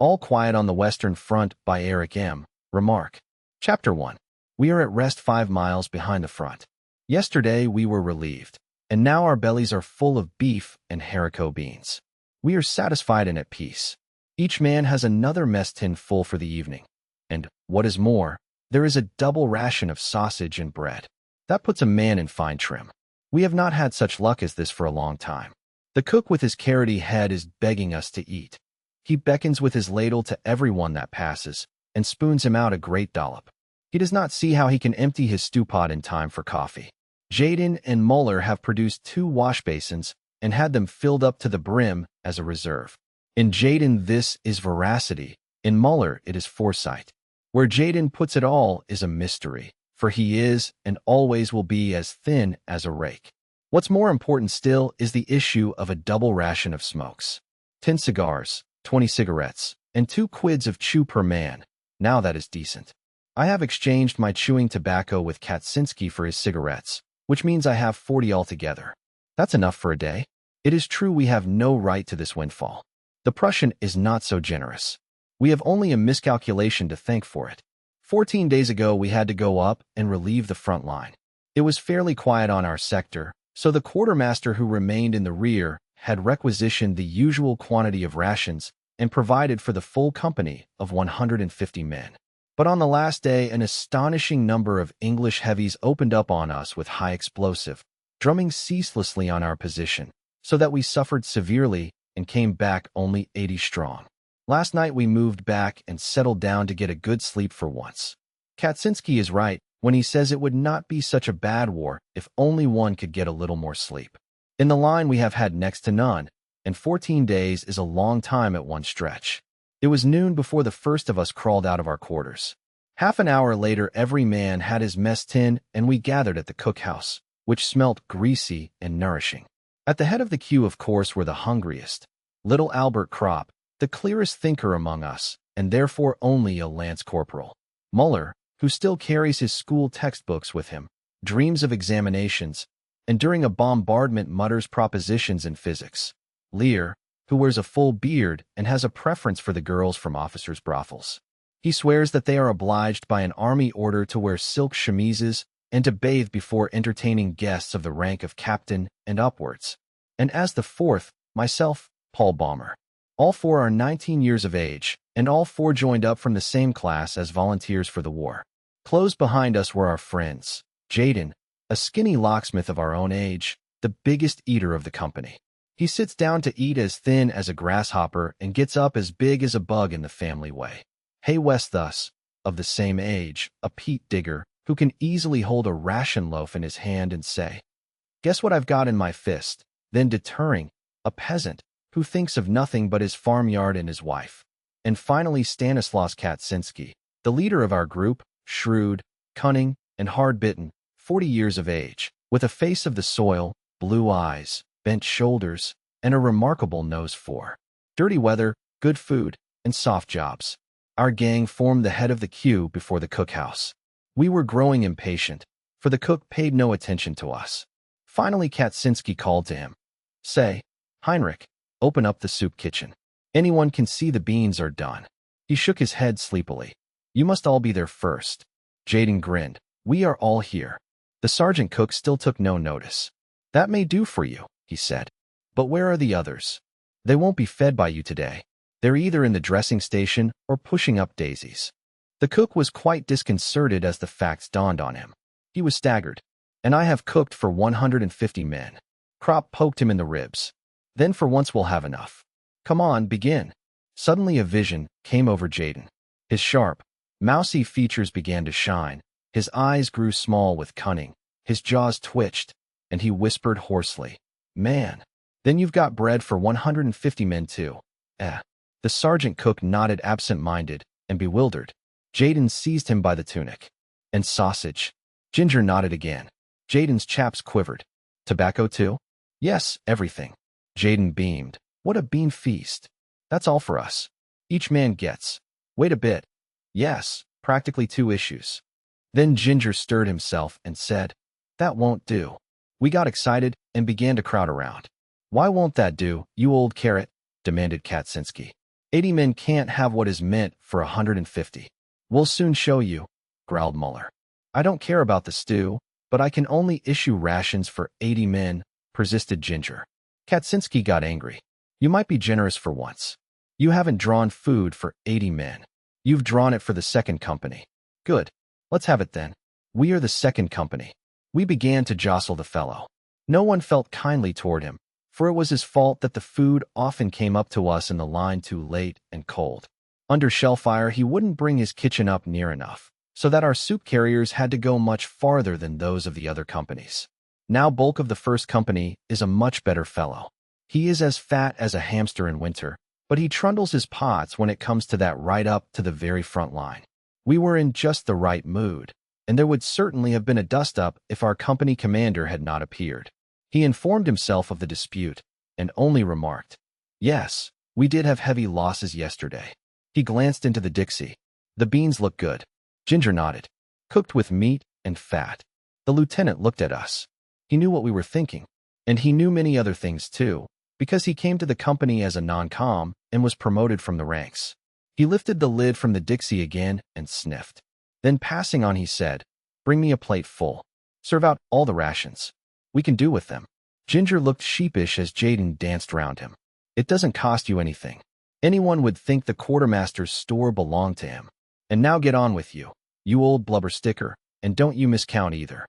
All Quiet on the Western Front by Erich M. Remarque. Chapter 1. We are at rest 5 miles behind the front. Yesterday we were relieved, and now our bellies are full of beef and haricot beans. We are satisfied and at peace. Each man has another mess tin full for the evening. And, what is more, there is a double ration of sausage and bread. That puts a man in fine trim. We have not had such luck as this for a long time. The cook with his carroty head is begging us to eat. He beckons with his ladle to everyone that passes, and spoons him out a great dollop. He does not see how he can empty his stew pot in time for coffee. Jaden and Muller have produced 2 wash basins and had them filled up to the brim as a reserve. In Jaden this is veracity, in Muller it is foresight. Where Jaden puts it all is a mystery, for he is and always will be as thin as a rake. What's more important still is the issue of a double ration of smokes. 10 cigars, 20 cigarettes, and 2 quids of chew per man. Now that is decent. I have exchanged my chewing tobacco with Kaczynski for his cigarettes, which means I have 40 altogether. That's enough for a day. It is true we have no right to this windfall. The Prussian is not so generous. We have only a miscalculation to thank for it. 14 days ago we had to go up and relieve the front line. It was fairly quiet on our sector, so the quartermaster who remained in the rear had requisitioned the usual quantity of rations and provided for the full company of 150 men. But on the last day, an astonishing number of English heavies opened up on us with high explosive, drumming ceaselessly on our position, so that we suffered severely and came back only 80 strong. Last night we moved back and settled down to get a good sleep for once. Kaczynski is right when he says it would not be such a bad war if only one could get a little more sleep. In the line we have had next to none, and 14 days is a long time at one stretch. It was noon before the first of us crawled out of our quarters. Half an hour later every man had his mess tin and we gathered at the cookhouse, which smelt greasy and nourishing. At the head of the queue of course were the hungriest. Little Albert Kropp, the clearest thinker among us, and therefore only a lance corporal. Muller, who still carries his school textbooks with him, dreams of examinations, and during a bombardment mutters propositions in physics. Lear, who wears a full beard and has a preference for the girls from officers' brothels. He swears that they are obliged by an army order to wear silk chemises and to bathe before entertaining guests of the rank of captain and upwards. And as the fourth, myself, Paul Bäumer. All 4 are 19 years of age, and all 4 joined up from the same class as volunteers for the war. Close behind us were our friends, Jaden, a skinny locksmith of our own age, the biggest eater of the company. He sits down to eat as thin as a grasshopper and gets up as big as a bug in the family way. Hay West thus, of the same age, a peat digger, who can easily hold a ration loaf in his hand and say, "Guess what I've got in my fist?" Then deterring, a peasant, who thinks of nothing but his farmyard and his wife. And finally Stanislaus Kaczynski, the leader of our group, shrewd, cunning, and hard-bitten, 40 years of age, with a face of the soil, blue eyes, bent shoulders, and a remarkable nose for dirty weather, good food, and soft jobs. Our gang formed the head of the queue before the cookhouse. We were growing impatient, for the cook paid no attention to us. Finally Kaczynski called to him. "Say, Heinrich, open up the soup kitchen. Anyone can see the beans are done." He shook his head sleepily. "You must all be there first." Jaden grinned. "We are all here." The sergeant cook still took no notice. "That may do for you," he said. "But where are the others? They won't be fed by you today. They're either in the dressing station or pushing up daisies." The cook was quite disconcerted as the facts dawned on him. He was staggered. "And I have cooked for 150 men. Kropp poked him in the ribs. "Then for once we'll have enough. Come on, begin." Suddenly a vision came over Jaden. His sharp, mousy features began to shine. His eyes grew small with cunning. His jaws twitched, and he whispered hoarsely, "Man, then you've got bread for 150 men too, eh?" The sergeant cook nodded absent-minded and bewildered. Jaden seized him by the tunic. "And sausage?" Ginger nodded again. Jaden's chaps quivered. "Tobacco too?" "Yes, everything." Jaden beamed. "What a bean feast. That's all for us. Each man gets." "Wait a bit." "Yes, practically 2 issues." Then Ginger stirred himself and said, "That won't do." We got excited and began to crowd around. "Why won't that do, you old carrot?" demanded Kaczynski. 80 men can't have what is meant for 150. We'll soon show you, growled Muller. I don't care about the stew, but I can only issue rations for 80 men, persisted Ginger. Kaczynski got angry. You might be generous for once. You haven't drawn food for 80 men. You've drawn it for the second company. Good. Let's have it then. We are the second company. We began to jostle the fellow. No one felt kindly toward him, for it was his fault that the food often came up to us in the line too late and cold. Under shell fire, he wouldn't bring his kitchen up near enough, so that our soup carriers had to go much farther than those of the other companies. Now Bulk of the first company is a much better fellow. He is as fat as a hamster in winter, but he trundles his pots when it comes to that right up to the very front line. We were in just the right mood, and there would certainly have been a dust-up if our company commander had not appeared. He informed himself of the dispute, and only remarked, "Yes, we did have heavy losses yesterday." He glanced into the Dixie. The beans looked good. Ginger nodded. Cooked with meat and fat. The lieutenant looked at us. He knew what we were thinking, and he knew many other things too, because he came to the company as a non-com and was promoted from the ranks. He lifted the lid from the Dixie again and sniffed. Then passing on, he said, "Bring me a plate full. Serve out all the rations. We can do with them." Ginger looked sheepish as Jaden danced round him. "It doesn't cost you anything. Anyone would think the quartermaster's store belonged to him. And now get on with you, you old blubber sticker, and don't you miscount either."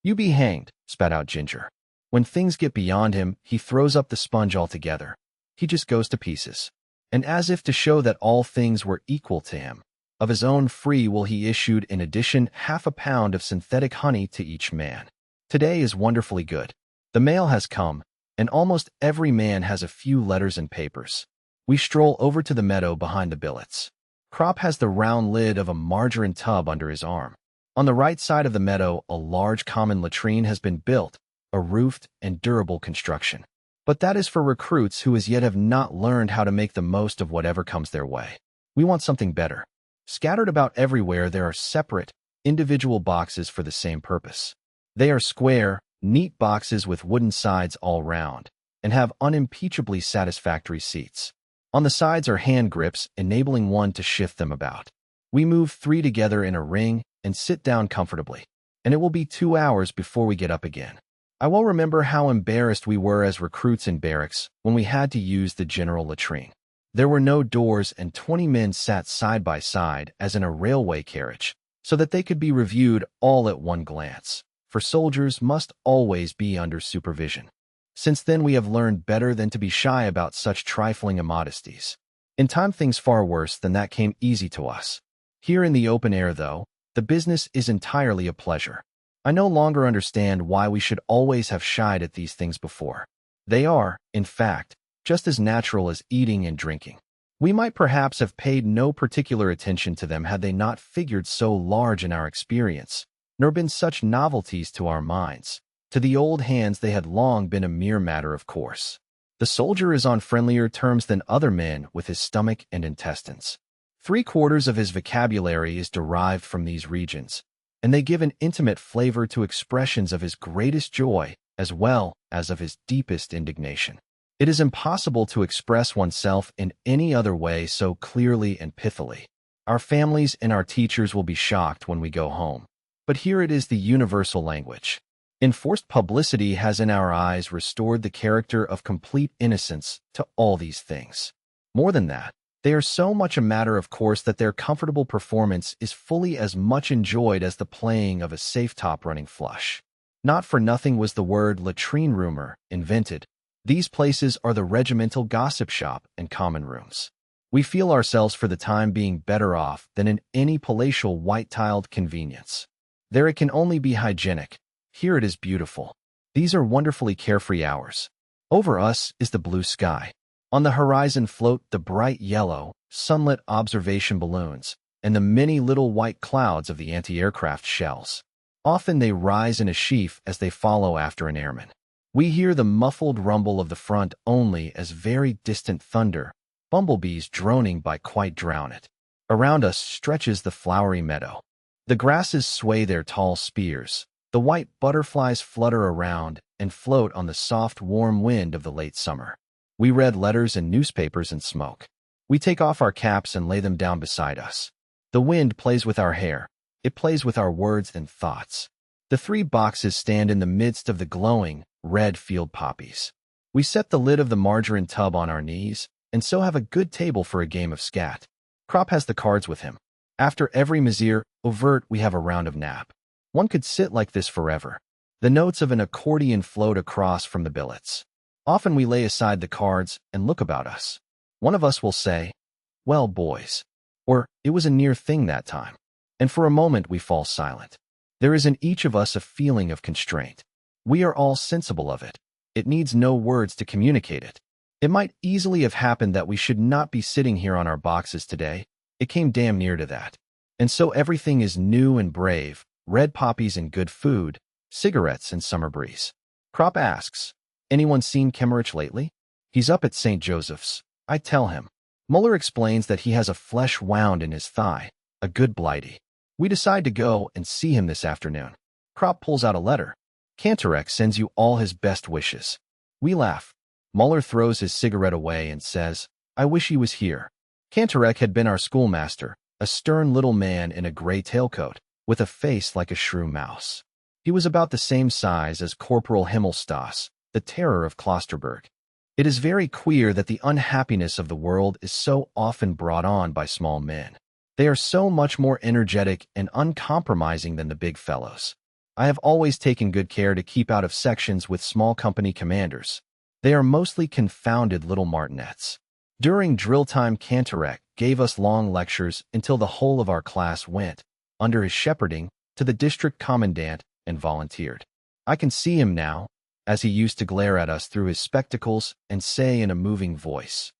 "You be hanged," spat out Ginger. When things get beyond him, he throws up the sponge altogether. He just goes to pieces. And as if to show that all things were equal to him, of his own free will he issued in addition 1/2 pound of synthetic honey to each man. Today is wonderfully good. The mail has come, and almost every man has a few letters and papers. We stroll over to the meadow behind the billets. Crop has the round lid of a margarine tub under his arm. On the right side of the meadow, a large common latrine has been built, a roofed and durable construction. But that is for recruits who as yet have not learned how to make the most of whatever comes their way. We want something better. Scattered about everywhere, there are separate, individual boxes for the same purpose. They are square, neat boxes with wooden sides all round, and have unimpeachably satisfactory seats. On the sides are hand grips, enabling one to shift them about. We move 3 together in a ring and sit down comfortably, and it will be 2 hours before we get up again. I well remember how embarrassed we were as recruits in barracks when we had to use the general latrine. There were no doors, and 20 men sat side by side as in a railway carriage, so that they could be reviewed all at one glance, for soldiers must always be under supervision. Since then we have learned better than to be shy about such trifling immodesties. In time things far worse than that came easy to us. Here in the open air, though, the business is entirely a pleasure. I no longer understand why we should always have shied at these things before. They are, in fact, just as natural as eating and drinking. We might perhaps have paid no particular attention to them had they not figured so large in our experience, nor been such novelties to our minds. To the old hands they had long been a mere matter of course. The soldier is on friendlier terms than other men with his stomach and intestines. 3/4 of his vocabulary is derived from these regions, and they give an intimate flavor to expressions of his greatest joy as well as of his deepest indignation. It is impossible to express oneself in any other way so clearly and pithily. Our families and our teachers will be shocked when we go home, but here it is the universal language. Enforced publicity has in our eyes restored the character of complete innocence to all these things. More than that, they are so much a matter of course that their comfortable performance is fully as much enjoyed as the playing of a safe top running flush. Not for nothing was the word latrine rumor invented. These places are the regimental gossip shop and common rooms. We feel ourselves for the time being better off than in any palatial white-tiled convenience. There it can only be hygienic. Here it is beautiful. These are wonderfully carefree hours. Over us is the blue sky. On the horizon float the bright yellow, sunlit observation balloons and the many little white clouds of the anti-aircraft shells. Often they rise in a sheaf as they follow after an airman. We hear the muffled rumble of the front only as very distant thunder, bumblebees droning by quite drown it. Around us stretches the flowery meadow. The grasses sway their tall spears. The white butterflies flutter around and float on the soft, warm wind of the late summer. We read letters and newspapers and smoke. We take off our caps and lay them down beside us. The wind plays with our hair. It plays with our words and thoughts. The 3 boxes stand in the midst of the glowing, red field poppies. We set the lid of the margarine tub on our knees, and so have a good table for a game of scat. Krop has the cards with him. After every misère overt, we have a round of nap. One could sit like this forever. The notes of an accordion float across from the billets. Often we lay aside the cards and look about us. One of us will say, "Well, boys," or "It was a near thing that time." And for a moment we fall silent. There is in each of us a feeling of constraint. We are all sensible of it. It needs no words to communicate it. It might easily have happened that we should not be sitting here on our boxes today. It came damn near to that. And so everything is new and brave, red poppies and good food, cigarettes and summer breeze. Krop asks, "Anyone seen Kemmerich lately?" "He's up at St. Joseph's," I tell him. Muller explains that he has a flesh wound in his thigh, a good blighty. We decide to go and see him this afternoon. Krop pulls out a letter. "Kantorek sends you all his best wishes." We laugh. Muller throws his cigarette away and says, "I wish he was here." Kantorek had been our schoolmaster, a stern little man in a gray tailcoat, with a face like a shrew mouse. He was about the same size as Corporal Himmelstoss, the terror of Klosterberg. It is very queer that the unhappiness of the world is so often brought on by small men. They are so much more energetic and uncompromising than the big fellows. I have always taken good care to keep out of sections with small company commanders. They are mostly confounded little martinets. During drill time, Kantorek gave us long lectures until the whole of our class went, under his shepherding, to the district commandant and volunteered. I can see him now, as he used to glare at us through his spectacles and say in a moving voice,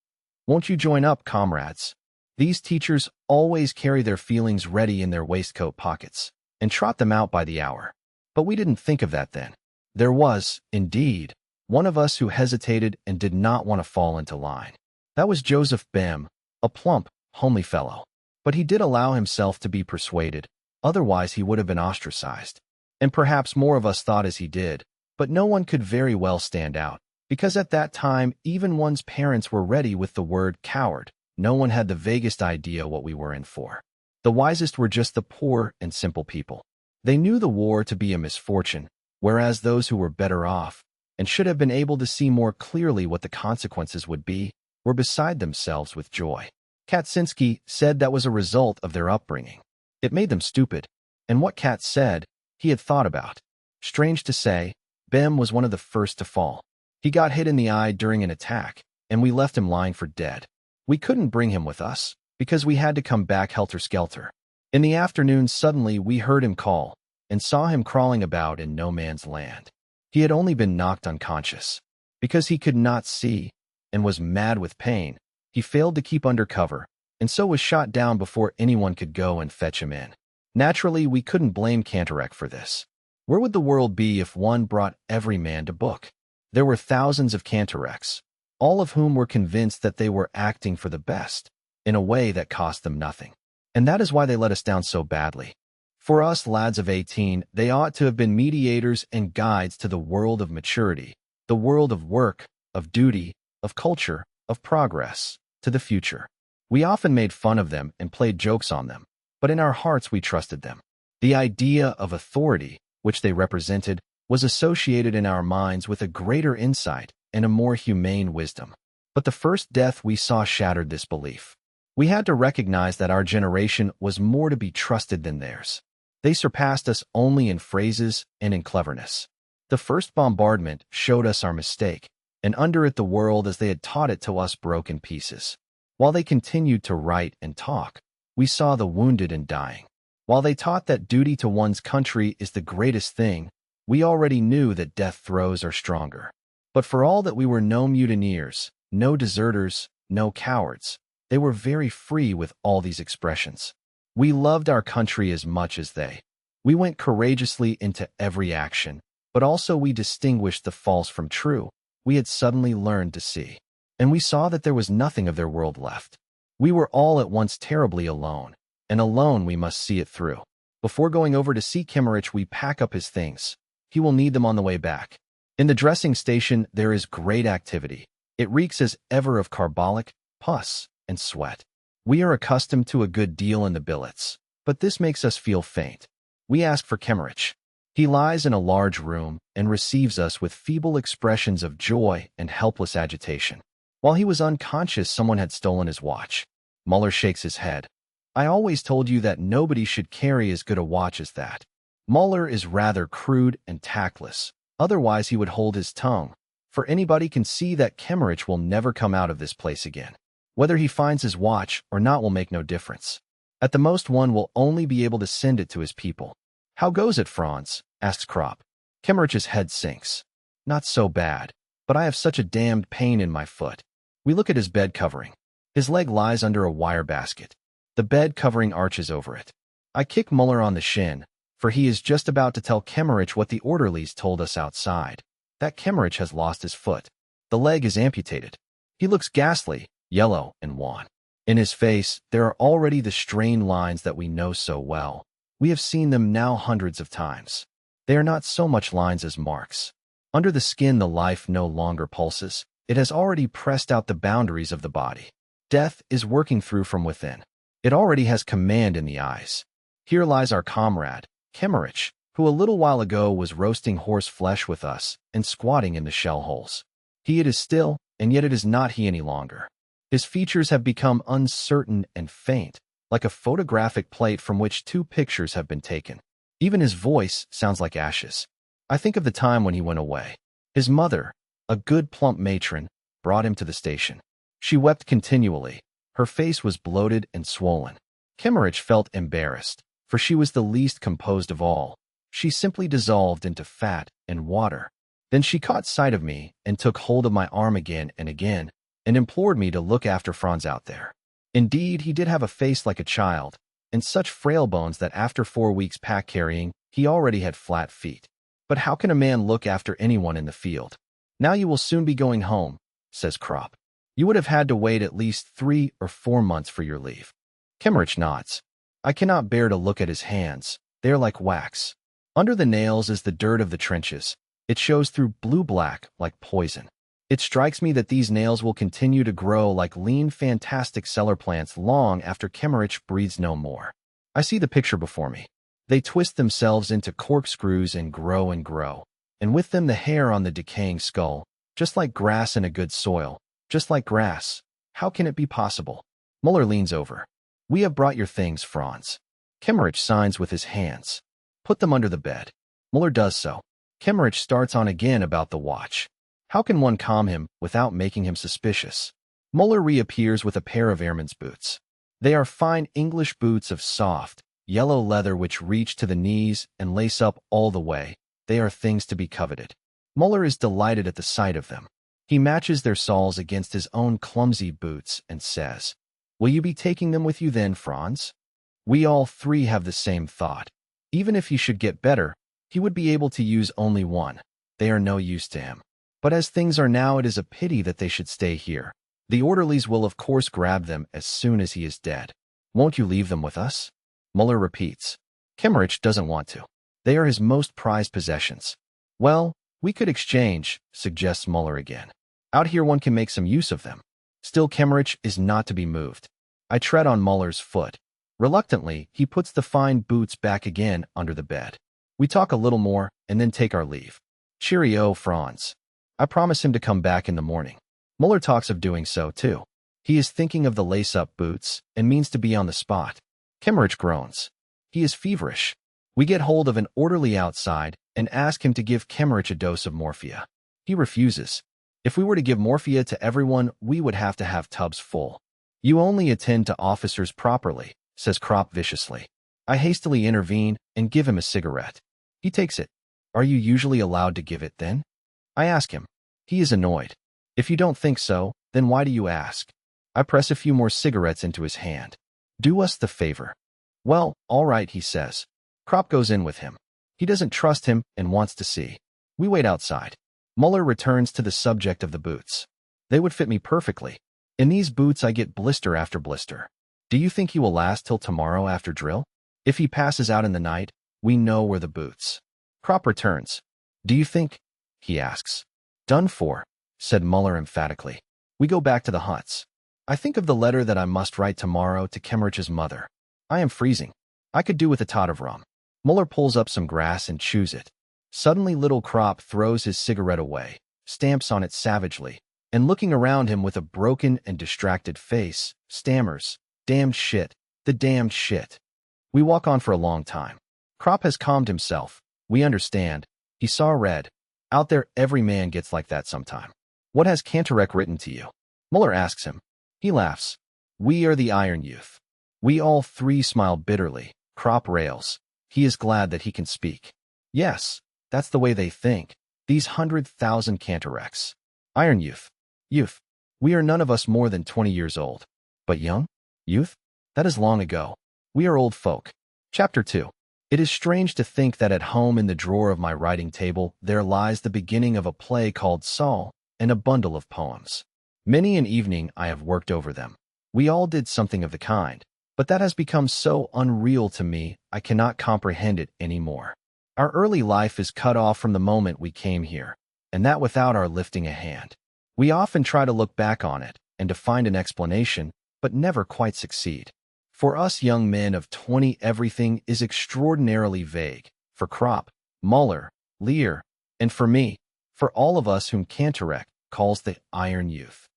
"Won't you join up, comrades?" These teachers always carry their feelings ready in their waistcoat pockets and trot them out by the hour. But we didn't think of that then. There was, indeed, one of us who hesitated and did not want to fall into line. That was Joseph Bäumer, a plump, homely fellow. But he did allow himself to be persuaded, otherwise he would have been ostracized. And perhaps more of us thought as he did, but no one could very well stand out, because at that time even one's parents were ready with the word coward. No one had the vaguest idea what we were in for. The wisest were just the poor and simple people. They knew the war to be a misfortune, whereas those who were better off, and should have been able to see more clearly what the consequences would be, were beside themselves with joy. Kaczynski said that was a result of their upbringing. It made them stupid, and what Katz said, he had thought about. Strange to say, Bäumer was one of the first to fall. He got hit in the eye during an attack, and we left him lying for dead. We couldn't bring him with us, because we had to come back helter-skelter. In the afternoon suddenly we heard him call, and saw him crawling about in no man's land. He had only been knocked unconscious. Because he could not see, and was mad with pain, he failed to keep under cover, and so was shot down before anyone could go and fetch him in. Naturally, we couldn't blame Kantorek for this. Where would the world be if one brought every man to book? There were thousands of Kantoreks, all of whom were convinced that they were acting for the best, in a way that cost them nothing. And that is why they let us down so badly. For us lads of 18, they ought to have been mediators and guides to the world of maturity, the world of work, of duty, of culture, of progress, to the future. We often made fun of them and played jokes on them, but in our hearts we trusted them. The idea of authority, which they represented, was associated in our minds with a greater insight and a more humane wisdom. But the first death we saw shattered this belief. We had to recognize that our generation was more to be trusted than theirs. They surpassed us only in phrases and in cleverness. The first bombardment showed us our mistake, and under it the world as they had taught it to us broke in pieces. While they continued to write and talk, we saw the wounded and dying. While they taught that duty to one's country is the greatest thing, we already knew that death throes are stronger. But for all that we were no mutineers, no deserters, no cowards, they were very free with all these expressions. We loved our country as much as they. We went courageously into every action, but also we distinguished the false from true. We had suddenly learned to see. And we saw that there was nothing of their world left. We were all at once terribly alone, and alone we must see it through. Before going over to see Kemmerich, we pack up his things. He will need them on the way back. In the dressing station, there is great activity. It reeks as ever of carbolic, pus, and sweat. We are accustomed to a good deal in the billets, but this makes us feel faint. We ask for Kemerich. He lies in a large room and receives us with feeble expressions of joy and helpless agitation. While he was unconscious, someone had stolen his watch. Muller shakes his head. I always told you that nobody should carry as good a watch as that. Muller is rather crude and tactless. Otherwise, he would hold his tongue, for anybody can see that Kemerich will never come out of this place again. Whether he finds his watch or not will make no difference. At the most, one will only be able to send it to his people. How goes it, Franz? Asks Kropp. Kemmerich's head sinks. Not so bad, but I have such a damned pain in my foot. We look at his bed covering. His leg lies under a wire basket. The bed covering arches over it. I kick Muller on the shin, for he is just about to tell Kemmerich what the orderlies told us outside, that Kemmerich has lost his foot. The leg is amputated. He looks ghastly, yellow, and wan. In his face, there are already the strained lines that we know so well. We have seen them now hundreds of times. They are not so much lines as marks. Under the skin, the life no longer pulses. It has already pressed out the boundaries of the body. Death is working through from within. It already has command in the eyes. Here lies our comrade, Kemmerich, who a little while ago was roasting horse flesh with us and squatting in the shell holes. It is still, and yet it is not he any longer. His features have become uncertain and faint, like a photographic plate from which two pictures have been taken. Even his voice sounds like ashes. I think of the time when he went away. His mother, a good plump matron, brought him to the station. She wept continually. Her face was bloated and swollen. Kemmerich felt embarrassed, for she was the least composed of all. She simply dissolved into fat and water. Then she caught sight of me and took hold of my arm again and implored me to look after Franz out there. Indeed, he did have a face like a child, and such frail bones that after 4 weeks pack-carrying, he already had flat feet. But how can a man look after anyone in the field? Now you will soon be going home, says Kropp. You would have had to wait at least 3 or 4 months for your leave. Kemmerich nods. I cannot bear to look at his hands. They are like wax. Under the nails is the dirt of the trenches. It shows through blue-black like poison. It strikes me that these nails will continue to grow like lean, fantastic cellar plants long after Kemmerich breathes no more. I see the picture before me. They twist themselves into corkscrews and grow, and with them the hair on the decaying skull, just like grass in a good soil, just like grass. How can it be possible? Muller leans over. We have brought your things, Franz. Kemmerich signs with his hands. Put them under the bed. Muller does so. Kemmerich starts on again about the watch. How can one calm him without making him suspicious? Muller reappears with a pair of airman's boots. They are fine English boots of soft, yellow leather which reach to the knees and lace up all the way. They are things to be coveted. Muller is delighted at the sight of them. He matches their soles against his own clumsy boots and says, Will you be taking them with you then, Franz? We all three have the same thought. Even if he should get better, he would be able to use only one. They are no use to him. But as things are now, it is a pity that they should stay here. The orderlies will of course grab them as soon as he is dead. Won't you leave them with us? Muller repeats. Kemmerich doesn't want to. They are his most prized possessions. Well, we could exchange, suggests Muller again. Out here one can make some use of them. Still, Kemmerich is not to be moved. I tread on Muller's foot. Reluctantly, he puts the fine boots back again under the bed. We talk a little more and then take our leave. Cheerio, Franz. I promise him to come back in the morning. Muller talks of doing so, too. He is thinking of the lace-up boots and means to be on the spot. Kemmerich groans. He is feverish. We get hold of an orderly outside and ask him to give Kemmerich a dose of morphia. He refuses. If we were to give morphia to everyone, we would have to have tubs full. You only attend to officers properly, says Kropp viciously. I hastily intervene and give him a cigarette. He takes it. Are you usually allowed to give it then? I ask him. He is annoyed. If you don't think so, then why do you ask? I press a few more cigarettes into his hand. Do us the favor. Well, all right, he says. Kropp goes in with him. He doesn't trust him and wants to see. We wait outside. Muller returns to the subject of the boots. They would fit me perfectly. In these boots I get blister after blister. Do you think he will last till tomorrow after drill? If he passes out in the night, we know where the boots. Kropp returns. Do you think? He asks. Done for, said Muller emphatically. We go back to the huts. I think of the letter that I must write tomorrow to Kemmerich's mother. I am freezing. I could do with a tot of rum. Muller pulls up some grass and chews it. Suddenly little Krop throws his cigarette away, stamps on it savagely, and looking around him with a broken and distracted face, stammers, "Damned shit, the damned shit." We walk on for a long time. Krop has calmed himself. We understand. He saw red. Out there every man gets like that sometime. "What has Kantorek written to you?" Muller asks him. He laughs. "We are the Iron Youth." We all three smile bitterly. Krop rails. He is glad that he can speak. Yes, that's the way they think. These 100,000 Kantoreks. Iron Youth. Youth. We are none of us more than 20 years old. But young? Youth? That is long ago. We are old folk. Chapter 2. It is strange to think that at home in the drawer of my writing table there lies the beginning of a play called Saul and a bundle of poems. Many an evening I have worked over them. We all did something of the kind, but that has become so unreal to me I cannot comprehend it anymore. Our early life is cut off from the moment we came here, and that without our lifting a hand. We often try to look back on it and to find an explanation, but never quite succeed. For us young men of 20, everything is extraordinarily vague. For Krop, Muller, Lear, and for me, for all of us whom Kantorek calls the Iron Youth.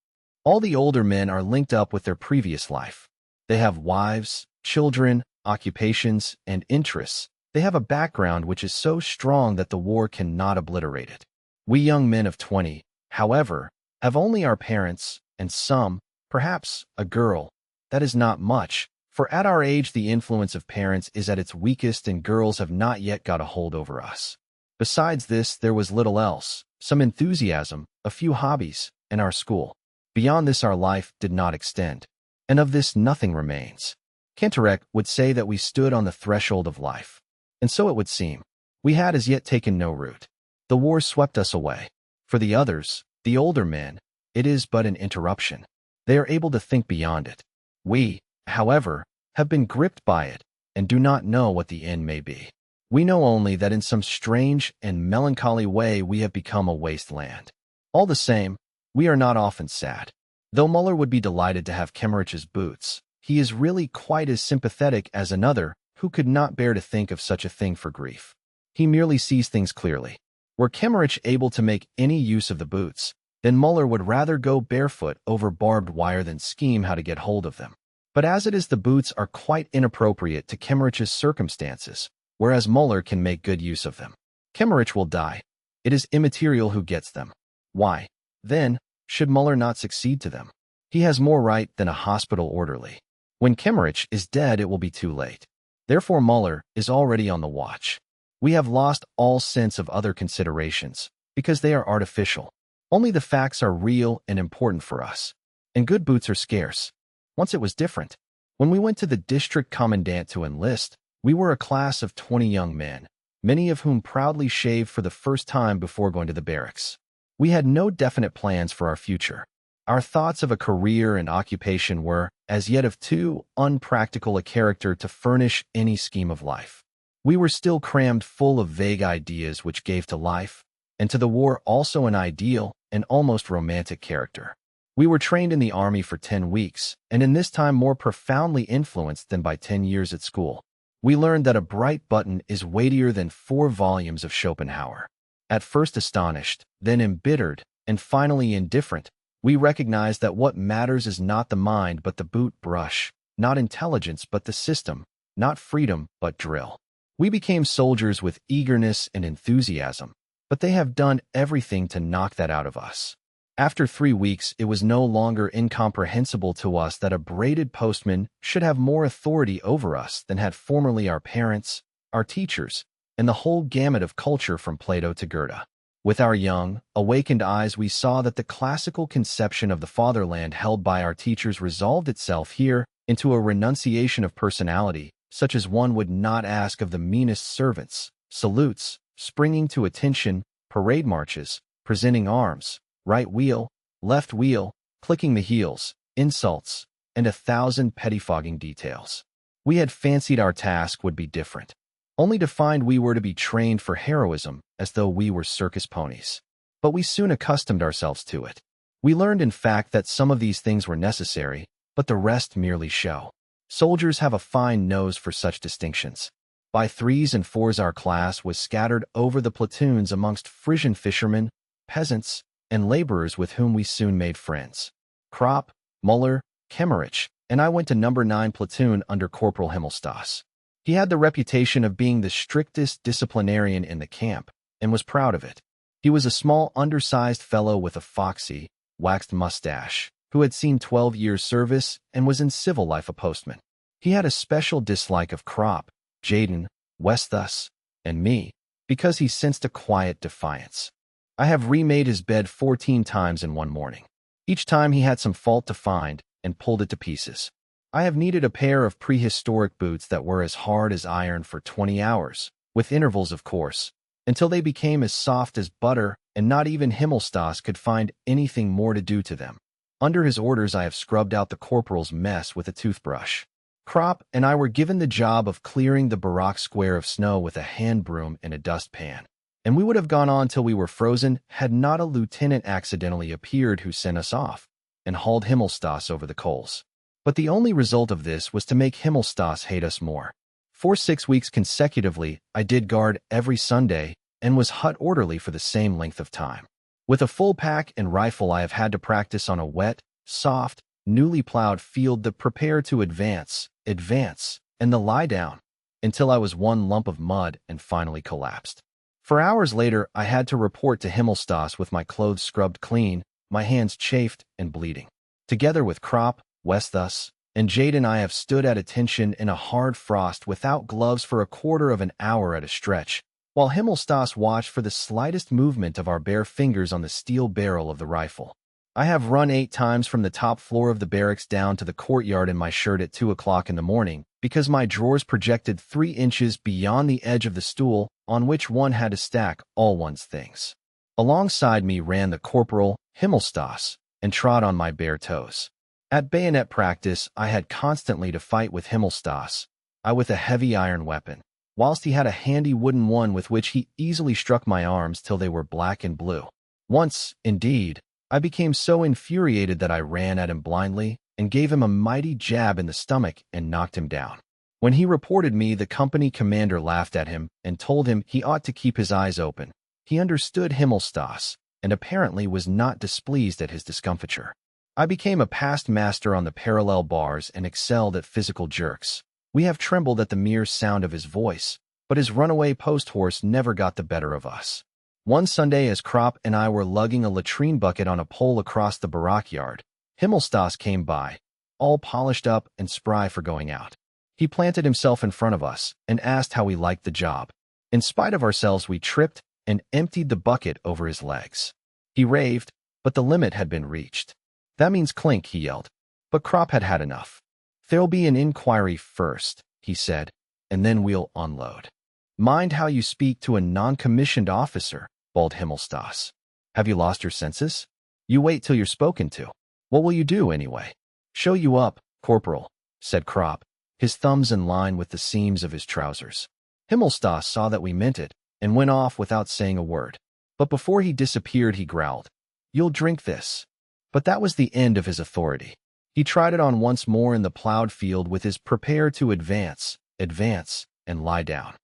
All the older men are linked up with their previous life. They have wives, children, occupations, and interests. They have a background which is so strong that the war cannot obliterate it. We young men of 20, however, have only our parents, and some, perhaps, a girl. That is not much, for at our age the influence of parents is at its weakest and girls have not yet got a hold over us. Besides this, there was little else, some enthusiasm, a few hobbies, and our school. Beyond this our life did not extend, and of this nothing remains. Kantorek would say that we stood on the threshold of life, and so it would seem. We had as yet taken no root. The war swept us away. For the others, the older men, it is but an interruption. They are able to think beyond it. We, however, have been gripped by it, and do not know what the end may be. We know only that in some strange and melancholy way we have become a wasteland. All the same, we are not often sad. Though Muller would be delighted to have Kemmerich's boots, he is really quite as sympathetic as another who could not bear to think of such a thing for grief. He merely sees things clearly. Were Kemmerich able to make any use of the boots, then Muller would rather go barefoot over barbed wire than scheme how to get hold of them. But as it is, the boots are quite inappropriate to Kemmerich's circumstances, whereas Muller can make good use of them. Kemmerich will die. It is immaterial who gets them. Why, then, should Muller not succeed to them? He has more right than a hospital orderly. When Kemmerich is dead, it will be too late. Therefore Muller is already on the watch. We have lost all sense of other considerations, because they are artificial. Only the facts are real and important for us. And good boots are scarce. Once it was different. When we went to the district commandant to enlist, we were a class of 20 young men, many of whom proudly shaved for the first time before going to the barracks. We had no definite plans for our future. Our thoughts of a career and occupation were, as yet, of too unpractical a character to furnish any scheme of life. We were still crammed full of vague ideas which gave to life, and to the war also an ideal and almost romantic character. We were trained in the army for 10 weeks, and in this time more profoundly influenced than by 10 years at school. We learned that a bright button is weightier than 4 volumes of Schopenhauer. At first astonished, then embittered, and finally indifferent, we recognized that what matters is not the mind but the boot brush, not intelligence but the system, not freedom but drill. We became soldiers with eagerness and enthusiasm, but they have done everything to knock that out of us. After 3 weeks, it was no longer incomprehensible to us that a braided postman should have more authority over us than had formerly our parents, our teachers, and the whole gamut of culture from Plato to Goethe. With our young, awakened eyes, we saw that the classical conception of the fatherland held by our teachers resolved itself here into a renunciation of personality, such as one would not ask of the meanest servants, salutes, springing to attention, parade marches, presenting arms, right wheel, left wheel, clicking the heels, insults, and 1,000 pettifogging details. We had fancied our task would be different, only to find we were to be trained for heroism as though we were circus ponies. But we soon accustomed ourselves to it. We learned, in fact, that some of these things were necessary, but the rest merely show. Soldiers have a fine nose for such distinctions. By threes and fours our class was scattered over the platoons amongst Frisian fishermen, peasants, and laborers with whom we soon made friends. Kropp, Muller, Kemmerich, and I went to No. 9 platoon under Corporal Himmelstas. He had the reputation of being the strictest disciplinarian in the camp, and was proud of it. He was a small, undersized fellow with a foxy, waxed mustache, who had seen 12 years' service and was in civil life a postman. He had a special dislike of Kropp, Jaden, Westhus, and me, because he sensed a quiet defiance. I have remade his bed 14 times in one morning. Each time he had some fault to find and pulled it to pieces. I have needed a pair of prehistoric boots that were as hard as iron for 20 hours, with intervals of course, until they became as soft as butter, and not even Himmelstas could find anything more to do to them. Under his orders I have scrubbed out the corporal's mess with a toothbrush. Kropp and I were given the job of clearing the barrack square of snow with a hand broom and a dustpan, and we would have gone on till we were frozen had not a lieutenant accidentally appeared who sent us off, and hauled Himmelstas over the coals. But the only result of this was to make Himmelstas hate us more. For 6 weeks consecutively, I did guard every Sunday and was hut orderly for the same length of time. With a full pack and rifle, I have had to practice on a wet, soft, newly plowed field that prepared to advance, and the lie down, until I was one lump of mud and finally collapsed. For hours later, I had to report to Himmelstas with my clothes scrubbed clean, my hands chafed and bleeding. Together with Kropp, Westhus, and Jaden, I have stood at attention in a hard frost without gloves for a quarter of an hour at a stretch, while Himmelstas watched for the slightest movement of our bare fingers on the steel barrel of the rifle. I have run 8 times from the top floor of the barracks down to the courtyard in my shirt at 2 o'clock in the morning, because my drawers projected 3 inches beyond the edge of the stool on which one had to stack all one's things. Alongside me ran the corporal, Himmelstas, and trod on my bare toes. At bayonet practice, I had constantly to fight with Himmelstas, I with a heavy iron weapon, whilst he had a handy wooden one with which he easily struck my arms till they were black and blue. Once, indeed, I became so infuriated that I ran at him blindly and gave him a mighty jab in the stomach and knocked him down. When he reported me, the company commander laughed at him and told him he ought to keep his eyes open. He understood Himmelstas and apparently was not displeased at his discomfiture. I became a past master on the parallel bars and excelled at physical jerks. We have trembled at the mere sound of his voice, but his runaway post horse never got the better of us. One Sunday, as Kropp and I were lugging a latrine bucket on a pole across the barrack yard, Himmelstas came by, all polished up and spry for going out. He planted himself in front of us and asked how we liked the job. In spite of ourselves, we tripped and emptied the bucket over his legs. He raved, but the limit had been reached. "That means clink," he yelled. But Kropp had had enough. "There'll be an inquiry first," he said, "and then we'll unload." "Mind how you speak to a non-commissioned officer," bawled Himmelstas. "Have you lost your senses? You wait till you're spoken to. What will you do, anyway?" "Show you up, corporal," said Kropp, his thumbs in line with the seams of his trousers. Himmelstas saw that we meant it and went off without saying a word. But before he disappeared, he growled, "You'll drink this." But that was the end of his authority. He tried it on once more in the plowed field with his "prepare to advance," and "lie down."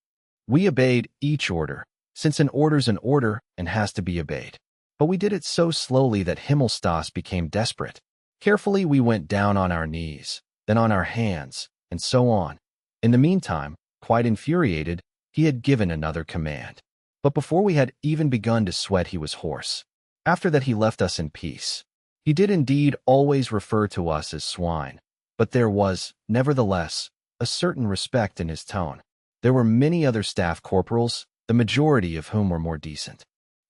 We obeyed each order, since an order's an order and has to be obeyed. But we did it so slowly that Himmelstas became desperate. Carefully we went down on our knees, then on our hands, and so on. In the meantime, quite infuriated, he had given another command. But before we had even begun to sweat, he was hoarse. After that he left us in peace. He did indeed always refer to us as swine, but there was, nevertheless, a certain respect in his tone. There were many other staff corporals, the majority of whom were more decent.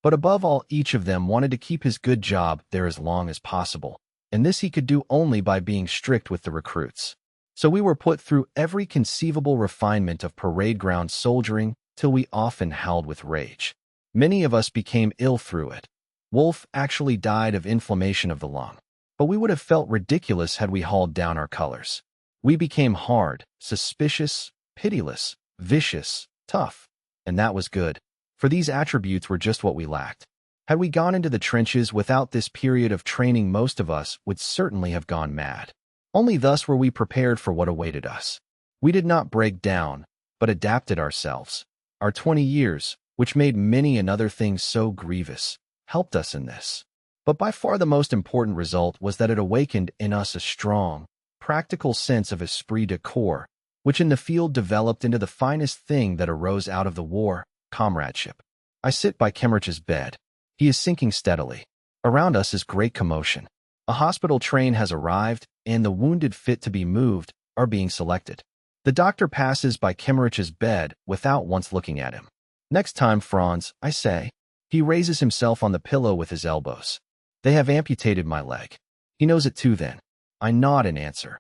But above all, each of them wanted to keep his good job there as long as possible, and this he could do only by being strict with the recruits. So we were put through every conceivable refinement of parade ground soldiering till we often howled with rage. Many of us became ill through it. Wolf actually died of inflammation of the lung, but we would have felt ridiculous had we hauled down our colors. We became hard, suspicious, pitiless, vicious, tough, and that was good, for these attributes were just what we lacked. Had we gone into the trenches without this period of training, most of us would certainly have gone mad. Only thus were we prepared for what awaited us. We did not break down, but adapted ourselves. Our 20 years, which made many another thing so grievous, helped us in this. But by far the most important result was that it awakened in us a strong, practical sense of esprit de corps, which in the field developed into the finest thing that arose out of the war, comradeship. I sit by Kemmerich's bed. He is sinking steadily. Around us is great commotion. A hospital train has arrived, and the wounded fit to be moved are being selected. The doctor passes by Kemmerich's bed without once looking at him. "Next time, Franz," I say. He raises himself on the pillow with his elbows. "They have amputated my leg." He knows it too then. I nod in answer.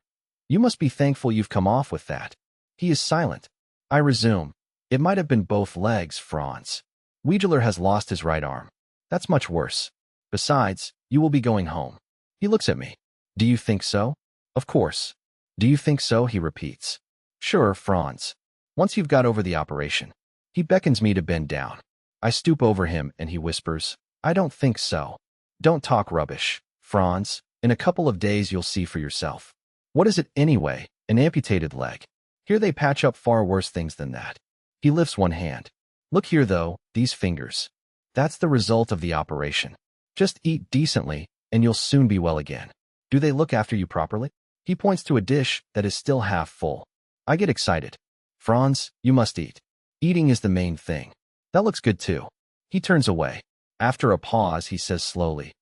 "You must be thankful you've come off with that." He is silent. I resume. "It might have been both legs, Franz. Wegeler has lost his right arm. That's much worse. Besides, you will be going home." He looks at me. "Do you think so?" "Of course." "Do you think so?" he repeats. "Sure, Franz. Once you've got over the operation." He beckons me to bend down. I stoop over him and he whispers, "I don't think so." "Don't talk rubbish, Franz. In a couple of days you'll see for yourself." "What is it anyway? An amputated leg? Here they patch up far worse things than that." He lifts one hand. "Look here though, these fingers. That's the result of the operation. Just eat decently, and you'll soon be well again." "Do they look after you properly?" He points to a dish that is still half full. I get excited. "Franz, you must eat. Eating is the main thing. That looks good too." He turns away. After a pause, he says slowly,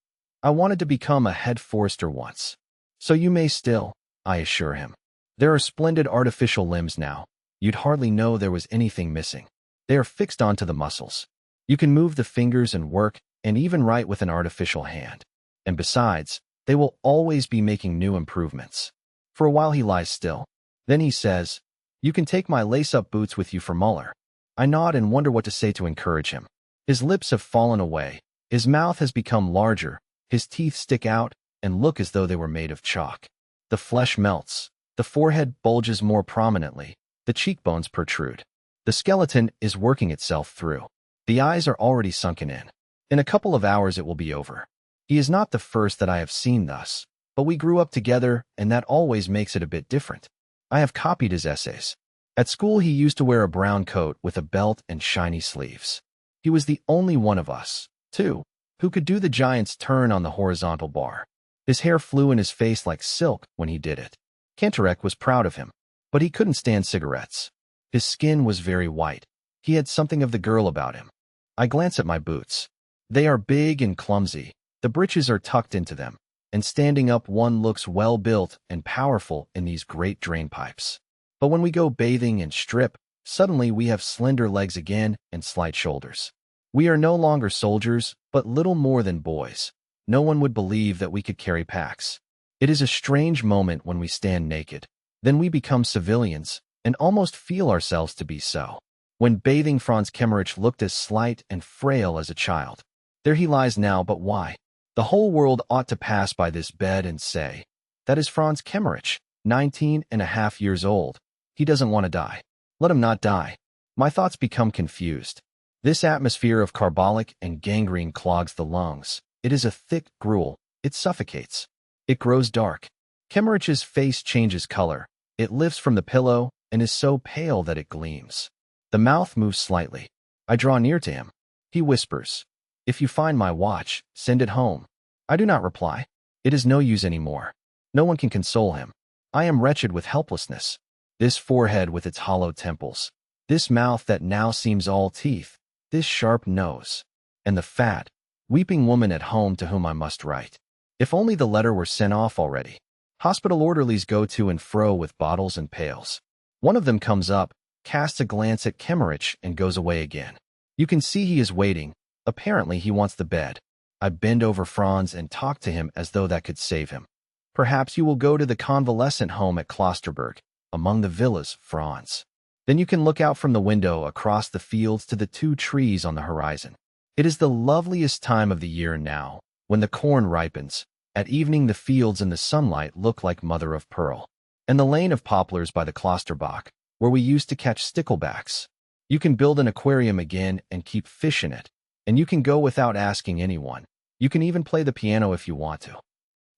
"I wanted to become a head forester once." "So you may still," I assure him. "There are splendid artificial limbs now. You'd hardly know there was anything missing. They are fixed onto the muscles. You can move the fingers and work, and even write with an artificial hand. And besides, they will always be making new improvements." For a while he lies still. Then he says, "You can take my lace-up boots with you for Muller." I nod and wonder what to say to encourage him. His lips have fallen away. His mouth has become larger. His teeth stick out and look as though they were made of chalk. The flesh melts. The forehead bulges more prominently. The cheekbones protrude. The skeleton is working itself through. The eyes are already sunken in. In a couple of hours it will be over. He is not the first that I have seen thus, but we grew up together, and that always makes it a bit different. I have copied his essays. At school he used to wear a brown coat with a belt and shiny sleeves. He was the only one of us, too, who could do the giant's turn on the horizontal bar. His hair flew in his face like silk when he did it. Kantorek was proud of him, but he couldn't stand cigarettes. His skin was very white. He had something of the girl about him. I glance at my boots. They are big and clumsy. The breeches are tucked into them, and standing up one looks well-built and powerful in these great drainpipes. But when we go bathing and strip, suddenly we have slender legs again and slight shoulders. We are no longer soldiers, but little more than boys. No one would believe that we could carry packs. It is a strange moment when we stand naked. Then we become civilians, and almost feel ourselves to be so. When bathing, Franz Kemmerich looked as slight and frail as a child. There he lies now, but why? The whole world ought to pass by this bed and say, "That is Franz Kemmerich, 19.5 years old. He doesn't want to die. Let him not die." My thoughts become confused. This atmosphere of carbolic and gangrene clogs the lungs. It is a thick gruel. It suffocates. It grows dark. Kemmerich's face changes color. It lifts from the pillow and is so pale that it gleams. The mouth moves slightly. I draw near to him. He whispers, "If you find my watch, send it home." I do not reply. It is no use anymore. No one can console him. I am wretched with helplessness. This forehead with its hollow temples. This mouth that now seems all teeth. This sharp nose. And the fat, weeping woman at home to whom I must write. If only the letter were sent off already. Hospital orderlies go to and fro with bottles and pails. One of them comes up, casts a glance at Kemmerich, and goes away again. You can see he is waiting. Apparently he wants the bed. I bend over Franz and talk to him as though that could save him. "Perhaps you will go to the convalescent home at Klosterberg, among the villas, Franz. Then you can look out from the window across the fields to the 2 trees on the horizon. It is the loveliest time of the year now, when the corn ripens. At evening the fields in the sunlight look like mother of pearl. And the lane of poplars by the Klosterbach, where we used to catch sticklebacks. You can build an aquarium again and keep fish in it. And you can go without asking anyone. You can even play the piano if you want to.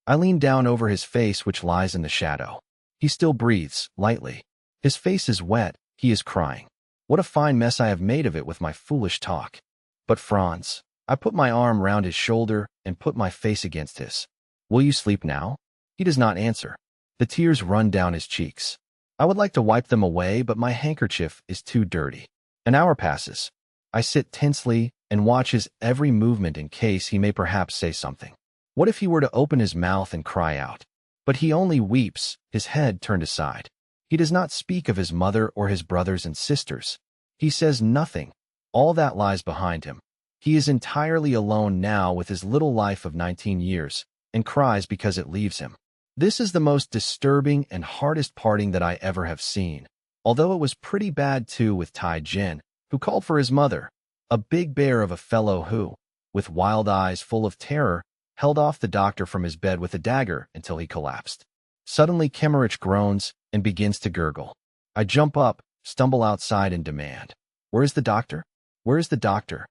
I lean down over his face, which lies in the shadow. He still breathes, lightly. His face is wet. He is crying. What a fine mess I have made of it with my foolish talk. But Franz, I put my arm round his shoulder and put my face against his. Will you sleep now? He does not answer. The tears run down his cheeks. I would like to wipe them away, but my handkerchief is too dirty. An hour passes. I sit tensely and watch his every movement in case he may perhaps say something. What if he were to open his mouth and cry out? But he only weeps, his head turned aside. He does not speak of his mother or his brothers and sisters. He says nothing. All that lies behind him. He is entirely alone now with his little life of 19 years, and cries because it leaves him. This is the most disturbing and hardest parting that I ever have seen, although it was pretty bad too with Tai Jin, who called for his mother, a big bear of a fellow who, with wild eyes full of terror, held off the doctor from his bed with a dagger until he collapsed. Suddenly Kemmerich groans and begins to gurgle. I jump up, stumble outside and demand, "Where is the doctor? Where is the doctor?"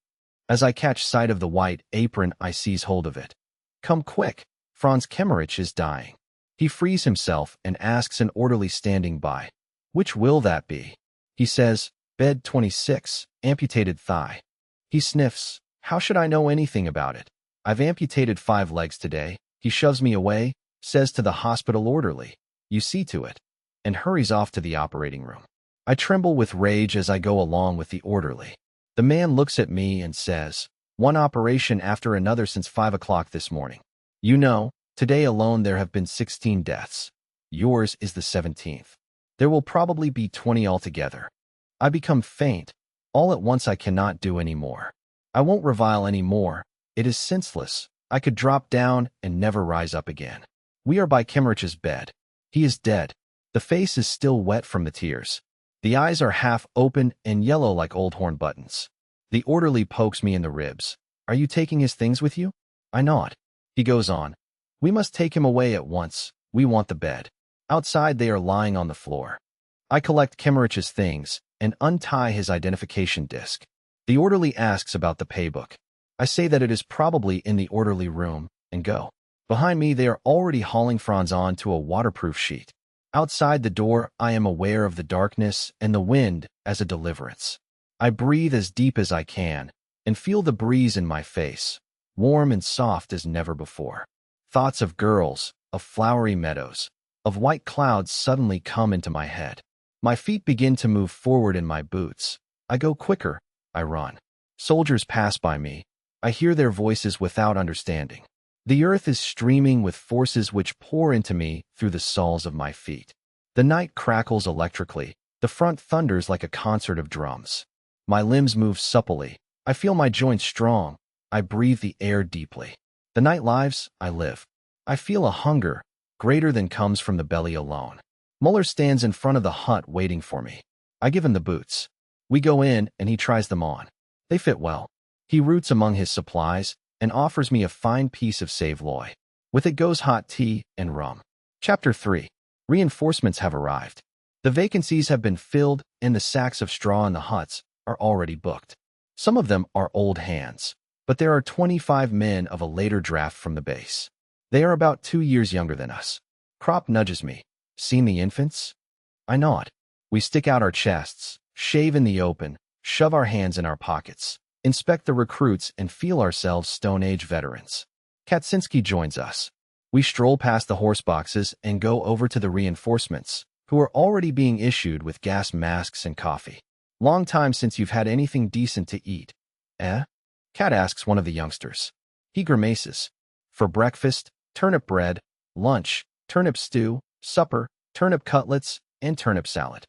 As I catch sight of the white apron, I seize hold of it. "Come quick, Franz Kemmerich is dying." He frees himself and asks an orderly standing by, "Which will that be?" He says, "Bed 26, amputated thigh." He sniffs. "How should I know anything about it? I've amputated 5 legs today." He shoves me away, says to the hospital orderly, "You see to it," and hurries off to the operating room. I tremble with rage as I go along with the orderly. The man looks at me and says, "One operation after another since 5 o'clock this morning. You know, today alone there have been 16 deaths. Yours is the 17th. There will probably be 20 altogether." I become faint. All at once I cannot do any more. I won't revile any more. It is senseless. I could drop down and never rise up again. We are by Kemmerich's bed. He is dead. The face is still wet from the tears. The eyes are half open and yellow like old horn buttons. The orderly pokes me in the ribs. "Are you taking his things with you?" I nod. He goes on, "We must take him away at once. We want the bed." Outside they are lying on the floor. I collect Kemmerich's things and untie his identification disc. The orderly asks about the paybook. I say that it is probably in the orderly room and go. Behind me they are already hauling Franz on to a waterproof sheet. Outside the door I am aware of the darkness and the wind as a deliverance. I breathe as deep as I can and feel the breeze in my face, warm and soft as never before. Thoughts of girls, of flowery meadows, of white clouds suddenly come into my head. My feet begin to move forward in my boots. I go quicker. I run. Soldiers pass by me. I hear their voices without understanding. The earth is streaming with forces which pour into me through the soles of my feet. The night crackles electrically. The front thunders like a concert of drums. My limbs move supplely. I feel my joints strong. I breathe the air deeply. The night lives, I live. I feel a hunger, greater than comes from the belly alone. Muller stands in front of the hut waiting for me. I give him the boots. We go in and he tries them on. They fit well. He roots among his supplies and offers me a fine piece of save-loy. With it goes hot tea and rum. Chapter 3. Reinforcements have arrived. The vacancies have been filled and the sacks of straw in the huts are already booked. Some of them are old hands, but there are 25 men of a later draft from the base. They are about 2 years younger than us. Kropp nudges me. "Seen the infants?" I nod. We stick out our chests, shave in the open, shove our hands in our pockets, inspect the recruits and feel ourselves Stone Age veterans. Kaczynski joins us. We stroll past the horse boxes and go over to the reinforcements, who are already being issued with gas masks and coffee. "Long time since you've had anything decent to eat, eh?" Kat asks one of the youngsters. He grimaces. "For breakfast, turnip bread, lunch, turnip stew, supper, turnip cutlets, and turnip salad."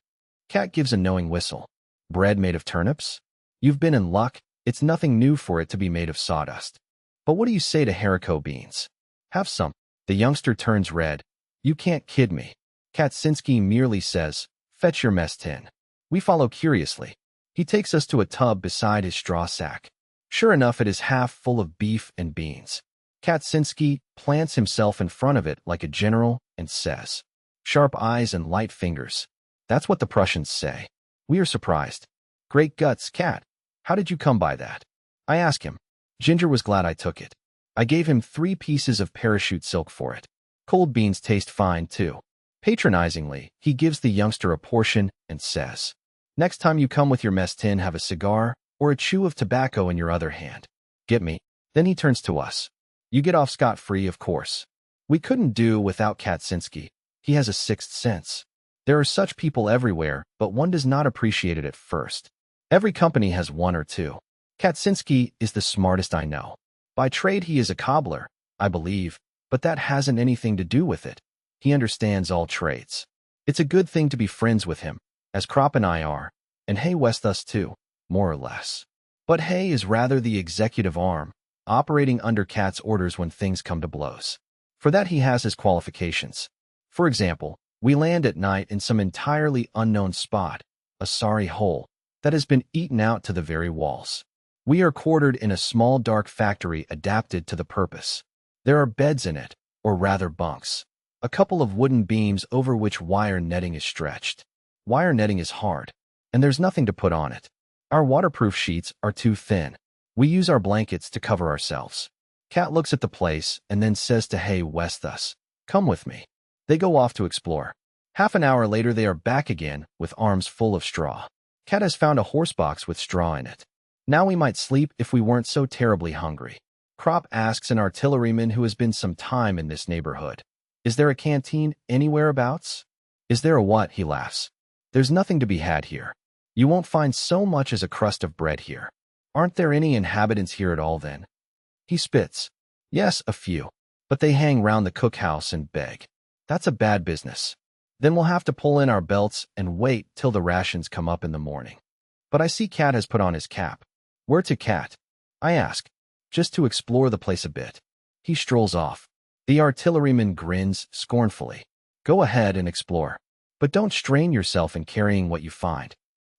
Kat gives a knowing whistle. "Bread made of turnips? You've been in luck. It's nothing new for it to be made of sawdust. But what do you say to haricot beans? Have some." The youngster turns red. "You can't kid me." Kaczynski merely says, "Fetch your mess tin." We follow curiously. He takes us to a tub beside his straw sack. Sure enough, it is half full of beef and beans. Kaczynski plants himself in front of it like a general and says, "Sharp eyes and light fingers. That's what the Prussians say." We are surprised. "Great guts, Kat. How did you come by that?" I ask him. Ginger was glad I took it. I gave him 3 pieces of parachute silk for it. Cold beans taste fine, too. Patronizingly, he gives the youngster a portion and says, "Next time you come with your mess tin, have a cigar or a chew of tobacco in your other hand. Get me?" Then he turns to us. "You get off scot-free, of course." We couldn't do without Katczynski. He has a sixth sense. There are such people everywhere, but one does not appreciate it at first. Every company has one or two. Katczynski is the smartest I know. By trade he is a cobbler, I believe, but that hasn't anything to do with it. He understands all trades. It's a good thing to be friends with him, as Krop and I are, and Hay West us too, more or less. But Hay is rather the executive arm, operating under Kat's orders when things come to blows. For that he has his qualifications. For example, we land at night in some entirely unknown spot, a sorry hole, that has been eaten out to the very walls. We are quartered in a small dark factory adapted to the purpose. There are beds in it, or rather bunks. A couple of wooden beams over which wire netting is stretched. Wire netting is hard, and there's nothing to put on it. Our waterproof sheets are too thin. We use our blankets to cover ourselves. Kat looks at the place and then says to Hay West thus, "Come with me." They go off to explore. Half an hour later they are back again with arms full of straw. Kat has found a horse box with straw in it. Now we might sleep if we weren't so terribly hungry. Krop asks an artilleryman who has been some time in this neighborhood, "Is there a canteen anywhere abouts?" "Is there a what?" He laughs. "There's nothing to be had here. You won't find so much as a crust of bread here." "Aren't there any inhabitants here at all then?" He spits. "Yes, a few. But they hang round the cookhouse and beg. That's a bad business. Then we'll have to pull in our belts and wait till the rations come up in the morning." But I see Kat has put on his cap. "Where to, Kat?" I ask. "Just to explore the place a bit." He strolls off. The artilleryman grins scornfully. "Go ahead and explore. But don't strain yourself in carrying what you find."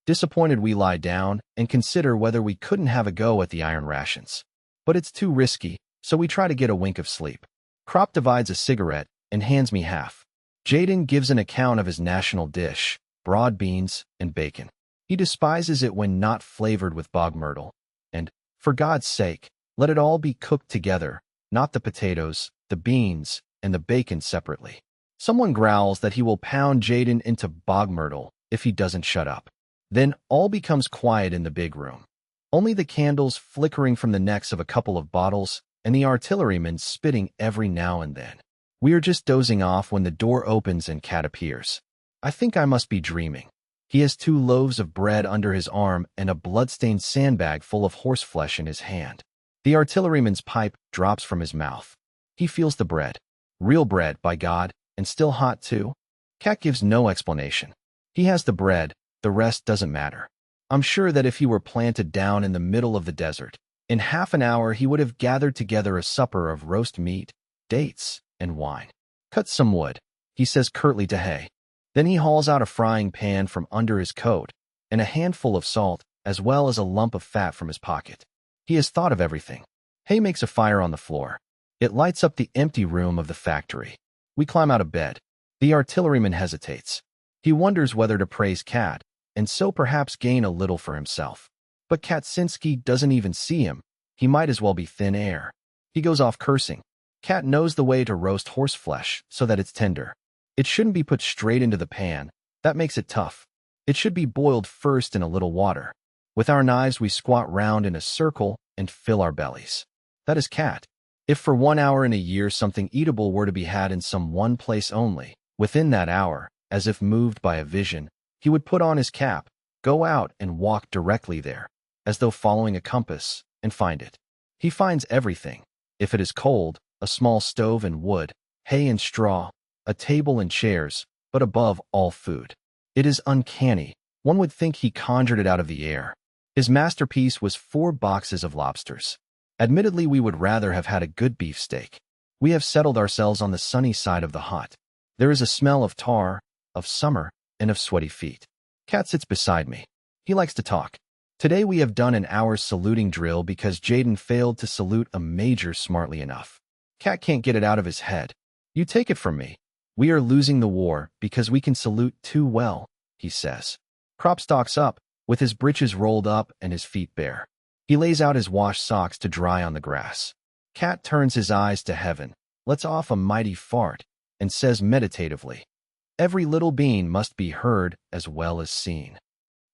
Disappointed, we lie down and consider whether we couldn't have a go at the iron rations. But it's too risky, so we try to get a wink of sleep. Krop divides a cigarette and hands me half. Jaden gives an account of his national dish, broad beans and bacon. He despises it when not flavored with bog myrtle. And, for God's sake, let it all be cooked together, not the potatoes, the beans, and the bacon separately. Someone growls that he will pound Jaden into bog myrtle if he doesn't shut up. Then all becomes quiet in the big room. Only the candles flickering from the necks of a couple of bottles and the artilleryman spitting every now and then. We are just dozing off when the door opens and Kat appears. I think I must be dreaming. He has 2 loaves of bread under his arm and a blood-stained sandbag full of horseflesh in his hand. The artilleryman's pipe drops from his mouth. He feels the bread. Real bread, by God, and still hot too. Kat gives no explanation. He has the bread, the rest doesn't matter. I'm sure that if he were planted down in the middle of the desert, in half an hour he would have gathered together a supper of roast meat, dates, and wine. "Cut some wood," he says curtly to Hay. Then he hauls out a frying pan from under his coat and a handful of salt, as well as a lump of fat from his pocket. He has thought of everything. Hay makes a fire on the floor. It lights up the empty room of the factory. We climb out of bed. The artilleryman hesitates. He wonders whether to praise Kat, and so perhaps gain a little for himself. But Katczynski doesn't even see him. He might as well be thin air. He goes off cursing. Kat knows the way to roast horseflesh so that it's tender. It shouldn't be put straight into the pan. That makes it tough. It should be boiled first in a little water. With our knives we squat round in a circle and fill our bellies. That is Kat. If for 1 hour in a year something eatable were to be had in some one place only, within that hour, as if moved by a vision, he would put on his cap, go out and walk directly there, as though following a compass, and find it. He finds everything. If it is cold, a small stove and wood, hay and straw, a table and chairs, but above all food. It is uncanny. One would think he conjured it out of the air. His masterpiece was 4 boxes of lobsters. Admittedly, we would rather have had a good beefsteak. We have settled ourselves on the sunny side of the hut. There is a smell of tar, of summer, and of sweaty feet. Kat sits beside me. He likes to talk. Today we have done an hour's saluting drill because Jaden failed to salute a major smartly enough. Kat can't get it out of his head. "You take it from me. We are losing the war because we can salute too well," he says. Krop stalks up, with his breeches rolled up and his feet bare. He lays out his washed socks to dry on the grass. Cat turns his eyes to heaven, lets off a mighty fart, and says meditatively, "Every little being must be heard as well as seen."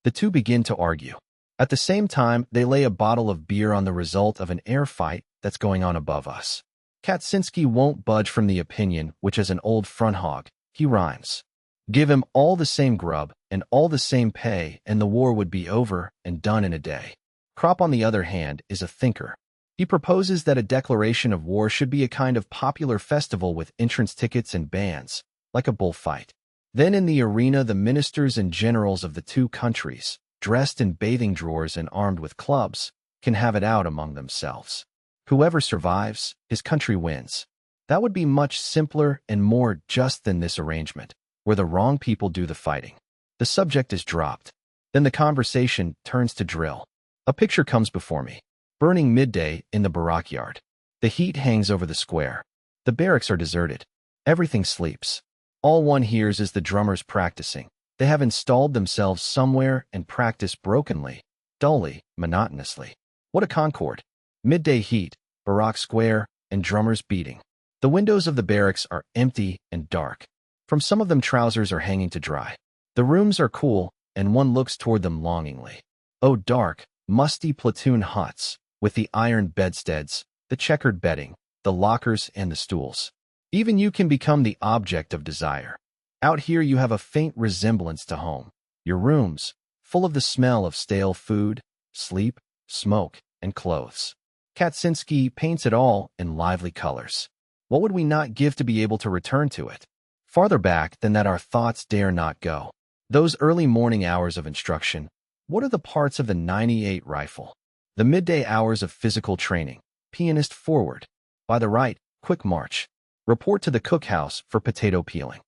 The two begin to argue. At the same time, they lay a bottle of beer on the result of an air fight that's going on above us. Kaczynski won't budge from the opinion, which is an old front hog. He rhymes. Give him all the same grub and all the same pay, and the war would be over and done in a day. Krop, on the other hand, is a thinker. He proposes that a declaration of war should be a kind of popular festival with entrance tickets and bands, like a bullfight. Then in the arena, the ministers and generals of the two countries, dressed in bathing drawers and armed with clubs, can have it out among themselves. Whoever survives, his country wins. That would be much simpler and more just than this arrangement, where the wrong people do the fighting. The subject is dropped. Then the conversation turns to drill. A picture comes before me. Burning midday in the barrack yard. The heat hangs over the square. The barracks are deserted. Everything sleeps. All one hears is the drummers practicing. They have installed themselves somewhere and practice brokenly, dully, monotonously. What a concord! Midday heat, barrack square, and drummers beating. The windows of the barracks are empty and dark. From some of them trousers are hanging to dry. The rooms are cool, and one looks toward them longingly. Oh, dark, musty platoon huts, with the iron bedsteads, the checkered bedding, the lockers, and the stools. Even you can become the object of desire. Out here you have a faint resemblance to home. Your rooms, full of the smell of stale food, sleep, smoke, and clothes. Kaczynski paints it all in lively colors. What would we not give to be able to return to it? Farther back than that our thoughts dare not go. Those early morning hours of instruction. What are the parts of the 98 rifle? The midday hours of physical training. Pianist forward. By the right, quick march. Report to the cookhouse for potato peeling.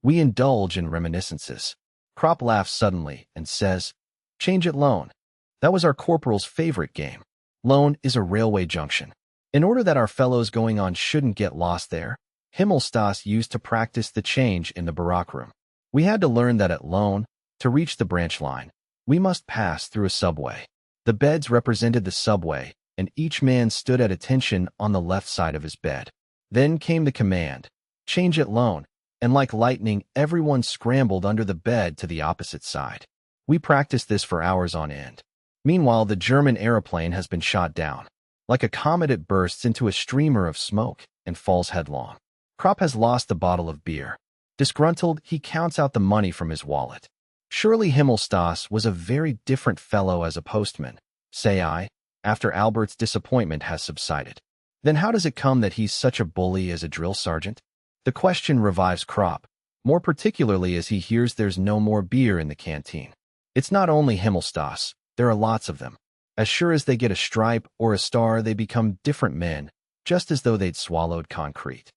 We indulge in reminiscences. Krop laughs suddenly and says, "Change at Lone." That was our corporal's favorite game. Lone is a railway junction. In order that our fellows going on shouldn't get lost there, Himmelstas used to practice the change in the barrack room. We had to learn that at Lone, to reach the branch line, we must pass through a subway. The beds represented the subway, and each man stood at attention on the left side of his bed. Then came the command, "Change at Lone," and like lightning, everyone scrambled under the bed to the opposite side. We practiced this for hours on end. Meanwhile, the German aeroplane has been shot down. Like a comet, it bursts into a streamer of smoke and falls headlong. Krop has lost the bottle of beer. Disgruntled, he counts out the money from his wallet. Surely Himmelstas was a very different fellow as a postman, say I, after Albert's disappointment has subsided. Then how does it come that he's such a bully as a drill sergeant? The question revives Krop, more particularly as he hears there's no more beer in the canteen. It's not only Himmelstas, there are lots of them. As sure as they get a stripe or a star, they become different men, just as though they'd swallowed concrete.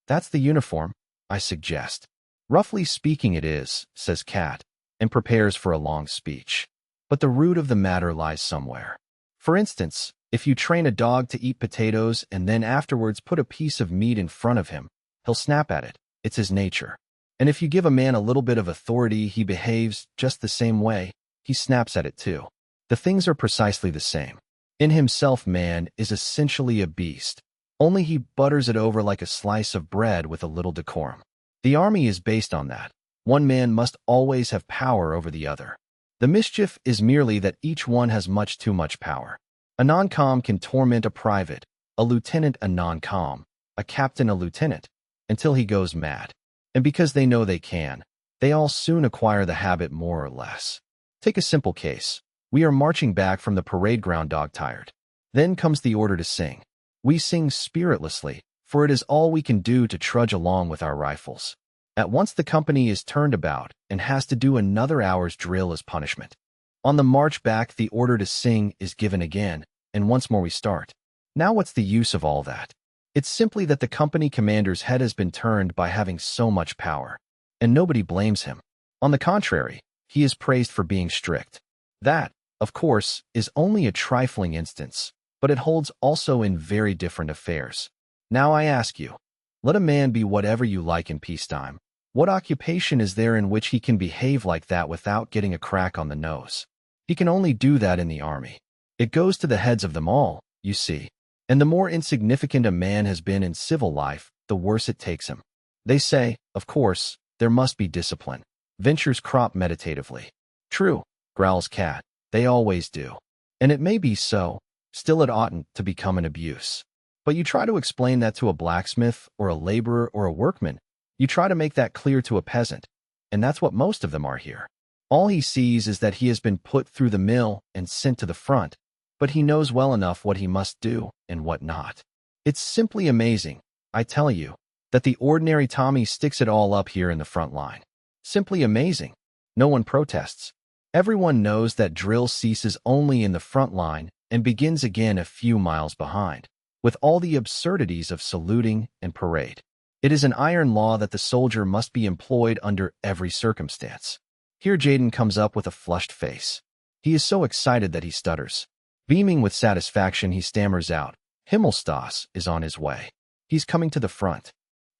That's the uniform, I suggest. Roughly speaking it is, says Cat, and prepares for a long speech. But the root of the matter lies somewhere. For instance, if you train a dog to eat potatoes and then afterwards put a piece of meat in front of him, he'll snap at it. It's his nature. And if you give a man a little bit of authority, he behaves just the same way. He snaps at it too. The things are precisely the same. In himself, man is essentially a beast. Only he butters it over like a slice of bread with a little decorum. The army is based on that. One man must always have power over the other. The mischief is merely that each one has much too much power. A non-com can torment a private, a lieutenant a non-com, a captain a lieutenant, until he goes mad. And because they know they can, they all soon acquire the habit more or less. Take a simple case. We are marching back from the parade ground dog-tired. Then comes the order to sing. We sing spiritlessly, for it is all we can do to trudge along with our rifles. At once the company is turned about and has to do another hour's drill as punishment. On the march back, the order to sing is given again, and once more we start. Now what's the use of all that? It's simply that the company commander's head has been turned by having so much power, and nobody blames him. On the contrary, he is praised for being strict. That, of course, is only a trifling instance, but it holds also in very different affairs. Now I ask you, let a man be whatever you like in peacetime. What occupation is there in which he can behave like that without getting a crack on the nose? He can only do that in the army. It goes to the heads of them all, you see. And the more insignificant a man has been in civil life, the worse it takes him. They say, of course, there must be discipline, ventures Crop meditatively. True, growls Cat, they always do. And it may be so, still it oughtn't to become an abuse. But you try to explain that to a blacksmith or a laborer or a workman. You try to make that clear to a peasant, and that's what most of them are here. All he sees is that he has been put through the mill and sent to the front, but he knows well enough what he must do and what not. It's simply amazing, I tell you, that the ordinary Tommy sticks it all up here in the front line. Simply amazing. No one protests. Everyone knows that drill ceases only in the front line and begins again a few miles behind, with all the absurdities of saluting and parade. It is an iron law that the soldier must be employed under every circumstance. Here Jaden comes up with a flushed face. He is so excited that he stutters. Beaming with satisfaction, he stammers out, Himmelstas is on his way. He's coming to the front.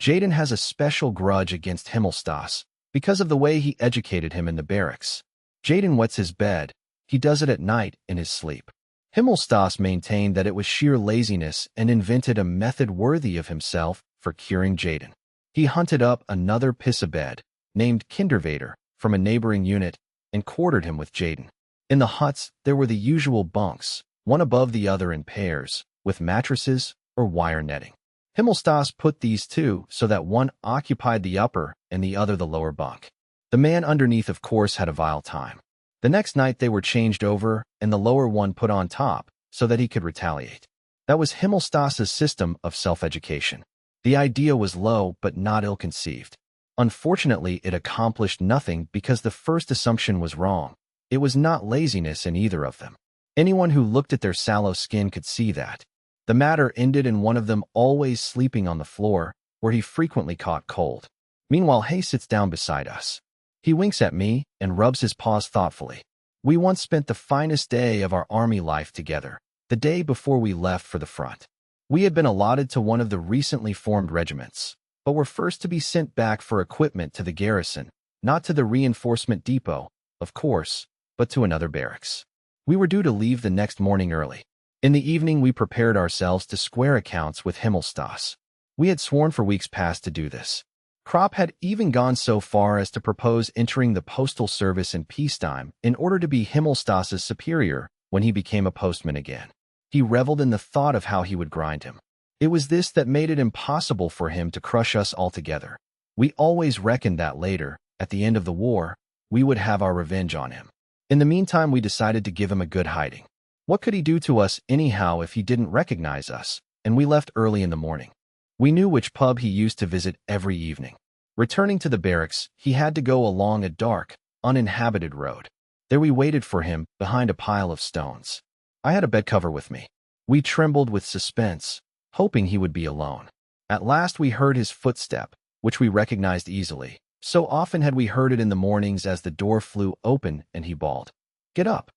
Jaden has a special grudge against Himmelstas because of the way he educated him in the barracks. Jaden wets his bed. He does it at night in his sleep. Himmelstas maintained that it was sheer laziness and invented a method worthy of himself for curing Jaden. He hunted up another piss-a-bed, named Kindervader, from a neighboring unit and quartered him with Jaden. In the huts, there were the usual bunks, one above the other in pairs, with mattresses or wire netting. Himmelstas put these two so that one occupied the upper and the other the lower bunk. The man underneath, of course, had a vile time. The next night they were changed over and the lower one put on top so that he could retaliate. That was Himmelstas's system of self-education. The idea was low but not ill-conceived. Unfortunately, it accomplished nothing because the first assumption was wrong. It was not laziness in either of them. Anyone who looked at their sallow skin could see that. The matter ended in one of them always sleeping on the floor, where he frequently caught cold. Meanwhile, Hay sits down beside us. He winks at me and rubs his paws thoughtfully. We once spent the finest day of our army life together, the day before we left for the front. We had been allotted to one of the recently formed regiments, but were first to be sent back for equipment to the garrison, not to the reinforcement depot, of course, but to another barracks. We were due to leave the next morning early. In the evening, we prepared ourselves to square accounts with Himmelstas. We had sworn for weeks past to do this. Crop had even gone so far as to propose entering the postal service in peacetime in order to be Himmelstas's superior when he became a postman again. He reveled in the thought of how he would grind him. It was this that made it impossible for him to crush us altogether. We always reckoned that later, at the end of the war, we would have our revenge on him. In the meantime, we decided to give him a good hiding. What could he do to us anyhow if he didn't recognize us? And we left early in the morning. We knew which pub he used to visit every evening. Returning to the barracks, he had to go along a dark, uninhabited road. There we waited for him, behind a pile of stones. I had a bed cover with me. We trembled with suspense, hoping he would be alone. At last we heard his footstep, which we recognized easily. So often had we heard it in the mornings as the door flew open and he bawled, "Get up."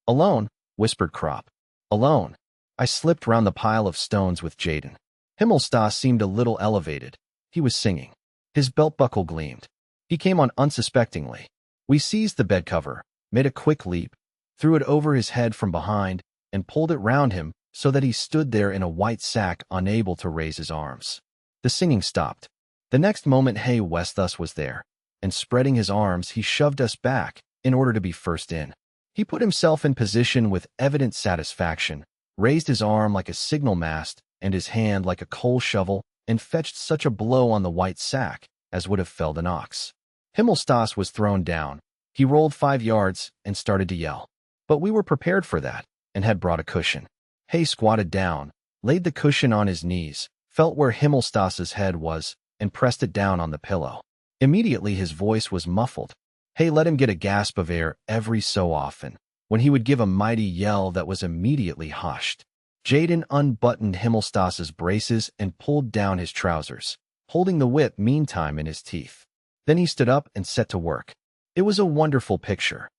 "Alone?" whispered Crop. "Alone." I slipped round the pile of stones with Jaden. Himmelstas seemed a little elevated. He was singing. His belt buckle gleamed. He came on unsuspectingly. We seized the bed cover, made a quick leap, threw it over his head from behind, and pulled it round him so that he stood there in a white sack, unable to raise his arms. The singing stopped. The next moment Hay Westhus was there, and spreading his arms, he shoved us back in order to be first in. He put himself in position with evident satisfaction, raised his arm like a signal mast and his hand like a coal shovel, and fetched such a blow on the white sack as would have felled an ox. Himmelstas was thrown down. He rolled 5 yards and started to yell. But we were prepared for that and had brought a cushion. Hay squatted down, laid the cushion on his knees, felt where Himmelstas's head was, and pressed it down on the pillow. Immediately his voice was muffled. Hay let him get a gasp of air every so often, when he would give a mighty yell that was immediately hushed. Jaden unbuttoned Himmelstas's braces and pulled down his trousers, holding the whip meantime in his teeth. Then he stood up and set to work. It was a wonderful picture.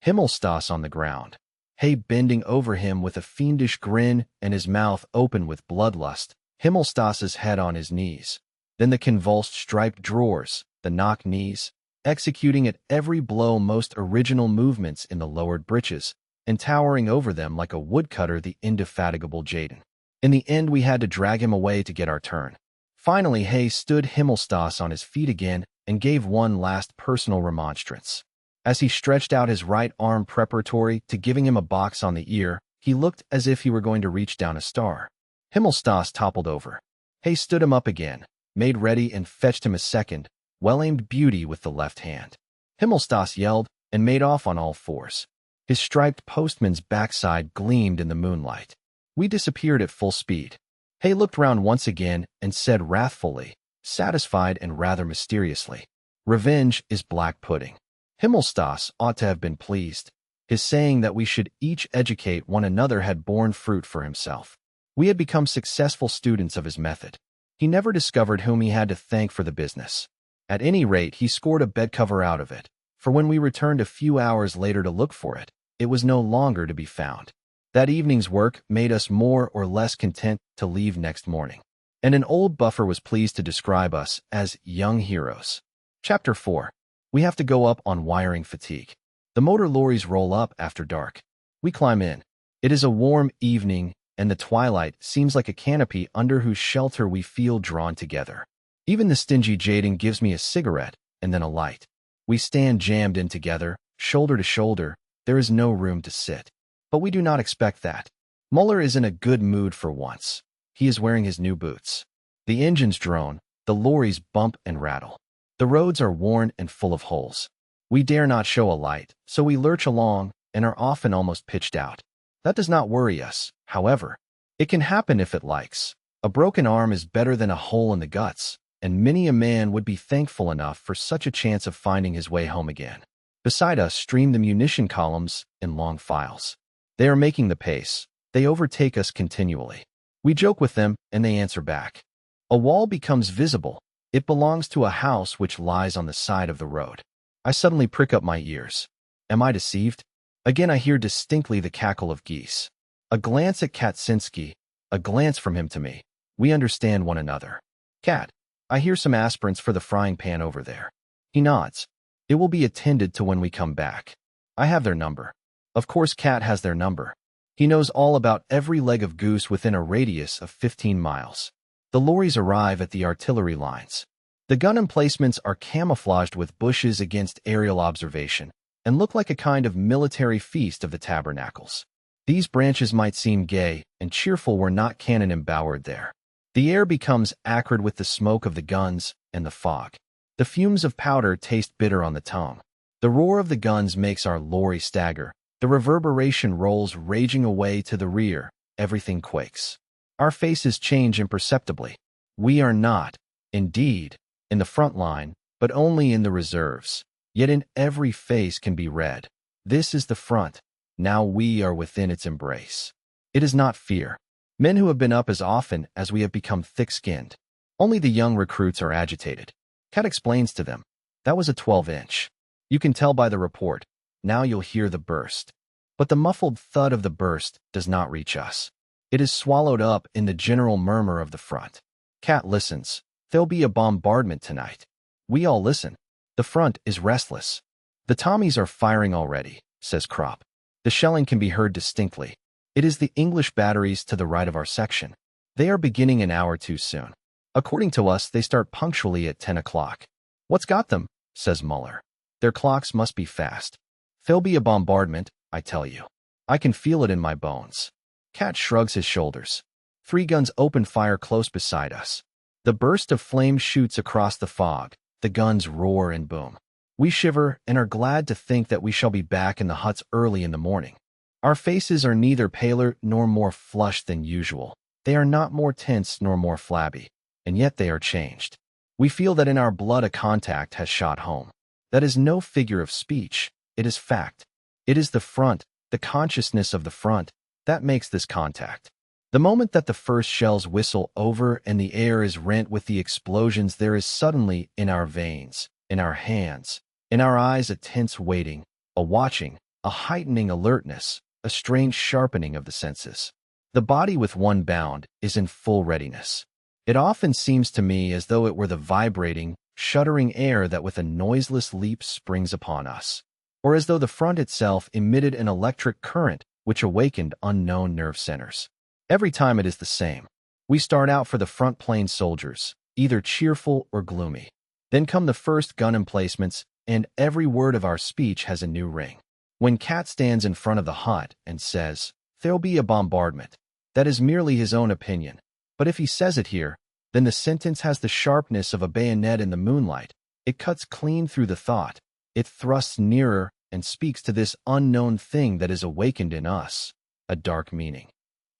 Himmelstas on the ground, Hay bending over him with a fiendish grin and his mouth open with bloodlust, Himmelstas's head on his knees. Then the convulsed striped drawers, the knock knees, executing at every blow most original movements in the lowered breeches, and towering over them like a woodcutter the indefatigable Jaden. In the end, we had to drag him away to get our turn. Finally, Hay stood Himmelstas on his feet again and gave one last personal remonstrance. As he stretched out his right arm preparatory to giving him a box on the ear, he looked as if he were going to reach down a star. Himmelstas toppled over. Hay stood him up again, made ready and fetched him a second, well-aimed beauty with the left hand. Himmelstas yelled and made off on all fours. His striped postman's backside gleamed in the moonlight. We disappeared at full speed. Hay looked round once again and said wrathfully, satisfied and rather mysteriously, "Revenge is black pudding." Himmelstas ought to have been pleased. His saying that we should each educate one another had borne fruit for himself. We had become successful students of his method. He never discovered whom he had to thank for the business. At any rate, he scored a bed cover out of it, for when we returned a few hours later to look for it, it was no longer to be found. That evening's work made us more or less content to leave next morning, and an old buffer was pleased to describe us as young heroes. Chapter 4. We have to go up on wiring fatigue. The motor lorries roll up after dark. We climb in. It is a warm evening, and the twilight seems like a canopy under whose shelter we feel drawn together. Even the stingy Jaden gives me a cigarette and then a light. We stand jammed in together, shoulder to shoulder. There is no room to sit. But we do not expect that. Muller is in a good mood for once. He is wearing his new boots. The engines drone, the lorries bump and rattle. The roads are worn and full of holes. We dare not show a light, so we lurch along and are often almost pitched out. That does not worry us, however. It can happen if it likes. A broken arm is better than a hole in the guts, and many a man would be thankful enough for such a chance of finding his way home again. Beside us stream the munition columns in long files. They are making the pace. They overtake us continually. We joke with them, and they answer back. A wall becomes visible. It belongs to a house which lies on the side of the road. I suddenly prick up my ears. Am I deceived? Again I hear distinctly the cackle of geese. A glance at Kaczynski, a glance from him to me. We understand one another. Cat, I hear some aspirants for the frying pan over there. He nods. It will be attended to when we come back. I have their number. Of course Cat has their number. He knows all about every leg of goose within a radius of 15 miles. The lorries arrive at the artillery lines. The gun emplacements are camouflaged with bushes against aerial observation and look like a kind of military feast of the tabernacles. These branches might seem gay and cheerful were not cannon embowered there. The air becomes acrid with the smoke of the guns and the fog. The fumes of powder taste bitter on the tongue. The roar of the guns makes our lorry stagger. The reverberation rolls raging away to the rear. Everything quakes. Our faces change imperceptibly. We are not, indeed, in the front line, but only in the reserves. Yet in every face can be read, this is the front. Now we are within its embrace. It is not fear. Men who have been up as often as we have become thick-skinned. Only the young recruits are agitated. Cat explains to them. That was a 12-inch. You can tell by the report. Now you'll hear the burst. But the muffled thud of the burst does not reach us. It is swallowed up in the general murmur of the front. Cat listens. There'll be a bombardment tonight. We all listen. The front is restless. The Tommies are firing already, says Kropp. The shelling can be heard distinctly. It is the English batteries to the right of our section. They are beginning an hour too soon. According to us, they start punctually at 10 o'clock. What's got them? Says Muller. Their clocks must be fast. There'll be a bombardment, I tell you. I can feel it in my bones. Cat shrugs his shoulders. 3 guns open fire close beside us. The burst of flame shoots across the fog. The guns roar and boom. We shiver and are glad to think that we shall be back in the huts early in the morning. Our faces are neither paler nor more flushed than usual. They are not more tense nor more flabby, and yet they are changed. We feel that in our blood a contact has shot home. That is no figure of speech. It is fact. It is the front, the consciousness of the front, that makes this contact. The moment that the first shells whistle over and the air is rent with the explosions, there is suddenly in our veins, in our hands, in our eyes a tense waiting, a watching, a heightening alertness, a strange sharpening of the senses. The body with one bound is in full readiness. It often seems to me as though it were the vibrating, shuddering air that with a noiseless leap springs upon us. or as though the front itself emitted an electric current which awakened unknown nerve centers. Every time it is the same. We start out for the front plain soldiers, either cheerful or gloomy. Then come the first gun emplacements, and every word of our speech has a new ring. When Cat stands in front of the hut and says, "There'll be a bombardment," that is merely his own opinion. But if he says it here, then the sentence has the sharpness of a bayonet in the moonlight. It cuts clean through the thought. It thrusts nearer and speaks to this unknown thing that is awakened in us, a dark meaning.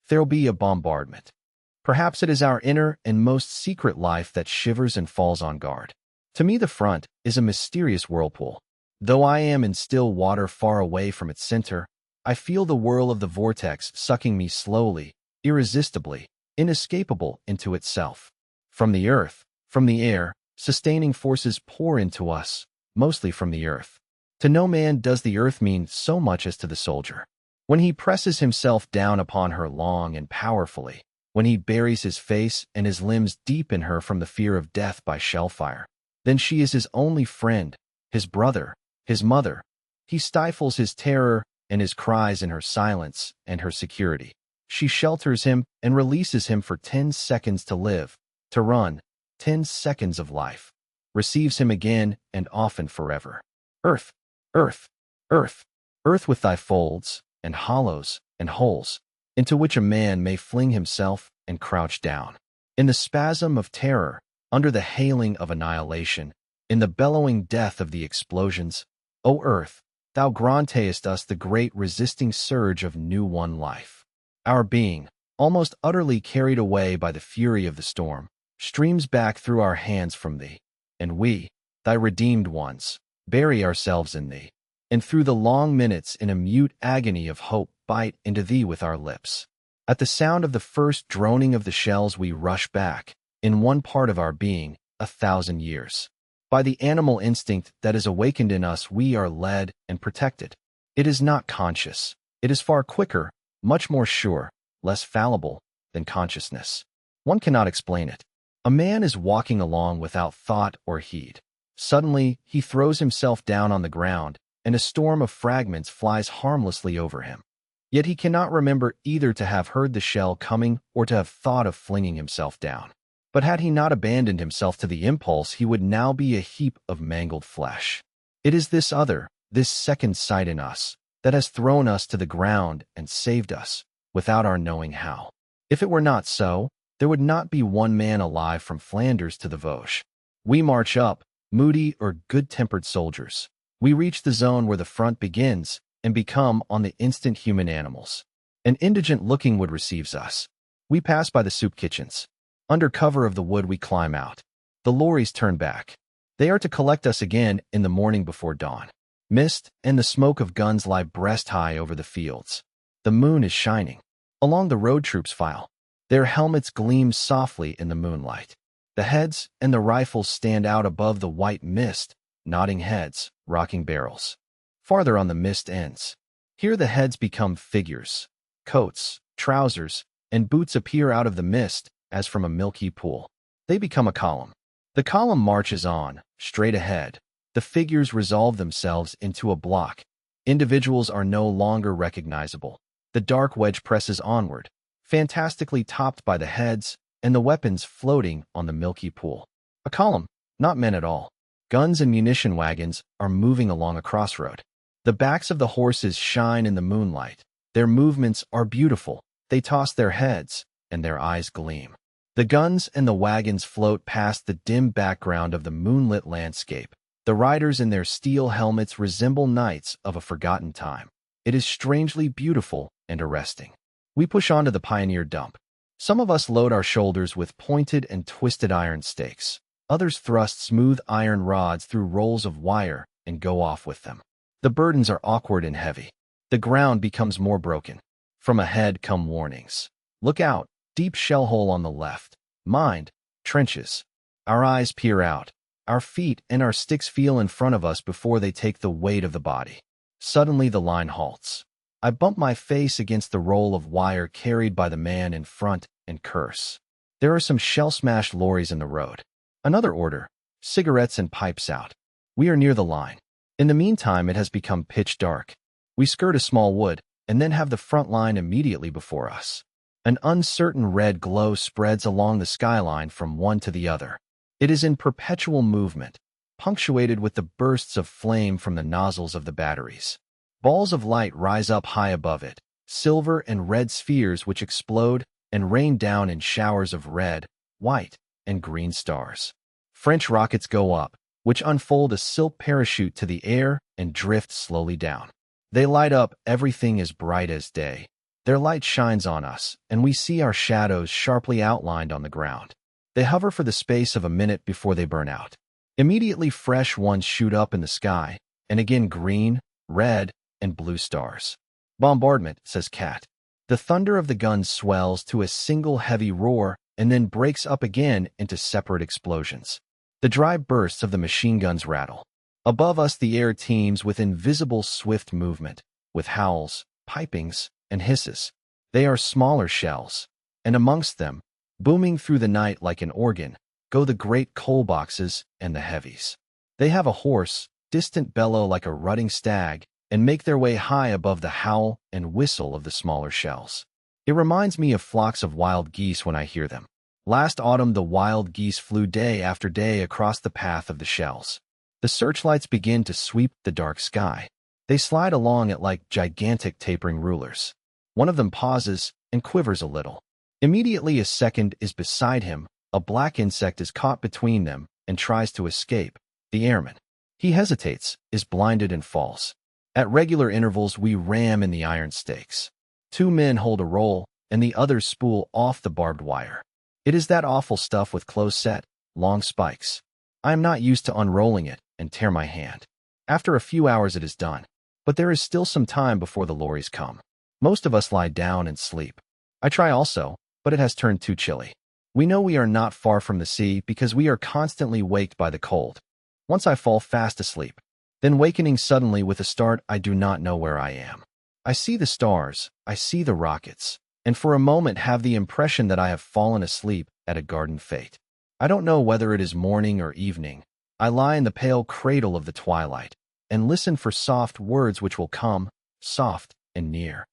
There'll be a bombardment. Perhaps it is our inner and most secret life that shivers and falls on guard. To me, the front is a mysterious whirlpool. Though I am in still water far away from its center, I feel the whirl of the vortex sucking me slowly, irresistibly, inescapable into itself. From the earth, from the air, sustaining forces pour into us, mostly from the earth. To no man does the earth mean so much as to the soldier. When he presses himself down upon her long and powerfully, when he buries his face and his limbs deep in her from the fear of death by shellfire, then she is his only friend, his brother, his mother. He stifles his terror and his cries in her silence and her security. She shelters him and releases him for 10 seconds to live, to run, 10 seconds of life. Receives him again and often forever. Earth, earth, earth, earth with thy folds, and hollows, and holes, into which a man may fling himself and crouch down. In the spasm of terror, under the hailing of annihilation, in the bellowing death of the explosions, O earth, thou grantest us the great resisting surge of new-won life. Our being, almost utterly carried away by the fury of the storm, streams back through our hands from thee, and we, thy redeemed ones, bury ourselves in thee, and through the long minutes in a mute agony of hope bite into thee with our lips. At the sound of the first droning of the shells we rush back, in one part of our being, 1,000 years. By the animal instinct that is awakened in us we are led and protected. It is not conscious. It is far quicker, much more sure, less fallible than consciousness. One cannot explain it. A man is walking along without thought or heed. Suddenly, he throws himself down on the ground, and a storm of fragments flies harmlessly over him. Yet he cannot remember either to have heard the shell coming or to have thought of flinging himself down. But had he not abandoned himself to the impulse, he would now be a heap of mangled flesh. It is this other, this second sight in us, that has thrown us to the ground and saved us, without our knowing how. If it were not so, there would not be one man alive from Flanders to the Vosges. We march up, moody or good-tempered soldiers. We reach the zone where the front begins and become on the instant human animals. An indigent-looking wood receives us. We pass by the soup kitchens. Under cover of the wood we climb out. The lorries turn back. They are to collect us again in the morning before dawn. Mist and the smoke of guns lie breast-high over the fields. The moon is shining. Along the road troops file. Their helmets gleam softly in the moonlight. The heads and the rifles stand out above the white mist, nodding heads, rocking barrels. Farther on the mist ends. Here the heads become figures. Coats, trousers, and boots appear out of the mist, as from a milky pool. They become a column. The column marches on, straight ahead. The figures resolve themselves into a block. Individuals are no longer recognizable. The dark wedge presses onward, fantastically topped by the heads and the weapons floating on the milky pool. A column, not men at all. Guns and munition wagons are moving along a crossroad. The backs of the horses shine in the moonlight. Their movements are beautiful. They toss their heads, and their eyes gleam. The guns and the wagons float past the dim background of the moonlit landscape. The riders in their steel helmets resemble knights of a forgotten time. It is strangely beautiful and arresting. We push on to the pioneer dump. Some of us load our shoulders with pointed and twisted iron stakes. Others thrust smooth iron rods through rolls of wire and go off with them. The burdens are awkward and heavy. The ground becomes more broken. From ahead come warnings. Look out, deep shell hole on the left. Mind, trenches. Our eyes peer out. Our feet and our sticks feel in front of us before they take the weight of the body. Suddenly the line halts. I bump my face against the roll of wire carried by the man in front and curse. There are some shell-smashed lorries in the road. Another order, cigarettes and pipes out. We are near the line. In the meantime, it has become pitch dark. We skirt a small wood, and then have the front line immediately before us. An uncertain red glow spreads along the skyline from one to the other. It is in perpetual movement, punctuated with the bursts of flame from the nozzles of the batteries. Balls of light rise up high above it, silver and red spheres which explode and rain down in showers of red, white, and green stars. French rockets go up, which unfold a silk parachute to the air and drift slowly down. They light up everything as bright as day. Their light shines on us, and we see our shadows sharply outlined on the ground. They hover for the space of a minute before they burn out. Immediately fresh ones shoot up in the sky, and again green, red, and blue stars. Bombardment, says Kat. The thunder of the guns swells to a single heavy roar and then breaks up again into separate explosions. The dry bursts of the machine guns rattle. Above us the air teems with invisible swift movement, with howls, pipings, and hisses. They are smaller shells, and amongst them, booming through the night like an organ, go the great coal boxes and the heavies. They have a hoarse, distant bellow like a rutting stag, and make their way high above the howl and whistle of the smaller shells. It reminds me of flocks of wild geese when I hear them. Last autumn the wild geese flew day after day across the path of the shells. The searchlights begin to sweep the dark sky. They slide along it like gigantic tapering rulers. One of them pauses and quivers a little. Immediately a second is beside him. A black insect is caught between them and tries to escape. The airman. He hesitates, is blinded, and falls. At regular intervals we ram in the iron stakes. 2 men hold a roll, and the others spool off the barbed wire. It is that awful stuff with close-set, long spikes. I am not used to unrolling it and tear my hand. After a few hours it is done, but there is still some time before the lorries come. Most of us lie down and sleep. I try also, but it has turned too chilly. We know we are not far from the sea because we are constantly waked by the cold. Once I fall fast asleep. Then wakening suddenly with a start, I do not know where I am. I see the stars, I see the rockets, and for a moment have the impression that I have fallen asleep at a garden fete. I don't know whether it is morning or evening. I lie in the pale cradle of the twilight and listen for soft words which will come, soft and near.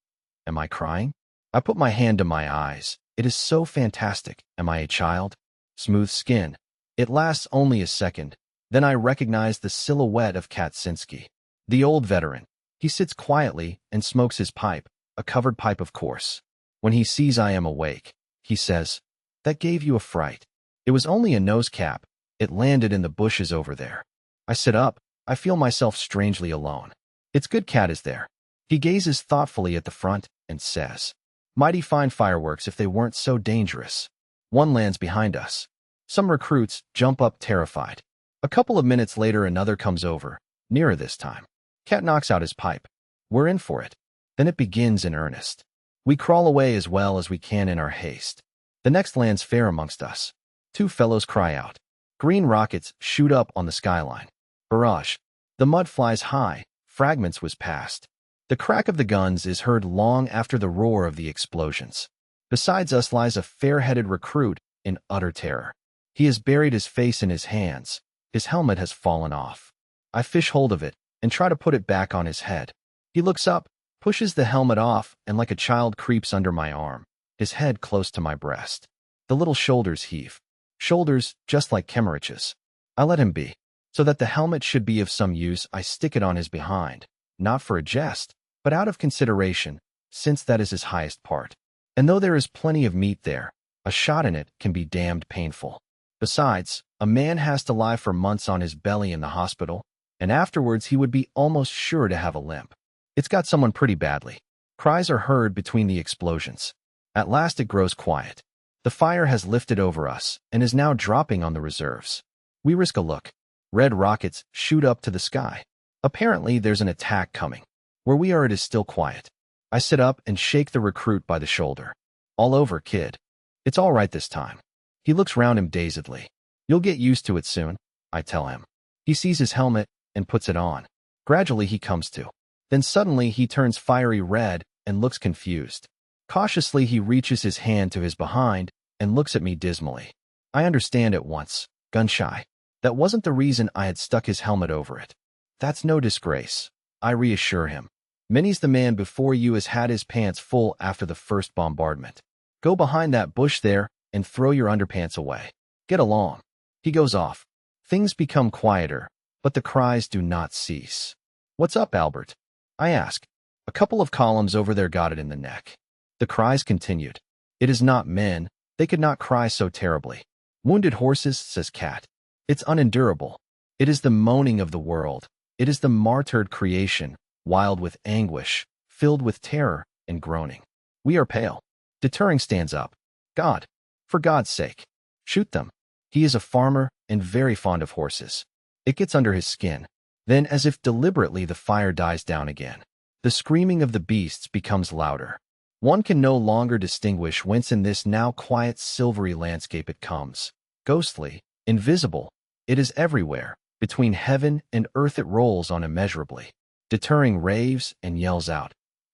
Am I crying? I put my hand to my eyes. It is so fantastic. Am I a child? Smooth skin. It lasts only a second. Then I recognize the silhouette of Kaczynski, the old veteran. He sits quietly and smokes his pipe, a covered pipe of course. When he sees I am awake, he says, "That gave you a fright. It was only a nose cap. It landed in the bushes over there." I sit up. I feel myself strangely alone. It's good Kat is there. He gazes thoughtfully at the front and says, "Mighty fine fireworks if they weren't so dangerous." One lands behind us. Some recruits jump up terrified. A couple of minutes later another comes over, nearer this time. Kat knocks out his pipe. We're in for it. Then it begins in earnest. We crawl away as well as we can in our haste. The next lands fair amongst us. 2 fellows cry out. Green rockets shoot up on the skyline. Barrage. The mud flies high. Fragments was passed. The crack of the guns is heard long after the roar of the explosions. Besides us lies a fair-headed recruit in utter terror. He has buried his face in his hands. His helmet has fallen off. I fish hold of it and try to put it back on his head. He looks up, pushes the helmet off, and like a child creeps under my arm, his head close to my breast. The little shoulders heave. Shoulders just like Kemmerich's. I let him be. So that the helmet should be of some use, I stick it on his behind, not for a jest, but out of consideration, since that is his highest part. And though there is plenty of meat there, a shot in it can be damned painful. Besides, a man has to lie for months on his belly in the hospital, and afterwards he would be almost sure to have a limp. It's got someone pretty badly. Cries are heard between the explosions. At last it grows quiet. The fire has lifted over us and is now dropping on the reserves. We risk a look. Red rockets shoot up to the sky. Apparently there's an attack coming. Where we are it is still quiet. I sit up and shake the recruit by the shoulder. All over, kid. It's all right this time. He looks round him dazedly. You'll get used to it soon, I tell him. He sees his helmet and puts it on. Gradually he comes to. Then suddenly he turns fiery red and looks confused. Cautiously he reaches his hand to his behind and looks at me dismally. I understand at once, gun-shy. That wasn't the reason I had stuck his helmet over it. That's no disgrace. I reassure him. Many's the man before you has had his pants full after the first bombardment. Go behind that bush there and throw your underpants away. Get along. He goes off. Things become quieter, but the cries do not cease. What's up, Albert? I ask. A couple of columns over there got it in the neck. The cries continued. It is not men. They could not cry so terribly. Wounded horses, says Cat. It's unendurable. It is the moaning of the world. It is the martyred creation, wild with anguish, filled with terror and groaning. We are pale. Deterring stands up. God, for God's sake, shoot them. He is a farmer and very fond of horses. It gets under his skin. Then, as if deliberately, the fire dies down again. The screaming of the beasts becomes louder. One can no longer distinguish whence in this now quiet silvery landscape it comes. Ghostly, invisible, it is everywhere. Between heaven and earth it rolls on immeasurably. Deterring raves and yells out.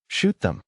Shoot them,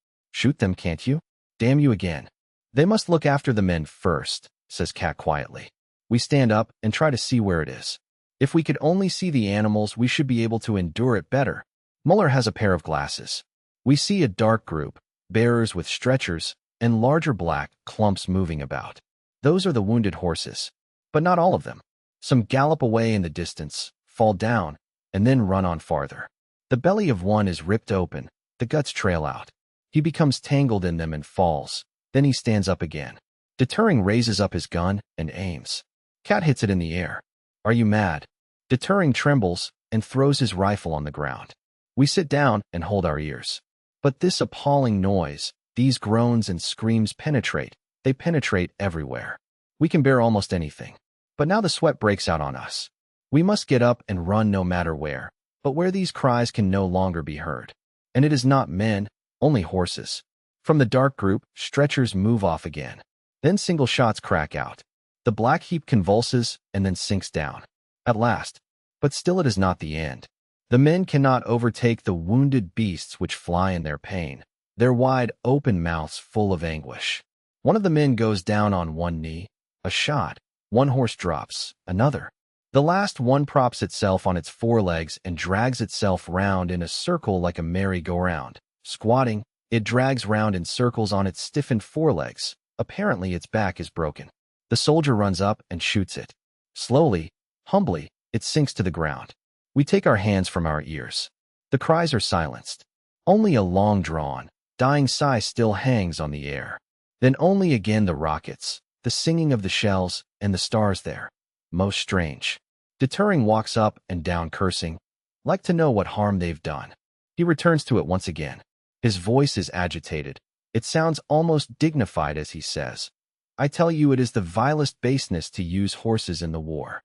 can't you? Damn you again. They must look after the men first, says Cat quietly. We stand up and try to see where it is. If we could only see the animals, we should be able to endure it better. Muller has a pair of glasses. We see a dark group, bearers with stretchers, and larger black clumps moving about. Those are the wounded horses. But not all of them. Some gallop away in the distance, fall down, and then run on farther. The belly of one is ripped open, the guts trail out. He becomes tangled in them and falls. Then he stands up again. Deterring raises up his gun and aims. Cat hits it in the air. Are you mad? Deterring trembles and throws his rifle on the ground. We sit down and hold our ears. But this appalling noise, these groans and screams penetrate. They penetrate everywhere. We can bear almost anything. But now the sweat breaks out on us. We must get up and run no matter where, but where these cries can no longer be heard. And it is not men, only horses. From the dark group, stretchers move off again. Then single shots crack out. The black heap convulses and then sinks down. At last. But still it is not the end. The men cannot overtake the wounded beasts which fly in their pain, their wide open mouths full of anguish. One of the men goes down on one knee. A shot. One horse drops. Another. The last one props itself on its forelegs and drags itself round in a circle like a merry-go-round. Squatting, it drags round in circles on its stiffened forelegs. Apparently its back is broken. The soldier runs up and shoots it. Slowly, humbly, it sinks to the ground. We take our hands from our ears. The cries are silenced. Only a long-drawn, dying sigh still hangs on the air. Then only again the rockets, the singing of the shells, and the stars there. Most strange. Deterring walks up and down cursing. Like to know what harm they've done. He returns to it once again. His voice is agitated. It sounds almost dignified as he says, I tell you it is the vilest baseness to use horses in the war.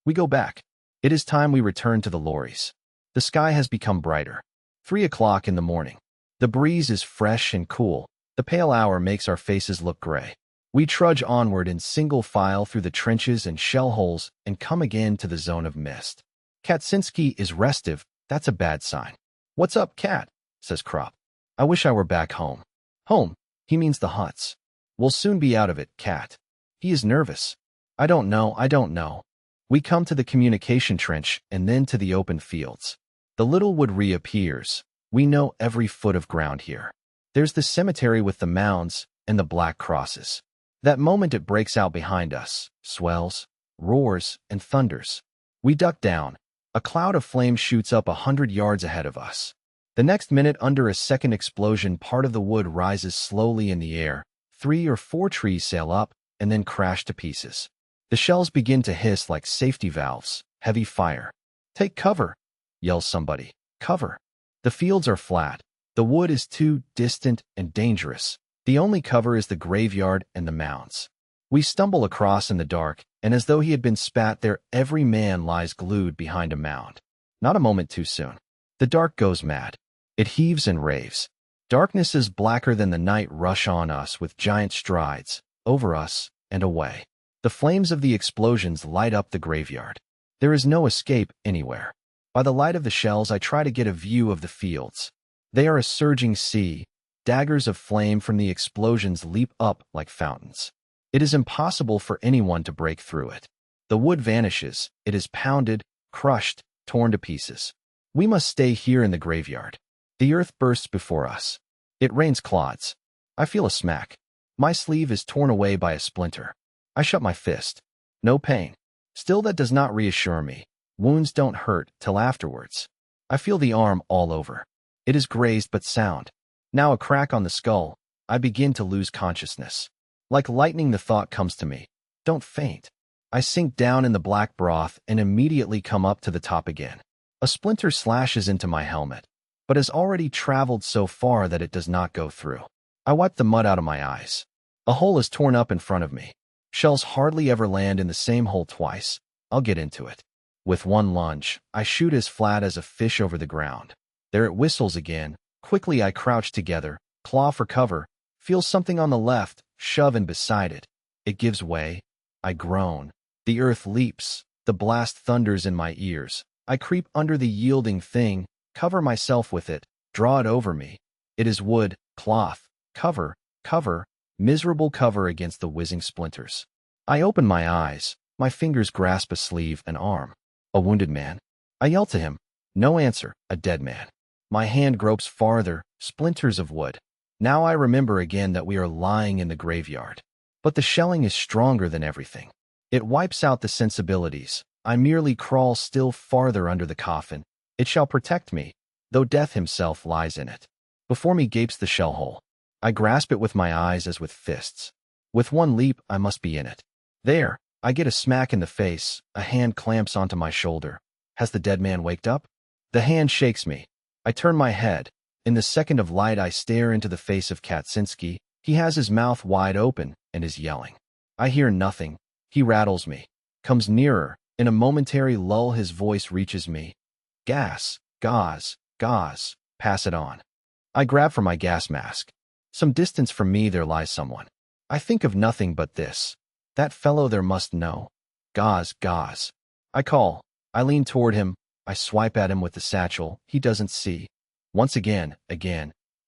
We go back. It is time we return to the lorries. The sky has become brighter. 3 o'clock in the morning. The breeze is fresh and cool. The pale hour makes our faces look gray. We trudge onward in single file through the trenches and shell holes and come again to the zone of mist. Katczynski is restive. That's a bad sign. What's up, Cat? Says Krop. I wish I were back home. Home? He means the huts. We'll soon be out of it, Cat. He is nervous. I don't know. We come to the communication trench and then to the open fields. The little wood reappears. We know every foot of ground here. There's the cemetery with the mounds and the black crosses. That moment it breaks out behind us, swells, roars, and thunders. We duck down. A cloud of flame shoots up 100 yards ahead of us. The next minute, under a second explosion, part of the wood rises slowly in the air. 3 or 4 trees sail up and then crash to pieces. The shells begin to hiss like safety valves. Heavy fire. Take cover, yells somebody. Cover. The fields are flat. The wood is too distant and dangerous. The only cover is the graveyard and the mounds. We stumble across in the dark, and as though he had been spat there, every man lies glued behind a mound. Not a moment too soon. The dark goes mad. It heaves and raves. Darknesses blacker than the night rush on us with giant strides, over us and away. The flames of the explosions light up the graveyard. There is no escape anywhere. By the light of the shells, I try to get a view of the fields. They are a surging sea. Daggers of flame from the explosions leap up like fountains. It is impossible for anyone to break through it. The wood vanishes. It is pounded, crushed, torn to pieces. We must stay here in the graveyard. The earth bursts before us. It rains clods. I feel a smack. My sleeve is torn away by a splinter. I shut my fist. No pain. Still, that does not reassure me. Wounds don't hurt till afterwards. I feel the arm all over. It is grazed but sound. Now a crack on the skull. I begin to lose consciousness. Like lightning, the thought comes to me. Don't faint. I sink down in the black broth and immediately come up to the top again. A splinter slashes into my helmet, but has already traveled so far that it does not go through. I wipe the mud out of my eyes. A hole is torn up in front of me. Shells hardly ever land in the same hole twice. I'll get into it. With one lunge, I shoot as flat as a fish over the ground. There it whistles again. Quickly I crouch together, claw for cover, feel something on the left, shove in beside it. It gives way. I groan. The earth leaps. The blast thunders in my ears. I creep under the yielding thing, cover myself with it, draw it over me. It is wood, cloth, cover, miserable cover against the whizzing splinters. I open my eyes. My fingers grasp a sleeve, an arm. A wounded man. I yell to him. No answer. A dead man. My hand gropes farther, splinters of wood. Now I remember again that we are lying in the graveyard. But the shelling is stronger than everything. It wipes out the sensibilities. I merely crawl still farther under the coffin. It shall protect me, though death himself lies in it. Before me gapes the shell hole. I grasp it with my eyes as with fists. With one leap, I must be in it. There, I get a smack in the face. A hand clamps onto my shoulder. Has the dead man waked up? The hand shakes me. I turn my head. In the second of light, I stare into the face of Kaczynski. He has his mouth wide open and is yelling. I hear nothing. He rattles me. Comes nearer. In a momentary lull, his voice reaches me. Gas, gauze, gauze, pass it on. I grab for my gas mask. Some distance from me there lies someone. I think of nothing but this. That fellow there must know. Gauze, gauze. I call. I lean toward him. I swipe at him with the satchel. He doesn't see. Once again.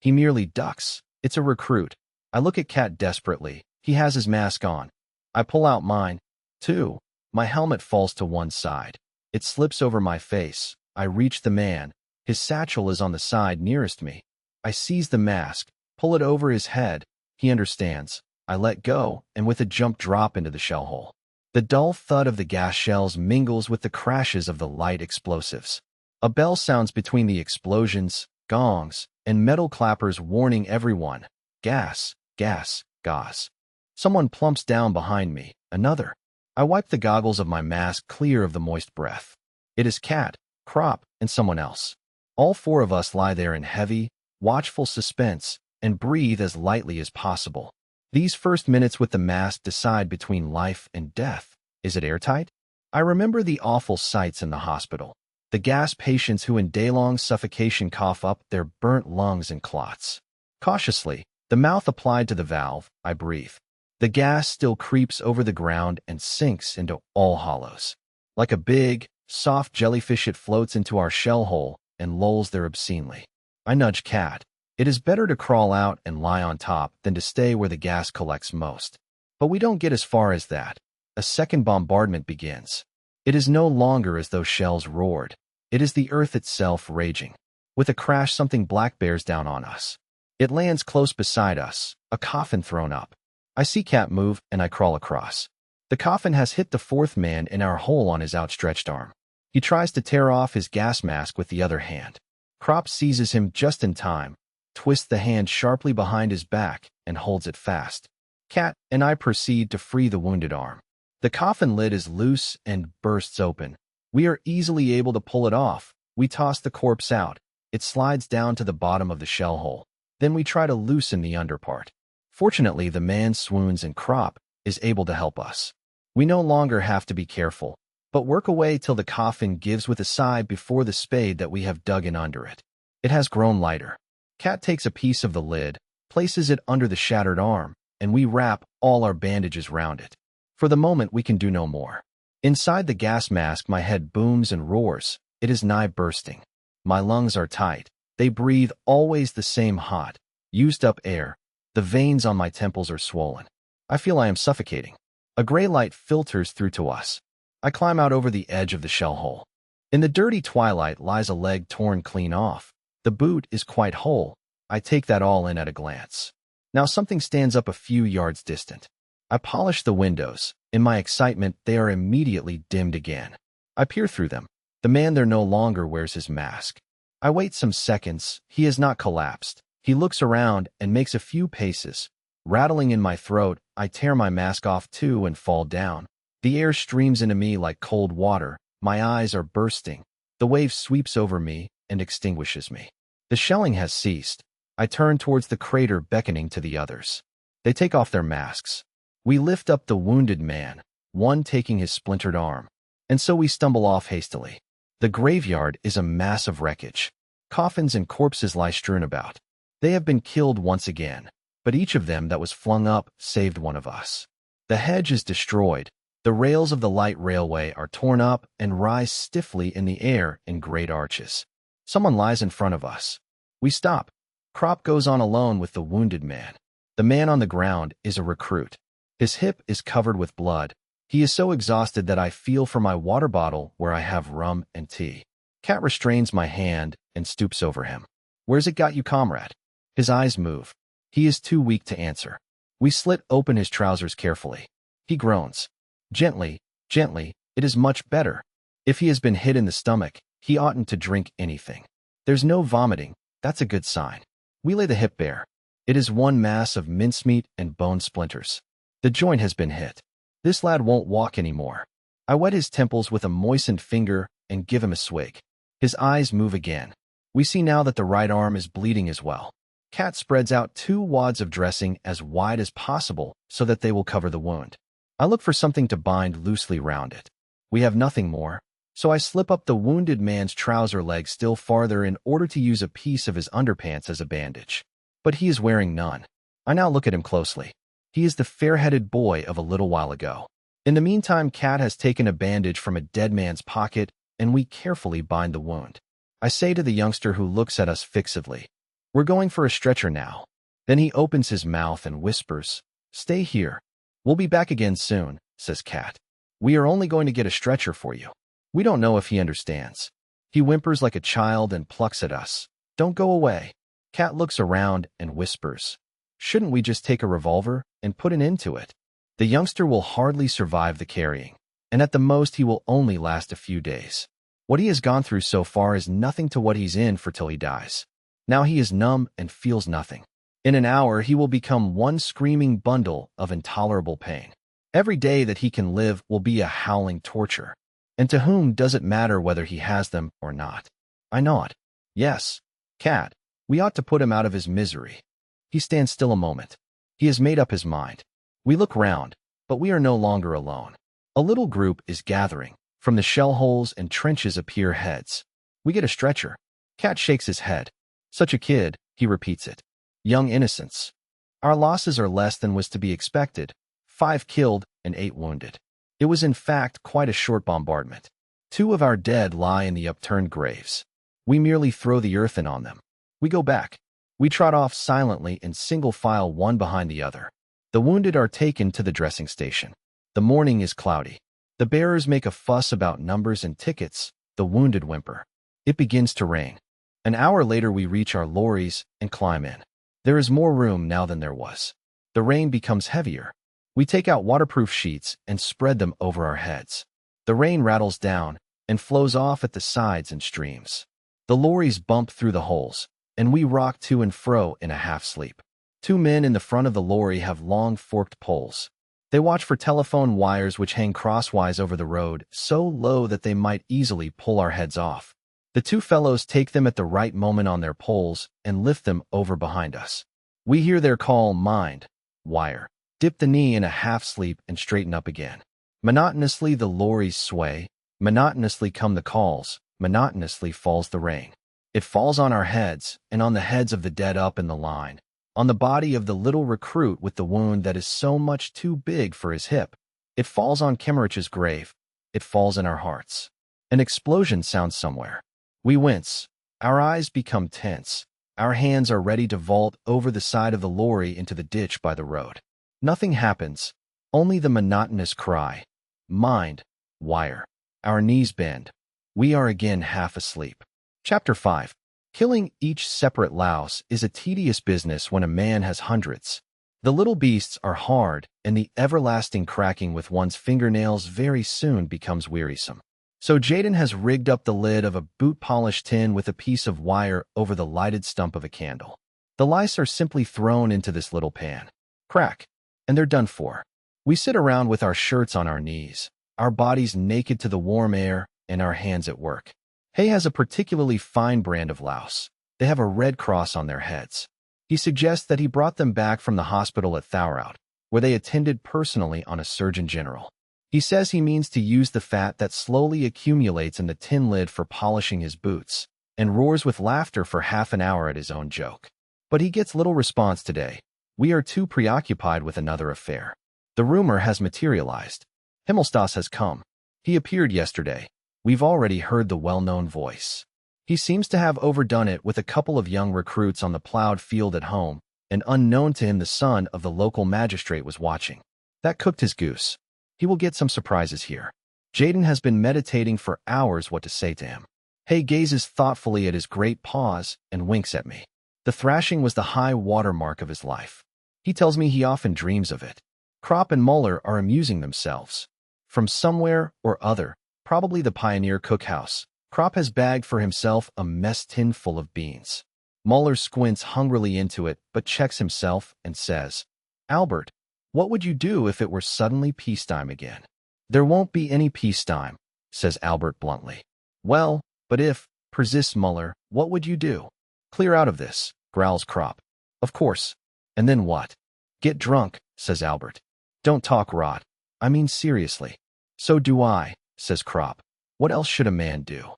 He merely ducks. It's a recruit. I look at Kat desperately. He has his mask on. I pull out mine, too. My helmet falls to one side. It slips over my face. I reach the man. His satchel is on the side nearest me. I seize the mask, pull it over his head. He understands. I let go, and with a jump drop into the shell hole. The dull thud of the gas shells mingles with the crashes of the light explosives. A bell sounds between the explosions, gongs, and metal clappers warning everyone. Gas, gas, gauze. Someone plumps down behind me. Another. I wipe the goggles of my mask clear of the moist breath. It is Kat, Crop, and someone else. All four of us lie there in heavy, watchful suspense and breathe as lightly as possible. These first minutes with the mask decide between life and death. Is it airtight? I remember the awful sights in the hospital. The gas patients who in day-long suffocation cough up their burnt lungs and clots. Cautiously, the mouth applied to the valve, I breathe. The gas still creeps over the ground and sinks into all hollows. Like a big, soft jellyfish, it floats into our shell hole and lolls there obscenely. I nudge Kat. It is better to crawl out and lie on top than to stay where the gas collects most. But we don't get as far as that. A second bombardment begins. It is no longer as though shells roared. It is the earth itself raging. With a crash, something black bears down on us. It lands close beside us, a coffin thrown up. I see Kat move, and I crawl across. The coffin has hit the fourth man in our hole on his outstretched arm. He tries to tear off his gas mask with the other hand. Crop seizes him just in time, twists the hand sharply behind his back, and holds it fast. Kat and I proceed to free the wounded arm. The coffin lid is loose and bursts open. We are easily able to pull it off. We toss the corpse out. It slides down to the bottom of the shell hole. Then we try to loosen the underpart. Fortunately, the man swoons and Crop is able to help us. We no longer have to be careful, but work away till the coffin gives with a sigh before the spade that we have dug in under it. It has grown lighter. Kat takes a piece of the lid, places it under the shattered arm, and we wrap all our bandages round it. For the moment, we can do no more. Inside the gas mask, my head booms and roars. It is nigh bursting. My lungs are tight. They breathe always the same hot, used-up air. The veins on my temples are swollen. I feel I am suffocating. A gray light filters through to us. I climb out over the edge of the shell hole. In the dirty twilight lies a leg torn clean off. The boot is quite whole. I take that all in at a glance. Now something stands up a few yards distant. I polish the windows. In my excitement, they are immediately dimmed again. I peer through them. The man there no longer wears his mask. I wait some seconds. He has not collapsed. He looks around and makes a few paces. Rattling in my throat, I tear my mask off too and fall down. The air streams into me like cold water. My eyes are bursting. The wave sweeps over me and extinguishes me. The shelling has ceased. I turn towards the crater, beckoning to the others. They take off their masks. We lift up the wounded man, one taking his splintered arm. And so we stumble off hastily. The graveyard is a mass of wreckage. Coffins and corpses lie strewn about. They have been killed once again, but each of them that was flung up saved one of us. The hedge is destroyed. The rails of the light railway are torn up and rise stiffly in the air in great arches. Someone lies in front of us. We stop. Kropp goes on alone with the wounded man. The man on the ground is a recruit. His hip is covered with blood. He is so exhausted that I feel for my water bottle where I have rum and tea. Cat restrains my hand and stoops over him. "Where's it got you, comrade?" His eyes move. He is too weak to answer. We slit open his trousers carefully. He groans. "Gently, gently, it is much better. If he has been hit in the stomach, he oughtn't to drink anything. There's no vomiting. That's a good sign." We lay the hip bare. It is one mass of mincemeat and bone splinters. The joint has been hit. This lad won't walk anymore. I wet his temples with a moistened finger and give him a swig. His eyes move again. We see now that the right arm is bleeding as well. Cat spreads out 2 wads of dressing as wide as possible so that they will cover the wound. I look for something to bind loosely round it. We have nothing more, so I slip up the wounded man's trouser leg still farther in order to use a piece of his underpants as a bandage. But he is wearing none. I now look at him closely. He is the fair-headed boy of a little while ago. In the meantime, Cat has taken a bandage from a dead man's pocket, and we carefully bind the wound. I say to the youngster who looks at us fixedly, "We're going for a stretcher now." Then he opens his mouth and whispers, "Stay here. We'll be back again soon," says Cat. "We are only going to get a stretcher for you." We don't know if he understands. He whimpers like a child and plucks at us. "Don't go away." Cat looks around and whispers, "Shouldn't we just take a revolver and put an end to it? The youngster will hardly survive the carrying, and at the most he will only last a few days. What he has gone through so far is nothing to what he's in for till he dies. Now he is numb and feels nothing. In an hour he will become one screaming bundle of intolerable pain. Every day that he can live will be a howling torture. And to whom does it matter whether he has them or not?" I nod. "Yes, Cat, we ought to put him out of his misery." He stands still a moment. He has made up his mind. We look round, but we are no longer alone. A little group is gathering. From the shell holes and trenches appear heads. We get a stretcher. Cat shakes his head. "Such a kid," he repeats it. "Young innocence." Our losses are less than was to be expected. 5 killed and 8 wounded. It was in fact quite a short bombardment. 2 of our dead lie in the upturned graves. We merely throw the earth in on them. We go back. We trot off silently in single file, one behind the other. The wounded are taken to the dressing station. The morning is cloudy. The bearers make a fuss about numbers and tickets. The wounded whimper. It begins to rain. An hour later we reach our lorries and climb in. There is more room now than there was. The rain becomes heavier. We take out waterproof sheets and spread them over our heads. The rain rattles down and flows off at the sides in streams. The lorries bump through the holes, and we rock to and fro in a half-sleep. 2 men in the front of the lorry have long forked poles. They watch for telephone wires which hang crosswise over the road, so low that they might easily pull our heads off. The 2 fellows take them at the right moment on their poles and lift them over behind us. We hear their call, "Mind, wire." Dip the knee in a half-sleep and straighten up again. Monotonously the lorries sway. Monotonously come the calls. Monotonously falls the rain. It falls on our heads and on the heads of the dead up in the line, on the body of the little recruit with the wound that is so much too big for his hip. It falls on Kemmerich's grave. It falls in our hearts. An explosion sounds somewhere. We wince. Our eyes become tense. Our hands are ready to vault over the side of the lorry into the ditch by the road. Nothing happens, only the monotonous cry, "Mind, wire." Our knees bend. We are again half asleep. Chapter 5. Killing each separate louse is a tedious business when a man has hundreds. The little beasts are hard, and the everlasting cracking with one's fingernails very soon becomes wearisome. So Jaden has rigged up the lid of a boot polish tin with a piece of wire over the lighted stump of a candle. The lice are simply thrown into this little pan. Crack, and they're done for. We sit around with our shirts on our knees, our bodies naked to the warm air, and our hands at work. Hay has a particularly fine brand of louse. They have a red cross on their heads. He suggests that he brought them back from the hospital at Thorout, where they attended personally on a Surgeon General. He says he means to use the fat that slowly accumulates in the tin lid for polishing his boots, and roars with laughter for half an hour at his own joke. But he gets little response today. We are too preoccupied with another affair. The rumor has materialized. Himmelstas has come. He appeared yesterday. We've already heard the well-known voice. He seems to have overdone it with a couple of young recruits on the plowed field at home, and unknown to him the son of the local magistrate was watching. That cooked his goose. He will get some surprises here. Jaden has been meditating for hours what to say to him. Hay gazes thoughtfully at his great paws and winks at me. The thrashing was the high water mark of his life. He tells me he often dreams of it. Krop and Muller are amusing themselves. From somewhere or other, probably the Pioneer cookhouse, Krop has bagged for himself a mess tin full of beans. Muller squints hungrily into it, but checks himself and says, "Albert, what would you do if it were suddenly peacetime again?" "There won't be any peacetime," says Albert bluntly. "Well, but if," persists Muller, "what would you do?" "Clear out of this," growls Krop. "Of course. And then what?" "Get drunk," says Albert. "Don't talk rot. I mean seriously." "So do I," says Krop. "What else should a man do?"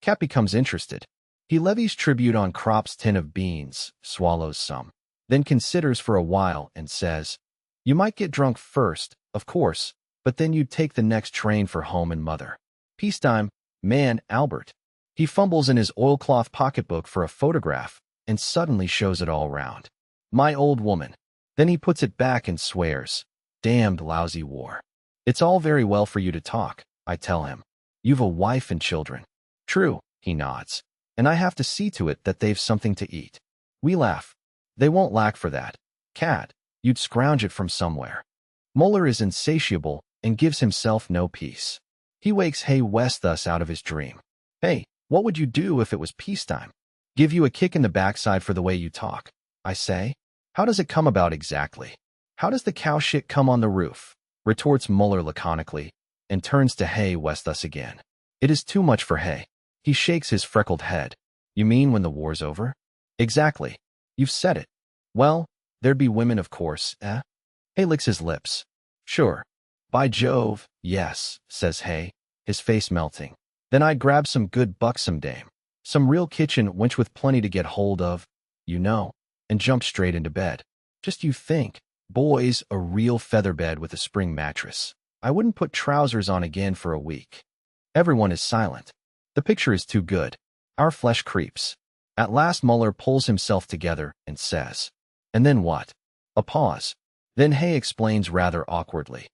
Cap becomes interested. He levies tribute on Krop's tin of beans, swallows some, then considers for a while and says, "You might get drunk first, of course, but then you'd take the next train for home and mother. Peacetime, man, Albert." He fumbles in his oilcloth pocketbook for a photograph and suddenly shows it all round. "My old woman." Then he puts it back and swears. "Damned lousy war." "It's all very well for you to talk," I tell him. "You've a wife and children." "True," he nods. "And I have to see to it that they've something to eat." We laugh. "They won't lack for that. Cat, you'd scrounge it from somewhere." Muller is insatiable and gives himself no peace. He wakes Hay West thus out of his dream. "Hey, what would you do if it was peacetime?" "Give you a kick in the backside for the way you talk," I say. "How does it come about exactly?" "How does the cow shit come on the roof?" retorts Muller laconically, and turns to Hay West thus again. It is too much for Hay. He shakes his freckled head. "You mean when the war's over?" "Exactly. You've said it." "Well, there'd be women, of course, eh?" Hay licks his lips. "Sure. By Jove, yes," says Hay, his face melting. "Then I'd grab some good buxom dame. Some real kitchen wench with plenty to get hold of, you know, and jump straight into bed. Just you think, boys, a real feather bed with a spring mattress. I wouldn't put trousers on again for a week." Everyone is silent. The picture is too good. Our flesh creeps. At last Muller pulls himself together and says, "And then what?" A pause. Then Hay explains rather awkwardly.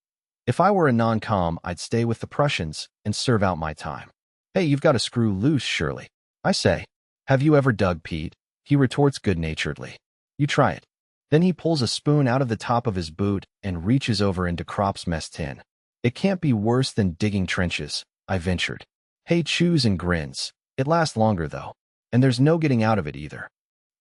"If I were a non-com, I'd stay with the Prussians and serve out my time." "Hey, you've got a screw loose, surely." I say. "Have you ever dug, Pete?" He retorts good-naturedly. "You try it." Then he pulls a spoon out of the top of his boot and reaches over into Krop's mess tin. "It can't be worse than digging trenches," I ventured. Hay chews and grins. "It lasts longer, though. And there's no getting out of it either."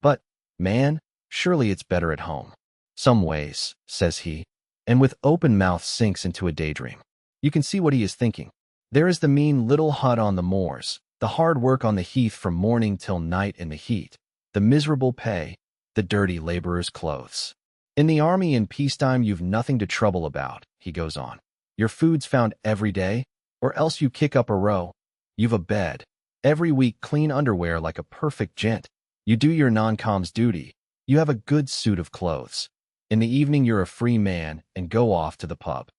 "But, man, surely it's better at home." "Some ways," says he, and with open mouth sinks into a daydream. You can see what he is thinking. There is the mean little hut on the moors, the hard work on the heath from morning till night in the heat, the miserable pay, the dirty laborer's clothes. "In the army in peacetime you've nothing to trouble about," he goes on. "Your food's found every day, or else you kick up a row. You've a bed. Every week clean underwear like a perfect gent. You do your non-com's duty. You have a good suit of clothes. In the evening you're a free man and go off to the pub."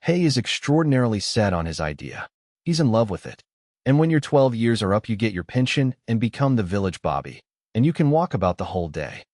Hay is extraordinarily set on his idea. He's in love with it. "And when your 12 years are up you get your pension and become the village bobby, and you can walk about the whole day."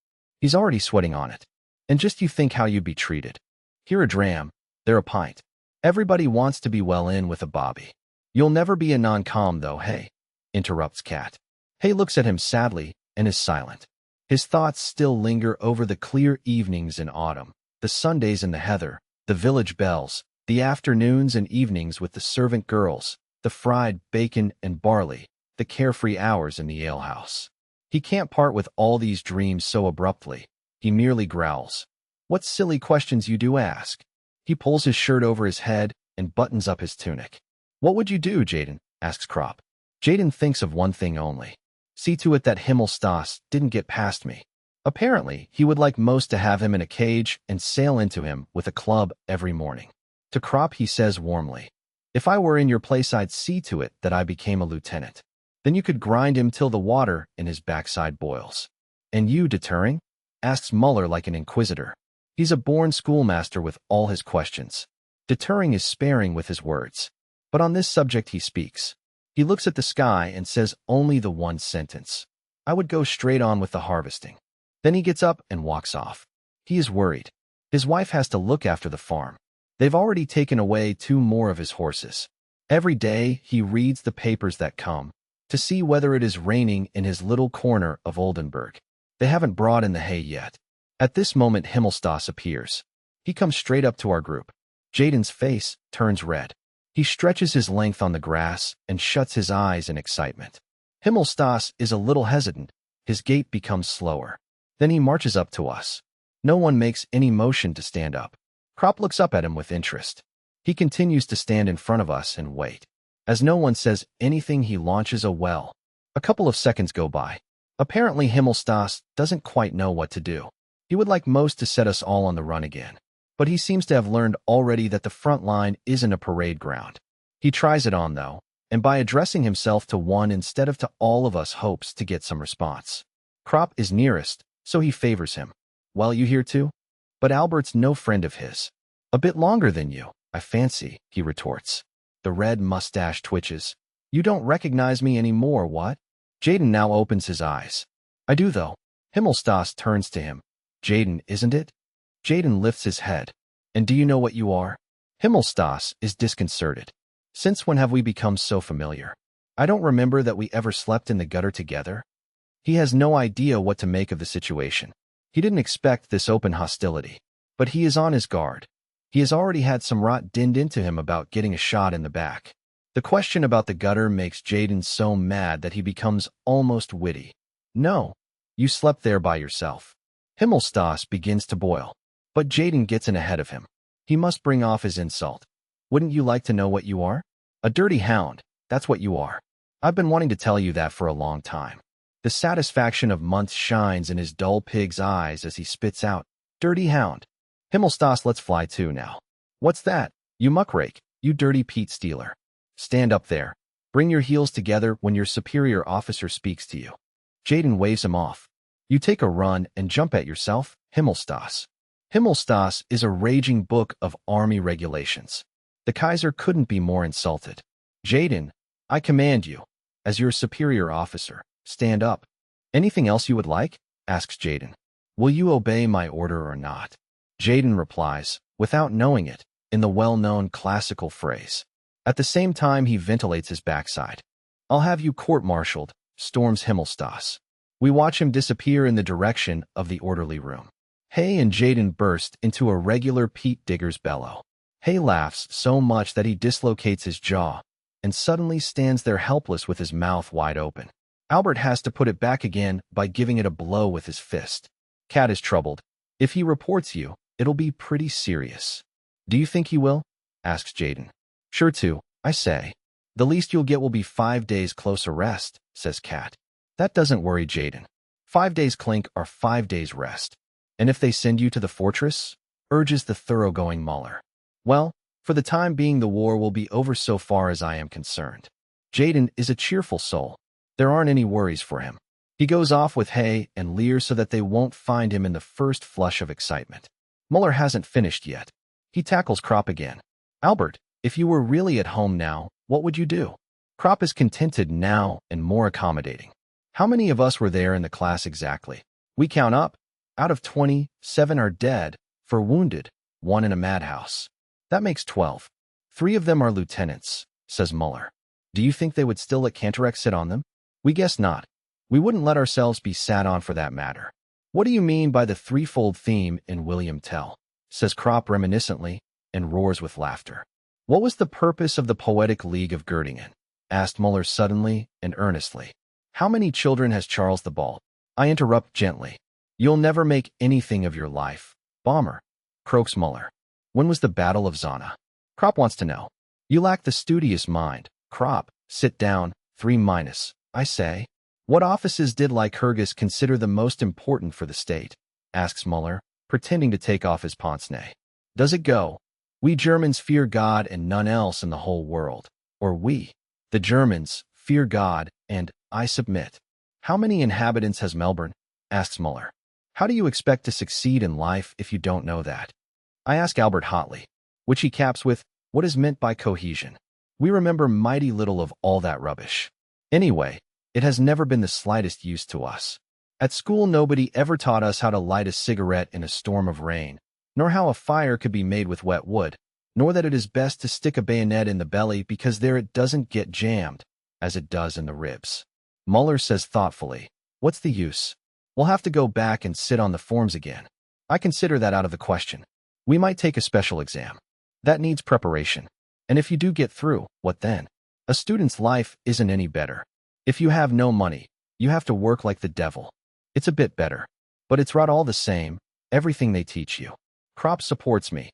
He's already sweating on it. "And just you think how you'd be treated. Here a dram, there a pint. Everybody wants to be well in with a bobby. You'll never be a non-com though, hey? interrupts Kat. Hay looks at him sadly and is silent. His thoughts still linger over the clear evenings in autumn, the Sundays in the heather, the village bells, the afternoons and evenings with the servant girls, the fried bacon and barley, the carefree hours in the alehouse. He can't part with all these dreams so abruptly. He merely growls. "What silly questions you do ask." He pulls his shirt over his head and buttons up his tunic. "What would you do, Jaden?" asks Krop. Jaden thinks of one thing only. See to it that Himmelstas didn't get past me. Apparently, he would like most to have him in a cage and sail into him with a club every morning. To Krop he says warmly, "If I were in your place I'd see to it that I became a lieutenant. Then you could grind him till the water in his backside boils." "And you, deterring?" asks Muller like an inquisitor. He's a born schoolmaster with all his questions. Deterring is sparing with his words. But on this subject he speaks. He looks at the sky and says only the one sentence. "I would go straight on with the harvesting." Then he gets up and walks off. He is worried. His wife has to look after the farm. They've already taken away 2 more of his horses. Every day he reads the papers that come to see whether it is raining in his little corner of Oldenburg. They haven't brought in the hay yet. At this moment Himmelstas appears. He comes straight up to our group. Jaden's face turns red. He stretches his length on the grass and shuts his eyes in excitement. Himmelstas is a little hesitant. His gait becomes slower. Then he marches up to us. No one makes any motion to stand up. Krop looks up at him with interest. He continues to stand in front of us and wait. As no one says anything, he launches a well. A couple of seconds go by. Apparently Himmelstas doesn't quite know what to do. He would like most to set us all on the run again. But he seems to have learned already that the front line isn't a parade ground. He tries it on, though, and by addressing himself to one instead of to all of us hopes to get some response. Krop is nearest, so he favors him. "Well, you here too?" But Albert's no friend of his. "A bit longer than you, I fancy," he retorts. The red mustache twitches. "You don't recognize me anymore, what?" Jaden now opens his eyes. "I do, though." Himmelstas turns to him. "Jaden, isn't it?" Jaden lifts his head. "And do you know what you are?" Himmelstas is disconcerted. "Since when have we become so familiar? I don't remember that we ever slept in the gutter together." He has no idea what to make of the situation. He didn't expect this open hostility. But he is on his guard. He has already had some rot dinned into him about getting a shot in the back. The question about the gutter makes Jaden so mad that he becomes almost witty. "No, you slept there by yourself." Himmelstas begins to boil. But Jaden gets in ahead of him. He must bring off his insult. "Wouldn't you like to know what you are? A dirty hound, that's what you are. I've been wanting to tell you that for a long time." The satisfaction of months shines in his dull pig's eyes as he spits out, "Dirty hound." Himmelstas lets fly too now. "What's that? You muckrake, you dirty peat stealer. Stand up there. Bring your heels together when your superior officer speaks to you." Jaden waves him off. "You take a run and jump at yourself, Himmelstas." Himmelstas is a raging book of army regulations. The Kaiser couldn't be more insulted. "Jaden, I command you, as your superior officer, stand up." "Anything else you would like?" asks Jaden. "Will you obey my order or not?" Jaden replies, without knowing it, in the well-known classical phrase. At the same time he ventilates his backside. "I'll have you court-martialed," storms Himmelstas. We watch him disappear in the direction of the orderly room. Hay and Jaden burst into a regular peat digger's bellow. Hay laughs so much that he dislocates his jaw, and suddenly stands there helpless with his mouth wide open. Albert has to put it back again by giving it a blow with his fist. Kat is troubled. "If he reports you, it'll be pretty serious." "Do you think he will?" asks Jaden. "Sure to, I say. The least you'll get will be 5 days close arrest," says Kat. That doesn't worry Jaden. 5 days clink are 5 days rest. "And if they send you to the fortress?" urges the thoroughgoing Muller. "Well, for the time being the war will be over so far as I am concerned." Jaden is a cheerful soul. There aren't any worries for him. He goes off with Hay and Lear so that they won't find him in the first flush of excitement. Muller hasn't finished yet. He tackles Krop again. "Albert, if you were really at home now, what would you do?" Krop is contented now and more accommodating. "How many of us were there in the class exactly? We count up. Out of 20, 7 are dead, 4 wounded, 1 in a madhouse. That makes 12. 3 of them are lieutenants," says Muller. Do you think they would still let Cantorek sit on them? We guess not. We wouldn't let ourselves be sat on for that matter. What do you mean by the threefold theme in William Tell? Says Kropp reminiscently, and roars with laughter. What was the purpose of the Poetic League of Göttingen? Asked Muller suddenly and earnestly. How many children has Charles the Bald? I interrupt gently. You'll never make anything of your life, Bäumer, croaks Muller. When was the Battle of Zana? Kropp wants to know. You lack the studious mind. Kropp, sit down, 3-. I say. What offices did Lycurgus consider the most important for the state? Asks Muller, pretending to take off his pince-nez. Does it go? We Germans fear God and none else in the whole world. Or we, the Germans, fear God and, I submit. How many inhabitants has Melbourne? Asks Muller. How do you expect to succeed in life if you don't know that? I ask Albert hotly, which he caps with, what is meant by cohesion? We remember mighty little of all that rubbish. Anyway, it has never been the slightest use to us. At school nobody ever taught us how to light a cigarette in a storm of rain, nor how a fire could be made with wet wood, nor that it is best to stick a bayonet in the belly because there it doesn't get jammed, as it does in the ribs. Muller says thoughtfully, what's the use? We'll have to go back and sit on the forms again. I consider that out of the question. We might take a special exam. That needs preparation. And if you do get through, what then? A student's life isn't any better. If you have no money, you have to work like the devil. It's a bit better. But it's rot all the same, everything they teach you. Kropp supports me.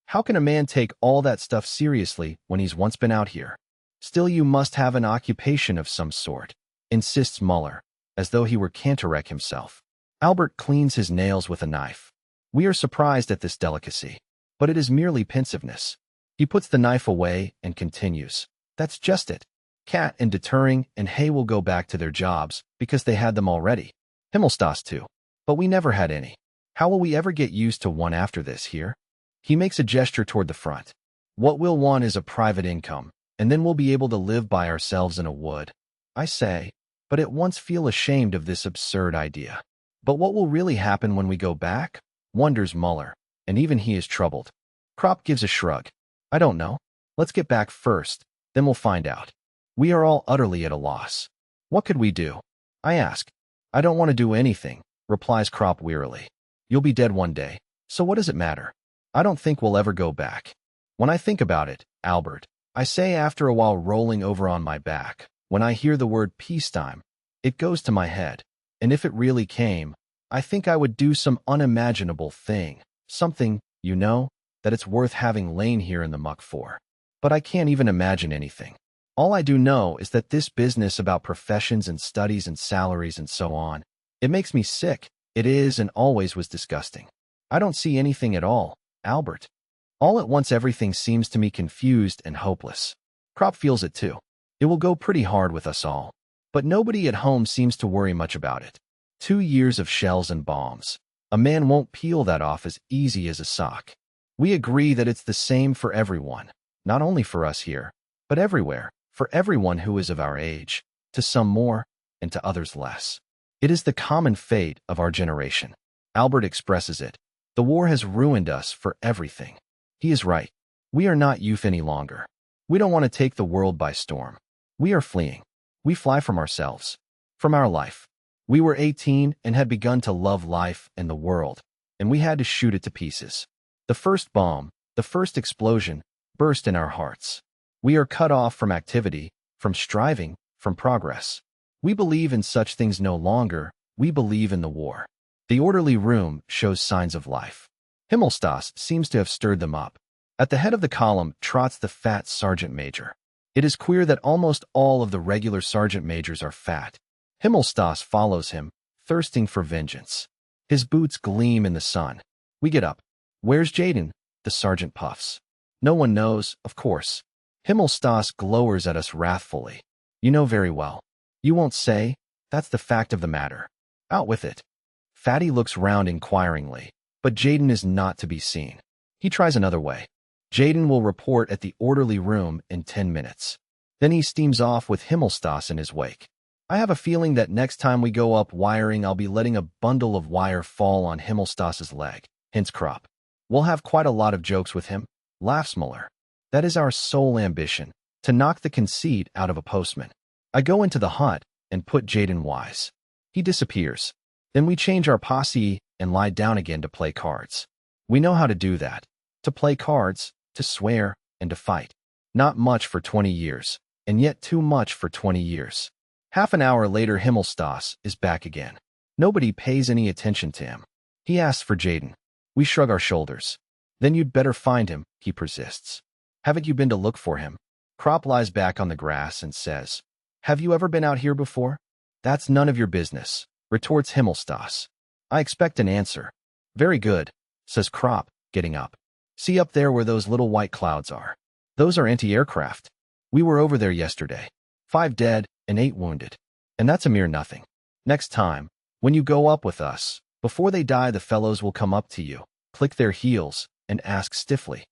How can a man take all that stuff seriously when he's once been out here? Still you must have an occupation of some sort, insists Muller, as though he were Cantorek himself. Albert cleans his nails with a knife. We are surprised at this delicacy, but it is merely pensiveness. He puts the knife away and continues. That's just it. Cat and Deterring and Hay will go back to their jobs because they had them already. Himmelstoss too. But we never had any. How will we ever get used to one after this here? He makes a gesture toward the front. What we'll want is a private income, and then we'll be able to live by ourselves in a wood. I say, but at once feel ashamed of this absurd idea. But what will really happen when we go back? Wonders Muller, and even he is troubled. Kropp gives a shrug. I don't know. Let's get back first, then we'll find out. We are all utterly at a loss. What could we do? I ask. I don't want to do anything, replies Kropp wearily. You'll be dead one day, so what does it matter? I don't think we'll ever go back. When I think about it, Albert, I say after a while rolling over on my back, when I hear the word peacetime, it goes to my head, and if it really came, I think I would do some unimaginable thing, something, you know, that it's worth having lain here in the muck for. But I can't even imagine anything. All I do know is that this business about professions and studies and salaries and so on, it makes me sick. It is and always was disgusting. I don't see anything at all, Albert. All at once everything seems to me confused and hopeless. Kropp feels it too. It will go pretty hard with us all. But nobody at home seems to worry much about it. 2 years of shells and bombs. A man won't peel that off as easy as a sock. We agree that it's the same for everyone, not only for us here, but everywhere, for everyone who is of our age, to some more, and to others less. It is the common fate of our generation. Albert expresses it. The war has ruined us for everything. He is right. We are not youth any longer. We don't want to take the world by storm. We are fleeing. We fly from ourselves, from our life. We were 18 and had begun to love life and the world, and we had to shoot it to pieces. The first bomb, the first explosion, burst in our hearts. We are cut off from activity, from striving, from progress. We believe in such things no longer. We believe in the war. The orderly room shows signs of life. Himmelstoss seems to have stirred them up. At the head of the column trots the fat sergeant major. It is queer that almost all of the regular sergeant majors are fat. Himmelstoss follows him, thirsting for vengeance. His boots gleam in the sun. We get up. Where's Jaden? The sergeant puffs. No one knows, of course. Himmelstoss glowers at us wrathfully. You know very well. You won't say? That's the fact of the matter. Out with it. Fatty looks round inquiringly, but Jaden is not to be seen. He tries another way. Jaden will report at the orderly room in 10 minutes. Then he steams off with Himmelstoss in his wake. I have a feeling that next time we go up wiring, I'll be letting a bundle of wire fall on Himmelstoss's leg, hints Kropp. We'll have quite a lot of jokes with him, laughs Muller. That is our sole ambition. to knock the conceit out of a postman. I go into the hut and put Jaden wise. He disappears. Then we change our posse and lie down again to play cards. We know how to do that. To play cards, to swear, and to fight. Not much for 20 years, and yet too much for 20 years. Half an hour later, Himmelstas is back again. Nobody pays any attention to him. He asks for Jaden. We shrug our shoulders. Then you'd better find him, he persists. Haven't you been to look for him? Krop lies back on the grass and says, Have you ever been out here before? That's none of your business, retorts Himmelstas. I expect an answer. Very good, says Krop, getting up. See up there where those little white clouds are. Those are anti-aircraft. We were over there yesterday. 5 dead and 8 wounded. And that's a mere nothing. Next time, when you go up with us, before they die the fellows will come up to you, click their heels, and ask stiffly,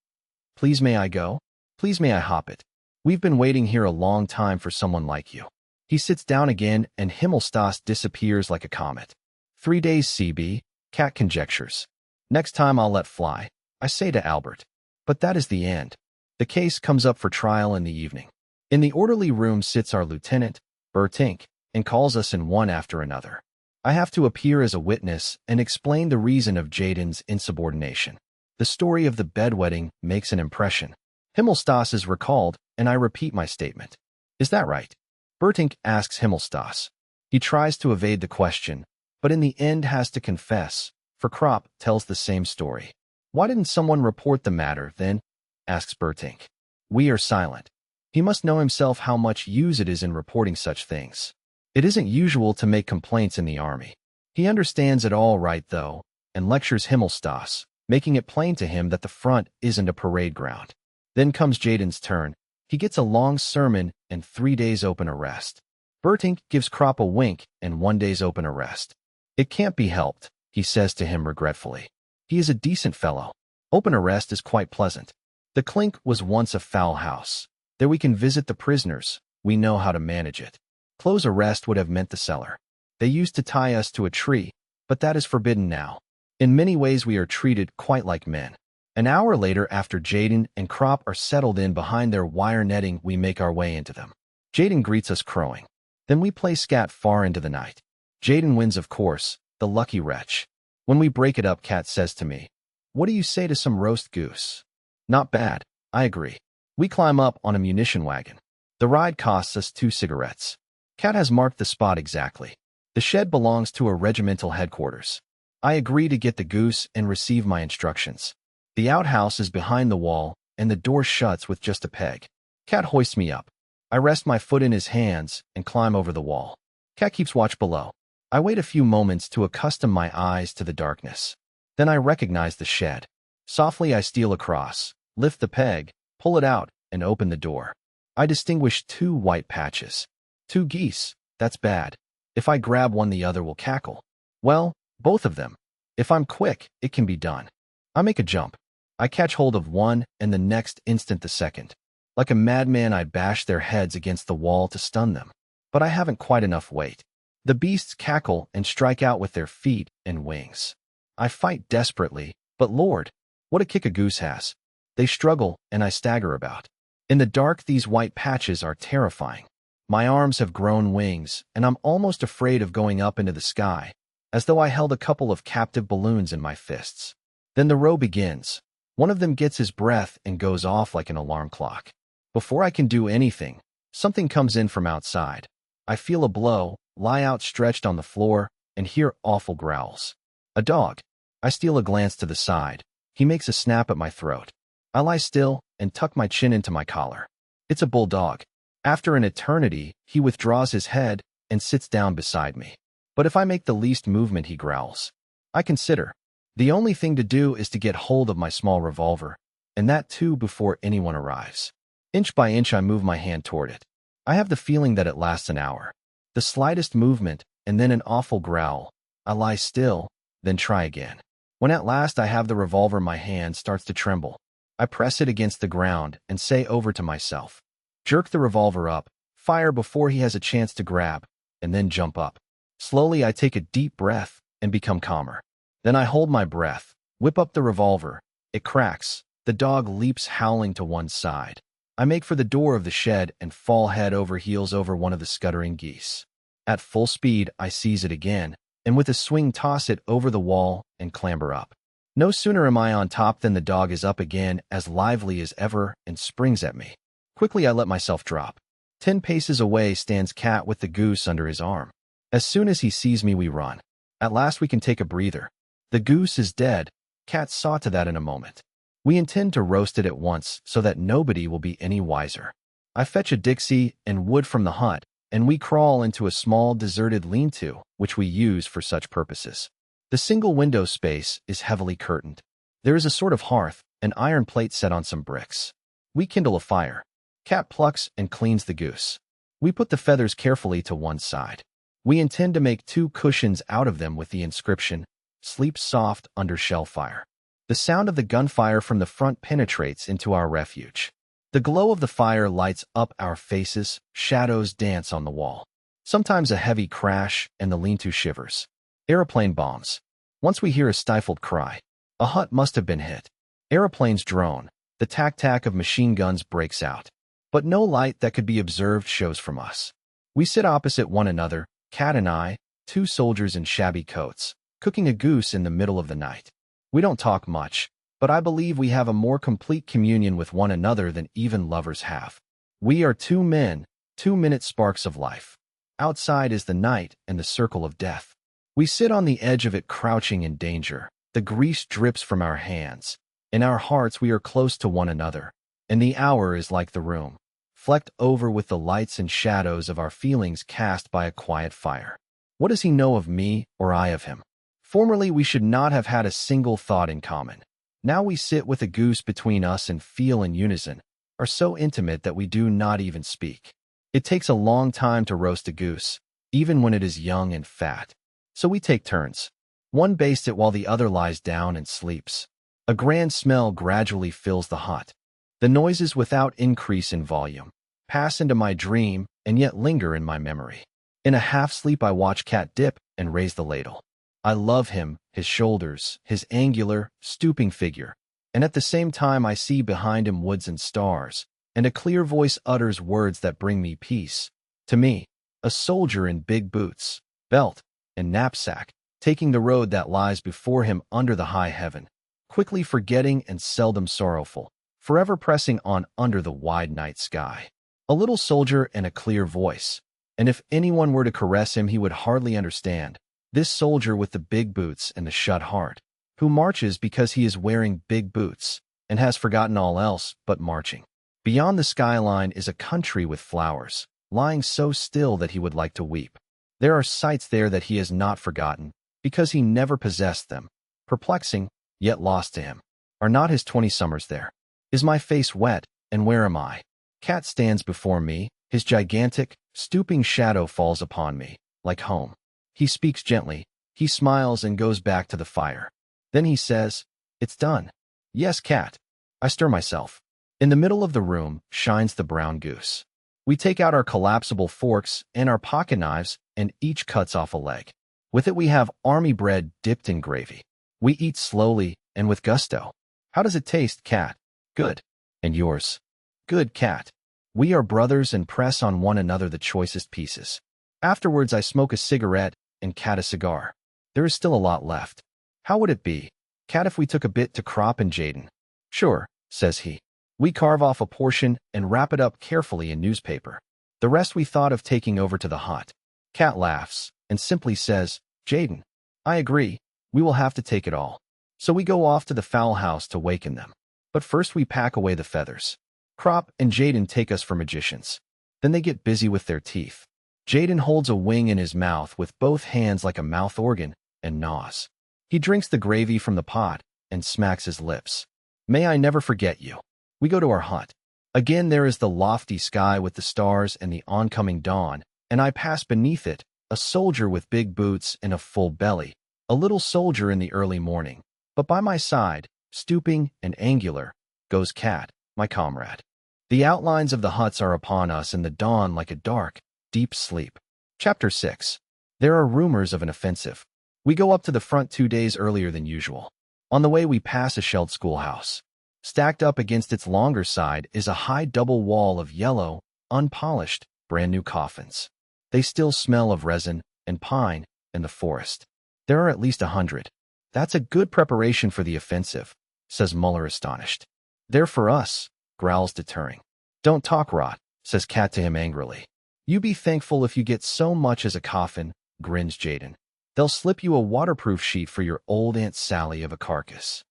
Please may I go? Please may I hop it? We've been waiting here a long time for someone like you. He sits down again and Himmelstas disappears like a comet. 3 days CB, Cat conjectures. Next time I'll let fly, I say to Albert. But that is the end. The case comes up for trial in the evening. In the orderly room sits our lieutenant, Bertink, and calls us in one after another. I have to appear as a witness and explain the reason of Jaden's insubordination. The story of the bedwetting makes an impression. Himmelstas is recalled, and I repeat my statement. Is that right? Bertink asks Himmelstas. He tries to evade the question, but in the end has to confess, for Krop tells the same story. Why didn't someone report the matter, then? Asks Bertink. We are silent. He must know himself how much use it is in reporting such things. It isn't usual to make complaints in the army. He understands it all right, though, and lectures Himmelstas, making it plain to him that the front isn't a parade ground. Then comes Jaden's turn. He gets a long sermon and 3 days open arrest. Bertink gives Krop a wink and 1 day's open arrest. It can't be helped, he says to him regretfully. He is a decent fellow. Open arrest is quite pleasant. The clink was once a foul house. There we can visit the prisoners. We know how to manage it. Close arrest would have meant the cellar. They used to tie us to a tree, but that is forbidden now. In many ways we are treated quite like men. An hour later, after Jaden and Krop are settled in behind their wire netting, we make our way into them. Jaden greets us crowing. Then we play scat far into the night. Jaden wins, of course, the lucky wretch. When we break it up, Cat says to me, What do you say to some roast goose? Not bad, I agree. We climb up on a munition wagon. The ride costs us 2 cigarettes. Cat has marked the spot exactly. The shed belongs to a regimental headquarters. I agree to get the goose and receive my instructions. The outhouse is behind the wall, and the door shuts with just a peg. Cat hoists me up. I rest my foot in his hands and climb over the wall. Cat keeps watch below. I wait a few moments to accustom my eyes to the darkness. Then I recognize the shed. Softly I steal across, lift the peg, pull it out, and open the door. I distinguish 2 white patches. 2 geese, that's bad. If I grab one, the other will cackle. Well, both of them. If I'm quick, it can be done. I make a jump. I catch hold of one, and the next instant the second. Like a madman, I bash their heads against the wall to stun them. But I haven't quite enough weight. The beasts cackle and strike out with their feet and wings. I fight desperately, but Lord, what a kick a goose has. They struggle, and I stagger about. In the dark, these white patches are terrifying. My arms have grown wings, and I'm almost afraid of going up into the sky, as though I held a couple of captive balloons in my fists. Then the row begins. One of them gets his breath and goes off like an alarm clock. Before I can do anything, something comes in from outside. I feel a blow, lie outstretched on the floor, and hear awful growls. A dog. I steal a glance to the side. He makes a snap at my throat. I lie still and tuck my chin into my collar. It's a bulldog. After an eternity, he withdraws his head and sits down beside me. But if I make the least movement, he growls. I consider. The only thing to do is to get hold of my small revolver, and that too before anyone arrives. Inch by inch, I move my hand toward it. I have the feeling that it lasts an hour. The slightest movement, and then an awful growl. I lie still, then try again. When at last I have the revolver, my hand starts to tremble. I press it against the ground and say over to myself, jerk the revolver up, fire before he has a chance to grab, and then jump up. Slowly I take a deep breath and become calmer. Then I hold my breath, whip up the revolver. It cracks. The dog leaps howling to one side. I make for the door of the shed and fall head over heels over one of the scuttering geese. At full speed, I seize it again, and with a swing toss it over the wall and clamber up. No sooner am I on top than the dog is up again, as lively as ever, and springs at me. Quickly I let myself drop. 10 paces away stands Cat with the goose under his arm. As soon as he sees me, we run. At last we can take a breather. The goose is dead. Cat saw to that in a moment. We intend to roast it at once so that nobody will be any wiser. I fetch a Dixie and wood from the hut, and we crawl into a small deserted lean-to, which we use for such purposes. The single window space is heavily curtained. There is a sort of hearth, an iron plate set on some bricks. We kindle a fire. Cat plucks and cleans the goose. We put the feathers carefully to one side. We intend to make 2 cushions out of them with the inscription, "Sleep soft under shell fire." The sound of the gunfire from the front penetrates into our refuge. The glow of the fire lights up our faces, shadows dance on the wall. Sometimes a heavy crash and the lean-to shivers. Aeroplane bombs. Once we hear a stifled cry. A hut must have been hit. Aeroplanes drone. The tac-tac of machine guns breaks out. But no light that could be observed shows from us. We sit opposite one another, Cat and I, 2 soldiers in shabby coats, cooking a goose in the middle of the night. We don't talk much, but I believe we have a more complete communion with one another than even lovers have. We are 2 men, 2-minute sparks of life. Outside is the night and the circle of death. We sit on the edge of it crouching in danger. The grease drips from our hands. In our hearts we are close to one another, and the hour is like the room, flecked over with the lights and shadows of our feelings cast by a quiet fire. What does he know of me or I of him? Formerly we should not have had a single thought in common. Now we sit with a goose between us and feel in unison, are so intimate that we do not even speak. It takes a long time to roast a goose, even when it is young and fat. So we take turns. One bastes it while the other lies down and sleeps. A grand smell gradually fills the hut. The noises, without increase in volume, pass into my dream and yet linger in my memory. In a half-sleep I watch Cat dip and raise the ladle. I love him, his shoulders, his angular, stooping figure, and at the same time I see behind him woods and stars, and a clear voice utters words that bring me peace. To me, a soldier in big boots, belt, and knapsack, taking the road that lies before him under the high heaven, quickly forgetting and seldom sorrowful, forever pressing on under the wide night sky. A little soldier and a clear voice, and if anyone were to caress him he would hardly understand. This soldier with the big boots and the shut heart, who marches because he is wearing big boots, and has forgotten all else but marching. Beyond the skyline is a country with flowers, lying so still that he would like to weep. There are sights there that he has not forgotten, because he never possessed them. Perplexing, yet lost to him. Are not his 20 summers there? Is my face wet, and where am I? Cat stands before me, his gigantic, stooping shadow falls upon me, like home. He speaks gently, he smiles and goes back to the fire. Then he says, "It's done." "Yes, Cat." I stir myself. In the middle of the room shines the brown goose. We take out our collapsible forks and our pocket knives, and each cuts off a leg. With it we have army bread dipped in gravy. We eat slowly and with gusto. "How does it taste, Cat?" "Good." "And yours?" "Good, Cat." We are brothers and press on one another the choicest pieces. Afterwards I smoke a cigarette and Cat a cigar. There is still a lot left. "How would it be, Cat, if we took a bit to Crop and Jaden?" "Sure," says he. We carve off a portion and wrap it up carefully in newspaper. The rest we thought of taking over to the hut. Cat laughs and simply says, "Jaden." I agree, we will have to take it all. So we go off to the fowl house to waken them. But first we pack away the feathers. Crop and Jaden take us for magicians. Then they get busy with their teeth. Jaden holds a wing in his mouth with both hands like a mouth organ and gnaws. He drinks the gravy from the pot and smacks his lips. May I never forget you. We go to our hut. Again there is the lofty sky with the stars and the oncoming dawn, and I pass beneath it, a soldier with big boots and a full belly, a little soldier in the early morning. But by my side, stooping and angular, goes Cat, my comrade. The outlines of the huts are upon us in the dawn like a dark, deep sleep. Chapter 6. There are rumors of an offensive. We go up to the front 2 days earlier than usual. On the way we pass a shelled schoolhouse. Stacked up against its longer side is a high double wall of yellow, unpolished, brand-new coffins. They still smell of resin and pine in the forest. There are at least 100. That's a good preparation for the offensive, says Muller astonished. They're for us, growls Deterring. Don't talk rot, says Kat to him angrily. You be thankful if you get so much as a coffin, grins Jaden. They'll slip you a waterproof sheet for your old Aunt Sally of a carcass.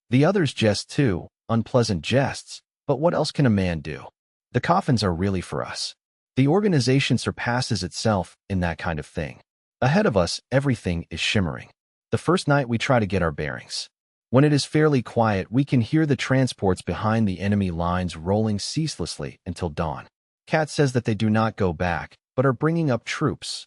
The others jest too, unpleasant jests, but what else can a man do? The coffins are really for us. The organization surpasses itself in that kind of thing. Ahead of us, everything is shimmering. The first night we try to get our bearings. When it is fairly quiet, we can hear the transports behind the enemy lines rolling ceaselessly until dawn. Kat says that they do not go back, but are bringing up troops,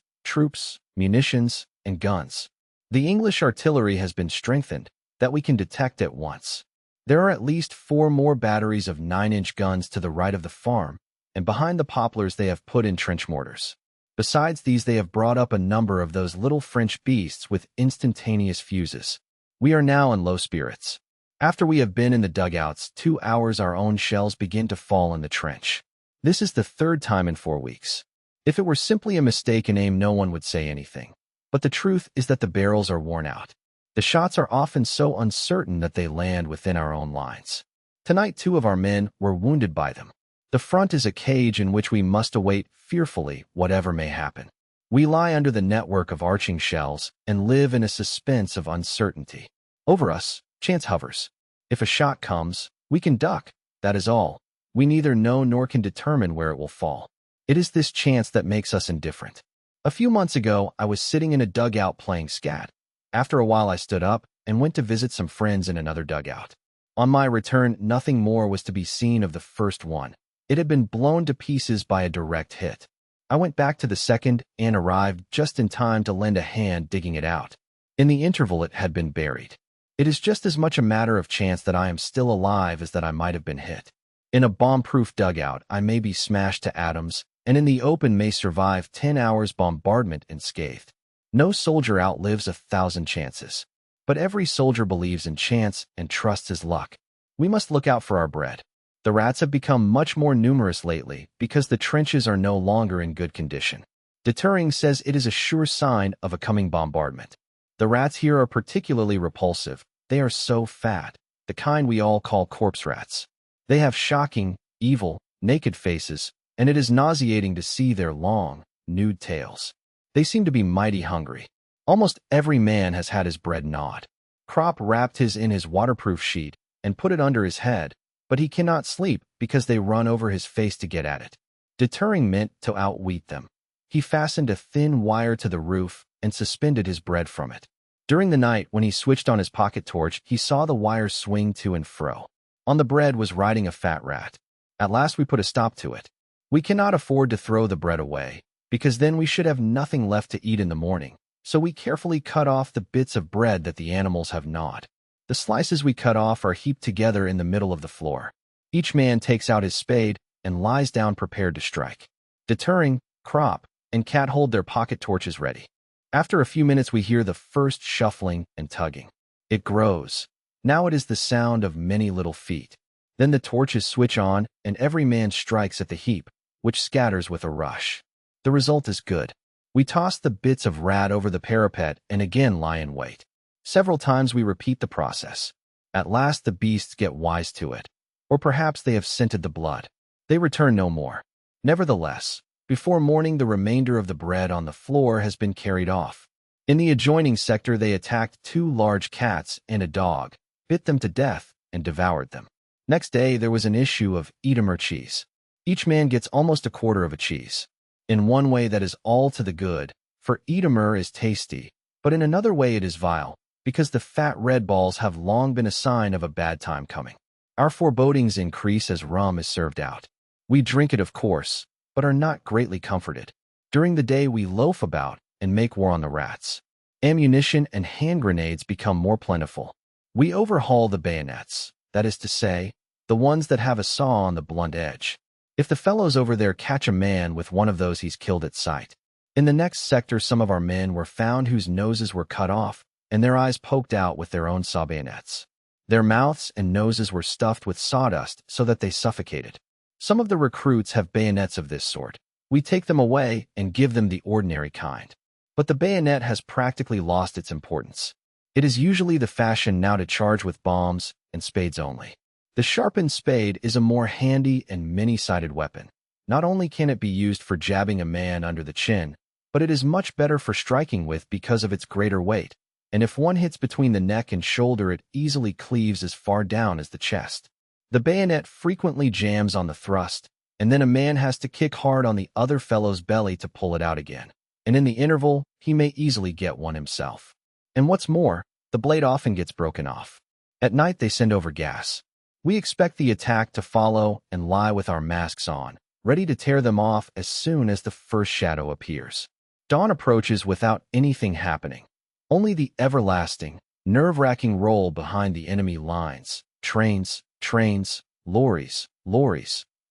munitions, and guns. The English artillery has been strengthened, that we can detect at once. There are at least 4 more batteries of 9-inch guns to the right of the farm, and behind the poplars they have put in trench mortars. Besides these, they have brought up a number of those little French beasts with instantaneous fuses. We are now in low spirits. After we have been in the dugouts 2 hours, our own shells begin to fall in the trench. This is the 3rd time in 4 weeks. If it were simply a mistaken aim, no one would say anything. But the truth is that the barrels are worn out. The shots are often so uncertain that they land within our own lines. Tonight 2 of our men were wounded by them. The front is a cage in which we must await fearfully whatever may happen. We lie under the network of arching shells and live in a suspense of uncertainty. Over us, chance hovers. If a shot comes, we can duck, that is all. We neither know nor can determine where it will fall. It is this chance that makes us indifferent. A few months ago, I was sitting in a dugout playing scat. After a while, I stood up and went to visit some friends in another dugout. On my return, nothing more was to be seen of the first one. It had been blown to pieces by a direct hit. I went back to the second and arrived just in time to lend a hand digging it out. In the interval, it had been buried. It is just as much a matter of chance that I am still alive as that I might have been hit. In a bomb-proof dugout, I may be smashed to atoms, and in the open may survive 10 hours bombardment unscathed. No soldier outlives 1,000 chances. But every soldier believes in chance and trusts his luck. We must look out for our bread. The rats have become much more numerous lately because the trenches are no longer in good condition. Deterring says it is a sure sign of a coming bombardment. The rats here are particularly repulsive. They are so fat, the kind we all call corpse rats. They have shocking, evil, naked faces, and it is nauseating to see their long, nude tails. They seem to be mighty hungry. Almost every man has had his bread gnawed. Crop wrapped his in his waterproof sheet and put it under his head, but he cannot sleep because they run over his face to get at it. Deterring meant to outwheat them. He fastened a thin wire to the roof and suspended his bread from it. During the night, when he switched on his pocket torch, he saw the wire swing to and fro. On the bread was riding a fat rat. At last we put a stop to it. We cannot afford to throw the bread away, because then we should have nothing left to eat in the morning. So we carefully cut off the bits of bread that the animals have gnawed. The slices we cut off are heaped together in the middle of the floor. Each man takes out his spade and lies down prepared to strike. Deterring, Crop, and Cat hold their pocket torches ready. After a few minutes we hear the first shuffling and tugging. It grows. Now it is the sound of many little feet. Then the torches switch on and every man strikes at the heap, which scatters with a rush. The result is good. We toss the bits of rat over the parapet and again lie in wait. Several times we repeat the process. At last the beasts get wise to it. Or perhaps they have scented the blood. They return no more. Nevertheless, before morning the remainder of the bread on the floor has been carried off. In the adjoining sector they attacked 2 large cats and a dog, bit them to death, and devoured them. Next day there was an issue of Edamer cheese. Each man gets almost a quarter of a cheese. In one way that is all to the good, for Edamer is tasty, but in another way it is vile, because the fat red balls have long been a sign of a bad time coming. Our forebodings increase as rum is served out. We drink it, of course, but are not greatly comforted. During the day we loaf about and make war on the rats. Ammunition and hand grenades become more plentiful. We overhaul the bayonets, that is to say, the ones that have a saw on the blunt edge. If the fellows over there catch a man with one of those, he's killed at sight. In the next sector some of our men were found whose noses were cut off and their eyes poked out with their own saw bayonets. Their mouths and noses were stuffed with sawdust so that they suffocated. Some of the recruits have bayonets of this sort. We take them away and give them the ordinary kind. But the bayonet has practically lost its importance. It is usually the fashion now to charge with bombs and spades only. The sharpened spade is a more handy and many-sided weapon. Not only can it be used for jabbing a man under the chin, but it is much better for striking with because of its greater weight, and if one hits between the neck and shoulder, it easily cleaves as far down as the chest. The bayonet frequently jams on the thrust, and then a man has to kick hard on the other fellow's belly to pull it out again, and in the interval, he may easily get one himself. And what's more, the blade often gets broken off. At night, they send over gas. We expect the attack to follow and lie with our masks on, ready to tear them off as soon as the first shadow appears. Dawn approaches without anything happening. Only the everlasting, nerve-wracking roll behind the enemy lines. Trains, lorries.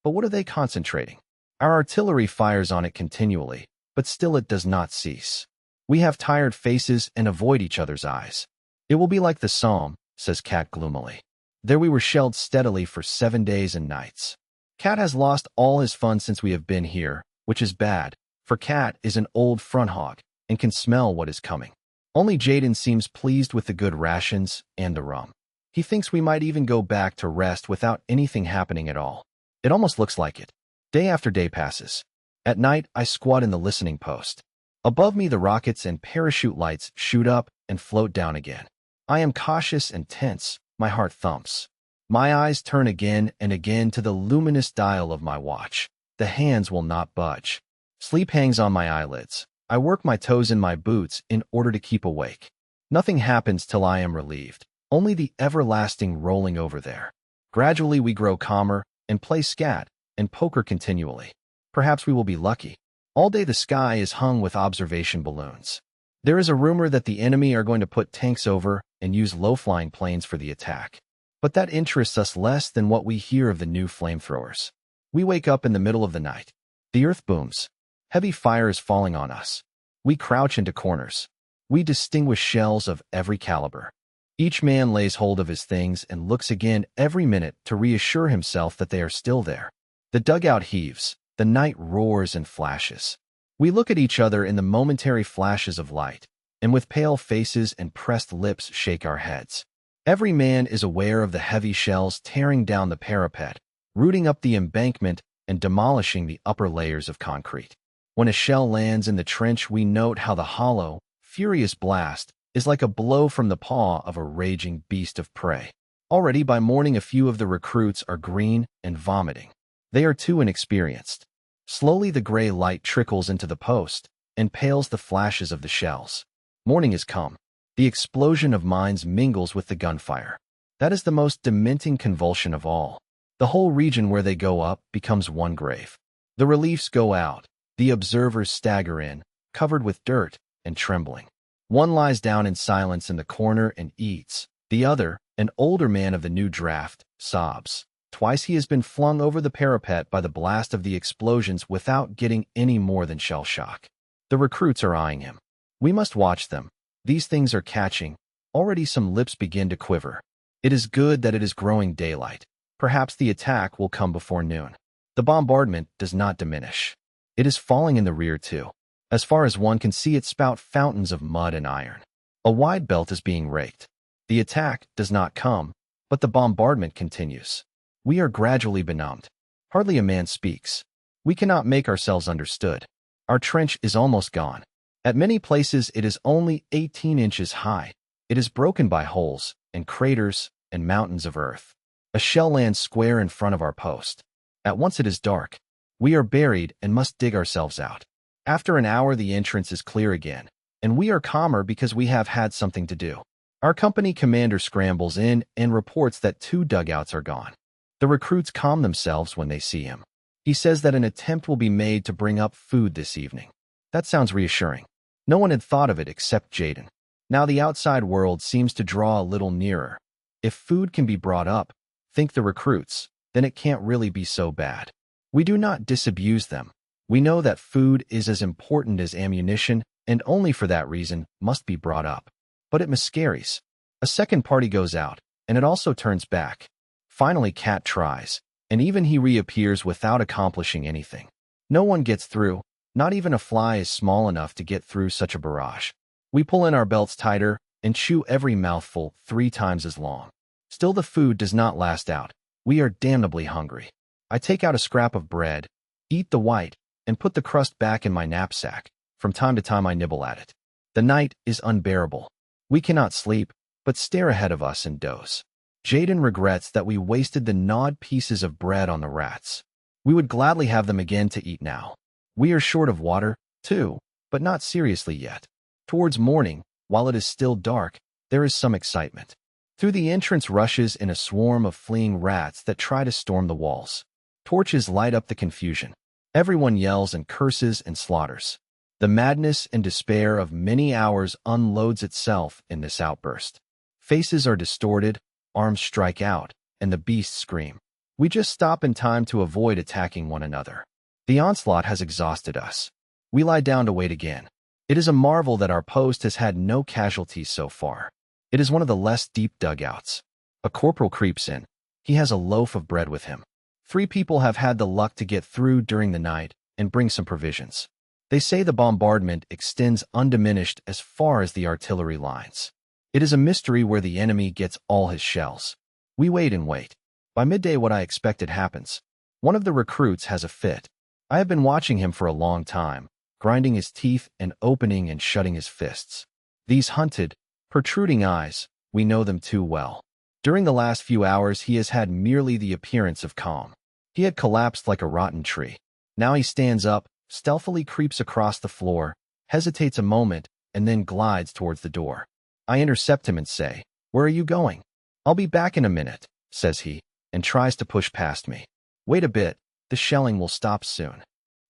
But what are they concentrating? Our artillery fires on it continually, but still it does not cease. We have tired faces and avoid each other's eyes. It will be like the Somme, says Kat gloomily. There we were shelled steadily for 7 days and nights. Kat has lost all his fun since we have been here, which is bad, for Kat is an old front hog and can smell what is coming. Only Jaden seems pleased with the good rations and the rum. He thinks we might even go back to rest without anything happening at all. It almost looks like it. Day after day passes. At night, I squat in the listening post. Above me, the rockets and parachute lights shoot up and float down again. I am cautious and tense. My heart thumps. My eyes turn again and again to the luminous dial of my watch. The hands will not budge. Sleep hangs on my eyelids. I work my toes in my boots in order to keep awake. Nothing happens till I am relieved. Only the everlasting rolling over there. Gradually we grow calmer and play scat and poker continually. Perhaps we will be lucky. All day the sky is hung with observation balloons. There is a rumor that the enemy are going to put tanks over and use low-flying planes for the attack. But that interests us less than what we hear of the new flamethrowers. We wake up in the middle of the night. The earth booms. Heavy fire is falling on us. We crouch into corners. We distinguish shells of every caliber. Each man lays hold of his things and looks again every minute to reassure himself that they are still there. The dugout heaves. The night roars and flashes. We look at each other in the momentary flashes of light, and with pale faces and pressed lips shake our heads. Every man is aware of the heavy shells tearing down the parapet, rooting up the embankment, and demolishing the upper layers of concrete. When a shell lands in the trench, we note how the hollow, furious blast is like a blow from the paw of a raging beast of prey. Already by morning, a few of the recruits are green and vomiting. They are too inexperienced. Slowly the gray light trickles into the post and pales the flashes of the shells. Morning has come. The explosion of mines mingles with the gunfire. That is the most dementing convulsion of all. The whole region where they go up becomes one grave. The reliefs go out. The observers stagger in, covered with dirt and trembling. One lies down in silence in the corner and eats. The other, an older man of the new draft, sobs. Twice he has been flung over the parapet by the blast of the explosions without getting any more than shell shock. The recruits are eyeing him. We must watch them. These things are catching. Already some lips begin to quiver. It is good that it is growing daylight. Perhaps the attack will come before noon. The bombardment does not diminish. It is falling in the rear too. As far as one can see, it spout fountains of mud and iron. A wide belt is being raked. The attack does not come, but the bombardment continues. We are gradually benumbed. Hardly a man speaks. We cannot make ourselves understood. Our trench is almost gone. At many places it is only 18 inches high. It is broken by holes and craters and mountains of earth. A shell lands square in front of our post. At once it is dark. We are buried and must dig ourselves out. After an hour the entrance is clear again, and we are calmer because we have had something to do. Our company commander scrambles in and reports that 2 dugouts are gone. The recruits calm themselves when they see him. He says that an attempt will be made to bring up food this evening. That sounds reassuring. No one had thought of it except Jaden. Now the outside world seems to draw a little nearer. If food can be brought up, think the recruits, then it can't really be so bad. We do not disabuse them. We know that food is as important as ammunition, and only for that reason must be brought up. But it miscarries. A second party goes out, and it also turns back. Finally, Cat tries, and even he reappears without accomplishing anything. No one gets through. Not even a fly is small enough to get through such a barrage. We pull in our belts tighter and chew every mouthful 3 times as long. Still, the food does not last out. We are damnably hungry. I take out a scrap of bread, eat the white, and put the crust back in my knapsack. From time to time I nibble at it. The night is unbearable. We cannot sleep, but stare ahead of us and doze. Jaden regrets that we wasted the gnawed pieces of bread on the rats. We would gladly have them again to eat now. We are short of water, too, but not seriously yet. Towards morning, while it is still dark, there is some excitement. Through the entrance rushes in a swarm of fleeing rats that try to storm the walls. Torches light up the confusion. Everyone yells and curses and slaughters. The madness and despair of many hours unloads itself in this outburst. Faces are distorted, arms strike out, and the beasts scream. We just stop in time to avoid attacking one another. The onslaught has exhausted us. We lie down to wait again. It is a marvel that our post has had no casualties so far. It is one of the less deep dugouts. A corporal creeps in. He has a loaf of bread with him. 3 people have had the luck to get through during the night and bring some provisions. They say the bombardment extends undiminished as far as the artillery lines. It is a mystery where the enemy gets all his shells. We wait and wait. By midday, what I expected happens. One of the recruits has a fit. I have been watching him for a long time, grinding his teeth and opening and shutting his fists. These hunted, protruding eyes, we know them too well. During the last few hours, he has had merely the appearance of calm. He had collapsed like a rotten tree. Now he stands up, stealthily creeps across the floor, hesitates a moment, and then glides towards the door. I intercept him and say, "Where are you going?" "I'll be back in a minute," says he, and tries to push past me. "Wait a bit, the shelling will stop soon."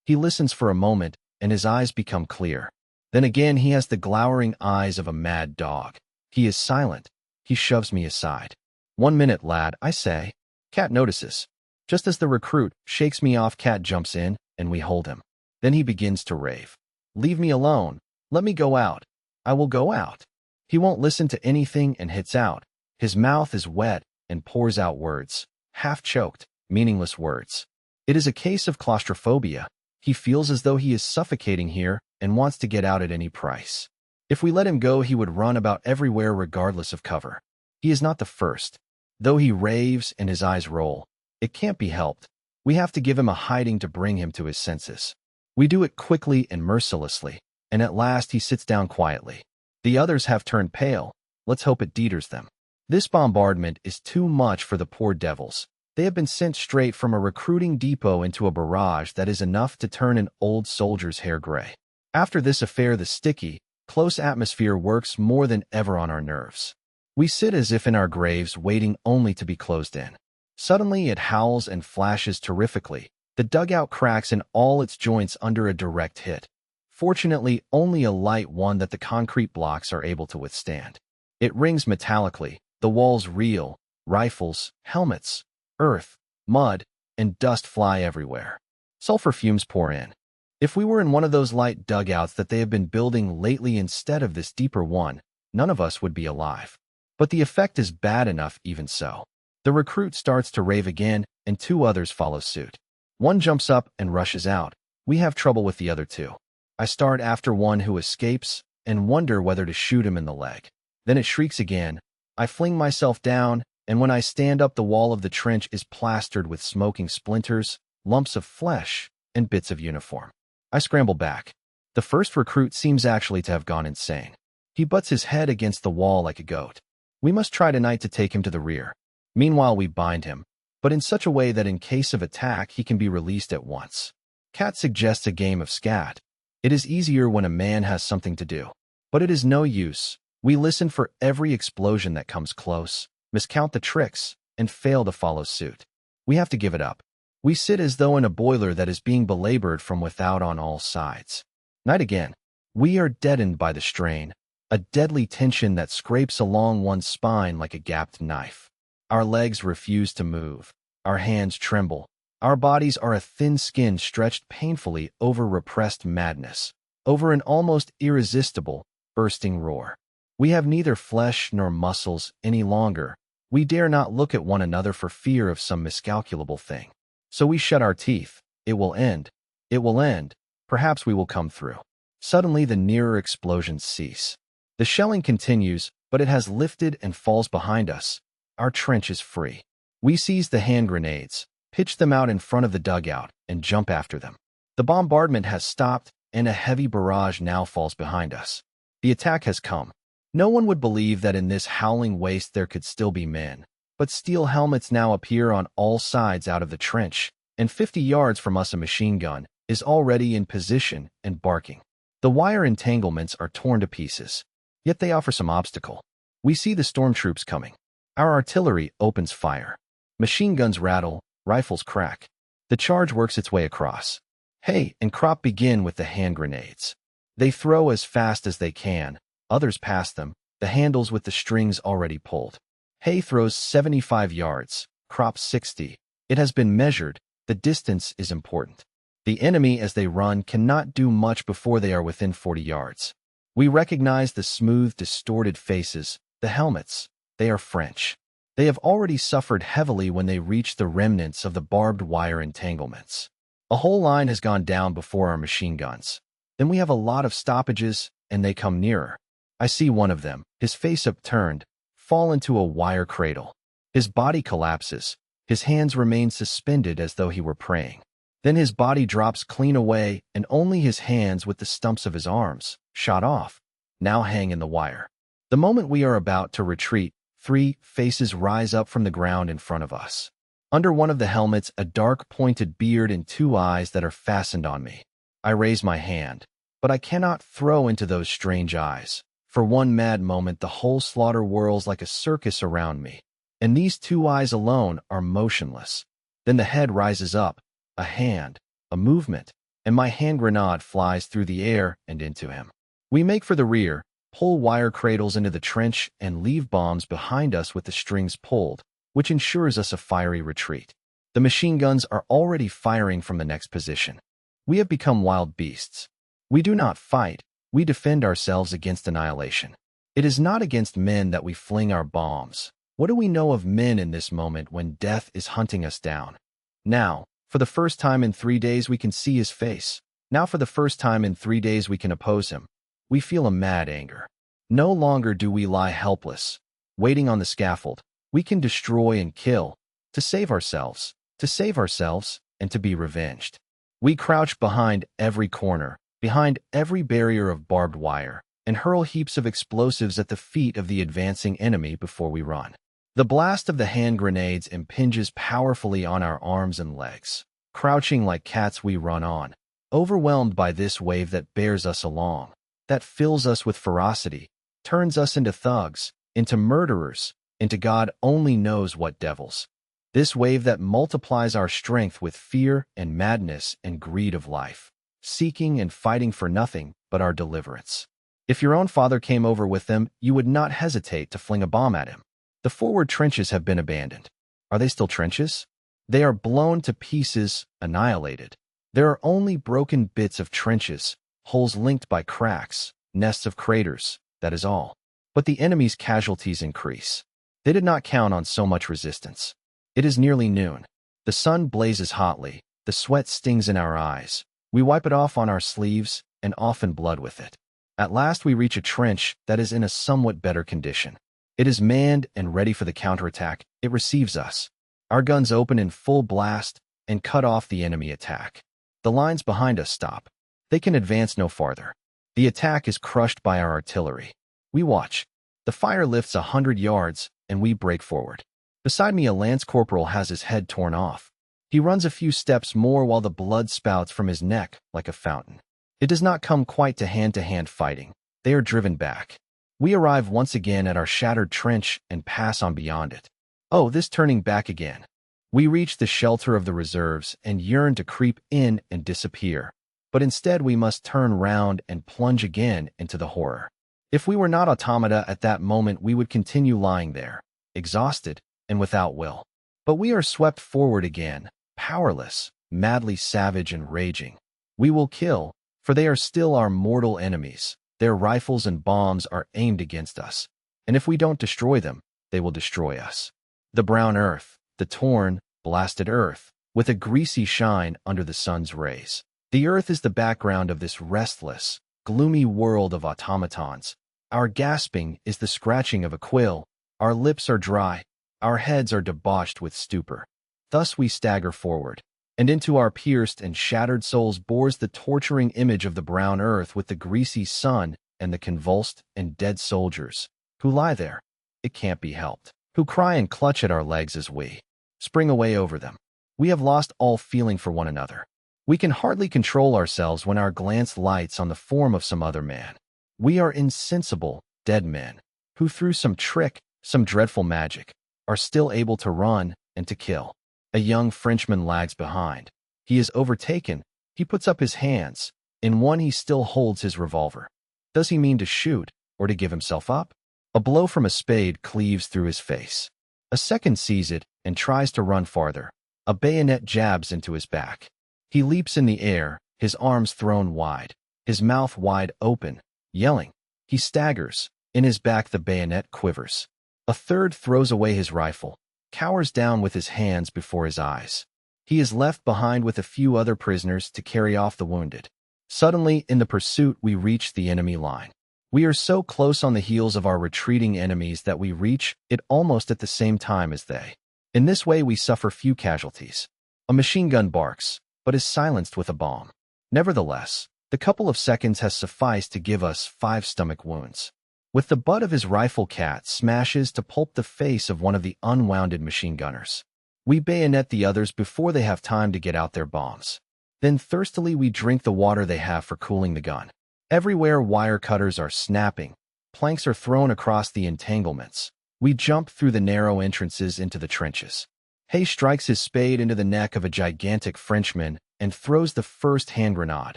He listens for a moment, and his eyes become clear. Then again he has the glowering eyes of a mad dog. He is silent. He shoves me aside. "1 minute, lad," I say. Cat notices. Just as the recruit shakes me off, Cat jumps in, and we hold him. Then he begins to rave. "Leave me alone. Let me go out. I will go out." He won't listen to anything and hits out. His mouth is wet and pours out words, half-choked, meaningless words. It is a case of claustrophobia. He feels as though he is suffocating here and wants to get out at any price. If we let him go, he would run about everywhere regardless of cover. He is not the first. Though he raves and his eyes roll, it can't be helped. We have to give him a hiding to bring him to his senses. We do it quickly and mercilessly, and at last he sits down quietly. The others have turned pale. Let's hope it deters them. This bombardment is too much for the poor devils. They have been sent straight from a recruiting depot into a barrage that is enough to turn an old soldier's hair gray. After this affair, the sticky, close atmosphere works more than ever on our nerves. We sit as if in our graves, waiting only to be closed in. Suddenly it howls and flashes terrifically. The dugout cracks in all its joints under a direct hit. Fortunately, only a light one that the concrete blocks are able to withstand. It rings metallically. The walls reel. Rifles, helmets, earth, mud, and dust fly everywhere. Sulfur fumes pour in. If we were in one of those light dugouts that they have been building lately instead of this deeper one, none of us would be alive. But the effect is bad enough even so. The recruit starts to rave again, and 2 others follow suit. One jumps up and rushes out. We have trouble with the other 2. I start after one who escapes and wonder whether to shoot him in the leg. Then it shrieks again. I fling myself down, and when I stand up, the wall of the trench is plastered with smoking splinters, lumps of flesh, and bits of uniform. I scramble back. The first recruit seems actually to have gone insane. He butts his head against the wall like a goat. We must try tonight to take him to the rear. Meanwhile, we bind him, but in such a way that in case of attack, he can be released at once. Cat suggests a game of scat. It is easier when a man has something to do. But it is no use. We listen for every explosion that comes close, miscount the tricks, and fail to follow suit. We have to give it up. We sit as though in a boiler that is being belabored from without on all sides. Night again. We are deadened by the strain, a deadly tension that scrapes along one's spine like a gapped knife. Our legs refuse to move. Our hands tremble. Our bodies are a thin skin stretched painfully over repressed madness, over an almost irresistible, bursting roar. We have neither flesh nor muscles any longer. We dare not look at one another for fear of some miscalculable thing. So we shut our teeth. It will end. It will end. Perhaps we will come through. Suddenly, the nearer explosions cease. The shelling continues, but it has lifted and falls behind us. Our trench is free. We seize the hand grenades, pitch them out in front of the dugout, and jump after them. The bombardment has stopped, and a heavy barrage now falls behind us. The attack has come. No one would believe that in this howling waste there could still be men, but steel helmets now appear on all sides out of the trench, and 50 yards from us a machine gun is already in position and barking. The wire entanglements are torn to pieces, yet they offer some obstacle. We see the stormtroops coming. Our artillery opens fire. Machine guns rattle, rifles crack. The charge works its way across. Hay and crop begin with the hand grenades. They throw as fast as they can. Others pass them, the handles with the strings already pulled. Hay throws 75 yards, crop 60. It has been measured. The distance is important. The enemy, as they run, cannot do much before they are within 40 yards. We recognize the smooth, distorted faces, the helmets. They are French. They have already suffered heavily when they reach the remnants of the barbed wire entanglements. A whole line has gone down before our machine guns. Then we have a lot of stoppages, and they come nearer. I see one of them, his face upturned, fall into a wire cradle. His body collapses. His hands remain suspended as though he were praying. Then his body drops clean away, and only his hands with the stumps of his arms, shot off, now hang in the wire. The moment we are about to retreat, 3 faces rise up from the ground in front of us. Under one of the helmets, a dark pointed beard and 2 eyes that are fastened on me. I raise my hand, but I cannot throw into those strange eyes. For one mad moment, the whole slaughter whirls like a circus around me, and these 2 eyes alone are motionless. Then the head rises up, a hand, a movement, and my hand grenade flies through the air and into him. We make for the rear, pull wire cradles into the trench, and leave bombs behind us with the strings pulled, which ensures us a fiery retreat. The machine guns are already firing from the next position. We have become wild beasts. We do not fight. We defend ourselves against annihilation. It is not against men that we fling our bombs. What do we know of men in this moment when death is hunting us down? Now, for the first time in 3 days, we can see his face. Now, for the first time in 3 days, we can oppose him. We feel a mad anger. No longer do we lie helpless, waiting on the scaffold. We can destroy and kill, to save ourselves, and to be revenged. We crouch behind every corner, behind every barrier of barbed wire, and hurl heaps of explosives at the feet of the advancing enemy before we run. The blast of the hand grenades impinges powerfully on our arms and legs. Crouching like cats, we run on, overwhelmed by this wave that bears us along, that fills us with ferocity, turns us into thugs, into murderers, into God only knows what devils. This wave that multiplies our strength with fear and madness and greed of life, seeking and fighting for nothing but our deliverance. If your own father came over with them, you would not hesitate to fling a bomb at him. The forward trenches have been abandoned. Are they still trenches? They are blown to pieces, annihilated. There are only broken bits of trenches, holes linked by cracks, nests of craters, that is all. But the enemy's casualties increase. They did not count on so much resistance. It is nearly noon. The sun blazes hotly. The sweat stings in our eyes. We wipe it off on our sleeves, and often blood with it. At last we reach a trench that is in a somewhat better condition. It is manned and ready for the counterattack. It receives us. Our guns open in full blast and cut off the enemy attack. The lines behind us stop. They can advance no farther. The attack is crushed by our artillery. We watch. The fire lifts 100 yards, and we break forward. Beside me, a lance corporal has his head torn off. He runs a few steps more while the blood spouts from his neck like a fountain. It does not come quite to hand fighting. They are driven back. We arrive once again at our shattered trench and pass on beyond it. Oh, this turning back again. We reach the shelter of the reserves and yearn to creep in and disappear. But instead we must turn round and plunge again into the horror. If we were not automata at that moment, we would continue lying there, exhausted and without will. But we are swept forward again, powerless, madly savage and raging. We will kill, for they are still our mortal enemies. Their rifles and bombs are aimed against us, and if we don't destroy them, they will destroy us. The brown earth, the torn, blasted earth, with a greasy shine under the sun's rays. The earth is the background of this restless, gloomy world of automatons. Our gasping is the scratching of a quill, our lips are dry, our heads are debauched with stupor. Thus we stagger forward, and into our pierced and shattered souls bores the torturing image of the brown earth with the greasy sun and the convulsed and dead soldiers, who lie there, it can't be helped, who cry and clutch at our legs as we spring away over them. We have lost all feeling for one another. We can hardly control ourselves when our glance lights on the form of some other man. We are insensible, dead men, who through some trick, some dreadful magic, are still able to run and to kill. A young Frenchman lags behind. He is overtaken. He puts up his hands. In one he still holds his revolver. Does he mean to shoot, or to give himself up? A blow from a spade cleaves through his face. A second sees it and tries to run farther. A bayonet jabs into his back. He leaps in the air, his arms thrown wide, his mouth wide open, yelling. He staggers. In his back the bayonet quivers. A third throws away his rifle, cowers down with his hands before his eyes. He is left behind with a few other prisoners to carry off the wounded. Suddenly, in the pursuit, we reach the enemy line. We are so close on the heels of our retreating enemies that we reach it almost at the same time as they. In this way, we suffer few casualties. A machine gun barks, but is silenced with a bomb. Nevertheless, the couple of seconds has sufficed to give us 5 stomach wounds. With the butt of his rifle, Cat smashes to pulp the face of one of the unwounded machine gunners. We bayonet the others before they have time to get out their bombs. Then thirstily we drink the water they have for cooling the gun. Everywhere wire cutters are snapping. Planks are thrown across the entanglements. We jump through the narrow entrances into the trenches. Hay strikes his spade into the neck of a gigantic Frenchman and throws the first hand grenade.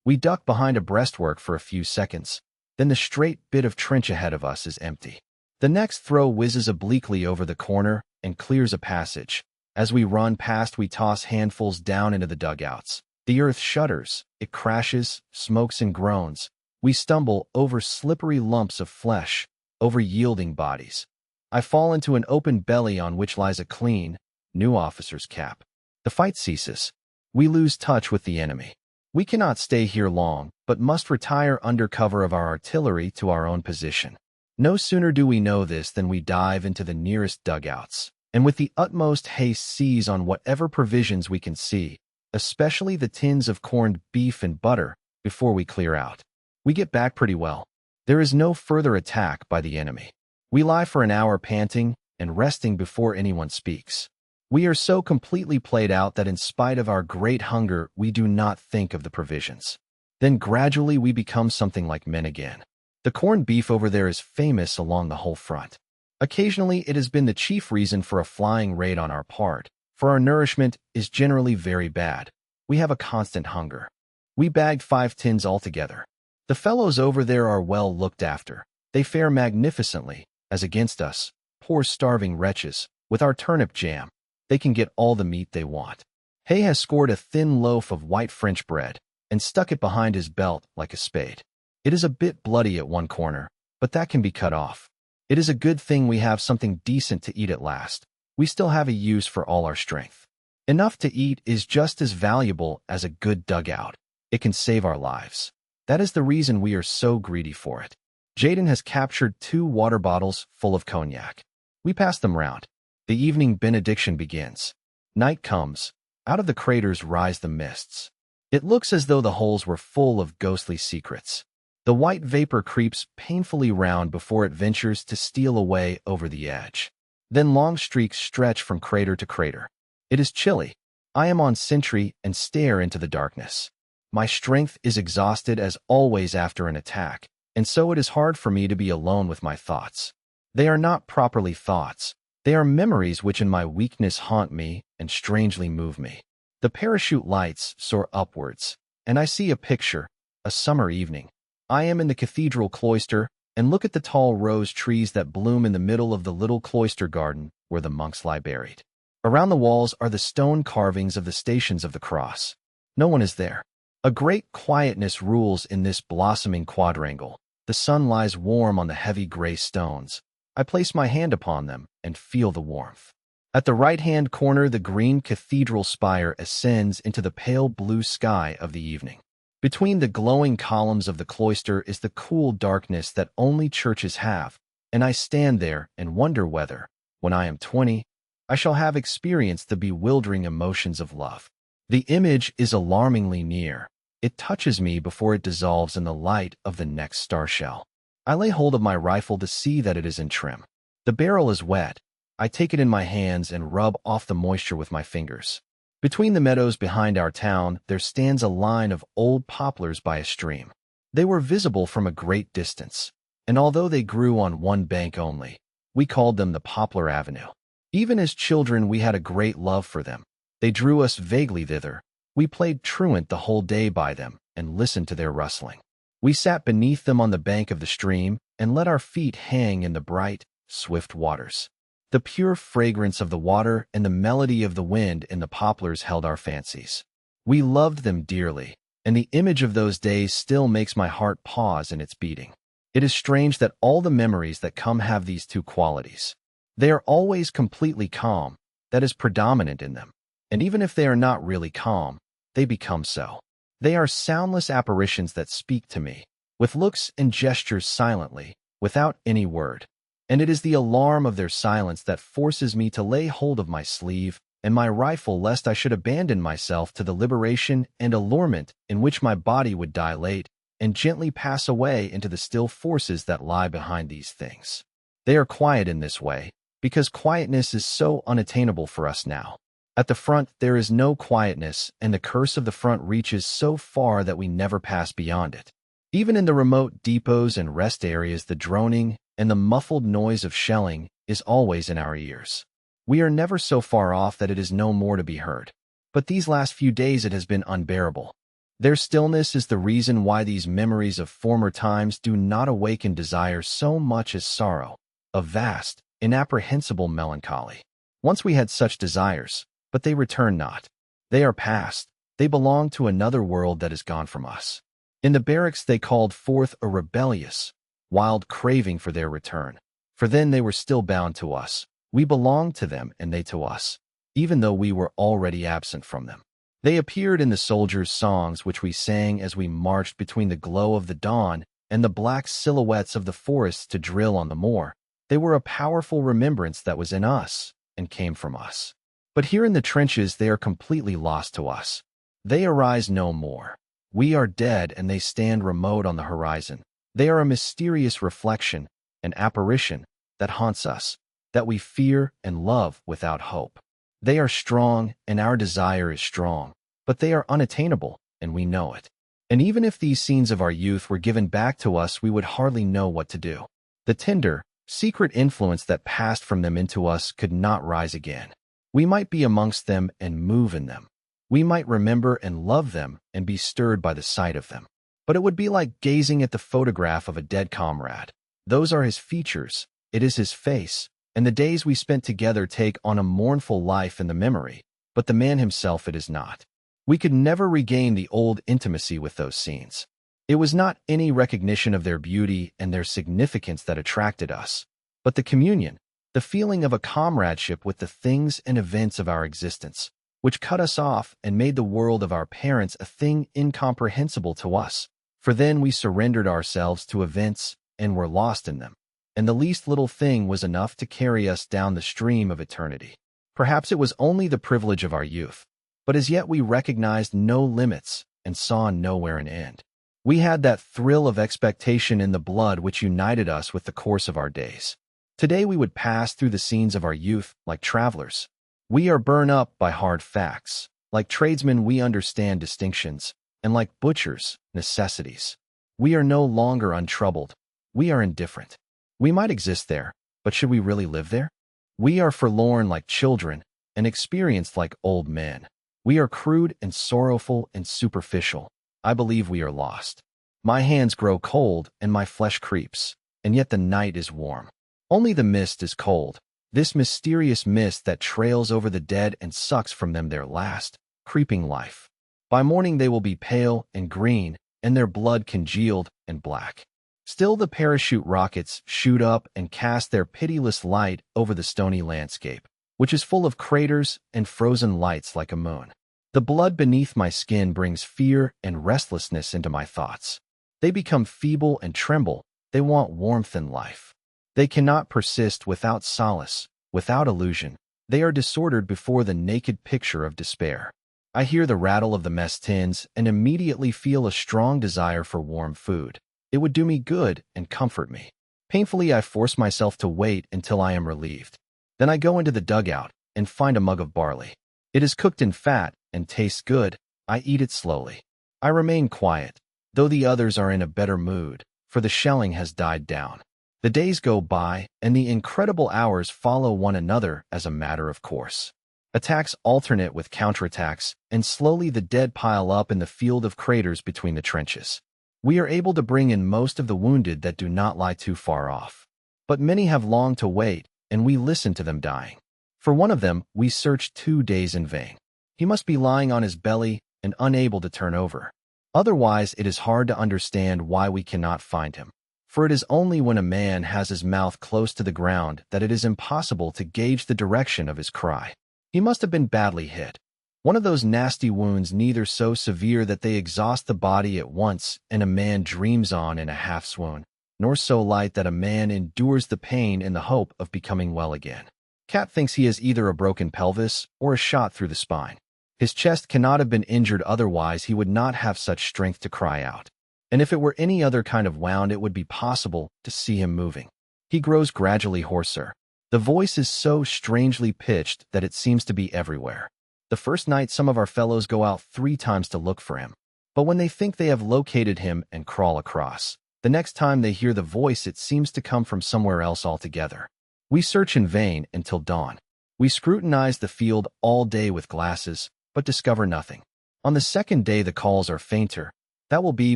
We duck behind a breastwork for a few seconds. Then the straight bit of trench ahead of us is empty. The next throw whizzes obliquely over the corner and clears a passage. As we run past, we toss handfuls down into the dugouts. The earth shudders, it crashes, smokes and groans. We stumble over slippery lumps of flesh, over yielding bodies. I fall into an open belly on which lies a clean, new officer's cap. The fight ceases. We lose touch with the enemy. We cannot stay here long, but must retire under cover of our artillery to our own position. No sooner do we know this than we dive into the nearest dugouts, and with the utmost haste seize on whatever provisions we can see, especially the tins of corned beef and butter, before we clear out. We get back pretty well. There is no further attack by the enemy. We lie for an hour panting and resting before anyone speaks. We are so completely played out that in spite of our great hunger, we do not think of the provisions. Then gradually we become something like men again. The corned beef over there is famous along the whole front. Occasionally it has been the chief reason for a flying raid on our part, for our nourishment is generally very bad. We have a constant hunger. We bagged 5 tins altogether. The fellows over there are well looked after. They fare magnificently, as against us, poor starving wretches, with our turnip jam. They can get all the meat they want. Hay has scored a thin loaf of white French bread and stuck it behind his belt like a spade. It is a bit bloody at one corner, but that can be cut off. It is a good thing we have something decent to eat at last. We still have a use for all our strength. Enough to eat is just as valuable as a good dugout. It can save our lives. That is the reason we are so greedy for it. Jaden has captured 2 water bottles full of cognac. We pass them round. The evening benediction begins. Night comes. Out of the craters rise the mists. It looks as though the holes were full of ghostly secrets. The white vapor creeps painfully round before it ventures to steal away over the edge. Then long streaks stretch from crater to crater. It is chilly. I am on sentry and stare into the darkness. My strength is exhausted as always after an attack, and so it is hard for me to be alone with my thoughts. They are not properly thoughts. They are memories which in my weakness haunt me and strangely move me. The parachute lights soar upwards, and I see a picture, a summer evening. I am in the cathedral cloister and look at the tall rose trees that bloom in the middle of the little cloister garden where the monks lie buried. Around the walls are the stone carvings of the Stations of the Cross. No one is there. A great quietness rules in this blossoming quadrangle. The sun lies warm on the heavy gray stones. I place my hand upon them and feel the warmth. At the right-hand corner, the green cathedral spire ascends into the pale blue sky of the evening. Between the glowing columns of the cloister is the cool darkness that only churches have, and I stand there and wonder whether, when I am 20, I shall have experienced the bewildering emotions of love. The image is alarmingly near. It touches me before it dissolves in the light of the next star shell. I lay hold of my rifle to see that it is in trim. The barrel is wet. I take it in my hands and rub off the moisture with my fingers. Between the meadows behind our town, there stands a line of old poplars by a stream. They were visible from a great distance, and although they grew on one bank only, we called them the Poplar Avenue. Even as children, we had a great love for them. They drew us vaguely thither. We played truant the whole day by them and listened to their rustling. We sat beneath them on the bank of the stream and let our feet hang in the bright, swift waters. The pure fragrance of the water and the melody of the wind in the poplars held our fancies. We loved them dearly, and the image of those days still makes my heart pause in its beating. It is strange that all the memories that come have these two qualities. They are always completely calm, that is predominant in them, and even if they are not really calm, they become so. They are soundless apparitions that speak to me, with looks and gestures silently, without any word. And it is the alarm of their silence that forces me to lay hold of my sleeve and my rifle lest I should abandon myself to the liberation and allurement in which my body would dilate and gently pass away into the still forces that lie behind these things. They are quiet in this way, because quietness is so unattainable for us now. At the front, there is no quietness, and the curse of the front reaches so far that we never pass beyond it. Even in the remote depots and rest areas, the droning and the muffled noise of shelling is always in our ears. We are never so far off that it is no more to be heard. But these last few days it has been unbearable. Their stillness is the reason why these memories of former times do not awaken desire so much as sorrow, a vast, inapprehensible melancholy. Once we had such desires, but they return not. They are past. They belong to another world that is gone from us. In the barracks they called forth a rebellious, wild craving for their return, for then they were still bound to us. We belonged to them and they to us, even though we were already absent from them. They appeared in the soldiers' songs which we sang as we marched between the glow of the dawn and the black silhouettes of the forests to drill on the moor. They were a powerful remembrance that was in us and came from us. But here in the trenches they are completely lost to us. They arise no more. We are dead and they stand remote on the horizon. They are a mysterious reflection, an apparition that haunts us, that we fear and love without hope. They are strong and our desire is strong, but they are unattainable and we know it. And even if these scenes of our youth were given back to us, we would hardly know what to do. The tender, secret influence that passed from them into us could not rise again. We might be amongst them and move in them. We might remember and love them and be stirred by the sight of them. But it would be like gazing at the photograph of a dead comrade. Those are his features, it is his face, and the days we spent together take on a mournful life in the memory, but the man himself it is not. We could never regain the old intimacy with those scenes. It was not any recognition of their beauty and their significance that attracted us, but the communion, the feeling of a comradeship with the things and events of our existence, which cut us off and made the world of our parents a thing incomprehensible to us. For then we surrendered ourselves to events and were lost in them, and the least little thing was enough to carry us down the stream of eternity. Perhaps it was only the privilege of our youth, but as yet we recognized no limits and saw nowhere an end. We had that thrill of expectation in the blood which united us with the course of our days. Today we would pass through the scenes of our youth like travelers. We are burned up by hard facts. Like tradesmen we understand distinctions, and like butchers, necessities. We are no longer untroubled. We are indifferent. We might exist there, but should we really live there? We are forlorn like children, and experienced like old men. We are crude and sorrowful and superficial. I believe we are lost. My hands grow cold and my flesh creeps, and yet the night is warm. Only the mist is cold, this mysterious mist that trails over the dead and sucks from them their last, creeping life. By morning they will be pale and green, and their blood congealed and black. Still the parachute rockets shoot up and cast their pitiless light over the stony landscape. which is full of craters and frozen lights like a moon. The blood beneath my skin brings fear and restlessness into my thoughts. They become feeble and tremble. They want warmth and life. They cannot persist without solace, without illusion. They are disordered before the naked picture of despair. I hear the rattle of the mess tins and immediately feel a strong desire for warm food. It would do me good and comfort me. Painfully, I force myself to wait until I am relieved. Then I go into the dugout and find a mug of barley. It is cooked in fat and tastes good. I eat it slowly. I remain quiet, though the others are in a better mood, for the shelling has died down. The days go by, and the incredible hours follow one another as a matter of course. Attacks alternate with counterattacks, and slowly the dead pile up in the field of craters between the trenches. We are able to bring in most of the wounded that do not lie too far off. But many have long to wait, and we listen to them dying. For one of them, we searched 2 days in vain. He must be lying on his belly and unable to turn over. Otherwise, it is hard to understand why we cannot find him. For it is only when a man has his mouth close to the ground that it is impossible to gauge the direction of his cry. He must have been badly hit. One of those nasty wounds, neither so severe that they exhaust the body at once and a man dreams on in a half-swoon, nor so light that a man endures the pain in the hope of becoming well again. Cat thinks he has either a broken pelvis or a shot through the spine. His chest cannot have been injured, otherwise he would not have such strength to cry out. And if it were any other kind of wound, it would be possible to see him moving. He grows gradually hoarser. The voice is so strangely pitched that it seems to be everywhere. The first night, some of our fellows go out 3 times to look for him. But when they think they have located him and crawl across, the next time they hear the voice, it seems to come from somewhere else altogether. We search in vain until dawn. We scrutinize the field all day with glasses, but discover nothing. On the second day, the calls are fainter. That will be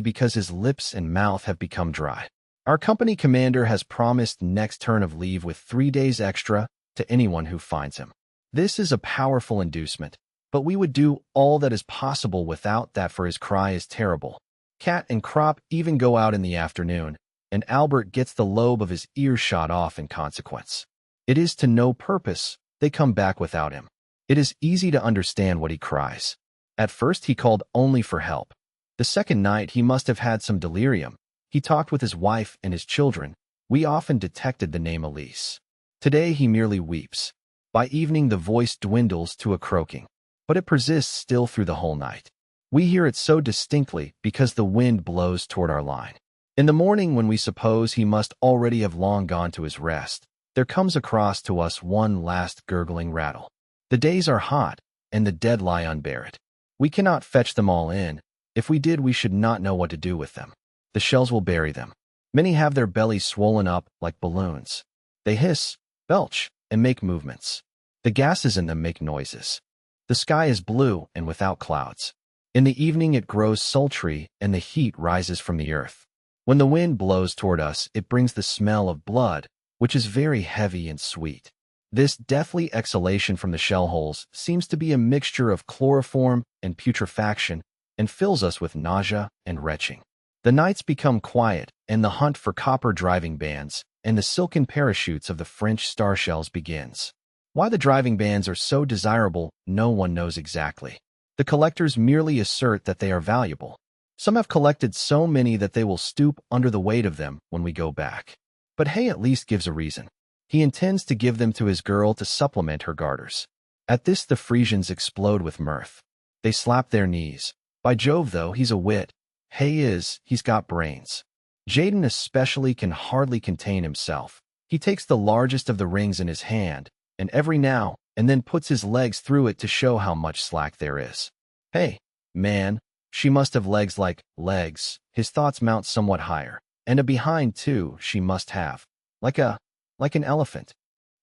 because his lips and mouth have become dry. Our company commander has promised next turn of leave with 3 days extra to anyone who finds him. This is a powerful inducement, but we would do all that is possible without that, for his cry is terrible. Cat and Crop even go out in the afternoon, and Albert gets the lobe of his ear shot off in consequence. It is to no purpose. They come back without him. It is easy to understand what he cries. At first he called only for help. The second night he must have had some delirium. He talked with his wife and his children. We often detected the name Elise. Today he merely weeps. By evening the voice dwindles to a croaking, but it persists still through the whole night. We hear it so distinctly because the wind blows toward our line. In the morning, when we suppose he must already have long gone to his rest, there comes across to us one last gurgling rattle. The days are hot, and the dead lie unburied. We cannot fetch them all in. If we did, we should not know what to do with them. The shells will bury them. Many have their bellies swollen up like balloons. They hiss, belch, and make movements. The gases in them make noises. The sky is blue and without clouds. In the evening it grows sultry, and the heat rises from the earth. When the wind blows toward us, it brings the smell of blood, which is very heavy and sweet. This deathly exhalation from the shell holes seems to be a mixture of chloroform and putrefaction, and fills us with nausea and retching. The nights become quiet, and the hunt for copper driving bands and the silken parachutes of the French star shells begins. Why the driving bands are so desirable, no one knows exactly. The collectors merely assert that they are valuable. Some have collected so many that they will stoop under the weight of them when we go back. But Hay at least gives a reason. He intends to give them to his girl to supplement her garters. At this the Frisians explode with mirth. They slap their knees. By Jove, though, he's a wit. He's got brains. Jaden especially can hardly contain himself. He takes the largest of the rings in his hand, and every now and then puts his legs through it to show how much slack there is. Hey, man, she must have legs like legs. His thoughts mount somewhat higher. And a behind, too, she must have. Like an elephant.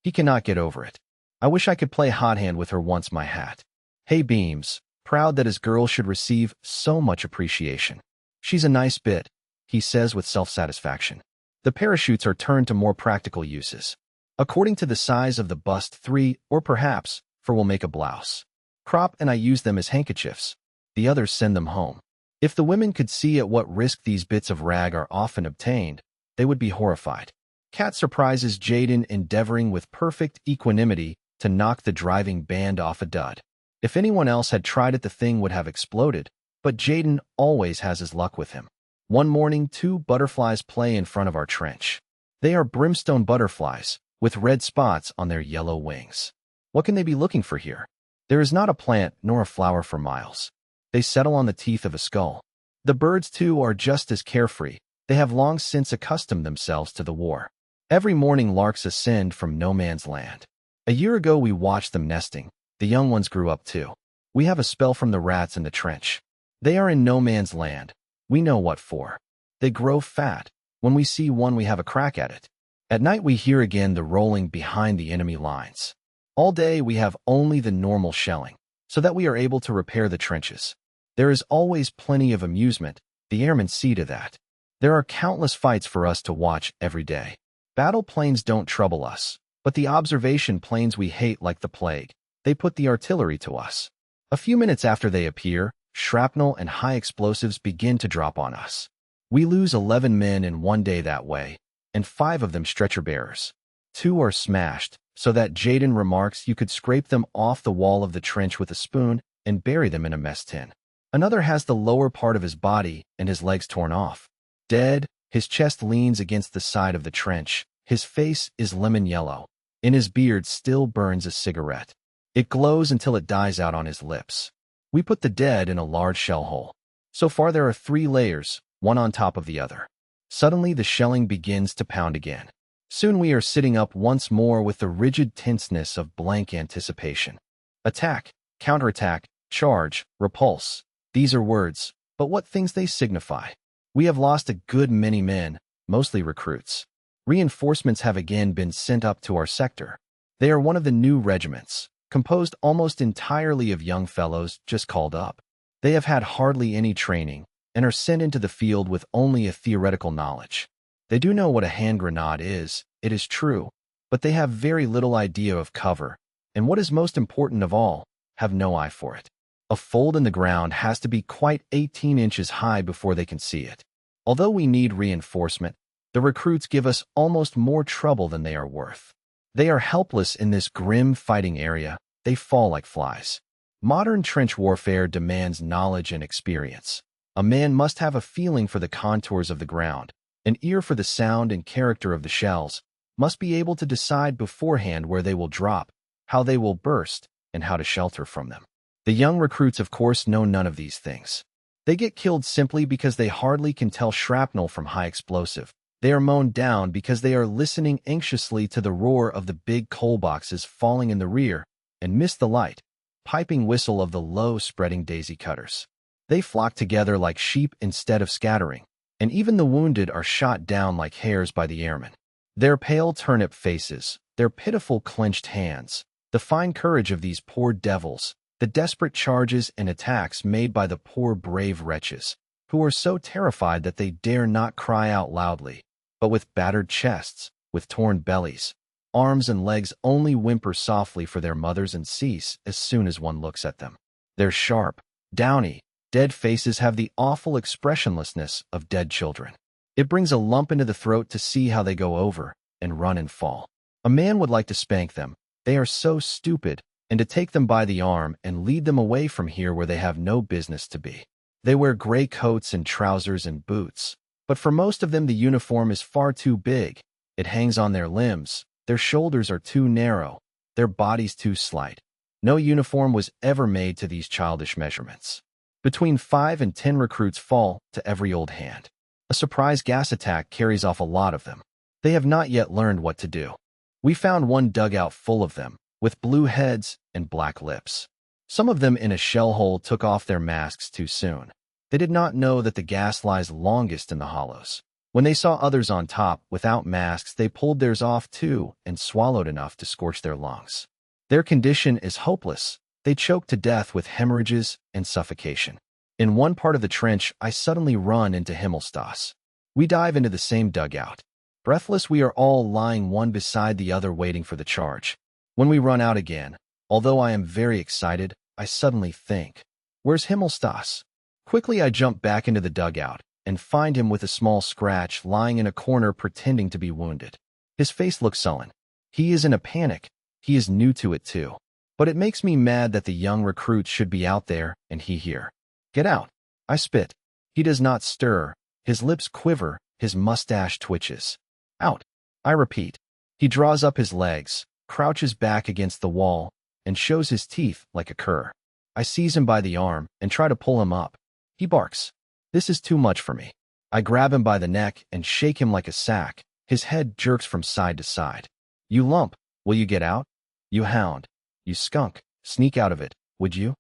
He cannot get over it. I wish I could play hot hand with her once, my hat. Hay beams, proud that his girl should receive so much appreciation. She's a nice bit, he says with self-satisfaction. The parachutes are turned to more practical uses. According to the size of the bust, 3, or perhaps 4 will make a blouse. Crop and I use them as handkerchiefs. The others send them home. If the women could see at what risk these bits of rag are often obtained, they would be horrified. Cat surprises Jaden endeavoring with perfect equanimity to knock the driving band off a dud. If anyone else had tried it, the thing would have exploded, but Jaden always has his luck with him. One morning, 2 butterflies play in front of our trench. They are brimstone butterflies, with red spots on their yellow wings. What can they be looking for here? There is not a plant nor a flower for miles. They settle on the teeth of a skull. The birds, too, are just as carefree. They have long since accustomed themselves to the war. Every morning larks ascend from no man's land. A year ago we watched them nesting. The young ones grew up too. We have a spell from the rats in the trench. They are in no man's land. We know what for. They grow fat. When we see one, we have a crack at it. At night we hear again the rolling behind the enemy lines. All day we have only the normal shelling, so that we are able to repair the trenches. There is always plenty of amusement. The airmen see to that. There are countless fights for us to watch every day. Battle planes don't trouble us, but the observation planes we hate like the plague. They put the artillery to us. A few minutes after they appear, shrapnel and high explosives begin to drop on us. We lose 11 men in one day that way, and 5 of them stretcher bearers. 2 are smashed, so that Jaden remarks you could scrape them off the wall of the trench with a spoon and bury them in a mess tin. Another has the lower part of his body and his legs torn off. Dead, his chest leans against the side of the trench. His face is lemon yellow. In his beard still burns a cigarette. It glows until it dies out on his lips. We put the dead in a large shell hole. So far there are 3 layers, one on top of the other. Suddenly the shelling begins to pound again. Soon we are sitting up once more with the rigid tenseness of blank anticipation. Attack, counterattack, charge, repulse. These are words, but what things they signify. We have lost a good many men, mostly recruits. Reinforcements have again been sent up to our sector. They are one of the new regiments, composed almost entirely of young fellows just called up. They have had hardly any training and are sent into the field with only a theoretical knowledge. They do know what a hand grenade is, it is true, but they have very little idea of cover, and what is most important of all, have no eye for it. A fold in the ground has to be quite 18 inches high before they can see it. Although we need reinforcement, the recruits give us almost more trouble than they are worth. They are helpless in this grim fighting area. They fall like flies. Modern trench warfare demands knowledge and experience. A man must have a feeling for the contours of the ground, an ear for the sound and character of the shells, must be able to decide beforehand where they will drop, how they will burst, and how to shelter from them. The young recruits, of course, know none of these things. They get killed simply because they hardly can tell shrapnel from high explosive. They are mown down because they are listening anxiously to the roar of the big coal boxes falling in the rear and miss the light, piping whistle of the low spreading daisy cutters. They flock together like sheep instead of scattering, and even the wounded are shot down like hares by the airmen. Their pale turnip faces, their pitiful clenched hands, the fine courage of these poor devils, the desperate charges and attacks made by the poor brave wretches, who are so terrified that they dare not cry out loudly, but with battered chests, with torn bellies, arms and legs only whimper softly for their mothers and cease as soon as one looks at them. Their sharp, downy, dead faces have the awful expressionlessness of dead children. It brings a lump into the throat to see how they go over and run and fall. A man would like to spank them. They are so stupid, and to take them by the arm and lead them away from here where they have no business to be. They wear gray coats and trousers and boots, but for most of them the uniform is far too big. It hangs on their limbs, their shoulders are too narrow, their bodies too slight. No uniform was ever made to these childish measurements. Between 5 and 10 recruits fall to every old hand. A surprise gas attack carries off a lot of them. They have not yet learned what to do. We found one dugout full of them, with blue heads and black lips. Some of them in a shell hole took off their masks too soon. They did not know that the gas lies longest in the hollows. When they saw others on top, without masks, they pulled theirs off too and swallowed enough to scorch their lungs. Their condition is hopeless. They choke to death with hemorrhages and suffocation. In one part of the trench, I suddenly run into Himmelstas. We dive into the same dugout. Breathless, we are all lying one beside the other waiting for the charge. When we run out again, although I am very excited, I suddenly think, where's Himmelstas? Quickly I jump back into the dugout and find him with a small scratch lying in a corner pretending to be wounded. His face looks sullen. He is in a panic. He is new to it too. But it makes me mad that the young recruits should be out there and he here. Get out. I spit. He does not stir. His lips quiver. His mustache twitches. Out. I repeat. He draws up his legs, crouches back against the wall, and shows his teeth like a cur. I seize him by the arm and try to pull him up. He barks. This is too much for me. I grab him by the neck and shake him like a sack. His head jerks from side to side. You lump, will you get out? You hound. You skunk, sneak out of it, would you?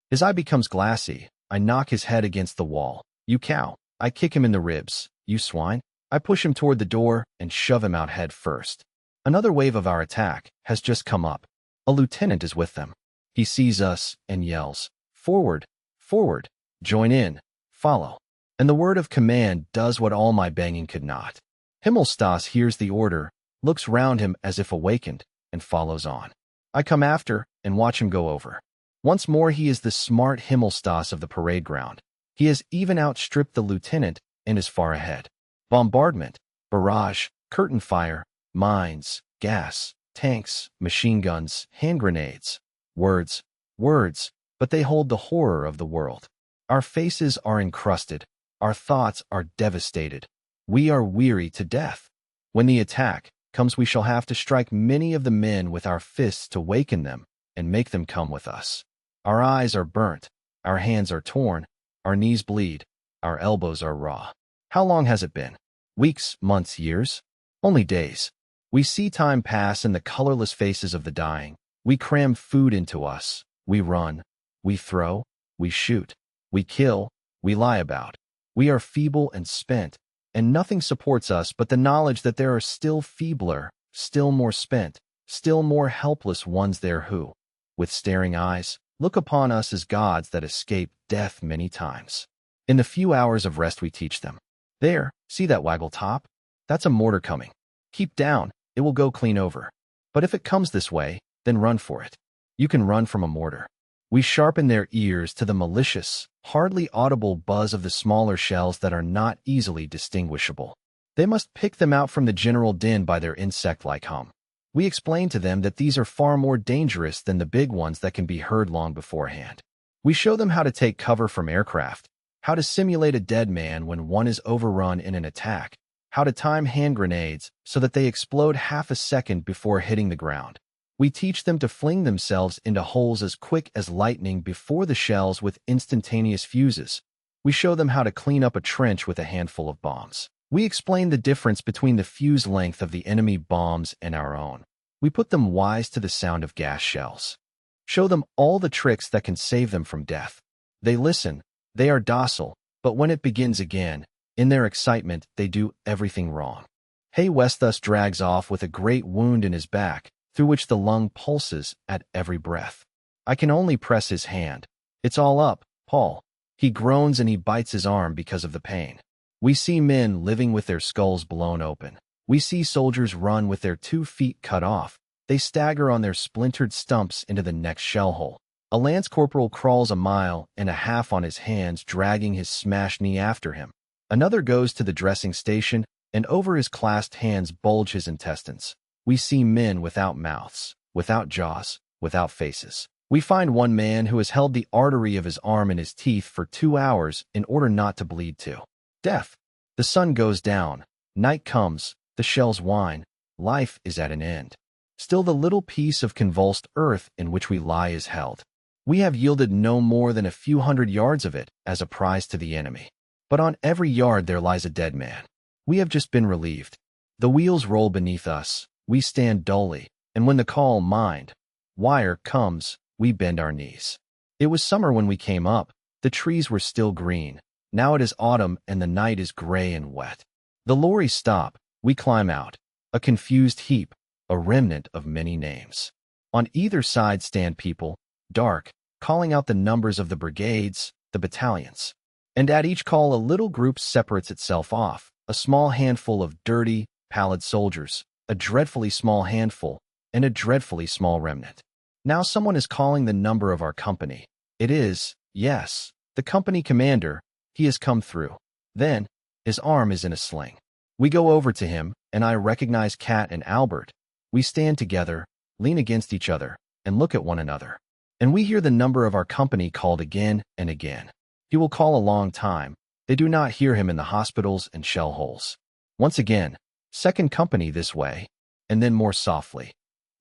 His eye becomes glassy. I knock his head against the wall. You cow. I kick him in the ribs. You swine. I push him toward the door and shove him out head first. Another wave of our attack has just come up. A lieutenant is with them. He sees us and yells, "Forward, forward, join in, follow." And the word of command does what all my banging could not. Himmelstas hears the order, looks round him as if awakened, and follows on. I come after and watch him go over. Once more he is the smart Himmelstas of the parade ground. He has even outstripped the lieutenant and is far ahead. Bombardment, barrage, curtain fire, mines, gas, tanks, machine guns, hand grenades. Words, words, but they hold the horror of the world. Our faces are encrusted. Our thoughts are devastated. We are weary to death. When the attack comes, we shall have to strike many of the men with our fists to waken them and make them come with us. Our eyes are burnt. Our hands are torn. Our knees bleed. Our elbows are raw. How long has it been? Weeks, months, years? Only days. We see time pass in the colorless faces of the dying. We cram food into us. We run. We throw. We shoot. We kill. We lie about. We are feeble and spent, and nothing supports us but the knowledge that there are still feebler, still more spent, still more helpless ones there who, with staring eyes, look upon us as gods that escaped death many times. In the few hours of rest we teach them. There, see that waggle top? That's a mortar coming. Keep down, it will go clean over. But if it comes this way, then run for it. You can run from a mortar. We sharpen their ears to the malicious, hardly audible buzz of the smaller shells that are not easily distinguishable. They must pick them out from the general din by their insect-like hum. We explain to them that these are far more dangerous than the big ones that can be heard long beforehand. We show them how to take cover from aircraft, how to simulate a dead man when one is overrun in an attack, how to time hand grenades so that they explode half a second before hitting the ground. We teach them to fling themselves into holes as quick as lightning before the shells with instantaneous fuses. We show them how to clean up a trench with a handful of bombs. We explain the difference between the fuse length of the enemy bombs and our own. We put them wise to the sound of gas shells. Show them all the tricks that can save them from death. They listen, they are docile, but when it begins again, in their excitement, they do everything wrong. Hey West thus drags off with a great wound in his back, through which the lung pulses at every breath. I can only press his hand. It's all up, Paul. He groans and he bites his arm because of the pain. We see men living with their skulls blown open. We see soldiers run with their 2 feet cut off. They stagger on their splintered stumps into the next shell hole. A lance corporal crawls 1.5 miles on his hands, dragging his smashed knee after him. Another goes to the dressing station, and over his clasped hands bulge his intestines. We see men without mouths, without jaws, without faces. We find one man who has held the artery of his arm in his teeth for 2 hours in order not to bleed to death. The sun goes down. Night comes. The shells whine. Life is at an end. Still the little piece of convulsed earth in which we lie is held. We have yielded no more than a few hundred yards of it as a prize to the enemy. But on every yard there lies a dead man. We have just been relieved. The wheels roll beneath us. We stand dully, and when the call, mind, wire, comes, we bend our knees. It was summer when we came up. The trees were still green. Now it is autumn, and the night is gray and wet. The lorries stop. We climb out. A confused heap, a remnant of many names. On either side stand people, dark, calling out the numbers of the brigades, the battalions. And at each call a little group separates itself off, a small handful of dirty, pallid soldiers, a dreadfully small handful, and a dreadfully small remnant. Now someone is calling the number of our company. It is, yes, the company commander. He has come through. Then, his arm is in a sling. We go over to him, and I recognize Kat and Albert. We stand together, lean against each other, and look at one another. And we hear the number of our company called again and again. He will call a long time. They do not hear him in the hospitals and shell holes. Once again, second company this way, and then more softly.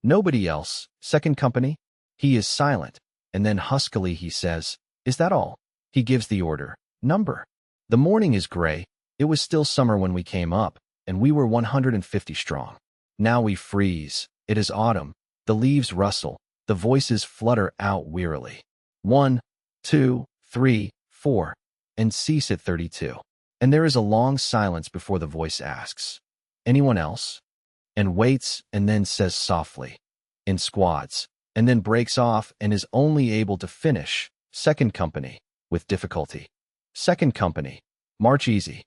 Nobody else, second company? He is silent, and then huskily he says, "Is that all?" He gives the order, "Number." The morning is gray. It was still summer when we came up, and we were 150 strong. Now we freeze. It is autumn. The leaves rustle. The voices flutter out wearily. 1, 2, 3, 4, and cease at 32. And there is a long silence before the voice asks, "Anyone else?" And waits and then says softly, "In squads," and then breaks off and is only able to finish, "Second company," with difficulty. "Second company, march easy."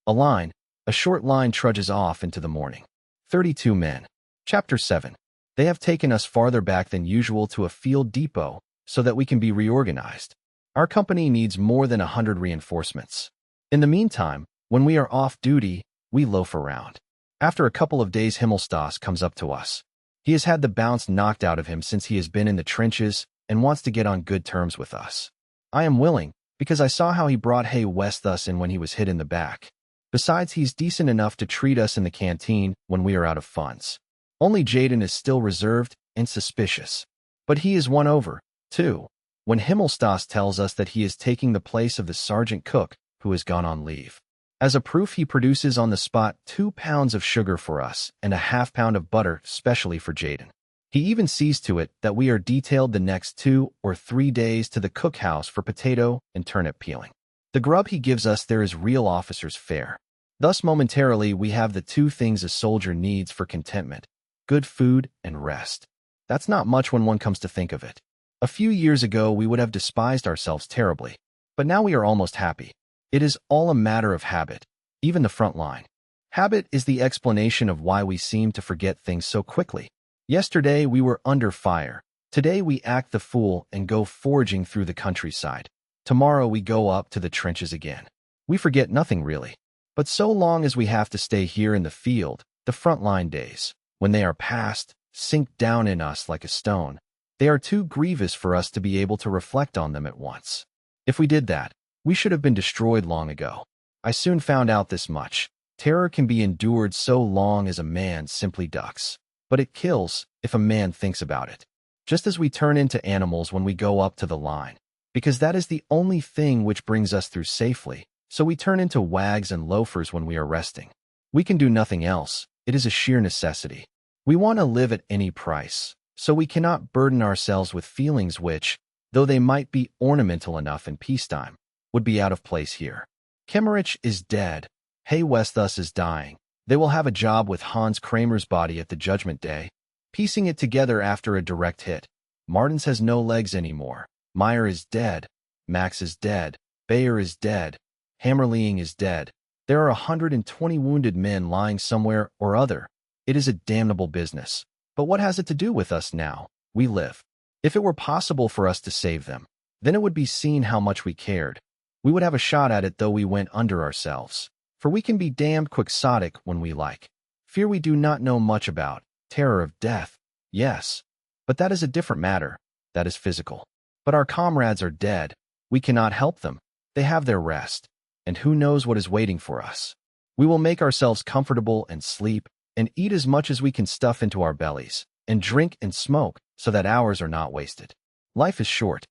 A short line trudges off into the morning. 32 men. Chapter 7. They have taken us farther back than usual to a field depot so that we can be reorganized. Our company needs more than 100 reinforcements. In the meantime, when we are off duty, we loaf around. After a couple of days, Himmelstas comes up to us. He has had the bounce knocked out of him since he has been in the trenches and wants to get on good terms with us. I am willing, because I saw how he brought Hay West us in when he was hit in the back. Besides, he's decent enough to treat us in the canteen when we are out of funds. Only Jaden is still reserved and suspicious. But he is won over, too, when Himmelstas tells us that he is taking the place of the sergeant cook who has gone on leave. As a proof, he produces on the spot 2 pounds of sugar for us and a half pound of butter specially for Jaden. He even sees to it that we are detailed the next 2 or 3 days to the cookhouse for potato and turnip peeling. The grub he gives us there is real officer's fare. Thus, momentarily, we have the 2 things a soldier needs for contentment: good food and rest. That's not much when one comes to think of it. A few years ago, we would have despised ourselves terribly. But now we are almost happy. It is all a matter of habit, even the front line. Habit is the explanation of why we seem to forget things so quickly. Yesterday, we were under fire. Today, we act the fool and go foraging through the countryside. Tomorrow, we go up to the trenches again. We forget nothing, really. But so long as we have to stay here in the field, the front-line days, when they are past, sink down in us like a stone. They are too grievous for us to be able to reflect on them at once. If we did that, we should have been destroyed long ago. I soon found out this much. Terror can be endured so long as a man simply ducks. But it kills if a man thinks about it. Just as we turn into animals when we go up to the line, because that is the only thing which brings us through safely. So we turn into wags and loafers when we are resting. We can do nothing else. It is a sheer necessity. We want to live at any price, so we cannot burden ourselves with feelings which, though they might be ornamental enough in peacetime, would be out of place here. Kemmerich is dead. Hay West thus is dying. They will have a job with Hans Kramer's body at the Judgment Day, piecing it together after a direct hit. Martins has no legs anymore. Meyer is dead. Max is dead. Bayer is dead. Hammerling is dead. There are 120 wounded men lying somewhere or other. It is a damnable business. But what has it to do with us now? We live. If it were possible for us to save them, then it would be seen how much we cared. We would have a shot at it though we went under ourselves. For we can be damned quixotic when we like. Fear we do not know much about. Terror of death. Yes. But that is a different matter. That is physical. But our comrades are dead. We cannot help them. They have their rest. And who knows what is waiting for us? We will make ourselves comfortable and sleep, and eat as much as we can stuff into our bellies, and drink and smoke, so that hours are not wasted. Life is short.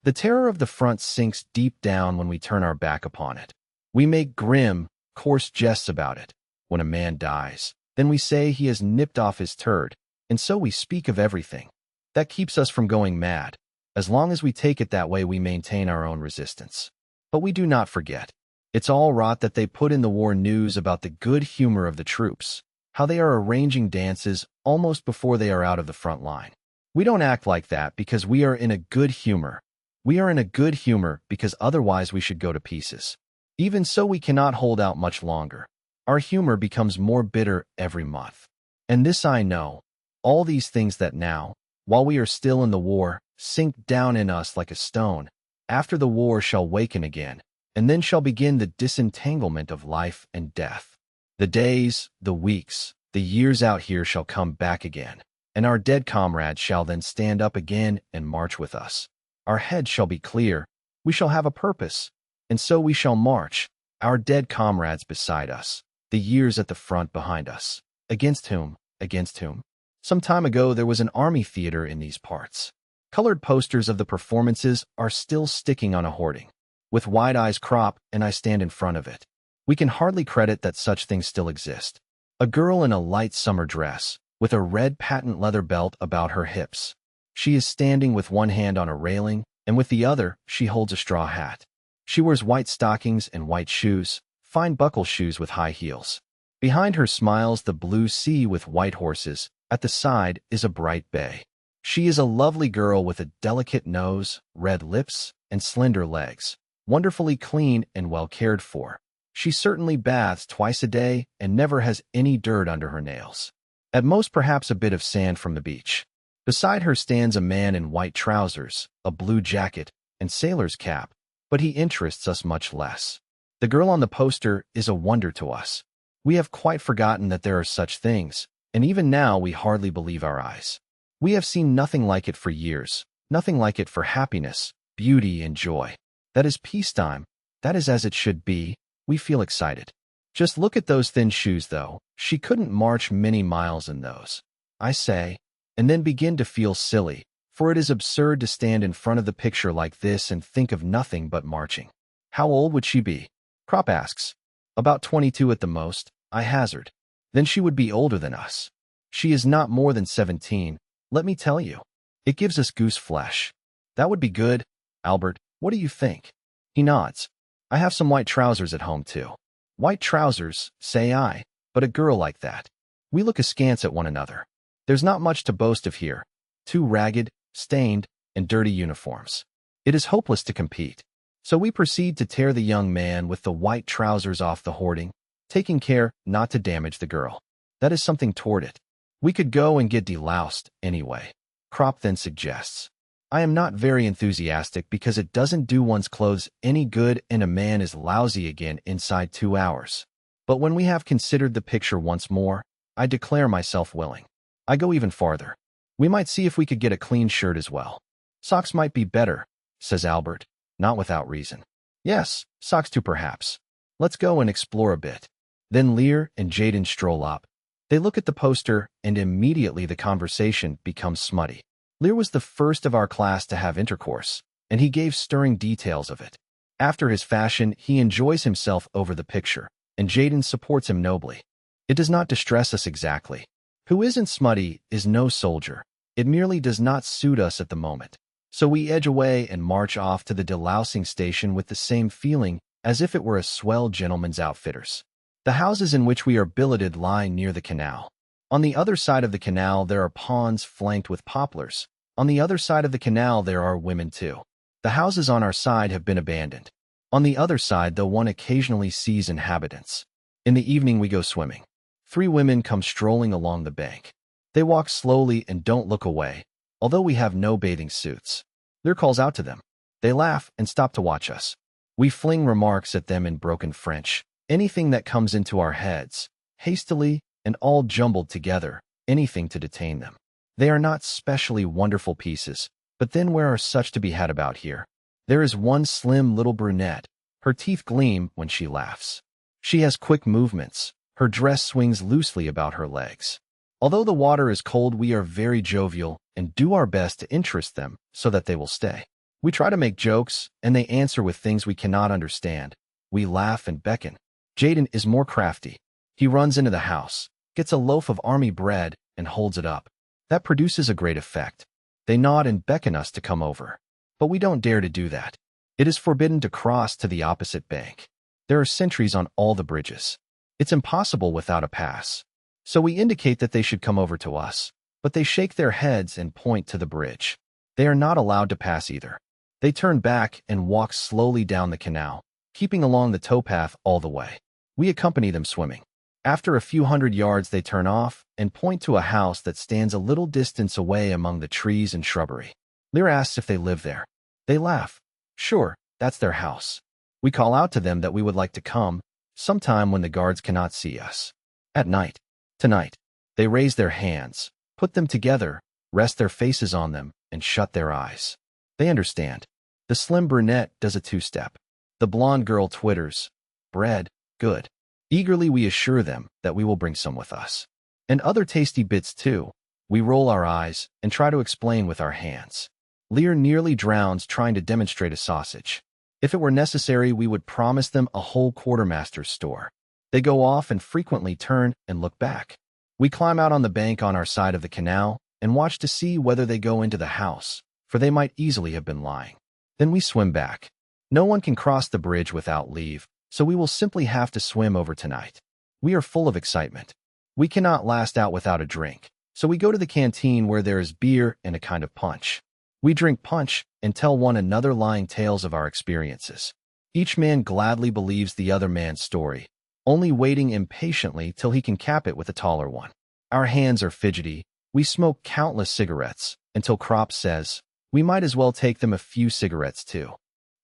The terror of the front sinks deep down when we turn our back upon it. We make grim, coarse jests about it. When a man dies, then we say he has nipped off his turd, and so we speak of everything. That keeps us from going mad. As long as we take it that way, we maintain our own resistance. But we do not forget. It's all rot that they put in the war news about the good humor of the troops, how they are arranging dances almost before they are out of the front line. We don't act like that because we are in a good humor. We are in a good humor because otherwise we should go to pieces. Even so, we cannot hold out much longer. Our humor becomes more bitter every month. And this I know, all these things that now, while we are still in the war, sink down in us like a stone, after the war shall waken again, and then shall begin the disentanglement of life and death. The days, the weeks, the years out here shall come back again. and our dead comrades shall then stand up again and march with us. Our heads shall be clear, we shall have a purpose, and so we shall march, our dead comrades beside us, the years at the front behind us. Against whom? Against whom? Some time ago there was an army theater in these parts. Colored posters of the performances are still sticking on a hoarding. With wide eyes crop, and I stand in front of it. We can hardly credit that such things still exist. A girl in a light summer dress, with a red patent leather belt about her hips. She is standing with one hand on a railing, and with the other, she holds a straw hat. She wears white stockings and white shoes, fine buckle shoes with high heels. Behind her smiles the blue sea with white horses. At the side is a bright bay. She is a lovely girl with a delicate nose, red lips, and slender legs, wonderfully clean and well cared for. She certainly baths twice a day and never has any dirt under her nails. At most perhaps a bit of sand from the beach. Beside her stands a man in white trousers, a blue jacket, and sailor's cap, but he interests us much less. The girl on the poster is a wonder to us. We have quite forgotten that there are such things, and even now we hardly believe our eyes. We have seen nothing like it for years, nothing like it for happiness, beauty, and joy. That is peacetime. That is as it should be. We feel excited. Just look at those thin shoes, though. She couldn't march many miles in those. I say, and then begin to feel silly, for it is absurd to stand in front of the picture like this and think of nothing but marching. How old would she be? Crop asks. About 22 at the most, I hazard. Then she would be older than us. She is not more than 17, let me tell you. It gives us goose flesh. That would be good. Albert, what do you think? He nods. I have some white trousers at home, too. White trousers, say I, but a girl like that. We look askance at one another. There's not much to boast of here. 2 ragged, stained, and dirty uniforms. It is hopeless to compete. So we proceed to tear the young man with the white trousers off the hoarding, taking care not to damage the girl. That is something toward it. We could go and get deloused, anyway. Crop then suggests. I am not very enthusiastic because it doesn't do one's clothes any good and a man is lousy again inside 2 hours. But when we have considered the picture once more, I declare myself willing. I go even farther. We might see if we could get a clean shirt as well. Socks might be better, says Albert, not without reason. Yes, socks too perhaps. Let's go and explore a bit. Then Lear and Jaden stroll up. They look at the poster and immediately the conversation becomes smutty. Lear was the first of our class to have intercourse, and he gave stirring details of it. After his fashion, he enjoys himself over the picture, and Jaden supports him nobly. It does not distress us exactly. Who isn't smutty is no soldier. It merely does not suit us at the moment. So we edge away and march off to the delousing station with the same feeling as if it were a swell gentleman's outfitters. The houses in which we are billeted lie near the canal. On the other side of the canal there are ponds flanked with poplars. On the other side of the canal there are women too. The houses on our side have been abandoned. On the other side, though, one occasionally sees inhabitants. In the evening we go swimming. 3 women come strolling along the bank. They walk slowly and don't look away, although we have no bathing suits. Lear calls out to them. They laugh and stop to watch us. We fling remarks at them in broken French, anything that comes into our heads, hastily and all jumbled together, anything to detain them. They are not specially wonderful pieces, but then where are such to be had about here? There is one slim little brunette. Her teeth gleam when she laughs. She has quick movements. Her dress swings loosely about her legs. Although the water is cold, we are very jovial and do our best to interest them so that they will stay. We try to make jokes, and they answer with things we cannot understand. We laugh and beckon. Jaden is more crafty. He runs into the house, gets a loaf of army bread, and holds it up. That produces a great effect. They nod and beckon us to come over. But we don't dare to do that. It is forbidden to cross to the opposite bank. There are sentries on all the bridges. It's impossible without a pass. So we indicate that they should come over to us, but they shake their heads and point to the bridge. They are not allowed to pass either. They turn back and walk slowly down the canal, keeping along the towpath all the way. We accompany them swimming. After a few hundred yards they turn off and point to a house that stands a little distance away among the trees and shrubbery. Lear asks if they live there. They laugh. Sure, that's their house. We call out to them that we would like to come, sometime when the guards cannot see us. At night. Tonight. They raise their hands, Put them together, rest their faces on them, and shut their eyes. They understand. The slim brunette does a two-step. The blonde girl twitters, "Bread, good." Eagerly we assure them that we will bring some with us. And other tasty bits too. We roll our eyes and try to explain with our hands. Lear nearly drowns trying to demonstrate a sausage. If it were necessary, we would promise them a whole quartermaster's store. They go off and frequently turn and look back. We climb out on the bank on our side of the canal and watch to see whether they go into the house, for they might easily have been lying. Then we swim back. No one can cross the bridge without leave, so we will simply have to swim over tonight. We are full of excitement. We cannot last out without a drink, so we go to the canteen where there is beer and a kind of punch. We drink punch and tell one another lying tales of our experiences. Each man gladly believes the other man's story, only waiting impatiently till he can cap it with a taller one. Our hands are fidgety. We smoke countless cigarettes until Kropp says, we might as well take them a few cigarettes too.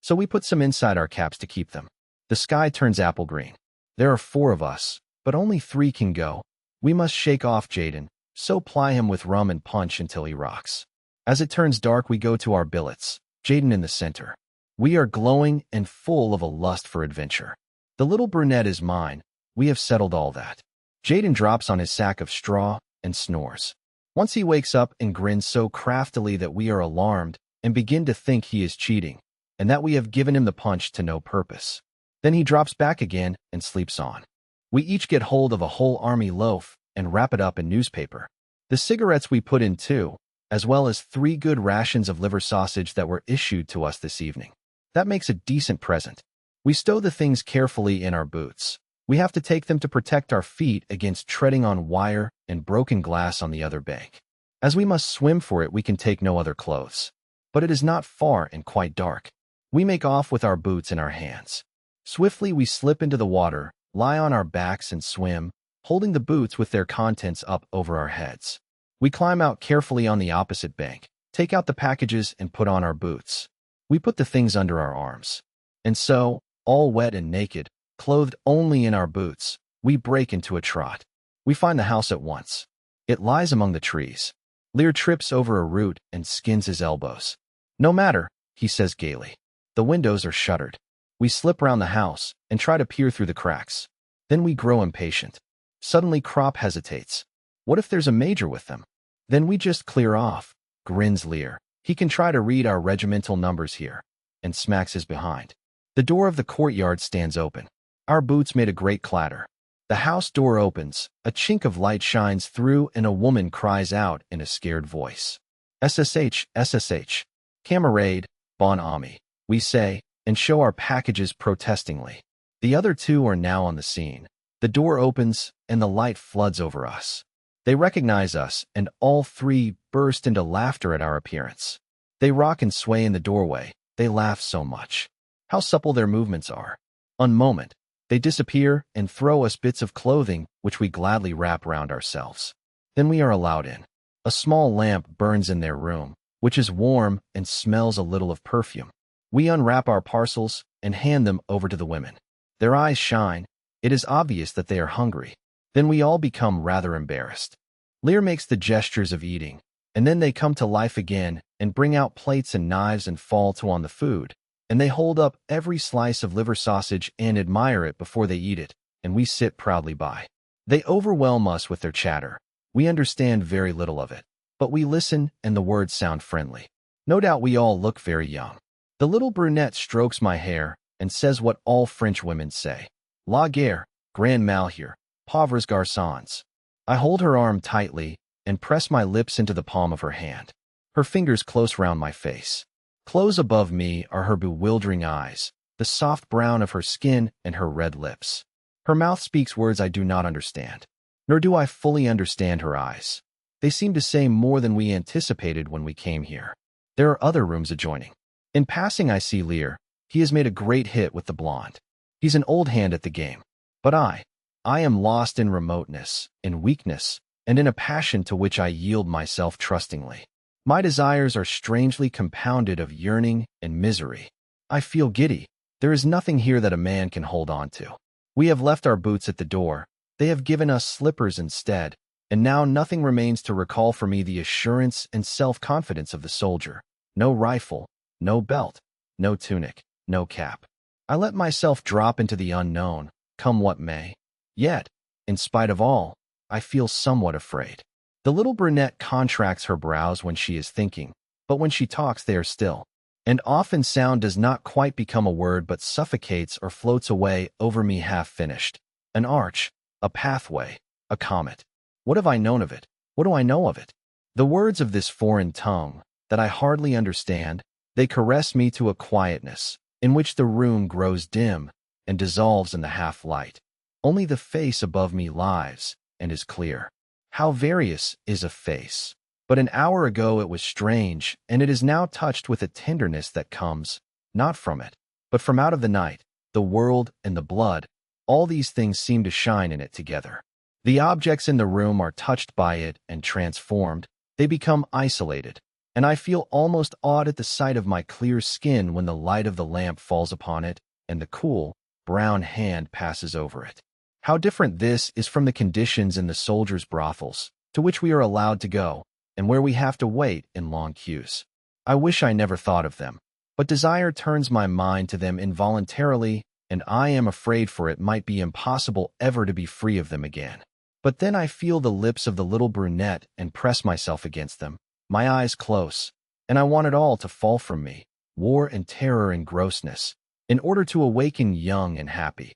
So we put some inside our caps to keep them. The sky turns apple green. There are 4 of us, but only 3 can go. We must shake off Jaden, so ply him with rum and punch until he rocks. As it turns dark, we go to our billets, Jaden in the center. We are glowing and full of a lust for adventure. The little brunette is mine. We have settled all that. Jaden drops on his sack of straw and snores. Once he wakes up and grins so craftily that we are alarmed and begin to think he is cheating, and that we have given him the punch to no purpose. Then he drops back again and sleeps on. We each get hold of a whole army loaf and wrap it up in newspaper. The cigarettes we put in too, as well as 3 good rations of liver sausage that were issued to us this evening. That makes a decent present. We stow the things carefully in our boots. We have to take them to protect our feet against treading on wire and broken glass on the other bank. As we must swim for it, we can take no other clothes. But it is not far and quite dark. We make off with our boots in our hands. Swiftly we slip into the water, lie on our backs and swim, holding the boots with their contents up over our heads. We climb out carefully on the opposite bank, take out the packages and put on our boots. We put the things under our arms. And so, all wet and naked, clothed only in our boots, we break into a trot. We find the house at once. It lies among the trees. Lear trips over a root and skins his elbows. No matter, he says gaily. The windows are shuttered. We slip round the house and try to peer through the cracks. Then we grow impatient. Suddenly Kropp hesitates. What if there's a major with them? Then we just clear off, grins Lear. He can try to read our regimental numbers here, and smacks his behind. The door of the courtyard stands open. Our boots made a great clatter. The house door opens, a chink of light shines through, and a woman cries out in a scared voice. SSH, SSH. Camarade, bon ami, we say, and show our packages protestingly. The other 2 are now on the scene. The door opens, and the light floods over us. They recognize us, and all 3 burst into laughter at our appearance. They rock and sway in the doorway. They laugh so much. How supple their movements are. On moment, they disappear and throw us bits of clothing which we gladly wrap round ourselves. Then we are allowed in. A small lamp burns in their room, which is warm and smells a little of perfume. We unwrap our parcels and hand them over to the women. Their eyes shine. It is obvious that they are hungry. Then we all become rather embarrassed. Lear makes the gestures of eating, and then they come to life again and bring out plates and knives and fall to on the food, and they hold up every slice of liver sausage and admire it before they eat it, and we sit proudly by. They overwhelm us with their chatter. We understand very little of it, but we listen and the words sound friendly. No doubt we all look very young. The little brunette strokes my hair and says what all French women say. La guerre, grand malheur, pauvres garçons. I hold her arm tightly and press my lips into the palm of her hand. Her fingers close round my face. Close above me are her bewildering eyes, the soft brown of her skin and her red lips. Her mouth speaks words I do not understand. Nor do I fully understand her eyes. They seem to say more than we anticipated when we came here. There are other rooms adjoining. In passing I see Lear. He has made a great hit with the blonde. He's an old hand at the game. But I am lost in remoteness, in weakness, and in a passion to which I yield myself trustingly. My desires are strangely compounded of yearning and misery. I feel giddy. There is nothing here that a man can hold on to. We have left our boots at the door. They have given us slippers instead, And now nothing remains to recall for me the assurance and self-confidence of the soldier. No rifle, no belt, no tunic, no cap. I let myself drop into the unknown, come what may. Yet, in spite of all, I feel somewhat afraid. The little brunette contracts her brows when she is thinking, but when she talks they are still. And often sound does not quite become a word but suffocates or floats away over me half-finished. An arch, a pathway, a comet. What have I known of it? What do I know of it? The words of this foreign tongue, that I hardly understand, they caress me to a quietness, in which the room grows dim and dissolves in the half-light. Only the face above me lives and is clear. How various is a face! But an hour ago it was strange, and it is now touched with a tenderness that comes, not from it, but from out of the night, the world and the blood. All these things seem to shine in it together. The objects in the room are touched by it and transformed. They become isolated, and I feel almost awed at the sight of my clear skin when the light of the lamp falls upon it and the cool, brown hand passes over it. How different this is from the conditions in the soldiers' brothels, to which we are allowed to go, and where we have to wait in long queues. I wish I never thought of them, but desire turns my mind to them involuntarily, and I am afraid for it might be impossible ever to be free of them again. But then I feel the lips of the little brunette and press myself against them, my eyes close, and I want it all to fall from me, war and terror and grossness, in order to awaken young and happy.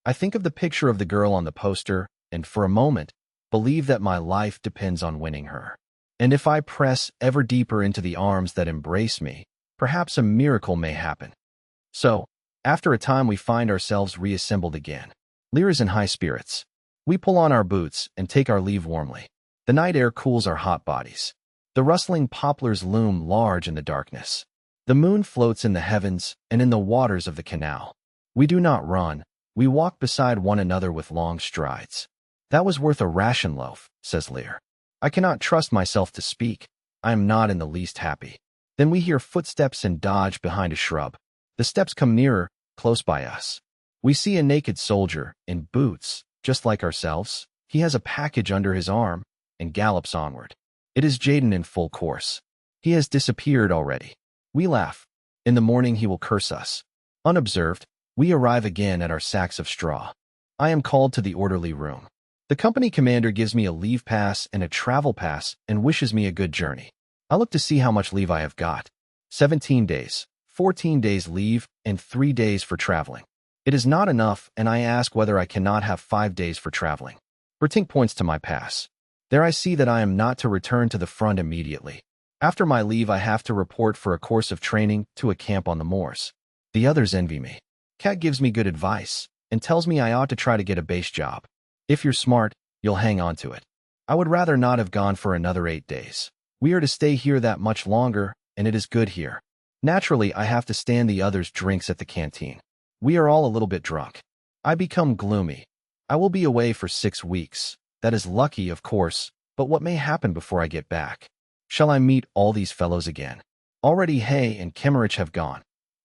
I think of the picture of the girl on the poster, and for a moment, believe that my life depends on winning her. And if I press ever deeper into the arms that embrace me, perhaps a miracle may happen. So, after a time we find ourselves reassembled again. Lear is in high spirits. We pull on our boots and take our leave warmly. The night air cools our hot bodies. The rustling poplars loom large in the darkness. The moon floats in the heavens and in the waters of the canal. We do not run. We walk beside one another with long strides. That was worth a ration loaf, says Lear. I cannot trust myself to speak. I am not in the least happy. Then we hear footsteps and dodge behind a shrub. The steps come nearer, close by us. We see a naked soldier, in boots, just like ourselves. He has a package under his arm, and gallops onward. It is Jaden in full course. He has disappeared already. We laugh. In the morning he will curse us. Unobserved, we arrive again at our sacks of straw. I am called to the orderly room. The company commander gives me a leave pass and a travel pass and wishes me a good journey. I look to see how much leave I have got. 17 days, 14 days leave, and 3 days for traveling. It is not enough, and I ask whether I cannot have 5 days for traveling. Bertink points to my pass. There I see that I am not to return to the front immediately. After my leave I have to report for a course of training to a camp on the moors. The others envy me. Kat gives me good advice, and tells me I ought to try to get a base job. If you're smart, you'll hang on to it. I would rather not have gone for another 8 days. We are to stay here that much longer, and it is good here. Naturally, I have to stand the others' drinks at the canteen. We are all a little bit drunk. I become gloomy. I will be away for 6 weeks. That is lucky, of course, but what may happen before I get back? Shall I meet all these fellows again? Already Hay and Kemmerich have gone.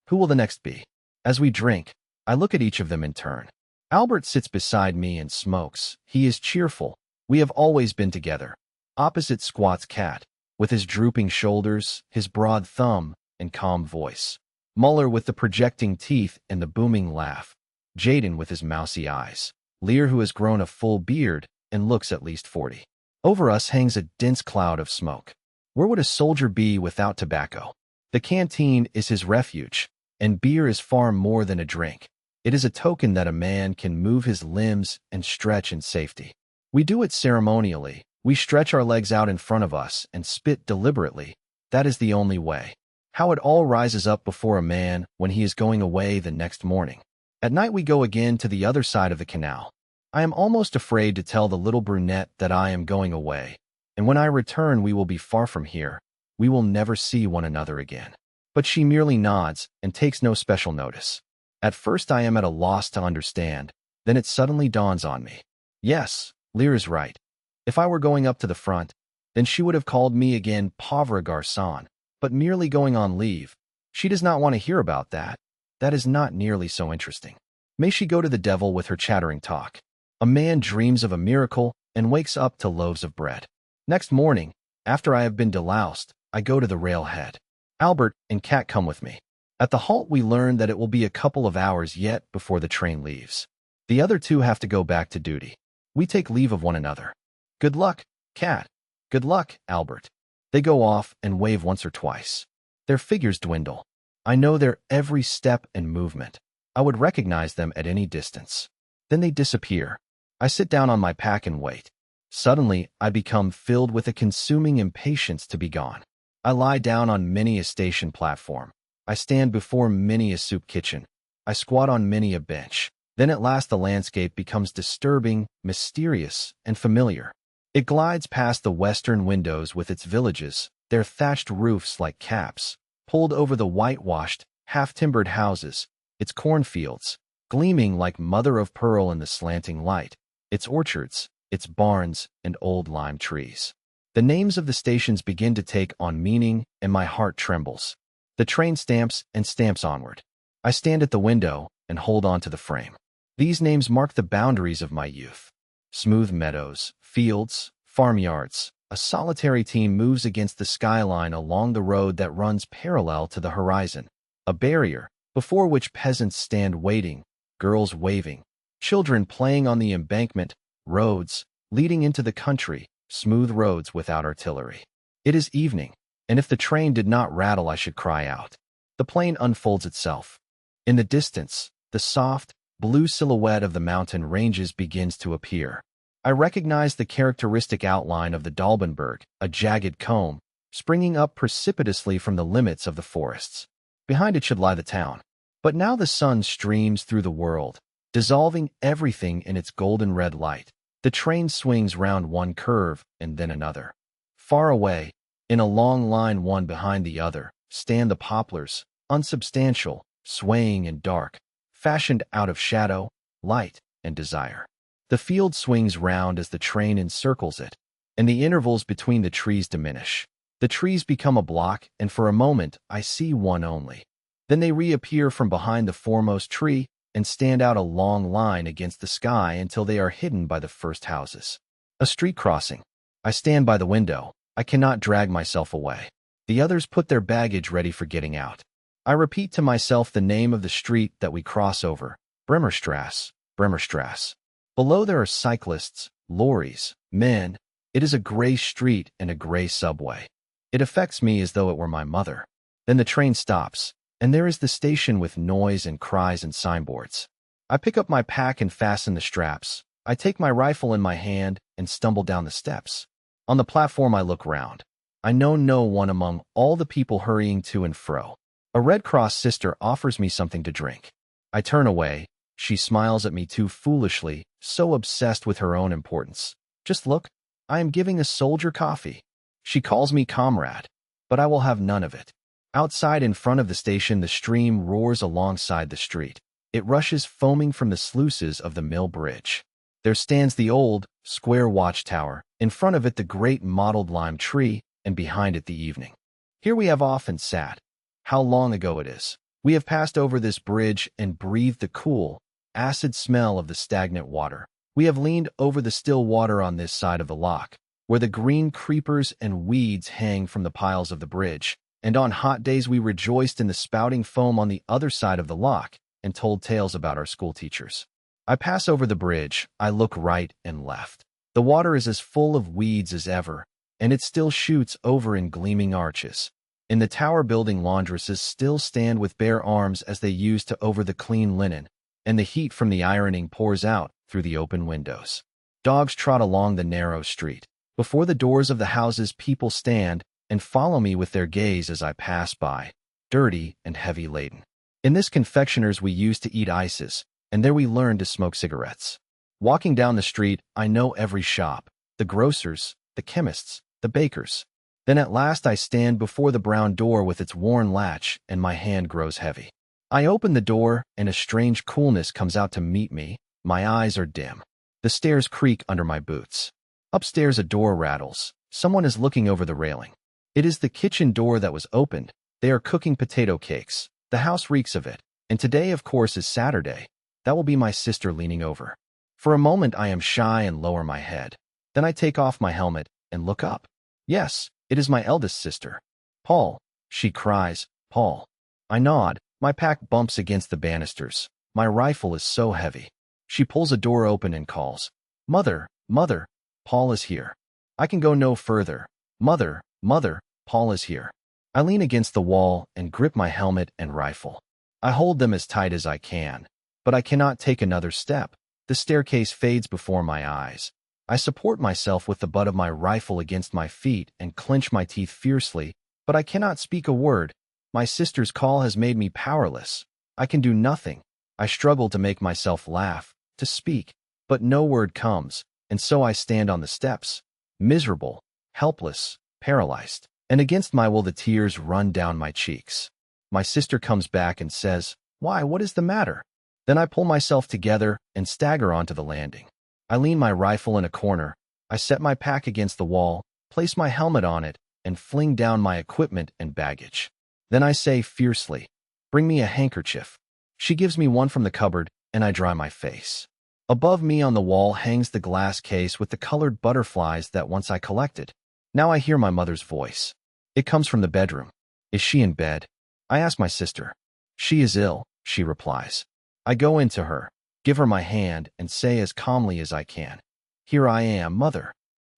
Who will the next be? As we drink, I look at each of them in turn. Albert sits beside me and smokes. He is cheerful. We have always been together. Opposite squats Cat, with his drooping shoulders, his broad thumb, and calm voice. Muller with the projecting teeth and the booming laugh. Jaden with his mousy eyes. Lear who has grown a full beard and looks at least 40. Over us hangs a dense cloud of smoke. Where would a soldier be without tobacco? The canteen is his refuge, and beer is far more than a drink. It is a token that a man can move his limbs and stretch in safety. We do it ceremonially. We stretch our legs out in front of us and spit deliberately. That is the only way. How it all rises up before a man when he is going away the next morning. At night we go again to the other side of the canal. I am almost afraid to tell the little brunette that I am going away, and when I return we will be far from here. We will never see one another again. But she merely nods and takes no special notice. At first I am at a loss to understand, then it suddenly dawns on me. Yes, Lear is right. If I were going up to the front, then she would have called me again pauvre garçon, but merely going on leave. She does not want to hear about that. That is not nearly so interesting. May she go to the devil with her chattering talk. A man dreams of a miracle, and wakes up to loaves of bread. Next morning, after I have been deloused, I go to the railhead. Albert and Kat come with me. At the halt, we learn that it will be a couple of hours yet before the train leaves. The other two have to go back to duty. We take leave of one another. Good luck, Kat. Good luck, Albert. They go off and wave once or twice. Their figures dwindle. I know their every step and movement. I would recognize them at any distance. Then they disappear. I sit down on my pack and wait. Suddenly, I become filled with a consuming impatience to be gone. I lie down on many a station platform. I stand before many a soup kitchen. I squat on many a bench. Then at last the landscape becomes disturbing, mysterious, and familiar. It glides past the western windows with its villages, their thatched roofs like caps, pulled over the whitewashed, half-timbered houses, its cornfields, gleaming like mother of pearl in the slanting light, its orchards, its barns, and old lime trees. The names of the stations begin to take on meaning, and my heart trembles. The train stamps and stamps onward. I stand at the window and hold on to the frame. These names mark the boundaries of my youth. Smooth meadows, fields, farmyards. A solitary team moves against the skyline along the road that runs parallel to the horizon. A barrier, before which peasants stand waiting, girls waving, children playing on the embankment, roads leading into the country, smooth roads without artillery. It is evening, and if the train did not rattle, I should cry out. The plain unfolds itself. In the distance, the soft, blue silhouette of the mountain ranges begins to appear. I recognize the characteristic outline of the Dalbenberg, a jagged comb, springing up precipitously from the limits of the forests. Behind it should lie the town. But now the sun streams through the world, dissolving everything in its golden red light. The train swings round one curve and then another. Far away, in a long line one behind the other, stand the poplars, unsubstantial, swaying and dark, fashioned out of shadow, light, and desire. The field swings round as the train encircles it, and the intervals between the trees diminish. The trees become a block, and for a moment I see one only. Then they reappear from behind the foremost tree and stand out a long line against the sky until they are hidden by the first houses. A street crossing. I stand by the window. I cannot drag myself away. The others put their baggage ready for getting out. I repeat to myself the name of the street that we cross over. Bremerstrasse, Bremerstrasse. Below there are cyclists, lorries, men. It is a gray street and a gray subway. It affects me as though it were my mother. Then the train stops, and there is the station with noise and cries and signboards. I pick up my pack and fasten the straps. I take my rifle in my hand and stumble down the steps. On the platform I look round. I know no one among all the people hurrying to and fro. A Red Cross sister offers me something to drink. I turn away. She smiles at me too foolishly, so obsessed with her own importance. Just look, I am giving a soldier coffee. She calls me comrade, but I will have none of it. Outside in front of the station, the stream roars alongside the street. It rushes foaming from the sluices of the mill bridge. There stands the old, square watchtower, in front of it the great mottled lime tree, and behind it the evening. Here we have often sat. How long ago it is. We have passed over this bridge and breathed the cool, acid smell of the stagnant water. We have leaned over the still water on this side of the lock, where the green creepers and weeds hang from the piles of the bridge, and on hot days we rejoiced in the spouting foam on the other side of the lock and told tales about our school teachers. I pass over the bridge. I look right and left. The water is as full of weeds as ever, and it still shoots over in gleaming arches. In the tower building, laundresses still stand with bare arms as they used to over the clean linen, and the heat from the ironing pours out through the open windows. Dogs trot along the narrow street. Before the doors of the houses people stand and follow me with their gaze as I pass by, dirty and heavy laden. In this confectioner's we used to eat ices, and there we learned to smoke cigarettes. Walking down the street, I know every shop, the grocer's, the chemist's, the baker's. Then at last I stand before the brown door with its worn latch, and my hand grows heavy. I open the door, and a strange coolness comes out to meet me. My eyes are dim. The stairs creak under my boots. Upstairs a door rattles. Someone is looking over the railing. It is the kitchen door that was opened. They are cooking potato cakes. The house reeks of it. And today, of course, is Saturday. That will be my sister leaning over. For a moment I am shy and lower my head. Then I take off my helmet and look up. Yes, it is my eldest sister. Paul, she cries, Paul. I nod. My pack bumps against the banisters. My rifle is so heavy. She pulls a door open and calls, Mother, Mother, Paul is here. I can go no further. Mother, Mother, Paul is here. I lean against the wall and grip my helmet and rifle. I hold them as tight as I can, but I cannot take another step. The staircase fades before my eyes. I support myself with the butt of my rifle against my feet and clench my teeth fiercely, but I cannot speak a word. My sister's call has made me powerless. I can do nothing. I struggle to make myself laugh, to speak, but no word comes, and so I stand on the steps, miserable, helpless, paralyzed, and against my will the tears run down my cheeks. My sister comes back and says, Why, what is the matter? Then I pull myself together and stagger onto the landing. I lean my rifle in a corner. I set my pack against the wall, place my helmet on it, and fling down my equipment and baggage. Then I say fiercely, Bring me a handkerchief. She gives me one from the cupboard, and I dry my face. Above me on the wall hangs the glass case with the colored butterflies that once I collected. Now I hear my mother's voice. It comes from the bedroom. Is she in bed? I ask my sister. She is ill, she replies. I go into her, give her my hand, and say as calmly as I can, Here I am, Mother.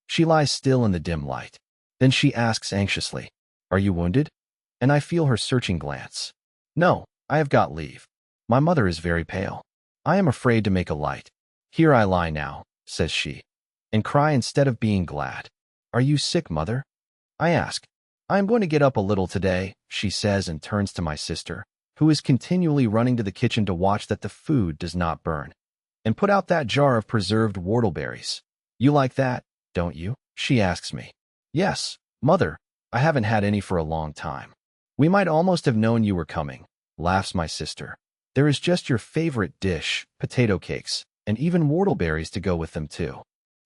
She lies still in the dim light. Then she asks anxiously, Are you wounded? And I feel her searching glance. No, I have got leave. My mother is very pale. I am afraid to make a light. Here I lie now, says she, and cry instead of being glad. Are you sick, Mother? I ask. I am going to get up a little today, she says and turns to my sister, who is continually running to the kitchen to watch that the food does not burn. And put out that jar of preserved whortleberries. You like that, don't you? She asks me. Yes, Mother, I haven't had any for a long time. We might almost have known you were coming, laughs my sister. There is just your favorite dish, potato cakes, and even whortleberries to go with them too.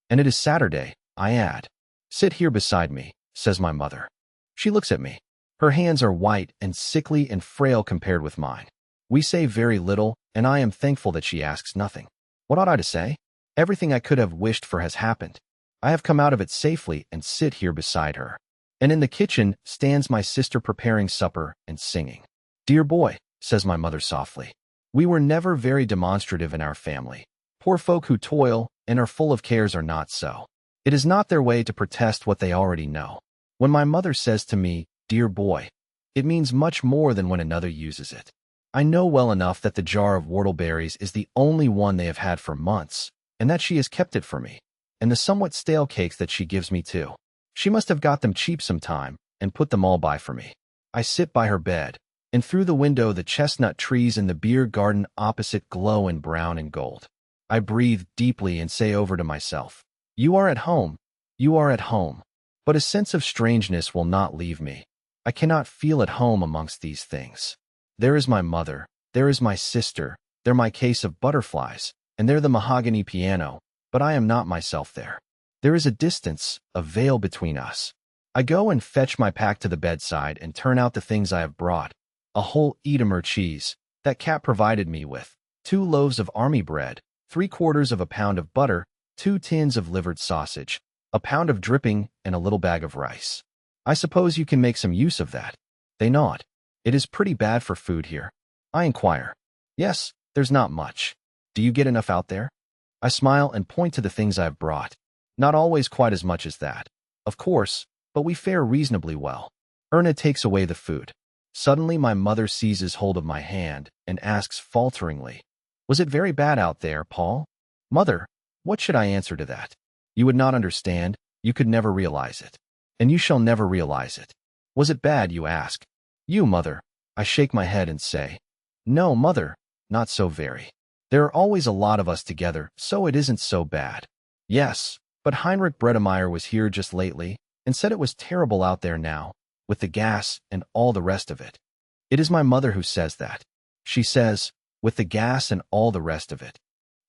And it is Saturday, I add. Sit here beside me, says my mother. She looks at me. Her hands are white and sickly and frail compared with mine. We say very little, and I am thankful that she asks nothing. What ought I to say? Everything I could have wished for has happened. I have come out of it safely and sit here beside her. And in the kitchen stands my sister preparing supper and singing. Dear boy, says my mother softly. We were never very demonstrative in our family. Poor folk who toil and are full of cares are not so. It is not their way to protest what they already know. When my mother says to me, Dear boy, it means much more than when another uses it. I know well enough that the jar of whortleberries is the only one they have had for months, and that she has kept it for me, and the somewhat stale cakes that she gives me too. She must have got them cheap sometime and put them all by for me. I sit by her bed, and through the window the chestnut trees in the beer garden opposite glow in brown and gold. I breathe deeply and say over to myself, You are at home. You are at home. But a sense of strangeness will not leave me. I cannot feel at home amongst these things. There is my mother. There is my sister. There my case of butterflies. And there the mahogany piano. But I am not myself there. There is a distance, a veil between us. I go and fetch my pack to the bedside and turn out the things I have brought. A whole Edamer cheese that Cat provided me with, 2 loaves of army bread, 3/4 of a pound of butter, 2 tins of livered sausage, a pound of dripping, and a little bag of rice. I suppose you can make some use of that. They nod. It is pretty bad for food here. I inquire. Yes, there's not much. Do you get enough out there? I smile and point to the things I've brought. Not always quite as much as that, of course, but we fare reasonably well. Erna takes away the food. Suddenly my mother seizes hold of my hand and asks falteringly, Was it very bad out there, Paul? Mother, what should I answer to that? You would not understand, you could never realize it. And you shall never realize it. Was it bad, you ask? You, Mother. I shake my head and say, No, Mother, not so very. There are always a lot of us together, so it isn't so bad. Yes, but Heinrich Bredemeyer was here just lately and said it was terrible out there now, with the gas and all the rest of it. It is my mother who says that. She says, with the gas and all the rest of it.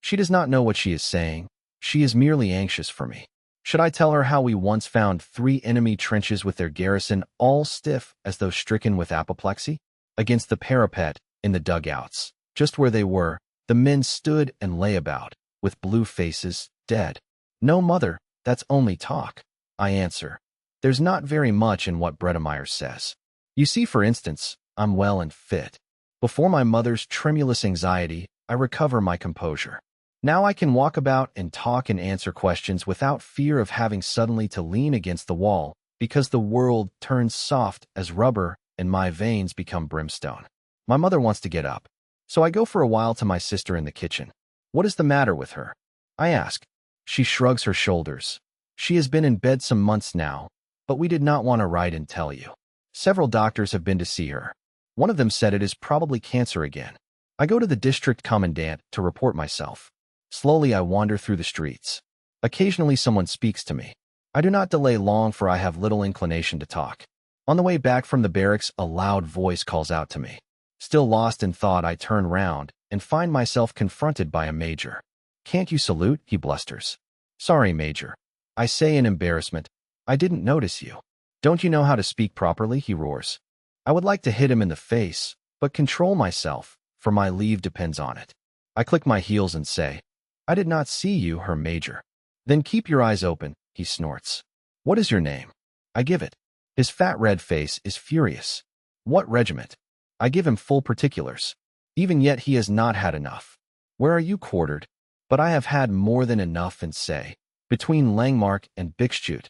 She does not know what she is saying. She is merely anxious for me. Should I tell her how we once found 3 enemy trenches with their garrison all stiff as though stricken with apoplexy? Against the parapet, in the dugouts, just where they were, the men stood and lay about, with blue faces, dead. No, Mother, That's only talk, I answer. There's not very much in what Bredemeyer says. You see, for instance, I'm well and fit. Before my mother's tremulous anxiety, I recover my composure. Now I can walk about and talk and answer questions without fear of having suddenly to lean against the wall because the world turns soft as rubber and my veins become brimstone. My mother wants to get up, so I go for a while to my sister in the kitchen. What is the matter with her? I ask. She shrugs her shoulders. She has been in bed some months now, but we did not want to write and tell you. Several doctors have been to see her. One of them said it is probably cancer again. I go to the district commandant to report myself. Slowly I wander through the streets. Occasionally someone speaks to me. I do not delay long, for I have little inclination to talk. On the way back from the barracks, a loud voice calls out to me. Still lost in thought, I turn round and find myself confronted by a major. Can't you salute? He blusters. Sorry, Major, I say in embarrassment. I didn't notice you. Don't you know how to speak properly? He roars. I would like to hit him in the face, but control myself, for my leave depends on it. I click my heels and say, I did not see you, Herr Major. Then keep your eyes open, he snorts. What is your name? I give it. His fat red face is furious. What regiment? I give him full particulars. Even yet he has not had enough. Where are you quartered? But I have had more than enough and say, between Langmark and Bixschute.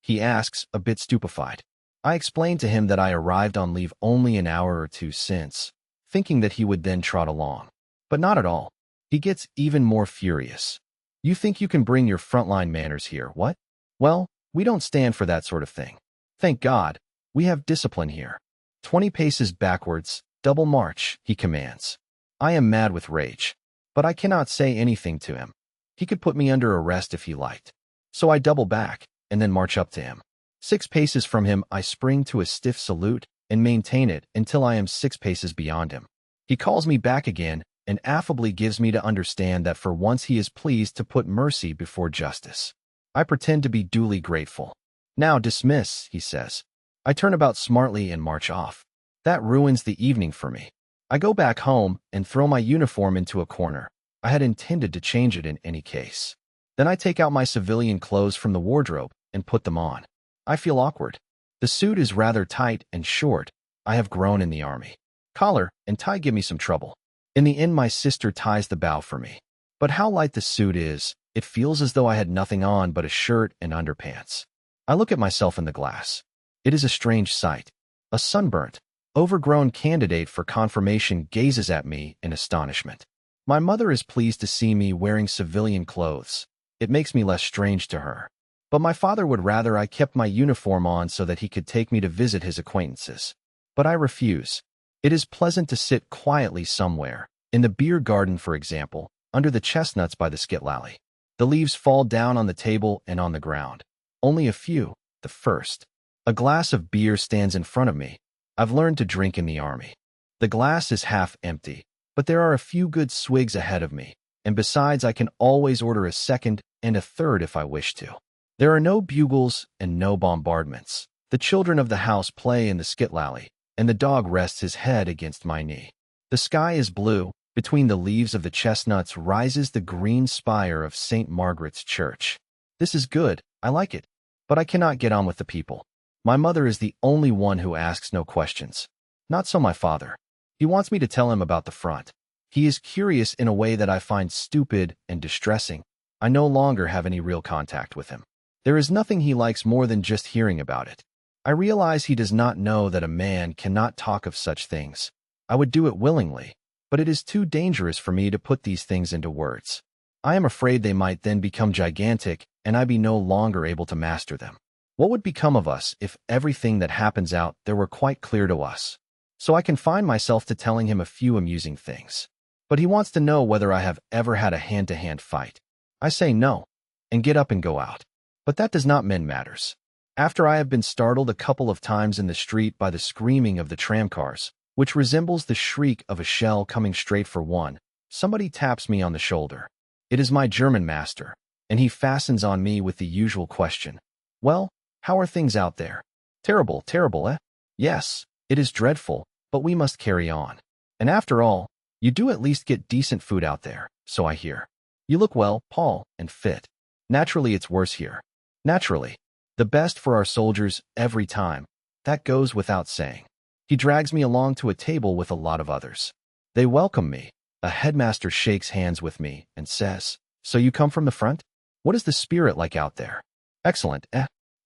He asks, a bit stupefied. I explain to him that I arrived on leave only an hour or two since, thinking that he would then trot along. But not at all. He gets even more furious. You think you can bring your frontline manners here, what? Well, we don't stand for that sort of thing. Thank God, we have discipline here. 20 paces backwards, double march, he commands. I am mad with rage, but I cannot say anything to him. He could put me under arrest if he liked. So I double back, and then march up to him. 6 paces from him, I spring to a stiff salute and maintain it until I am 6 paces beyond him. He calls me back again and affably gives me to understand that for once he is pleased to put mercy before justice. I pretend to be duly grateful. Now dismiss, he says. I turn about smartly and march off. That ruins the evening for me. I go back home and throw my uniform into a corner. I had intended to change it in any case. Then I take out my civilian clothes from the wardrobe and put them on. I feel awkward. The suit is rather tight and short. I have grown in the army. Collar and tie give me some trouble. In the end, my sister ties the bow for me. But how light the suit is, it feels as though I had nothing on but a shirt and underpants. I look at myself in the glass. It is a strange sight. A sunburnt, overgrown candidate for confirmation gazes at me in astonishment. My mother is pleased to see me wearing civilian clothes. It makes me less strange to her. But my father would rather I kept my uniform on so that he could take me to visit his acquaintances. But I refuse. It is pleasant to sit quietly somewhere, in the beer garden for example, under the chestnuts by the skitlally. The leaves fall down on the table and on the ground. Only a few, the first. A glass of beer stands in front of me. I've learned to drink in the army. The glass is half empty, but there are a few good swigs ahead of me, and besides I can always order a second and a third if I wish to. There are no bugles and no bombardments. The children of the house play in the skitlally, and the dog rests his head against my knee. The sky is blue. Between the leaves of the chestnuts rises the green spire of St. Margaret's Church. This is good. I like it. But I cannot get on with the people. My mother is the only one who asks no questions. Not so my father. He wants me to tell him about the front. He is curious in a way that I find stupid and distressing. I no longer have any real contact with him. There is nothing he likes more than just hearing about it. I realize he does not know that a man cannot talk of such things. I would do it willingly, but it is too dangerous for me to put these things into words. I am afraid they might then become gigantic and I be no longer able to master them. What would become of us if everything that happens out there were quite clear to us? So I confine myself to telling him a few amusing things. But he wants to know whether I have ever had a hand-to-hand fight. I say no, and get up and go out. But that does not mend matters. After I have been startled a couple of times in the street by the screaming of the tramcars, which resembles the shriek of a shell coming straight for one, somebody taps me on the shoulder. It is my German master, and he fastens on me with the usual question. Well, how are things out there? Terrible, terrible, eh? Yes, it is dreadful, but we must carry on. And after all, you do at least get decent food out there, so I hear. You look well, Paul, and fit. Naturally, it's worse here. Naturally. The best for our soldiers every time. That goes without saying. He drags me along to a table with a lot of others. They welcome me. A headmaster shakes hands with me and says, "So you come from the front? What is the spirit like out there?" "Excellent,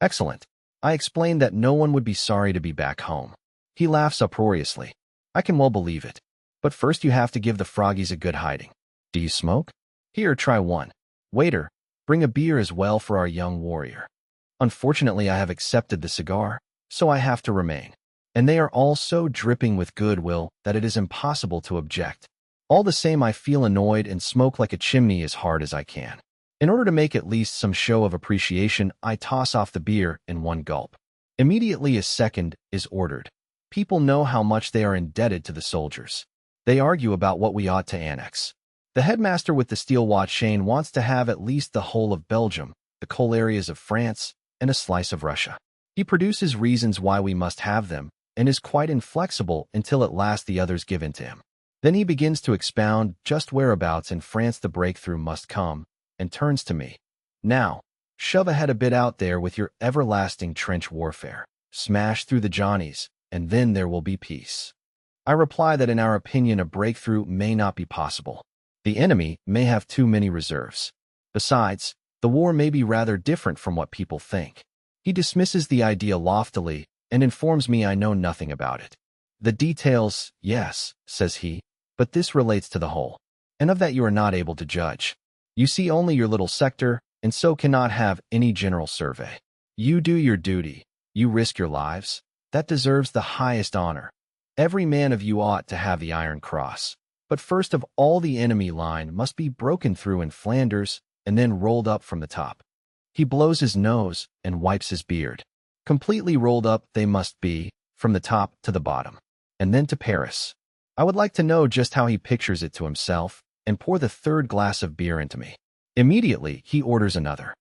excellent." I explain that no one would be sorry to be back home. He laughs uproariously. I can well believe it. But first you have to give the froggies a good hiding. Do you smoke? Here, try one. Waiter, bring a beer as well for our young warrior. Unfortunately, I have accepted the cigar, so I have to remain. And they are all so dripping with goodwill that it is impossible to object. All the same, I feel annoyed and smoke like a chimney as hard as I can. In order to make at least some show of appreciation, I toss off the beer in one gulp. Immediately a second is ordered. People know how much they are indebted to the soldiers. They argue about what we ought to annex. The headmaster with the steel watch chain wants to have at least the whole of Belgium, the coal areas of France, and a slice of Russia. He produces reasons why we must have them, and is quite inflexible until at last the others give in to him. Then he begins to expound just whereabouts in France the breakthrough must come, and turns to me. "Now, shove ahead a bit out there with your everlasting trench warfare. Smash through the Johnnies, and then there will be peace." I reply that in our opinion a breakthrough may not be possible. The enemy may have too many reserves. Besides, the war may be rather different from what people think. He dismisses the idea loftily and informs me I know nothing about it. "The details, yes," says he, "but this relates to the whole. And of that you are not able to judge. You see only your little sector, and so cannot have any general survey. You do your duty. You risk your lives. That deserves the highest honor. Every man of you ought to have the Iron Cross. But first of all the enemy line must be broken through in Flanders and then rolled up from the top." He blows his nose and wipes his beard. "Completely rolled up they must be, from the top to the bottom. And then to Paris." I would like to know just how he pictures it to himself, and pour the third glass of beer into me. Immediately, he orders another.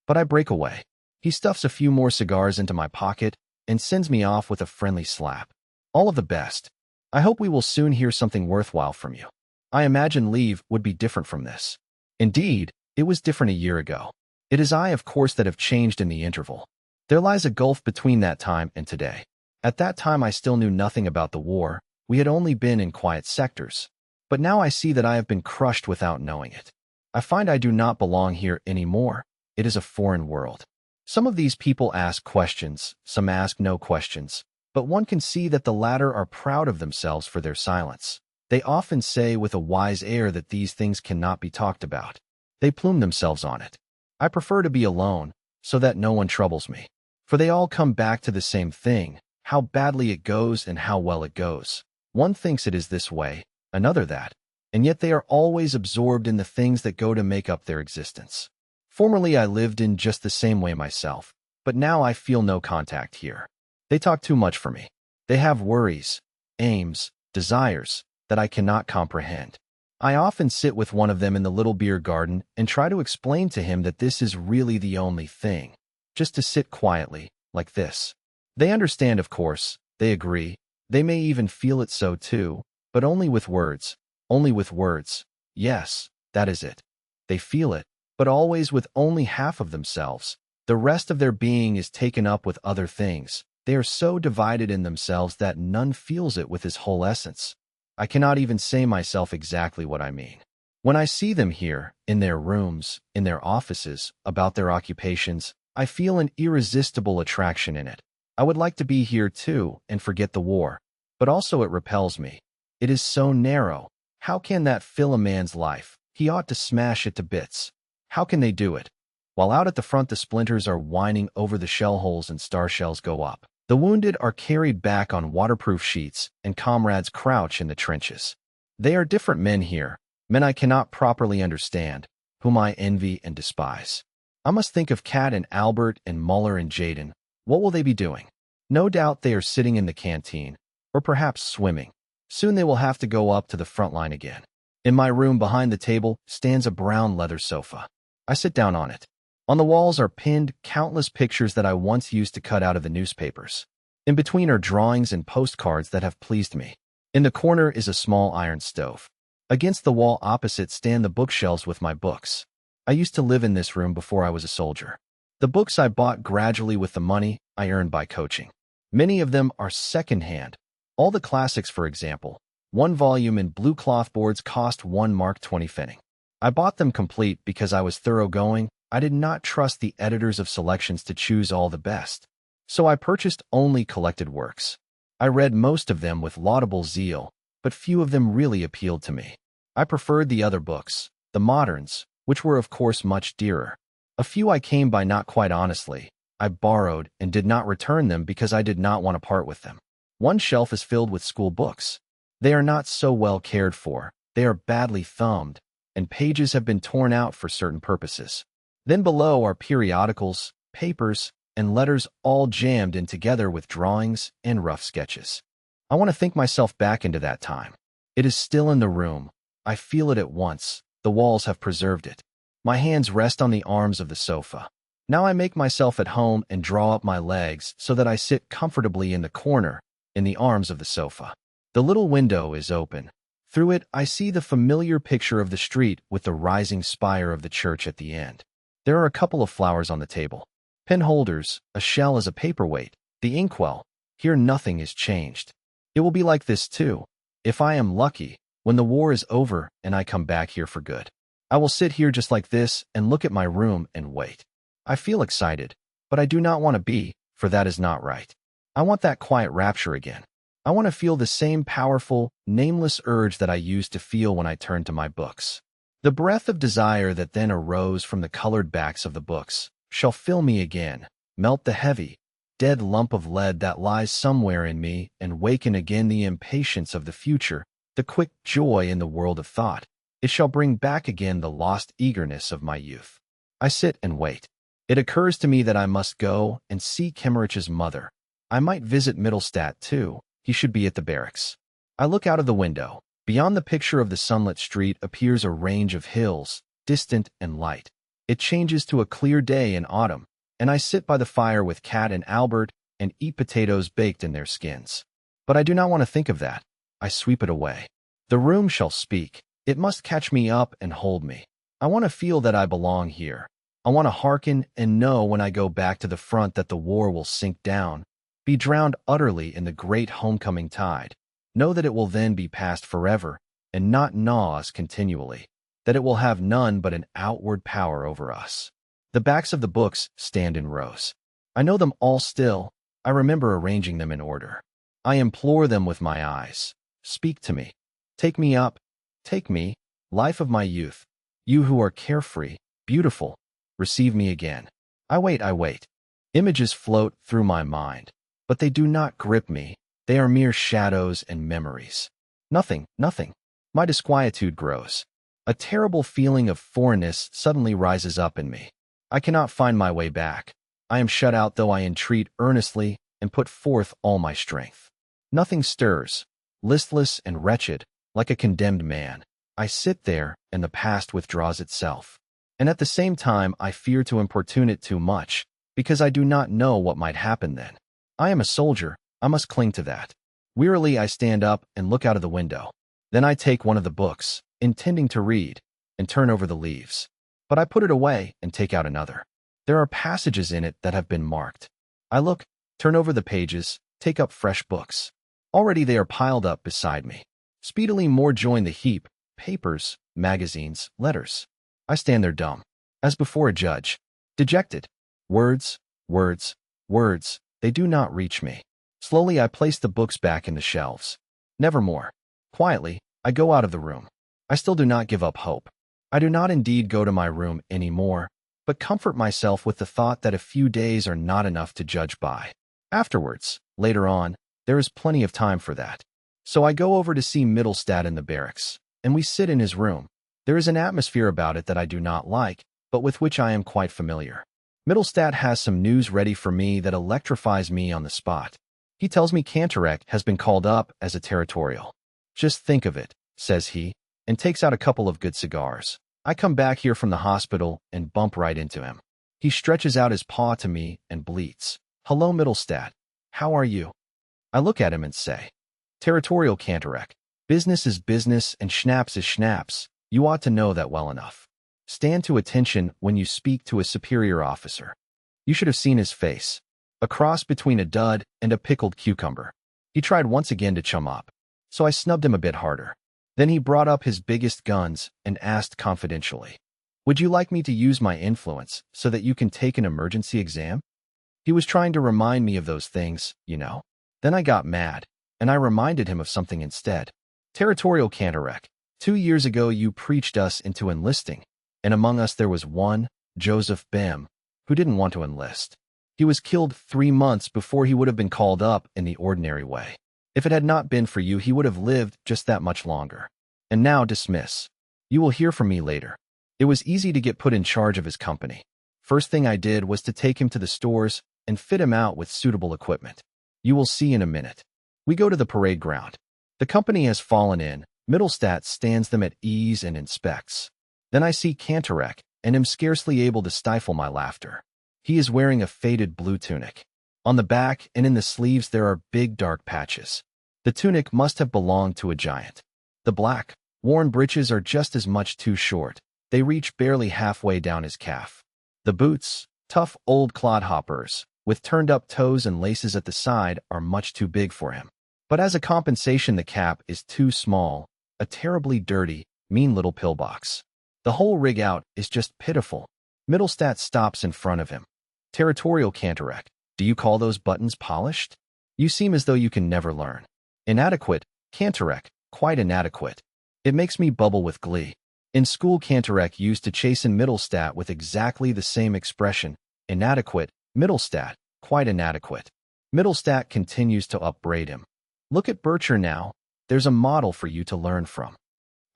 But I break away. He stuffs a few more cigars into my pocket and sends me off with a friendly slap. "All of the best. I hope we will soon hear something worthwhile from you." I imagine leave would be different from this. Indeed, it was different a year ago. It is I, of course, that have changed in the interval. There lies a gulf between that time and today. At that time I still knew nothing about the war. We had only been in quiet sectors. But now I see that I have been crushed without knowing it. I find I do not belong here anymore. It is a foreign world. Some of these people ask questions, some ask no questions, but one can see that the latter are proud of themselves for their silence. They often say with a wise air that these things cannot be talked about. They plume themselves on it. I prefer to be alone, so that no one troubles me. For they all come back to the same thing, how badly it goes and how well it goes. One thinks it is this way, another that, and yet they are always absorbed in the things that go to make up their existence. Formerly I lived in just the same way myself, but now I feel no contact here. They talk too much for me. They have worries, aims, desires that I cannot comprehend. I often sit with one of them in the little beer garden and try to explain to him that this is really the only thing, just to sit quietly, like this. They understand, of course, they agree, they may even feel it so too, but only with words. Only with words. Yes, that is it. They feel it, but always with only half of themselves. The rest of their being is taken up with other things. They are so divided in themselves that none feels it with his whole essence. I cannot even say myself exactly what I mean. When I see them here, in their rooms, in their offices, about their occupations, I feel an irresistible attraction in it. I would like to be here too and forget the war, but also it repels me. It is so narrow. How can that fill a man's life? He ought to smash it to bits. How can they do it? While out at the front the splinters are whining over the shell holes and star shells go up. The wounded are carried back on waterproof sheets, and comrades crouch in the trenches. They are different men here, men I cannot properly understand, whom I envy and despise. I must think of Kat and Albert and Muller and Jaden. What will they be doing? No doubt they are sitting in the canteen, or perhaps swimming. Soon they will have to go up to the front line again. In my room behind the table stands a brown leather sofa. I sit down on it. On the walls are pinned countless pictures that I once used to cut out of the newspapers. In between are drawings and postcards that have pleased me. In the corner is a small iron stove. Against the wall opposite stand the bookshelves with my books. I used to live in this room before I was a soldier. The books I bought gradually with the money I earned by coaching. Many of them are secondhand. All the classics, for example. One volume in blue cloth boards cost 1 mark 20 pfennig. I bought them complete because I was thoroughgoing. I did not trust the editors of selections to choose all the best. So I purchased only collected works. I read most of them with laudable zeal, but few of them really appealed to me. I preferred the other books, the moderns, which were of course much dearer. A few I came by not quite honestly. I borrowed and did not return them because I did not want to part with them. One shelf is filled with school books. They are not so well cared for, they are badly thumbed, and pages have been torn out for certain purposes. Then below are periodicals, papers, and letters all jammed in together with drawings and rough sketches. I want to think myself back into that time. It is still in the room. I feel it at once. The walls have preserved it. My hands rest on the arms of the sofa. Now I make myself at home and draw up my legs so that I sit comfortably in the corner, in the arms of the sofa. The little window is open. Through it, I see the familiar picture of the street with the rising spire of the church at the end. There are a couple of flowers on the table. Pen holders, a shell as a paperweight, the inkwell. Here nothing is changed. It will be like this too, if I am lucky, when the war is over and I come back here for good. I will sit here just like this and look at my room and wait. I feel excited, but I do not want to be, for that is not right. I want that quiet rapture again. I want to feel the same powerful, nameless urge that I used to feel when I turned to my books. The breath of desire that then arose from the colored backs of the books shall fill me again, melt the heavy, dead lump of lead that lies somewhere in me, and waken again the impatience of the future, the quick joy in the world of thought. It shall bring back again the lost eagerness of my youth. I sit and wait. It occurs to me that I must go and see Kemmerich's mother. I might visit Mittelstadt too. He should be at the barracks. I look out of the window. Beyond the picture of the sunlit street appears a range of hills, distant and light. It changes to a clear day in autumn, and I sit by the fire with Kat and Albert and eat potatoes baked in their skins. But I do not want to think of that. I sweep it away. The room shall speak. It must catch me up and hold me. I want to feel that I belong here. I want to hearken and know when I go back to the front that the war will sink down, be drowned utterly in the great homecoming tide. Know that it will then be past forever and not gnaw us continually, that it will have none but an outward power over us. The backs of the books stand in rows. I know them all still. I remember arranging them in order. I implore them with my eyes. Speak to me. Take me up. Take me, life of my youth. You who are carefree, beautiful, receive me again. I wait, I wait. Images float through my mind, but they do not grip me. They are mere shadows and memories. Nothing, nothing. My disquietude grows. A terrible feeling of foreignness suddenly rises up in me. I cannot find my way back. I am shut out though I entreat earnestly and put forth all my strength. Nothing stirs. Listless and wretched, like a condemned man, I sit there and the past withdraws itself. And at the same time I fear to importune it too much, because I do not know what might happen then. I am a soldier. I must cling to that. Wearily I stand up and look out of the window. Then I take one of the books, intending to read, and turn over the leaves. But I put it away and take out another. There are passages in it that have been marked. I look, turn over the pages, take up fresh books. Already they are piled up beside me. Speedily more join the heap, papers, magazines, letters. I stand there dumb, as before a judge, dejected. Words, words, words, they do not reach me. Slowly I place the books back in the shelves. Nevermore. Quietly, I go out of the room. I still do not give up hope. I do not indeed go to my room any more, but comfort myself with the thought that a few days are not enough to judge by. Afterwards, later on, there is plenty of time for that. So I go over to see Mittelstadt in the barracks, and we sit in his room. There is an atmosphere about it that I do not like, but with which I am quite familiar. Mittelstadt has some news ready for me that electrifies me on the spot. He tells me Kantorek has been called up as a territorial. Just think of it, says he, and takes out a couple of good cigars. I come back here from the hospital and bump right into him. He stretches out his paw to me and bleats, "Hello, Mittelstadt. How are you?" I look at him and say, "Territorial Kantorek. Business is business and schnapps is schnapps. You ought to know that well enough." stand to attention when you speak to a superior officer. You should have seen his face. A cross between a dud and a pickled cucumber. He tried once again to chum up, so I snubbed him a bit harder. Then he brought up his biggest guns and asked confidentially, "Would you like me to use my influence so that you can take an emergency exam?" He was trying to remind me of those things, you know. Then I got mad, and I reminded him of something instead. Territorial Erich, 2 years ago you preached us into enlisting, and among us there was one, Joseph Bäumer, who didn't want to enlist. He was killed 3 months before he would have been called up in the ordinary way. If it had not been for you, he would have lived just that much longer. And now dismiss. You will hear from me later. It was easy to get put in charge of his company. First thing I did was to take him to the stores and fit him out with suitable equipment. You will see in a minute. We go to the parade ground. The company has fallen in. Mittelstadt stands them at ease and inspects. Then I see Erich and am scarcely able to stifle my laughter. He is wearing a faded blue tunic. On the back and in the sleeves there are big dark patches. The tunic must have belonged to a giant. The black, worn breeches are just as much too short. They reach barely halfway down his calf. The boots, tough old clodhoppers, with turned-up toes and laces at the side, are much too big for him. But as a compensation the cap is too small, a terribly dirty, mean little pillbox. The whole rig-out is just pitiful. Mittelstadt stops in front of him. Territorial Erich, do you call those buttons polished? You seem as though you can never learn. Inadequate, Erich, quite inadequate. It makes me bubble with glee. In school Erich used to chasten Mittelstadt with exactly the same expression, inadequate, Mittelstadt, quite inadequate. Mittelstadt continues to upbraid him. Look at Bircher now. There's a model for you to learn from.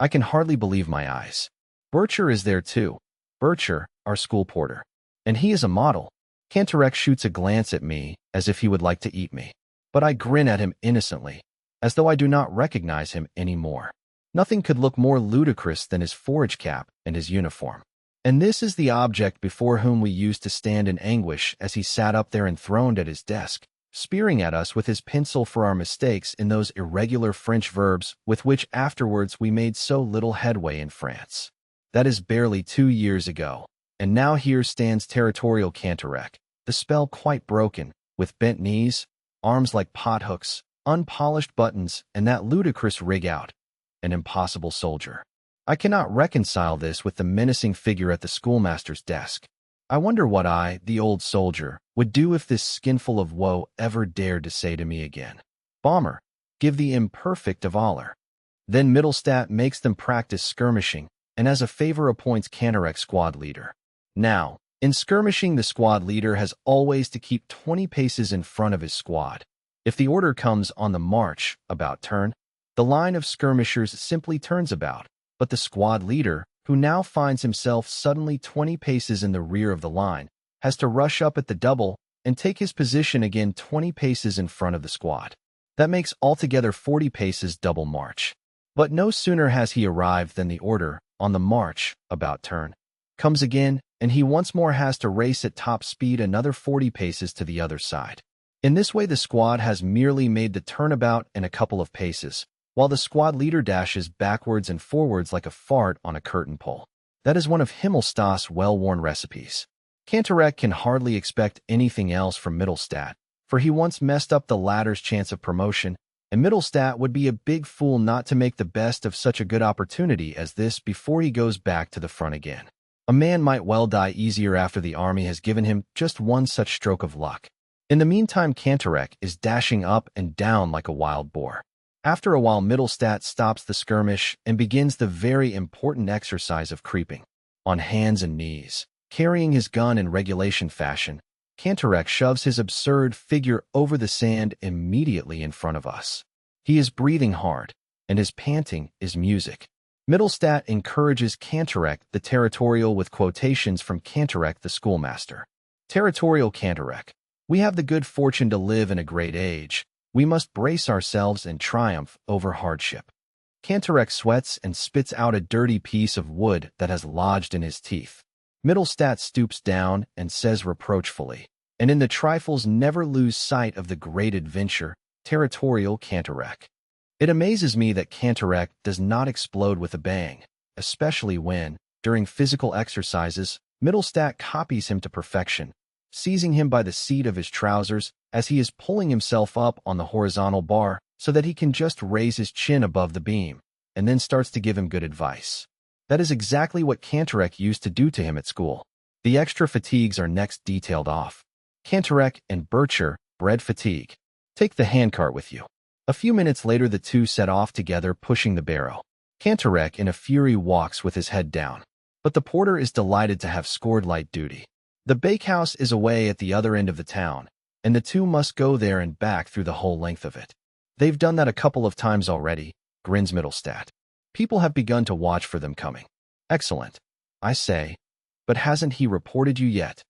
I can hardly believe my eyes. Bircher is there too. Bircher, our school porter. And he is a model. Erich shoots a glance at me as if he would like to eat me. But I grin at him innocently, as though I do not recognize him anymore. Nothing could look more ludicrous than his forage cap and his uniform. And this is the object before whom we used to stand in anguish as he sat up there enthroned at his desk, spearing at us with his pencil for our mistakes in those irregular French verbs with which afterwards we made so little headway in France. That is barely 2 years ago, and now here stands Territorial Erich, the spell quite broken, with bent knees, arms like pothooks, unpolished buttons, and that ludicrous rig-out. An impossible soldier. I cannot reconcile this with the menacing figure at the schoolmaster's desk. I wonder what I, the old soldier, would do if this skinful of woe ever dared to say to me again, "Bäumer, give the imperfect of Aller." Then Mittelstadt makes them practice skirmishing, and as a favor appoints Erich squad leader. Now, in skirmishing the squad leader has always to keep 20 paces in front of his squad. If the order comes on the march, about turn, the line of skirmishers simply turns about, but the squad leader, who now finds himself suddenly 20 paces in the rear of the line, has to rush up at the double and take his position again 20 paces in front of the squad. That makes altogether 40 paces double march. But no sooner has he arrived than the order, on the march, about turn, comes again, and he once more has to race at top speed another 40 paces to the other side. In this way the squad has merely made the turnabout in a couple of paces, while the squad leader dashes backwards and forwards like a fart on a curtain pole. That is one of Himmelstadt's well-worn recipes. Erich can hardly expect anything else from Mittelstadt, for he once messed up the latter's chance of promotion, and Mittelstadt would be a big fool not to make the best of such a good opportunity as this before he goes back to the front again. A man might well die easier after the army has given him just one such stroke of luck. In the meantime Erich is dashing up and down like a wild boar. After a while Mittelstadt stops the skirmish and begins the very important exercise of creeping. On hands and knees, carrying his gun in regulation fashion, Erich shoves his absurd figure over the sand immediately in front of us. He is breathing hard, and his panting is music. Mittelstadt encourages Erich the territorial with quotations from Erich the schoolmaster. Territorial Erich, we have the good fortune to live in a great age. We must brace ourselves and triumph over hardship. Erich sweats and spits out a dirty piece of wood that has lodged in his teeth. Mittelstadt stoops down and says reproachfully, and in the trifles never lose sight of the great adventure, Territorial Erich. It amazes me that Erich does not explode with a bang, especially when, During physical exercises, Middlestat copies him to perfection, seizing him by the seat of his trousers as he is pulling himself up on the horizontal bar so that he can just raise his chin above the beam, and then starts to give him good advice. That is exactly what Cantorek used to do to him at school. The extra fatigues are next detailed off. Cantorek and Bircher bred fatigue. Take the handcart with you. A few minutes later the two set off together pushing the barrow. Cantorek in a fury walks with his head down. But the porter is delighted to have scored light duty. The bakehouse is away at the other end of the town, and the two must go there and back through the whole length of it. They've done that a couple of times already, grins Middlestat. People have begun to watch for them coming. Excellent, I say. But hasn't he reported you yet?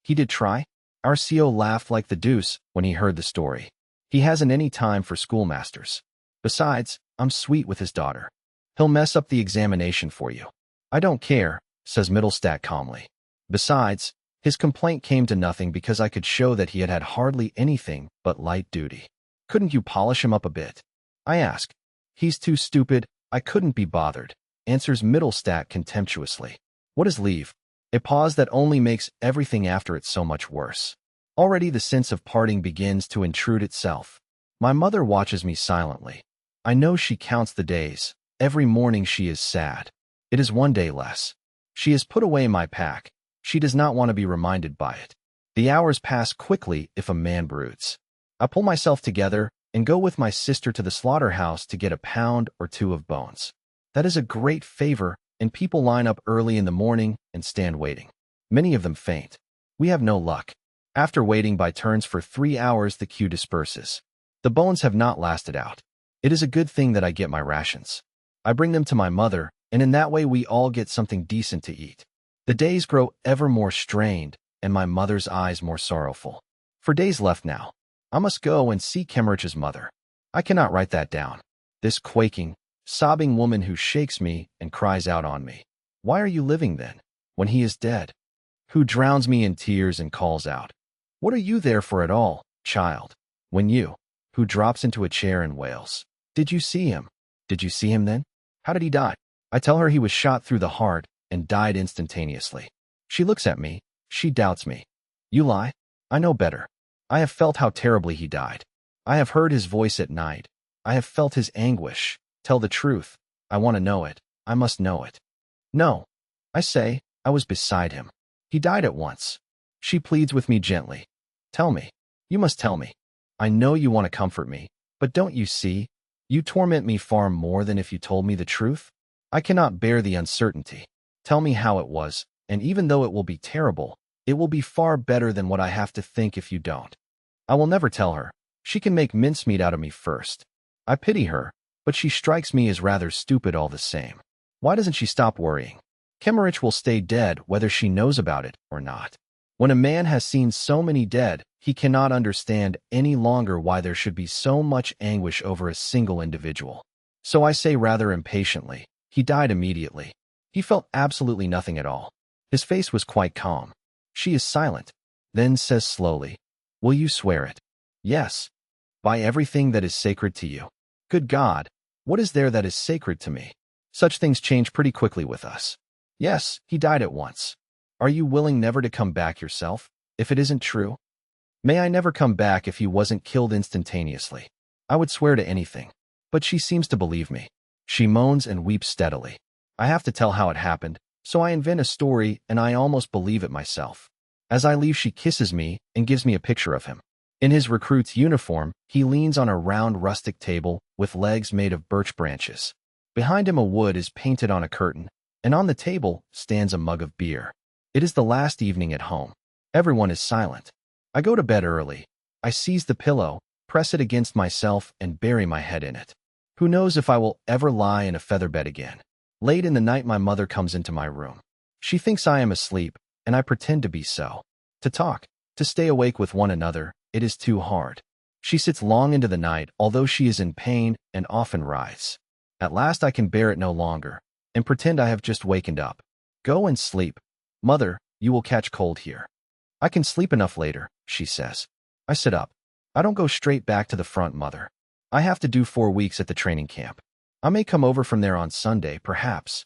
He did try? Arcio laughed like the deuce when he heard the story. He hasn't any time for schoolmasters. Besides, I'm sweet with his daughter. He'll mess up the examination for you. I don't care, says Middlestat calmly. Besides, his complaint came to nothing because I could show that he had had hardly anything but light duty. Couldn't you polish him up a bit? I ask. He's too stupid, I couldn't be bothered, answers Middlestat contemptuously. What is leave? A pause that only makes everything after it so much worse. Already the sense of parting begins to intrude itself. My mother watches me silently. I know she counts the days. Every morning she is sad. It is one day less. She has put away my pack. She does not want to be reminded by it. The hours pass quickly if a man broods. I pull myself together and go with my sister to the slaughterhouse to get a pound or two of bones. That is a great favor, and people line up early in the morning and stand waiting. Many of them faint. We have no luck. After waiting by turns for 3 hours, the queue disperses. The bones have not lasted out. It is a good thing that I get my rations. I bring them to my mother, and in that way we all get something decent to eat. The days grow ever more strained, and my mother's eyes more sorrowful. 4 days left now. I must go and see Kemmerich's mother. I cannot write that down. This quaking, sobbing woman who shakes me and cries out on me. Why are you living then, when he is dead? Who drowns me in tears and calls out. What are you there for at all, child? When you, who drops into a chair and wails. Did you see him? Did you see him then? How did he die? I tell her he was shot through the heart and died instantaneously. She looks at me. She doubts me. You lie? I know better. I have felt how terribly he died. I have heard his voice at night. I have felt his anguish. Tell the truth. I want to know it. I must know it. No. I say, I was beside him. He died at once. She pleads with me gently. Tell me. You must tell me. I know you want to comfort me, but don't you see? You torment me far more than if you told me the truth. I cannot bear the uncertainty. Tell me how it was, and even though it will be terrible, it will be far better than what I have to think if you don't. I will never tell her. She can make mincemeat out of me first. I pity her, but she strikes me as rather stupid all the same. Why doesn't she stop worrying? Kemmerich will stay dead whether she knows about it or not. When a man has seen so many dead, he cannot understand any longer why there should be so much anguish over a single individual. So I say rather impatiently, he died immediately. He felt absolutely nothing at all. His face was quite calm. She is silent, then says slowly, will you swear it? Yes. By everything that is sacred to you. Good God, what is there that is sacred to me? Such things change pretty quickly with us. Yes, he died at once. Are you willing never to come back yourself, if it isn't true? May I never come back if he wasn't killed instantaneously. I would swear to anything. But she seems to believe me. She moans and weeps steadily. I have to tell how it happened, so I invent a story and I almost believe it myself. As I leave she kisses me and gives me a picture of him. In his recruit's uniform, he leans on a round rustic table with legs made of birch branches. Behind him a wood is painted on a curtain, and on the table stands a mug of beer. It is the last evening at home. Everyone is silent. I go to bed early. I seize the pillow, press it against myself, and bury my head in it. Who knows if I will ever lie in a feather bed again? Late in the night my mother comes into my room. She thinks I am asleep, and I pretend to be so. To talk, to stay awake with one another, it is too hard. She sits long into the night, although she is in pain and often writhes. At last I can bear it no longer, and pretend I have just wakened up. Go and sleep. Mother, you will catch cold here. I can sleep enough later, she says. I sit up. I don't go straight back to the front, Mother. I have to do 4 weeks at the training camp. I may come over from there on Sunday, perhaps.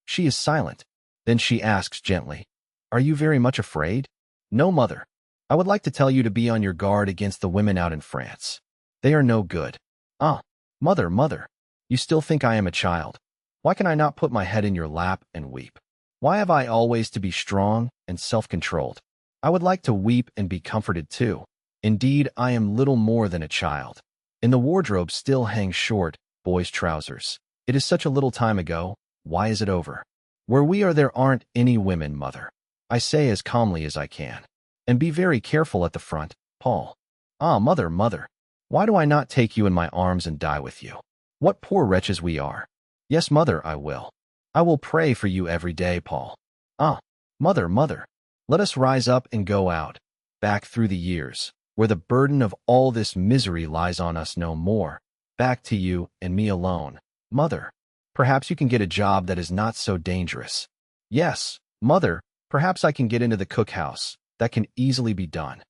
She is silent. Then she asks gently, "Are you very much afraid?" "No, mother. I would like to tell you to be on your guard against the women out in France. They are no good." "Ah, mother, mother, you still think I am a child. Why can I not put my head in your lap and weep? Why have I always to be strong and self-controlled? I would like to weep and be comforted too. Indeed, I am little more than a child. In the wardrobe still hang short, boys' trousers. It is such a little time ago. Why is it over? Where we are there aren't any women, mother," I say as calmly as I can. "And be very careful at the front, Paul." "Ah, mother, mother, why do I not take you in my arms and die with you? What poor wretches we are." "Yes, mother, I will. I will pray for you every day, Paul." "Ah, mother, mother, let us rise up and go out, back through the years, where the burden of all this misery lies on us no more, back to you and me alone. Mother, perhaps you can get a job that is not so dangerous." "Yes, mother, perhaps I can get into the cookhouse. That can easily be done."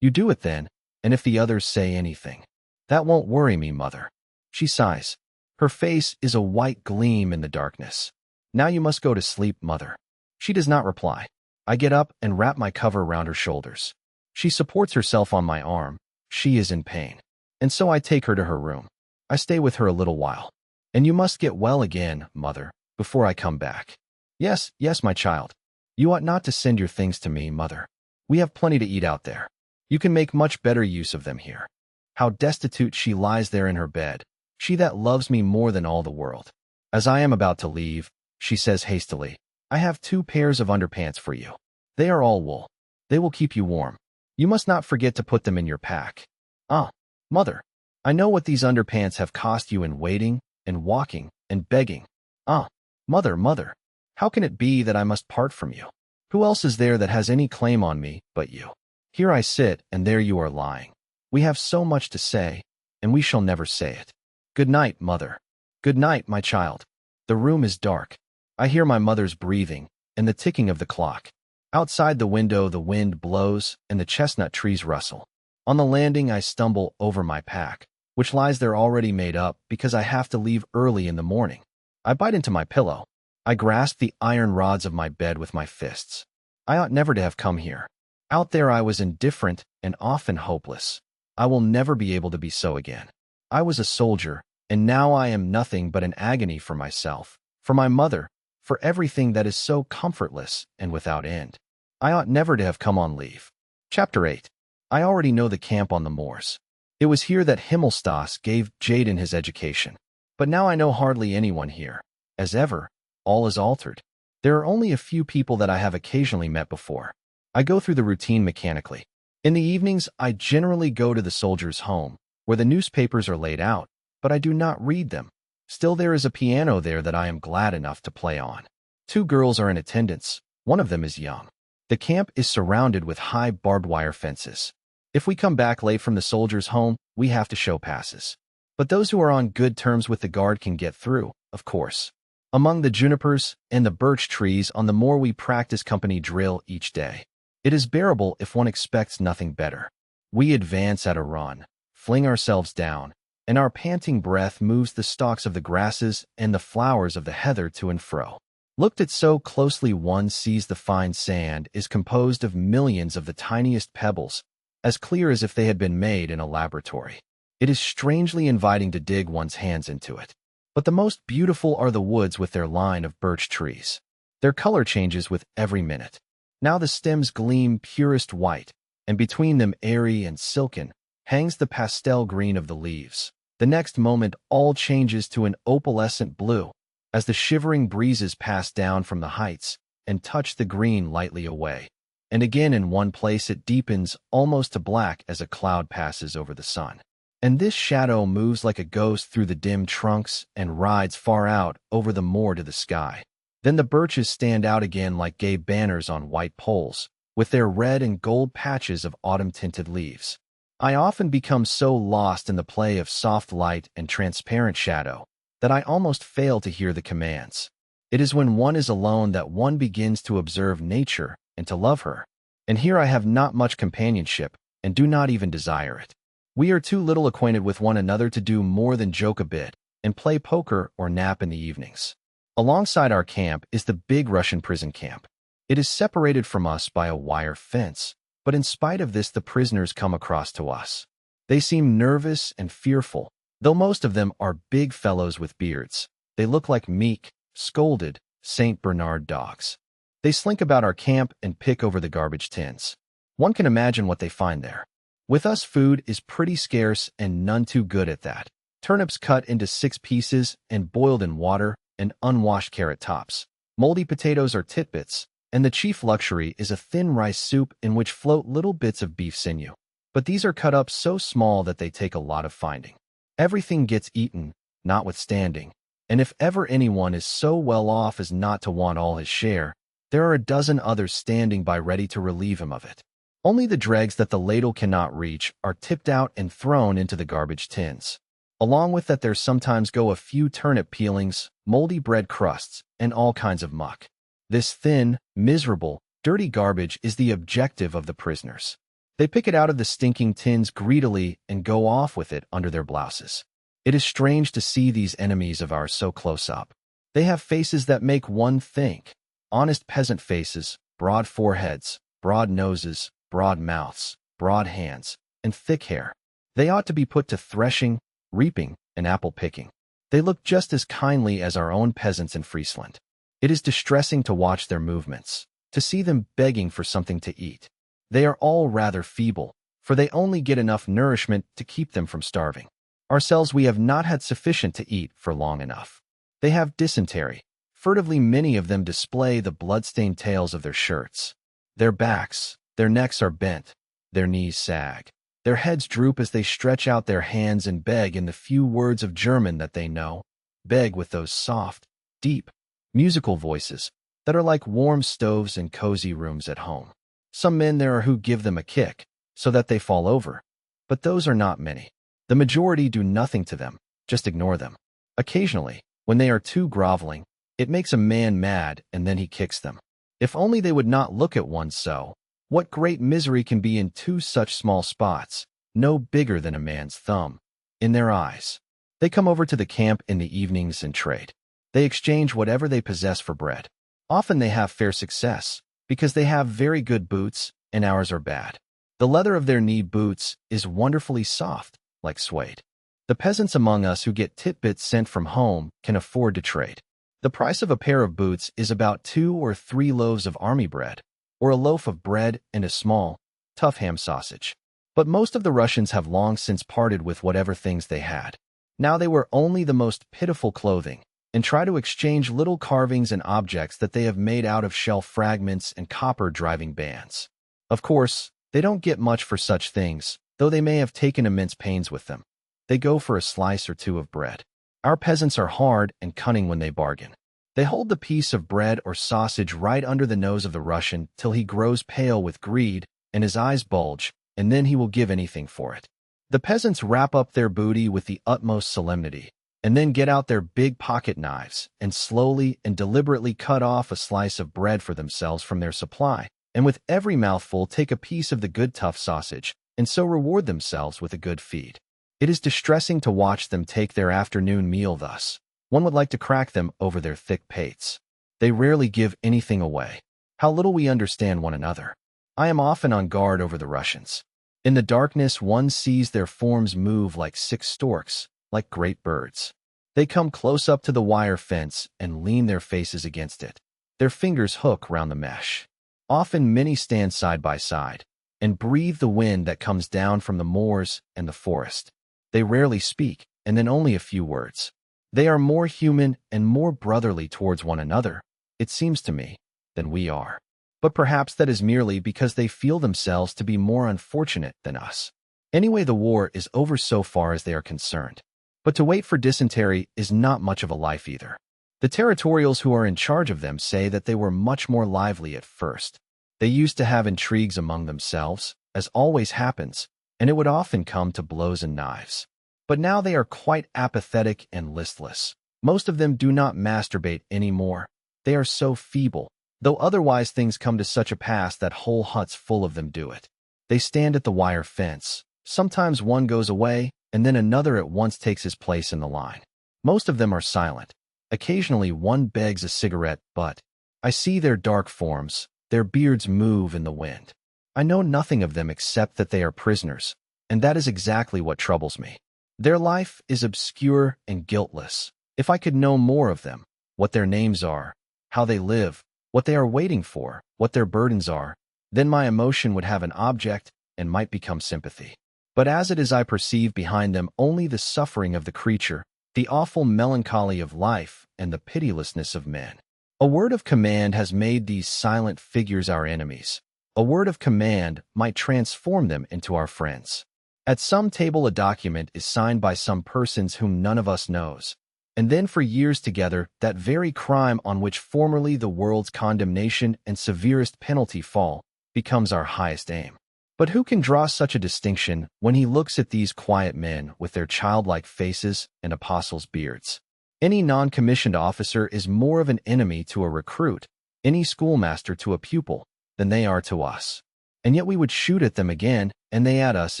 "You do it then, and if the others say anything, that won't worry me, mother." She sighs. Her face is a white gleam in the darkness. "Now you must go to sleep, mother." She does not reply. I get up and wrap my cover around her shoulders. She supports herself on my arm. She is in pain. And so I take her to her room. I stay with her a little while. "And you must get well again, mother, before I come back." "Yes, yes, my child. You ought not to send your things to me, mother. We have plenty to eat out there. You can make much better use of them here." How destitute she lies there in her bed, she that loves me more than all the world. As I am about to leave, she says hastily, "I have 2 pairs of underpants for you. They are all wool. They will keep you warm. You must not forget to put them in your pack." "Ah, mother, I know what these underpants have cost you in waiting and walking and begging. Ah, mother, mother, how can it be that I must part from you? Who else is there that has any claim on me but you? Here I sit, and there you are lying. We have so much to say, and we shall never say it. Good night, mother. Good night, my child." The room is dark. I hear my mother's breathing and the ticking of the clock. Outside the window, the wind blows and the chestnut trees rustle. On the landing, I stumble over my pack, which lies there already made up because I have to leave early in the morning. I bite into my pillow. I grasp the iron rods of my bed with my fists. I ought never to have come here. Out there I was indifferent and often hopeless. I will never be able to be so again. I was a soldier, and now I am nothing but an agony for myself, for my mother, for everything that is so comfortless and without end. I ought never to have come on leave. Chapter 8. I already know the camp on the moors. It was here that Himmelstas gave Jaden his education. But now I know hardly anyone here. As ever, all is altered. There are only a few people that I have occasionally met before. I go through the routine mechanically. In the evenings, I generally go to the soldier's home, where the newspapers are laid out, but I do not read them. Still, there is a piano there that I am glad enough to play on. 2 girls are in attendance. One of them is young. The camp is surrounded with high barbed wire fences. If we come back late from the soldier's home, we have to show passes. But those who are on good terms with the guard can get through, of course. Among the junipers and the birch trees on the moor we practice company drill each day. It is bearable if one expects nothing better. We advance at a run, fling ourselves down, and our panting breath moves the stalks of the grasses and the flowers of the heather to and fro. Looked at so closely, one sees the fine sand is composed of millions of the tiniest pebbles, as clear as if they had been made in a laboratory. It is strangely inviting to dig one's hands into it. But the most beautiful are the woods with their line of birch trees. Their color changes with every minute. Now the stems gleam purest white, and between them, airy and silken, hangs the pastel green of the leaves. The next moment all changes to an opalescent blue, as the shivering breezes pass down from the heights and touch the green lightly away. And again in one place it deepens almost to black as a cloud passes over the sun. And this shadow moves like a ghost through the dim trunks and rides far out over the moor to the sky. Then the birches stand out again like gay banners on white poles, with their red and gold patches of autumn-tinted leaves. I often become so lost in the play of soft light and transparent shadow that I almost fail to hear the commands. It is when one is alone that one begins to observe nature and to love her. And here I have not much companionship and do not even desire it. We are too little acquainted with one another to do more than joke a bit and play poker or nap in the evenings. Alongside our camp is the big Russian prison camp. It is separated from us by a wire fence, but in spite of this, the prisoners come across to us. They seem nervous and fearful, though most of them are big fellows with beards. They look like meek, scolded Saint Bernard dogs. They slink about our camp and pick over the garbage tins. One can imagine what they find there. With us, food is pretty scarce and none too good at that. Turnips cut into 6 pieces and boiled in water, and unwashed carrot tops. Moldy potatoes are titbits, and the chief luxury is a thin rice soup in which float little bits of beef sinew. But these are cut up so small that they take a lot of finding. Everything gets eaten, notwithstanding, and if ever anyone is so well off as not to want all his share, there are a dozen others standing by ready to relieve him of it. Only the dregs that the ladle cannot reach are tipped out and thrown into the garbage tins. Along with that, there sometimes go a few turnip peelings, moldy bread crusts, and all kinds of muck. This thin, miserable, dirty garbage is the objective of the prisoners. They pick it out of the stinking tins greedily and go off with it under their blouses. It is strange to see these enemies of ours so close up. They have faces that make one think. Honest peasant faces, broad foreheads, broad noses, broad mouths, broad hands, and thick hair. They ought to be put to threshing, reaping, and apple picking. They look just as kindly as our own peasants in Friesland. It is distressing to watch their movements, to see them begging for something to eat. They are all rather feeble, for they only get enough nourishment to keep them from starving. Ourselves, we have not had sufficient to eat for long enough. They have dysentery. Furtively, many of them display the blood-stained tails of their shirts. Their backs, their necks are bent, their knees sag. Their heads droop as they stretch out their hands and beg in the few words of German that they know, beg with those soft, deep, musical voices that are like warm stoves in cozy rooms at home. Some men there are who give them a kick, so that they fall over, but those are not many. The majority do nothing to them, just ignore them. Occasionally, when they are too groveling, it makes a man mad and then he kicks them. If only they would not look at one so. What great misery can be in 2 such small spots, no bigger than a man's thumb, in their eyes. They come over to the camp in the evenings and trade. They exchange whatever they possess for bread. Often they have fair success, because they have very good boots and ours are bad. The leather of their knee boots is wonderfully soft, like suede. The peasants among us who get titbits sent from home can afford to trade. The price of a pair of boots is about 2 or 3 loaves of army bread, or a loaf of bread and a small, tough ham sausage. But most of the Russians have long since parted with whatever things they had. Now they wear only the most pitiful clothing, and try to exchange little carvings and objects that they have made out of shell fragments and copper-driving bands. Of course, they don't get much for such things, though they may have taken immense pains with them. They go for a slice or 2 of bread. Our peasants are hard and cunning when they bargain. They hold the piece of bread or sausage right under the nose of the Russian till he grows pale with greed and his eyes bulge, and then he will give anything for it. The peasants wrap up their booty with the utmost solemnity, and then get out their big pocket knives and slowly and deliberately cut off a slice of bread for themselves from their supply, and with every mouthful take a piece of the good tough sausage, and so reward themselves with a good feed. It is distressing to watch them take their afternoon meal thus. One would like to crack them over their thick pates. They rarely give anything away. How little we understand one another. I am often on guard over the Russians. In the darkness, one sees their forms move like 6 storks, like great birds. They come close up to the wire fence and lean their faces against it. Their fingers hook round the mesh. Often many stand side by side and breathe the wind that comes down from the moors and the forest. They rarely speak, and then only a few words. They are more human and more brotherly towards one another, it seems to me, than we are. But perhaps that is merely because they feel themselves to be more unfortunate than us. Anyway, the war is over so far as they are concerned. But to wait for dysentery is not much of a life either. The territorials who are in charge of them say that they were much more lively at first. They used to have intrigues among themselves, as always happens, and it would often come to blows and knives. But now they are quite apathetic and listless. Most of them do not masturbate any more. They are so feeble, though otherwise things come to such a pass that whole huts full of them do it. They stand at the wire fence. Sometimes one goes away, and then another at once takes his place in the line. Most of them are silent. Occasionally one begs a cigarette, but I see their dark forms, their beards move in the wind. I know nothing of them except that they are prisoners, and that is exactly what troubles me. Their life is obscure and guiltless. If I could know more of them, what their names are, how they live, what they are waiting for, what their burdens are, then my emotion would have an object and might become sympathy. But as it is, I perceive behind them only the suffering of the creature, the awful melancholy of life, and the pitilessness of men. A word of command has made these silent figures our enemies. A word of command might transform them into our friends. At some table a document is signed by some persons whom none of us knows, and then for years together that very crime on which formerly the world's condemnation and severest penalty fall becomes our highest aim. But who can draw such a distinction when he looks at these quiet men with their childlike faces and apostles' beards? Any non-commissioned officer is more of an enemy to a recruit, any schoolmaster to a pupil, than they are to us. And yet we would shoot at them again, and they at us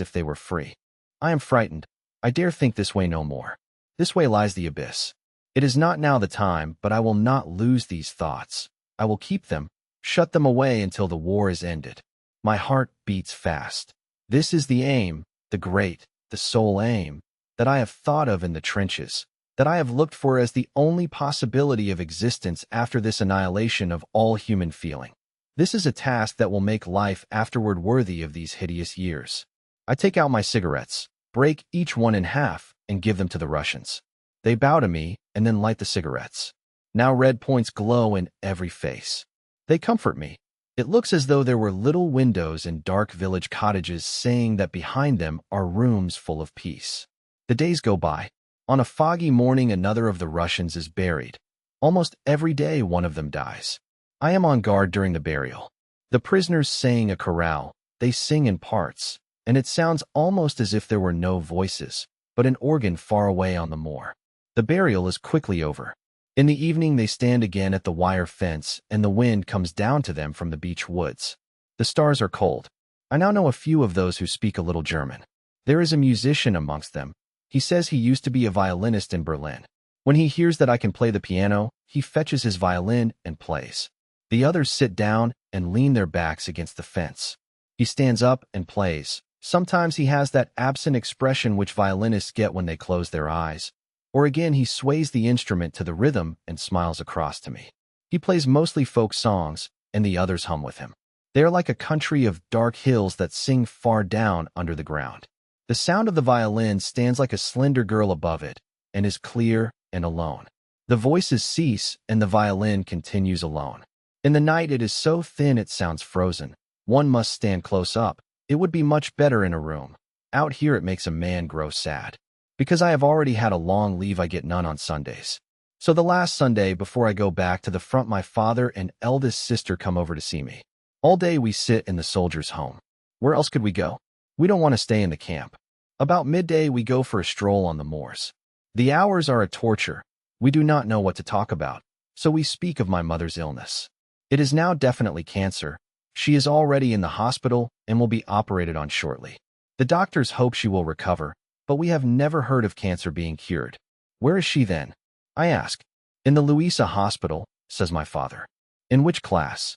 if they were free. I am frightened. I dare think this way no more. This way lies the abyss. It is not now the time, but I will not lose these thoughts. I will keep them, shut them away until the war is ended. My heart beats fast. This is the aim, the great, the sole aim, that I have thought of in the trenches, that I have looked for as the only possibility of existence after this annihilation of all human feeling. This is a task that will make life afterward worthy of these hideous years. I take out my cigarettes, break each one in half, and give them to the Russians. They bow to me and then light the cigarettes. Now red points glow in every face. They comfort me. It looks as though there were little windows in dark village cottages saying that behind them are rooms full of peace. The days go by. On a foggy morning another of the Russians is buried. Almost every day one of them dies. I am on guard during the burial. The prisoners sing a chorale. They sing in parts, and it sounds almost as if there were no voices, but an organ far away on the moor. The burial is quickly over. In the evening they stand again at the wire fence, and the wind comes down to them from the beech woods. The stars are cold. I now know a few of those who speak a little German. There is a musician amongst them. He says he used to be a violinist in Berlin. When he hears that I can play the piano, he fetches his violin and plays. The others sit down and lean their backs against the fence. He stands up and plays. Sometimes he has that absent expression which violinists get when they close their eyes. Or again he sways the instrument to the rhythm and smiles across to me. He plays mostly folk songs, and the others hum with him. They are like a country of dark hills that sing far down under the ground. The sound of the violin stands like a slender girl above it, and is clear and alone. The voices cease, and the violin continues alone. In the night it is so thin it sounds frozen. One must stand close up. It would be much better in a room. Out here it makes a man grow sad. Because I have already had a long leave, I get none on Sundays. So the last Sunday before I go back to the front, my father and eldest sister come over to see me. All day we sit in the soldiers' home. Where else could we go? We don't want to stay in the camp. About midday we go for a stroll on the moors. The hours are a torture. We do not know what to talk about, so we speak of my mother's illness. It is now definitely cancer. She is already in the hospital and will be operated on shortly. The doctors hope she will recover, but we have never heard of cancer being cured. Where is she then? I ask. In the Louisa Hospital, says my father. In which class?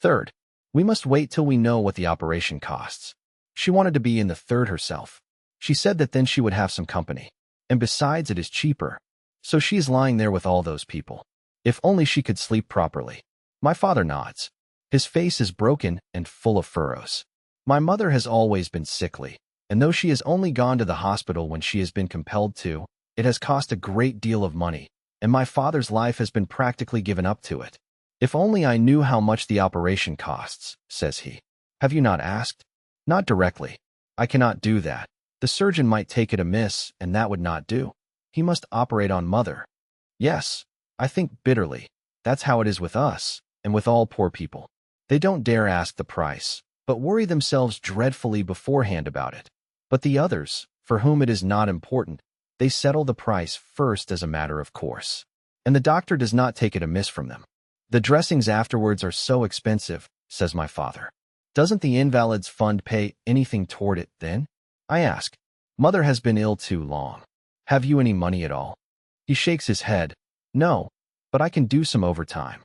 Third. We must wait till we know what the operation costs. She wanted to be in the third herself. She said that then she would have some company. And besides, it is cheaper. So she is lying there with all those people. If only she could sleep properly. My father nods. His face is broken and full of furrows. My mother has always been sickly, and though she has only gone to the hospital when she has been compelled to, it has cost a great deal of money, and my father's life has been practically given up to it. If only I knew how much the operation costs, says he. Have you not asked? Not directly. I cannot do that. The surgeon might take it amiss, and that would not do. He must operate on mother. Yes, I think bitterly. That's how it is with us, and with all poor people. They don't dare ask the price, but worry themselves dreadfully beforehand about it. But the others, for whom it is not important, they settle the price first as a matter of course. And the doctor does not take it amiss from them. The dressings afterwards are so expensive, says my father. Doesn't the Invalids Fund pay anything toward it, then? I ask. Mother has been ill too long. Have you any money at all? He shakes his head. No, but I can do some overtime.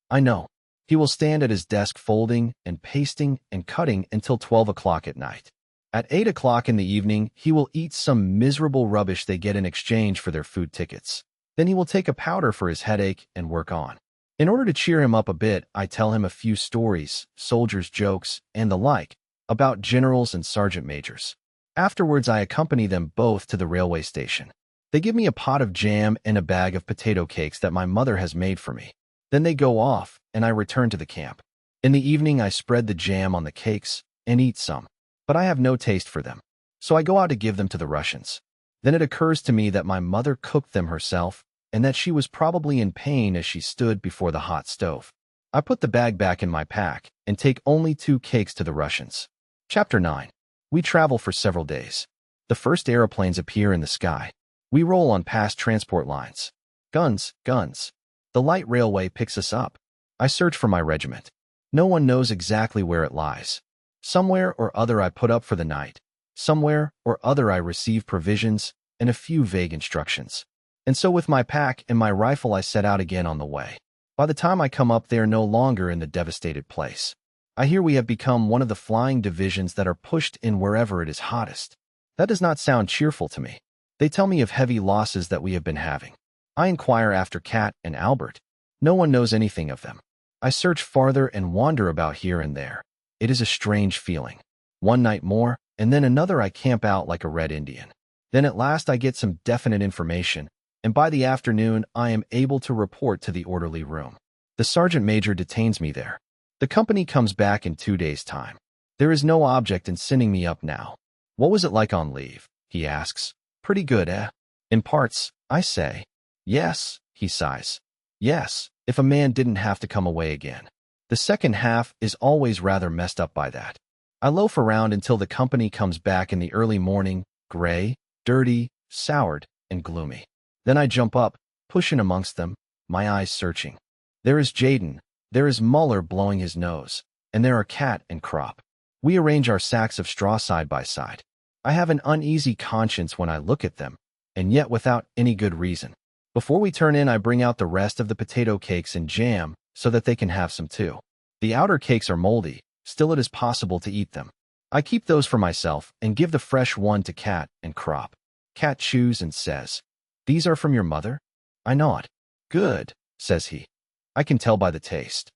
I know. He will stand at his desk folding and pasting and cutting until 12 o'clock at night. At 8 o'clock in the evening, he will eat some miserable rubbish they get in exchange for their food tickets. Then he will take a powder for his headache and work on. In order to cheer him up a bit, I tell him a few stories, soldiers' jokes, and the like, about generals and sergeant majors. Afterwards, I accompany them both to the railway station. They give me a pot of jam and a bag of potato cakes that my mother has made for me. Then they go off, and I return to the camp. In the evening, I spread the jam on the cakes and eat some, but I have no taste for them, so I go out to give them to the Russians. Then it occurs to me that my mother cooked them herself and that she was probably in pain as she stood before the hot stove. I put the bag back in my pack and take only 2 cakes to the Russians. Chapter 9. We travel for several days. The first aeroplanes appear in the sky. We roll on past transport lines. Guns, guns. The light railway picks us up. I search for my regiment. No one knows exactly where it lies. Somewhere or other I put up for the night. Somewhere or other I receive provisions and a few vague instructions. And so with my pack and my rifle I set out again on the way. By the time I come up, they are no longer in the devastated place. I hear we have become one of the flying divisions that are pushed in wherever it is hottest. That does not sound cheerful to me. They tell me of heavy losses that we have been having. I inquire after Kat and Albert. No one knows anything of them. I search farther and wander about here and there. It is a strange feeling. One night more, and then another I camp out like a red Indian. Then at last I get some definite information, and by the afternoon I am able to report to the orderly room. The sergeant major detains me there. The company comes back in 2 days' time. There is no object in sending me up now. What was it like on leave? He asks. Pretty good, eh? In parts, I say. Yes, he sighs. Yes, if a man didn't have to come away again. The second half is always rather messed up by that. I loaf around until the company comes back in the early morning, gray, dirty, soured, and gloomy. Then I jump up, push in amongst them, my eyes searching. There is Jaden, there is Muller blowing his nose, and there are Cat and Crop. We arrange our sacks of straw side by side. I have an uneasy conscience when I look at them, and yet without any good reason. Before we turn in, I bring out the rest of the potato cakes and jam so that they can have some too. The outer cakes are moldy, still it is possible to eat them. I keep those for myself and give the fresh one to Cat and Crop. Cat chews and says, "These are from your mother?" I nod. "Good," says he. I can tell by the taste.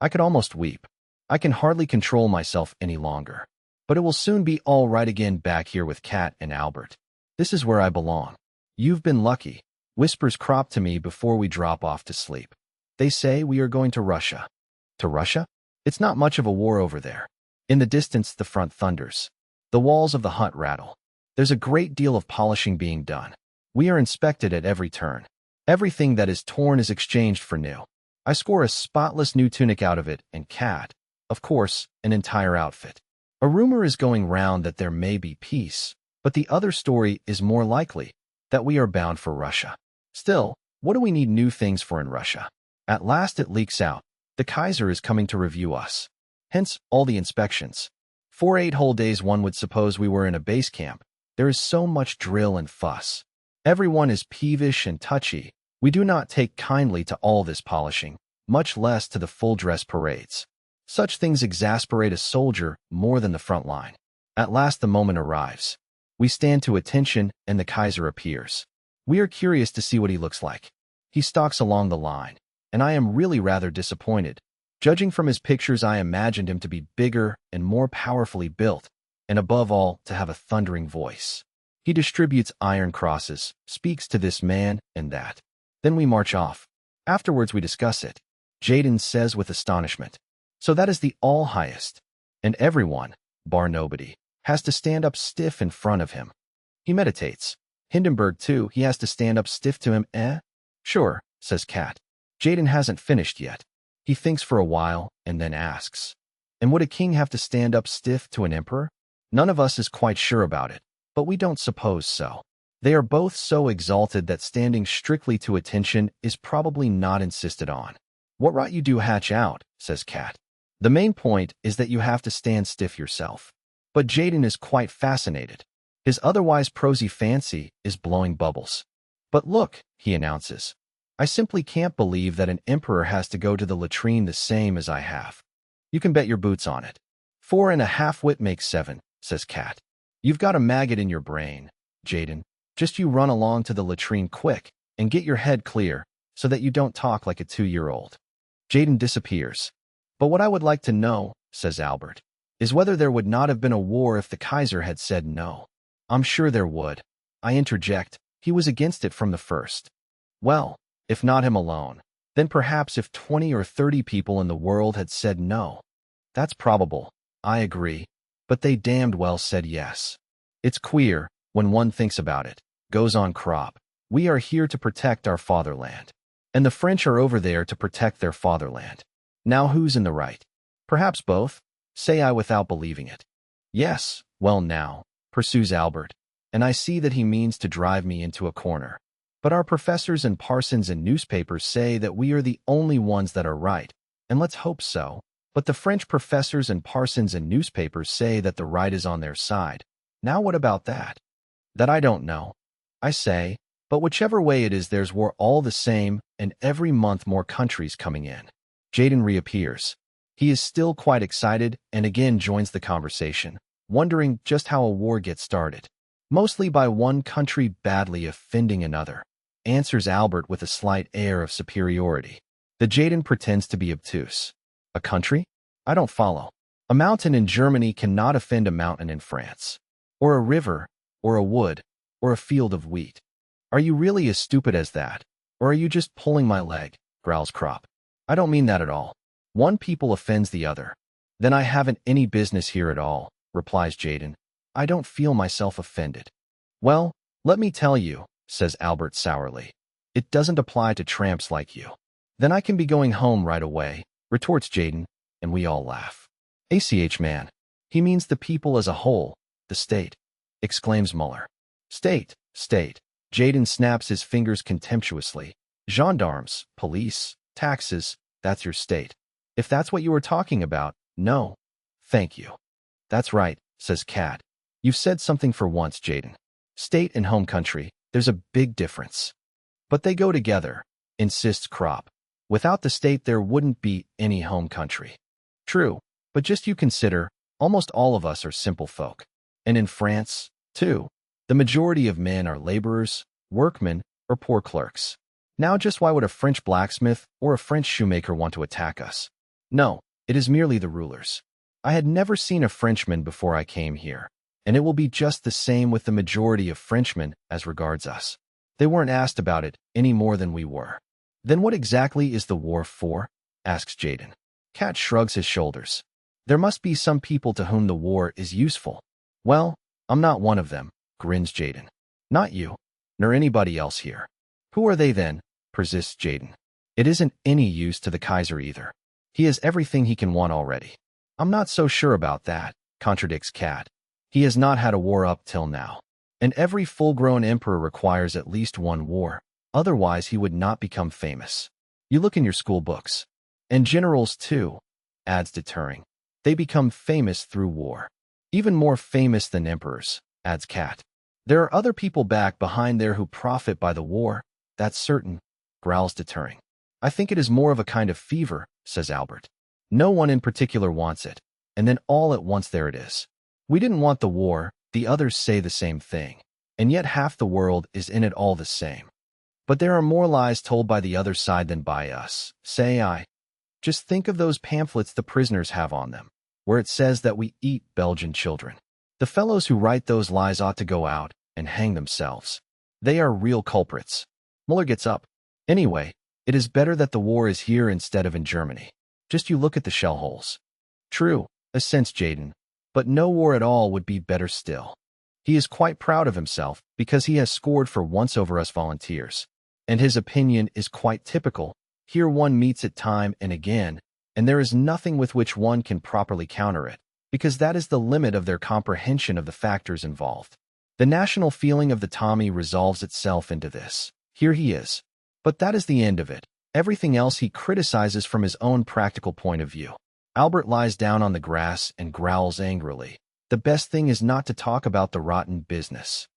I could almost weep. I can hardly control myself any longer. But it will soon be all right again back here with Cat and Albert. This is where I belong. You've been lucky, whispers Crop to me before we drop off to sleep. They say we are going to Russia. To Russia? It's not much of a war over there. In the distance, the front thunders. The walls of the hut rattle. There's a great deal of polishing being done. We are inspected at every turn. Everything that is torn is exchanged for new. I score a spotless new tunic out of it, and Cat, of course, an entire outfit. A rumor is going round that there may be peace, but the other story is more likely, that we are bound for Russia. Still, what do we need new things for in Russia? At last it leaks out. The Kaiser is coming to review us. Hence, all the inspections. For 8 whole days one would suppose we were in a base camp. There is so much drill and fuss. Everyone is peevish and touchy. We do not take kindly to all this polishing, much less to the full-dress parades. Such things exasperate a soldier more than the front line. At last the moment arrives. We stand to attention and the Kaiser appears. We are curious to see what he looks like. He stalks along the line, and I am really rather disappointed. Judging from his pictures, I imagined him to be bigger and more powerfully built, and above all, to have a thundering voice. He distributes iron crosses, speaks to this man and that. Then we march off. Afterwards we discuss it. Jaden says with astonishment, "So that is the all-highest." And everyone, bar nobody, has to stand up stiff in front of him. He meditates. Hindenburg, too, he has to stand up stiff to him, eh? Sure, says Cat. Jaden hasn't finished yet. He thinks for a while and then asks, "And would a king have to stand up stiff to an emperor?" None of us is quite sure about it, but we don't suppose so. They are both so exalted that standing strictly to attention is probably not insisted on. "What right you do hatch out," says Cat. "The main point is that you have to stand stiff yourself." But Jaden is quite fascinated. His otherwise prosy fancy is blowing bubbles. "But look," he announces. I simply can't believe that an emperor has to go to the latrine the same as I have. You can bet your boots on it. 4.5 wit makes 7, says Kat. You've got a maggot in your brain, Jaden. Just you run along to the latrine quick and get your head clear so that you don't talk like a 2-year-old. Jaden disappears. But what I would like to know, says Albert, is whether there would not have been a war if the Kaiser had said no. I'm sure there would. I interject. He was against it from the first. Well, if not him alone, then perhaps if 20 or 30 people in the world had said no. That's probable, I agree, but they damned well said yes. It's queer, when one thinks about it, goes on Crop. We are here to protect our fatherland. And the French are over there to protect their fatherland. Now who's in the right? Perhaps both, say I without believing it. Yes, well now, pursues Albert, and I see that he means to drive me into a corner. But our professors and parsons and newspapers say that we are the only ones that are right, and let's hope so. But the French professors and parsons and newspapers say that the right is on their side. Now what about that? That I don't know. I say, but whichever way it is, there's war all the same, and every month more countries coming in. Jaden reappears. He is still quite excited and again joins the conversation, wondering just how a war gets started. Mostly by one country badly offending another, answers Albert with a slight air of superiority. The Jaden pretends to be obtuse. A country? I don't follow. A mountain in Germany cannot offend a mountain in France. Or a river, or a wood, or a field of wheat. Are you really as stupid as that? Or are you just pulling my leg? Growls Crop. I don't mean that at all. One people offends the other. Then I haven't any business here at all, replies Jaden. I don't feel myself offended. Well, let me tell you, says Albert sourly. It doesn't apply to tramps like you. Then I can be going home right away, retorts Jaden, and we all laugh. ACH man. He means the people as a whole, the state, exclaims Muller. State, state. Jaden snaps his fingers contemptuously. Gendarmes, police, taxes, that's your state. If that's what you were talking about, no. Thank you. That's right, says Kat. You've said something for once, Jaden. State and home country, there's a big difference. But they go together, insists Crop. Without the state there wouldn't be any home country. True, but just you consider, almost all of us are simple folk. And in France, too, the majority of men are laborers, workmen, or poor clerks. Now just why would a French blacksmith or a French shoemaker want to attack us? No, it is merely the rulers. I had never seen a Frenchman before I came here, and it will be just the same with the majority of Frenchmen as regards us. They weren't asked about it any more than we were. Then what exactly is the war for? Asks Jaden. Kat shrugs his shoulders. There must be some people to whom the war is useful. Well, I'm not one of them, grins Jaden. Not you, nor anybody else here. Who are they then? Persists Jaden. It isn't any use to the Kaiser either. He has everything he can want already. I'm not so sure about that, contradicts Kat. He has not had a war up till now. And every full-grown emperor requires at least one war. Otherwise he would not become famous. You look in your school books. And generals too, adds deterring. They become famous through war. Even more famous than emperors, adds Kat. There are other people back behind there who profit by the war, that's certain, growls deterring. I think it is more of a kind of fever, says Albert. No one in particular wants it, and then all at once there it is. We didn't want the war, the others say the same thing, and yet half the world is in it all the same. But there are more lies told by the other side than by us, say I. Just think of those pamphlets the prisoners have on them, where it says that we eat Belgian children. The fellows who write those lies ought to go out and hang themselves. They are real culprits. Muller gets up. Anyway, it is better that the war is here instead of in Germany. Just you look at the shell holes. True, assents Jaden, but no war at all would be better still. He is quite proud of himself because he has scored for once over us volunteers. And his opinion is quite typical. Here one meets it time and again, and there is nothing with which one can properly counter it, because that is the limit of their comprehension of the factors involved. The national feeling of the Tommy resolves itself into this. Here he is. But that is the end of it. Everything else he criticizes from his own practical point of view. Albert lies down on the grass and growls angrily. The best thing is not to talk about the rotten business.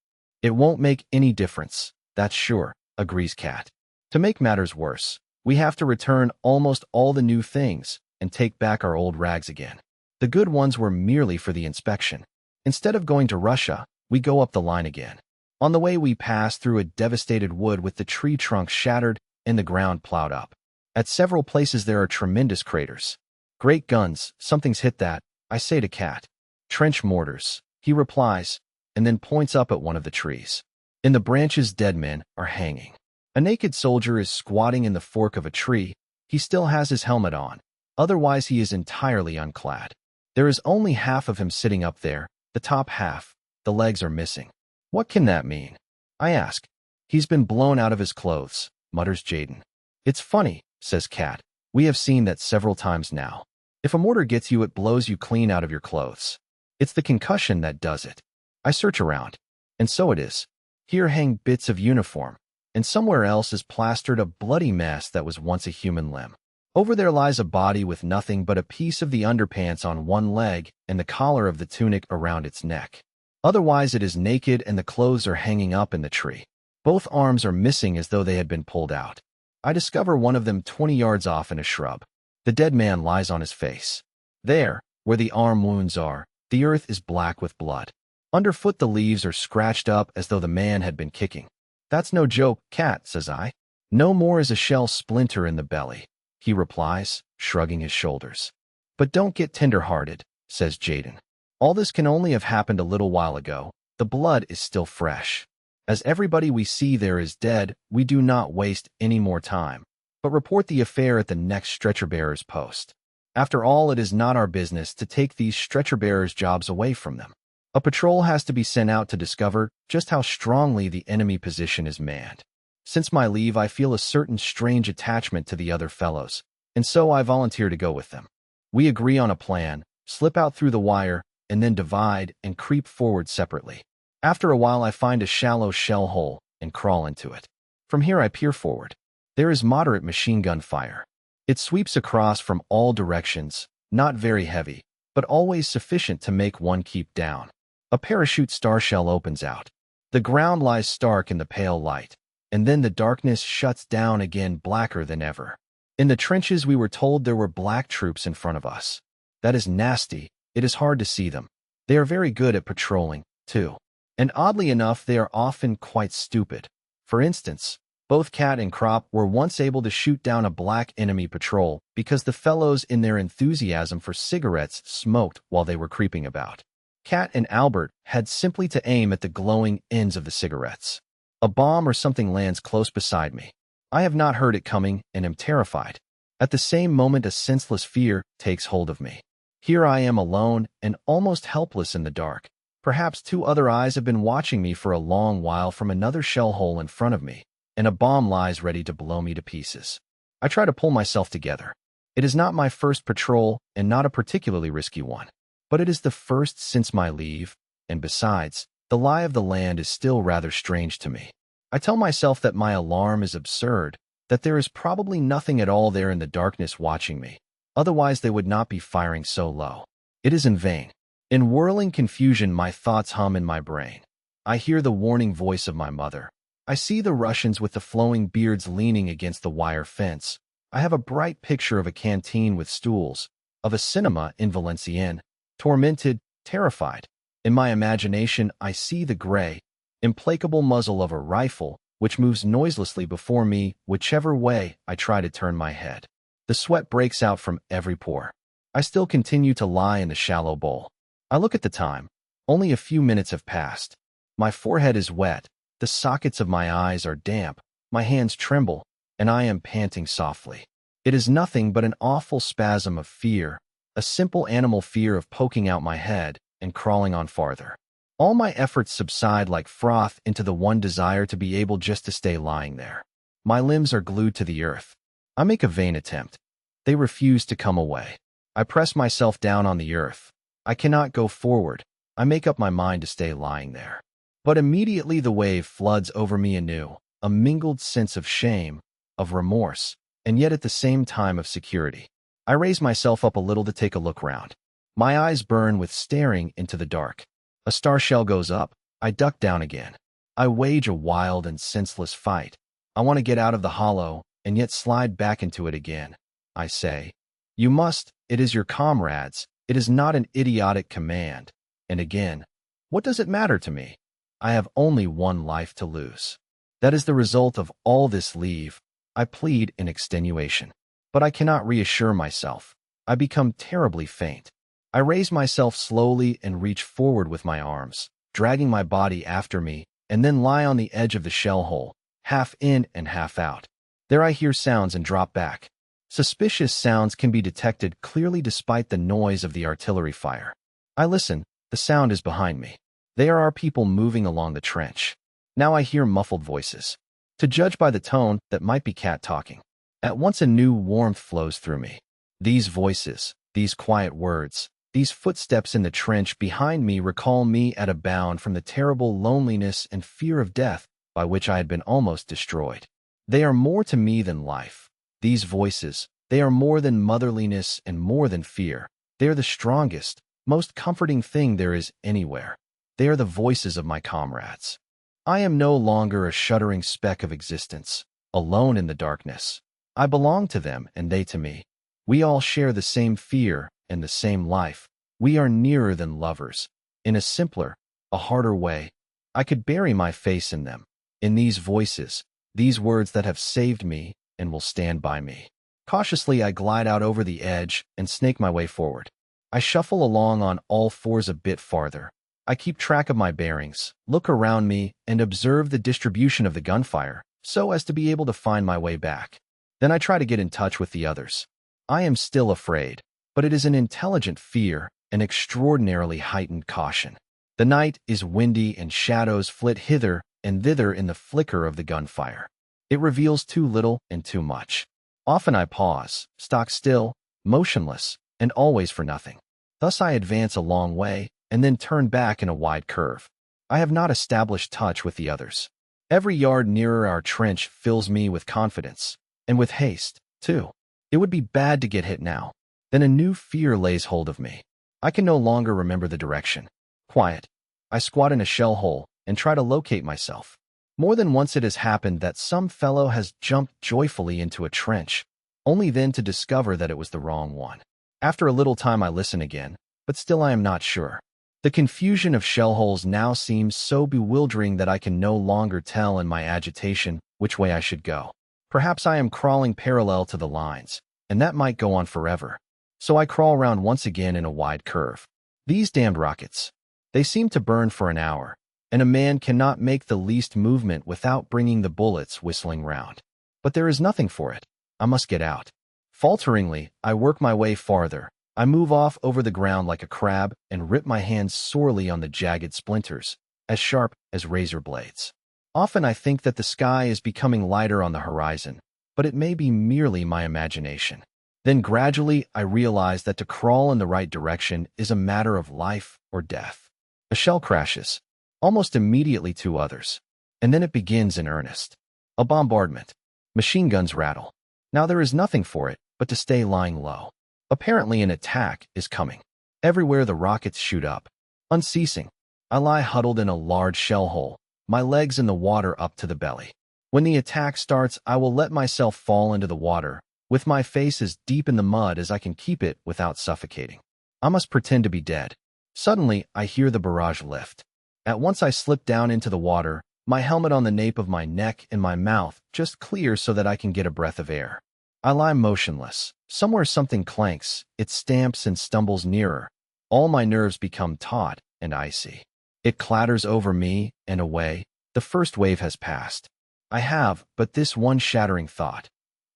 It won't make any difference, that's sure, agrees Kat. To make matters worse, we have to return almost all the new things and take back our old rags again. The good ones were merely for the inspection. Instead of going to Russia, we go up the line again. On the way, we pass through a devastated wood with the tree trunks shattered and the ground plowed up. At several places there are tremendous craters. Great guns, something's hit that, I say to Cat. Trench mortars, he replies, and then points up at one of the trees. In the branches, dead men are hanging. A naked soldier is squatting in the fork of a tree. He still has his helmet on. Otherwise, he is entirely unclad. There is only half of him sitting up there, the top half. The legs are missing. What can that mean? I ask. He's been blown out of his clothes, mutters Jaden. It's funny, says Cat. We have seen that several times now. If a mortar gets you, it blows you clean out of your clothes. It's the concussion that does it. I search around. And so it is. Here hang bits of uniform, and somewhere else is plastered a bloody mess that was once a human limb. Over there lies a body with nothing but a piece of the underpants on one leg and the collar of the tunic around its neck. Otherwise, it is naked and the clothes are hanging up in the tree. Both arms are missing as though they had been pulled out. I discover one of them 20 yards off in a shrub. The dead man lies on his face. There, where the arm wounds are, the earth is black with blood. Underfoot, the leaves are scratched up as though the man had been kicking. That's no joke, Cat, says I. No more is a shell splinter in the belly, he replies, shrugging his shoulders. But don't get tender-hearted, says Jaden. All this can only have happened a little while ago. The blood is still fresh. As everybody we see there is dead, we do not waste any more time, but report the affair at the next stretcher-bearer's post. After all, it is not our business to take these stretcher-bearers' jobs away from them. A patrol has to be sent out to discover just how strongly the enemy position is manned. Since my leave, I feel a certain strange attachment to the other fellows, and so I volunteer to go with them. We agree on a plan, slip out through the wire, and then divide and creep forward separately. After a while, I find a shallow shell hole and crawl into it. From here, I peer forward. There is moderate machine gun fire. It sweeps across from all directions, not very heavy, but always sufficient to make one keep down. A parachute star shell opens out. The ground lies stark in the pale light, and then the darkness shuts down again, blacker than ever. In the trenches, we were told there were black troops in front of us. That is nasty. It is hard to see them. They are very good at patrolling, too. And oddly enough, they are often quite stupid. For instance, both Cat and Crop were once able to shoot down a black enemy patrol because the fellows, in their enthusiasm for cigarettes, smoked while they were creeping about. Cat and Albert had simply to aim at the glowing ends of the cigarettes. A bomb or something lands close beside me. I have not heard it coming and am terrified. At the same moment, a senseless fear takes hold of me. Here I am alone and almost helpless in the dark. Perhaps two other eyes have been watching me for a long while from another shell hole in front of me, and a bomb lies ready to blow me to pieces. I try to pull myself together. It is not my first patrol and not a particularly risky one, but it is the first since my leave, and besides, the lie of the land is still rather strange to me. I tell myself that my alarm is absurd, that there is probably nothing at all there in the darkness watching me. Otherwise, they would not be firing so low. It is in vain. In whirling confusion, my thoughts hum in my brain. I hear the warning voice of my mother. I see the Russians with the flowing beards leaning against the wire fence. I have a bright picture of a canteen with stools, of a cinema in Valenciennes, tormented, terrified. In my imagination, I see the gray, implacable muzzle of a rifle, which moves noiselessly before me whichever way I try to turn my head. The sweat breaks out from every pore. I still continue to lie in the shallow bowl. I look at the time. Only a few minutes have passed. My forehead is wet, the sockets of my eyes are damp, my hands tremble, and I am panting softly. It is nothing but an awful spasm of fear, a simple animal fear of poking out my head and crawling on farther. All my efforts subside like froth into the one desire to be able just to stay lying there. My limbs are glued to the earth. I make a vain attempt. They refuse to come away. I press myself down on the earth. I cannot go forward. I make up my mind to stay lying there. But immediately the wave floods over me anew, a mingled sense of shame, of remorse, and yet at the same time of security. I raise myself up a little to take a look round. My eyes burn with staring into the dark. A star shell goes up. I duck down again. I wage a wild and senseless fight. I want to get out of the hollow and yet slide back into it again. I say, "You must, it is your comrades, it is not an idiotic command." And again, "What does it matter to me? I have only one life to lose." That is the result of all this leave, I plead in extenuation. But I cannot reassure myself. I become terribly faint. I raise myself slowly and reach forward with my arms, dragging my body after me, and then lie on the edge of the shell hole, half in and half out. There I hear sounds and drop back. Suspicious sounds can be detected clearly despite the noise of the artillery fire. I listen. The sound is behind me. There are people moving along the trench. Now I hear muffled voices. To judge by the tone, that might be cat talking. At once a new warmth flows through me. These voices, these quiet words, these footsteps in the trench behind me recall me at a bound from the terrible loneliness and fear of death by which I had been almost destroyed. They are more to me than life. These voices, they are more than motherliness and more than fear. They are the strongest, most comforting thing there is anywhere. They are the voices of my comrades. I am no longer a shuddering speck of existence, alone in the darkness. I belong to them and they to me. We all share the same fear and the same life. We are nearer than lovers. In a simpler, a harder way, I could bury my face in them, in these voices, these words that have saved me and will stand by me. Cautiously I glide out over the edge and snake my way forward. I shuffle along on all fours a bit farther. I keep track of my bearings, look around me, and observe the distribution of the gunfire, so as to be able to find my way back. Then I try to get in touch with the others. I am still afraid, but it is an intelligent fear, an extraordinarily heightened caution. The night is windy and shadows flit hither and thither in the flicker of the gunfire. It reveals too little and too much. Often I pause, stock still, motionless, and always for nothing. Thus I advance a long way, and then turn back in a wide curve. I have not established touch with the others. Every yard nearer our trench fills me with confidence, and with haste, too. It would be bad to get hit now. Then a new fear lays hold of me. I can no longer remember the direction. Quiet. I squat in a shell hole and try to locate myself. More than once it has happened that some fellow has jumped joyfully into a trench, only then to discover that it was the wrong one. After a little time I listen again, but still I am not sure. The confusion of shell holes now seems so bewildering that I can no longer tell in my agitation which way I should go. Perhaps I am crawling parallel to the lines, and that might go on forever. So I crawl round once again in a wide curve. These damned rockets. They seem to burn for an hour, and a man cannot make the least movement without bringing the bullets whistling round. But there is nothing for it. I must get out. Falteringly, I work my way farther. I move off over the ground like a crab and rip my hands sorely on the jagged splinters, as sharp as razor blades. Often I think that the sky is becoming lighter on the horizon, but it may be merely my imagination. Then gradually I realize that to crawl in the right direction is a matter of life or death. A shell crashes. Almost immediately two others. And then it begins in earnest. A bombardment. Machine guns rattle. Now there is nothing for it but to stay lying low. Apparently an attack is coming. Everywhere the rockets shoot up. Unceasing. I lie huddled in a large shell hole, my legs in the water up to the belly. When the attack starts, I will let myself fall into the water, with my face as deep in the mud as I can keep it without suffocating. I must pretend to be dead. Suddenly, I hear the barrage lift. At once I slip down into the water, my helmet on the nape of my neck and my mouth just clear so that I can get a breath of air. I lie motionless. Somewhere something clanks, it stamps and stumbles nearer. All my nerves become taut and icy. It clatters over me and away. The first wave has passed. I have but this one shattering thought.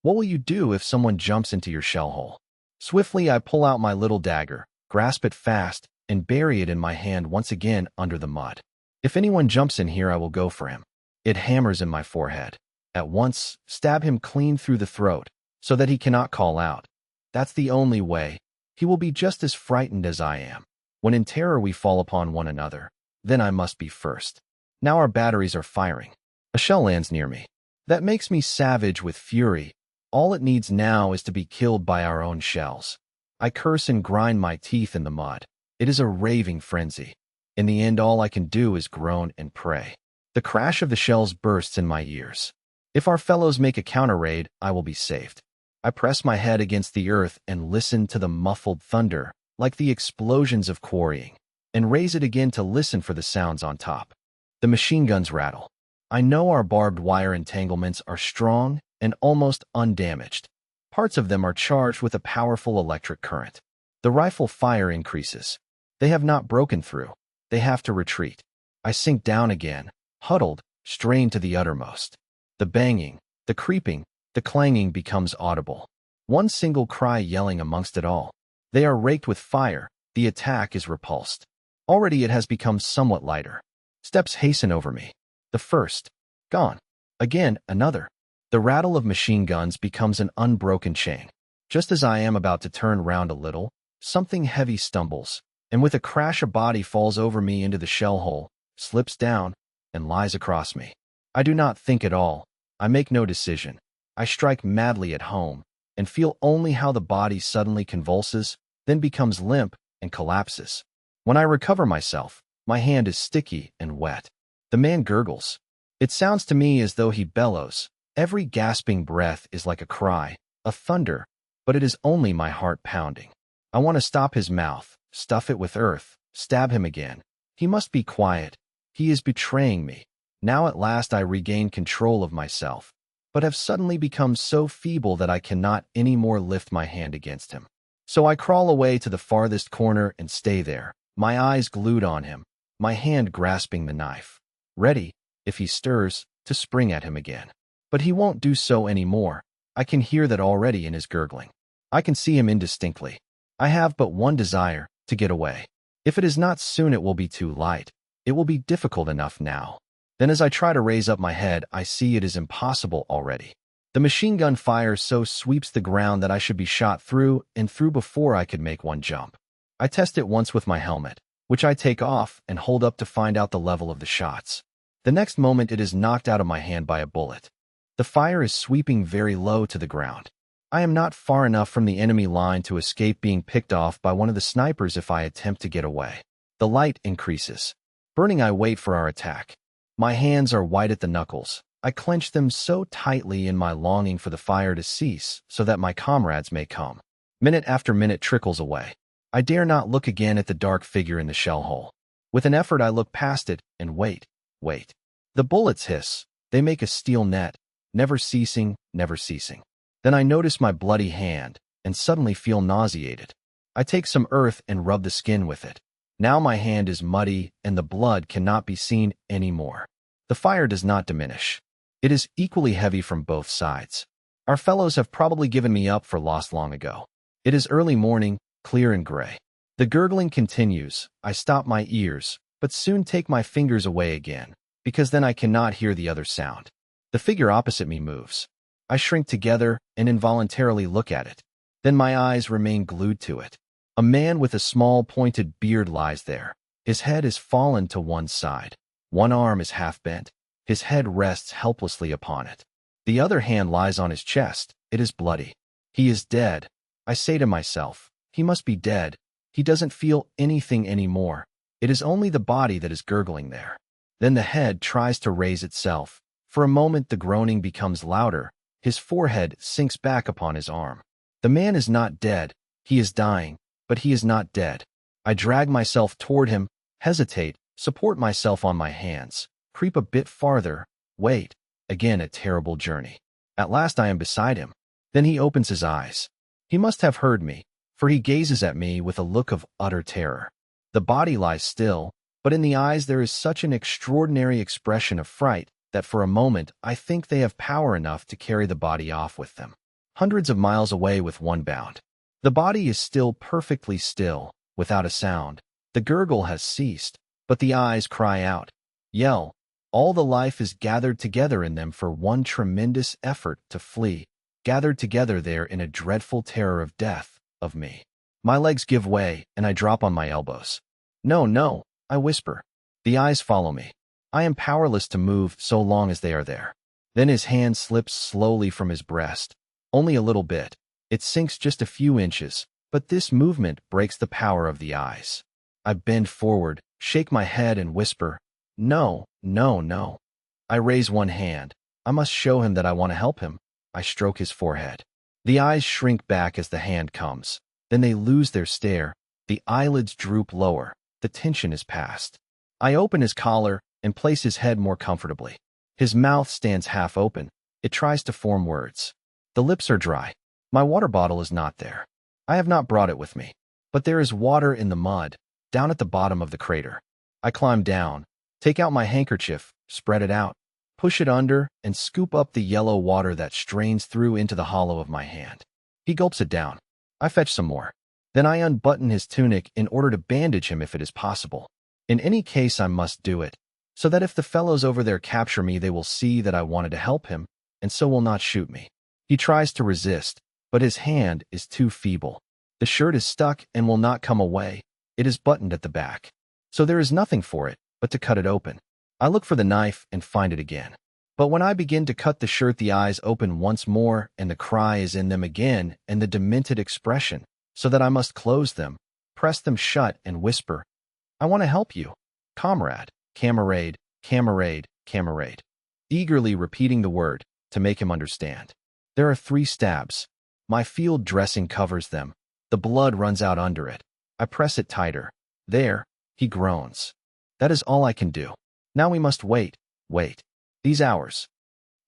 What will you do if someone jumps into your shell hole? Swiftly I pull out my little dagger, grasp it fast, and bury it in my hand once again under the mud. If anyone jumps in here, I will go for him. It hammers in my forehead. At once, stab him clean through the throat, so that he cannot call out. That's the only way. He will be just as frightened as I am. When in terror we fall upon one another, then I must be first. Now our batteries are firing. A shell lands near me. That makes me savage with fury. All it needs now is to be killed by our own shells. I curse and grind my teeth in the mud. It is a raving frenzy. In the end, all I can do is groan and pray. The crash of the shells bursts in my ears. If our fellows make a counter-raid, I will be saved. I press my head against the earth and listen to the muffled thunder, like the explosions of quarrying, and raise it again to listen for the sounds on top. The machine guns rattle. I know our barbed wire entanglements are strong and almost undamaged. Parts of them are charged with a powerful electric current. The rifle fire increases. They have not broken through. They have to retreat. I sink down again, huddled, strained to the uttermost. The banging, the creeping, the clanging becomes audible. One single cry yelling amongst it all. They are raked with fire. The attack is repulsed. Already it has become somewhat lighter. Steps hasten over me. The first. Gone. Again, another. The rattle of machine guns becomes an unbroken chain. Just as I am about to turn round a little, something heavy stumbles, and with a crash a body falls over me into the shell hole, slips down, and lies across me. I do not think at all. I make no decision. I strike madly at home, and feel only how the body suddenly convulses, then becomes limp and collapses. When I recover myself, my hand is sticky and wet. The man gurgles. It sounds to me as though he bellows. Every gasping breath is like a cry, a thunder, but it is only my heart pounding. I want to stop his mouth, stuff it with earth, stab him again. He must be quiet. He is betraying me. Now at last I regain control of myself, but have suddenly become so feeble that I cannot any more lift my hand against him. So I crawl away to the farthest corner and stay there, my eyes glued on him, my hand grasping the knife, ready, if he stirs, to spring at him again. But he won't do so any more. I can hear that already in his gurgling. I can see him indistinctly. I have but one desire, to get away. If it is not soon, it will be too light. It will be difficult enough now. Then as I try to raise up my head, I see it is impossible already. The machine gun fire so sweeps the ground that I should be shot through and through before I could make one jump. I test it once with my helmet, which I take off and hold up to find out the level of the shots. The next moment it is knocked out of my hand by a bullet. The fire is sweeping very low to the ground. I am not far enough from the enemy line to escape being picked off by one of the snipers if I attempt to get away. The light increases. Burning, I wait for our attack. My hands are white at the knuckles. I clench them so tightly in my longing for the fire to cease so that my comrades may come. Minute after minute trickles away. I dare not look again at the dark figure in the shell hole. With an effort I look past it and wait. The bullets hiss. They make a steel net, never ceasing, never ceasing. Then I notice my bloody hand and suddenly feel nauseated. I take some earth and rub the skin with it. Now my hand is muddy and the blood cannot be seen anymore. The fire does not diminish. It is equally heavy from both sides. Our fellows have probably given me up for lost long ago. It is early morning, clear and gray. The gurgling continues. I stop my ears, but soon take my fingers away again, because then I cannot hear the other sound. The figure opposite me moves. I shrink together and involuntarily look at it. Then my eyes remain glued to it. A man with a small pointed beard lies there. His head is fallen to one side. One arm is half bent. His head rests helplessly upon it. The other hand lies on his chest. It is bloody. He is dead. I say to myself, he must be dead. He doesn't feel anything anymore. It is only the body that is gurgling there. Then the head tries to raise itself. For a moment the groaning becomes louder. His forehead sinks back upon his arm. The man is not dead. He is dying, but he is not dead. I drag myself toward him, hesitate, support myself on my hands, creep a bit farther, wait. Again a terrible journey. At last I am beside him. Then he opens his eyes. He must have heard me, for he gazes at me with a look of utter terror. The body lies still, but in the eyes there is such an extraordinary expression of fright that for a moment I think they have power enough to carry the body off with them, hundreds of miles away with one bound. The body is still perfectly still, without a sound. The gurgle has ceased, but the eyes cry out, yell. All the life is gathered together in them for one tremendous effort to flee, gathered together there in a dreadful terror of death, of me. My legs give way, and I drop on my elbows. No, I whisper. The eyes follow me. I am powerless to move so long as they are there. Then his hand slips slowly from his breast. Only a little bit. It sinks just a few inches, but this movement breaks the power of the eyes. I bend forward, shake my head and whisper, no. I raise one hand. I must show him that I want to help him. I stroke his forehead. The eyes shrink back as the hand comes. Then they lose their stare. The eyelids droop lower. The tension is past. I open his collar and place his head more comfortably. His mouth stands half open. It tries to form words. The lips are dry. My water bottle is not there. I have not brought it with me. But there is water in the mud, down at the bottom of the crater. I climb down, take out my handkerchief, spread it out, push it under, and scoop up the yellow water that strains through into the hollow of my hand. He gulps it down. I fetch some more. Then I unbutton his tunic in order to bandage him if it is possible. In any case, I must do it, so that if the fellows over there capture me, they will see that I wanted to help him, and so will not shoot me. He tries to resist, but his hand is too feeble. The shirt is stuck and will not come away. It is buttoned at the back. So there is nothing for it but to cut it open. I look for the knife and find it again. But when I begin to cut the shirt, the eyes open once more, and the cry is in them again, and the demented expression, so that I must close them, press them shut, and whisper, "I want to help you. Comrade, camarade, camarade, camarade," eagerly repeating the word to make him understand. There are 3 stabs. My field dressing covers them. The blood runs out under it. I press it tighter. There, he groans. That is all I can do. Now we must wait. These hours.